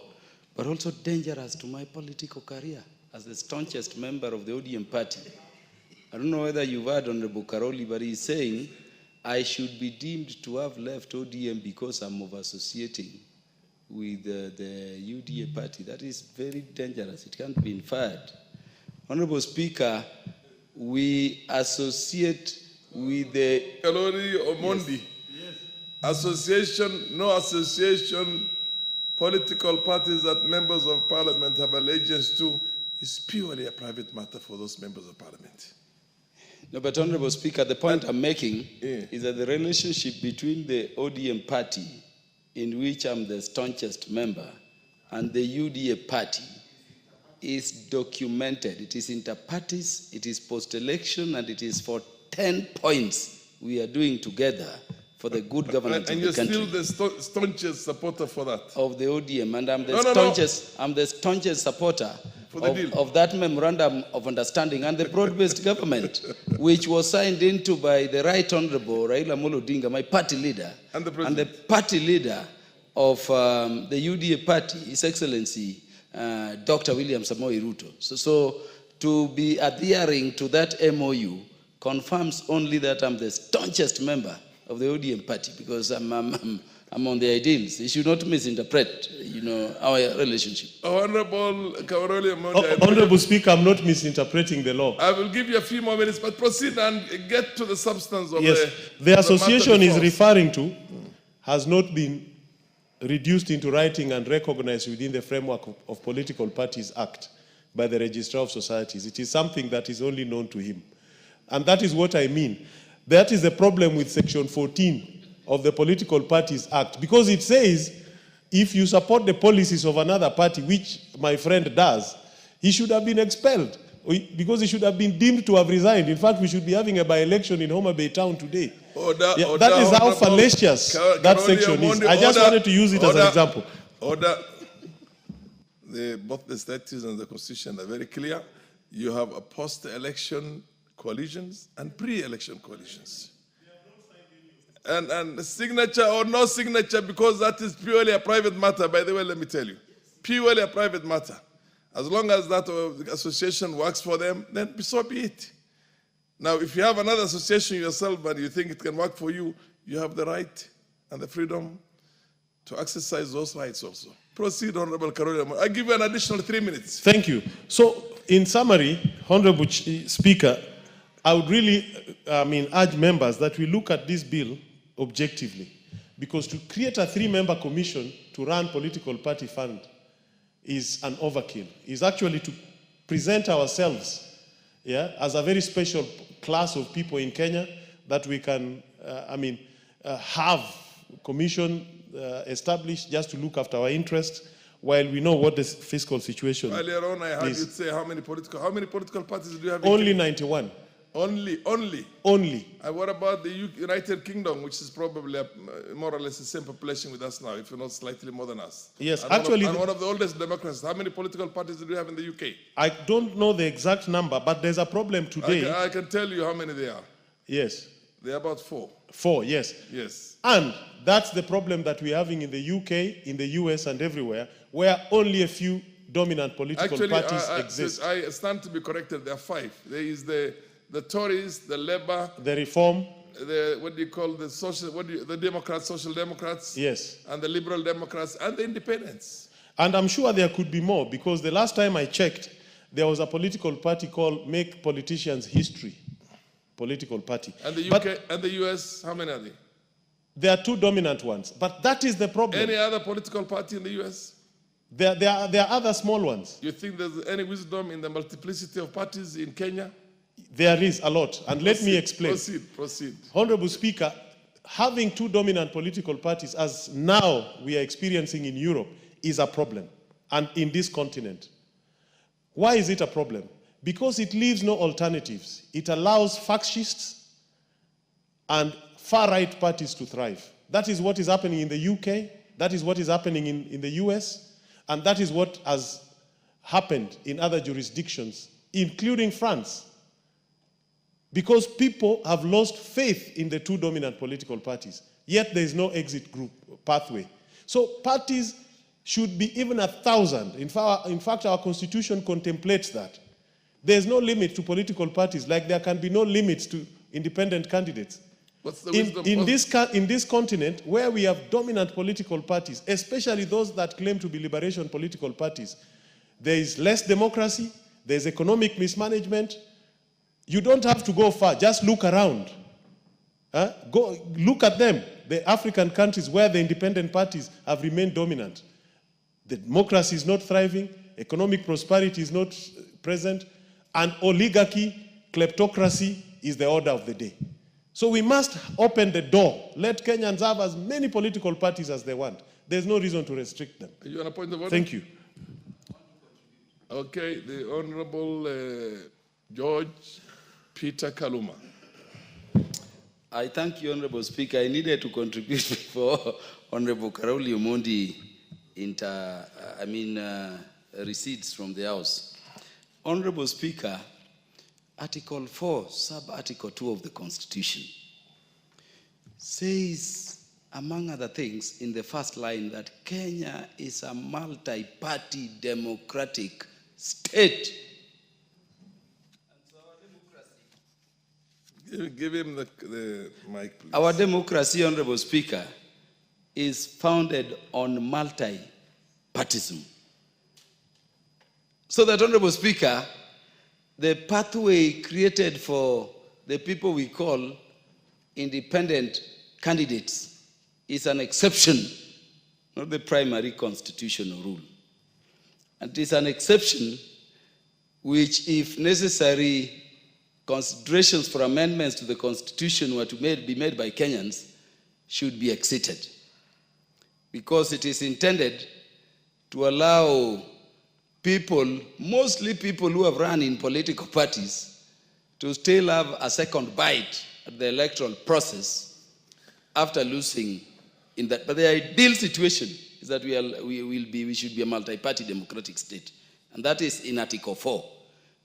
but also dangerous to my political career as the staunchest member of the ODM party. I don't know whether you've heard Honorable Karoli, but he's saying I should be deemed to have left ODM because I'm associating with the UDA party. That is very dangerous. It can't be inferred. Honorable Speaker, we associate with the... Kalori Omondi. Yes. Association, no association, political parties that members of parliament have allegiance to is purely a private matter for those members of parliament. No, but Honorable Speaker, the point I'm making is that the relationship between the ODM party, in which I'm the staunchest member, and the UDA party is documented. It is inter-parties, it is post-election, and it is for 10 points we are doing together for the good governance of the country. And you're still the staunchest supporter for that? Of the ODM, and I'm the staunchest supporter of that memorandum of understanding and the broad-based government, which was signed into by the Right Honorable Raila Amolo Odinga, my party leader, and the party leader of the UDA party, His Excellency Dr. William Samoei Ruto. So to be adhering to that MOU confirms only that I'm the staunchest member of the ODM party, because I'm on the ideals. You should not misinterpret, our relationship. Honorable Speaker, I'm not misinterpreting the law. I will give you a few more minutes, but proceed and get to the substance of the association is referring to has not been reduced into writing and recognized within the framework of Political Parties Act by the Registrar of Societies. It is something that is only known to him. And that is what I mean. That is the problem with Section 14 of the Political Parties Act, because it says if you support the policies of another party, which my friend does, he should have been expelled, because he should have been deemed to have resigned. In fact, we should be having a by-election in Homa Bay town today. That is how fallacious that section is. I just wanted to use it as an example. Both the statutes and the Constitution are very clear. You have a post-election coalitions and pre-election coalitions. And signature or no signature, because that is purely a private matter, by the way, let me tell you. Purely a private matter. As long as that association works for them, then so be it. Now, if you have another association yourself and you think it can work for you, you have the right and the freedom to exercise those rights also. Proceed, Honorable Karoli. I give you an additional 3 minutes. Thank you. So, in summary, Honorable Speaker, I would really urge members that we look at this bill objectively, because to create a 3-member commission to run political party fund is an overkill. It's actually to present ourselves as a very special class of people in Kenya that we can have commission established just to look after our interests, while we know what the fiscal situation is. Earlier on, I heard you say how many political parties do you have? Only 91. Only. And what about the United Kingdom, which is probably more or less the same population with us now, if not slightly more than us? Yes, and actually. One of the oldest democracies. How many political parties do you have in the UK? I don't know the exact number, but there's a problem today. I can tell you how many there are. Yes. There are about 4. 4, yes. Yes. And that's the problem that we're having in the UK, in the US, and everywhere, where only a few dominant political parties exist. I stand to be corrected. There are 5. There is the Tories, the Labour, the Reform, the Democrats, Social Democrats, yes, and the Liberal Democrats, and the Independents. And I'm sure there could be more, because the last time I checked, there was a political party called Make Politicians History political party. And the UK and the US, how many are they? There are 2 dominant ones, but that is the problem. Any other political party in the US? There are other small ones. You think there's any wisdom in the multiplicity of parties in Kenya? There is a lot, and let me explain. Proceed. Honorable Speaker, having 2 dominant political parties, as now we are experiencing in Europe, is a problem, and in this continent. Why is it a problem? Because it leaves no alternatives. It allows fascists and far-right parties to thrive. That is what is happening in the UK, that is what is happening in the US, and that is what has happened in other jurisdictions, including France. Because people have lost faith in the 2 dominant political parties, yet there is no exit group pathway. So parties should be even 1,000. In fact, our constitution contemplates that. There's no limit to political parties, like there can be no limits to independent candidates. What's the wisdom? In this continent, where we have dominant political parties, especially those that claim to be liberation political parties, there is less democracy, there's economic mismanagement. You don't have to go far, just look around. Go look at them, the African countries where the independent parties have remained dominant. The democracy is not thriving, economic prosperity is not present, and oligarchy, kleptocracy is the order of the day. So we must open the door. Let Kenyans have as many political parties as they want. There's no reason to restrict them. Are you on a point of order? Thank you. Okay, the Honorable George Peter Kaluma. I thank you, Honorable Speaker. I needed to contribute before Honorable Karoli Omondi recedes from the House. Honorable Speaker, Article 4, Sub-Article 2 of the Constitution says, among other things, in the first line, that Kenya is a multi-party democratic state. Give him the mic, please. Our democracy, Honorable Speaker, is founded on multi-partism. So that, Honorable Speaker, the pathway created for the people we call independent candidates is an exception, not the primary constitutional rule. And it is an exception which, if necessary, considerations for amendments to the Constitution were to be made by Kenyans, should be exited, because it is intended to allow people, mostly people who have run in political parties, to still have a second bite at the electoral process after losing in that. But the ideal situation is that we should be a multi-party democratic state. And that is in Article 4.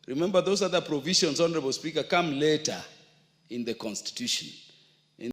Remember, those other provisions, Honorable Speaker, come later in the Constitution.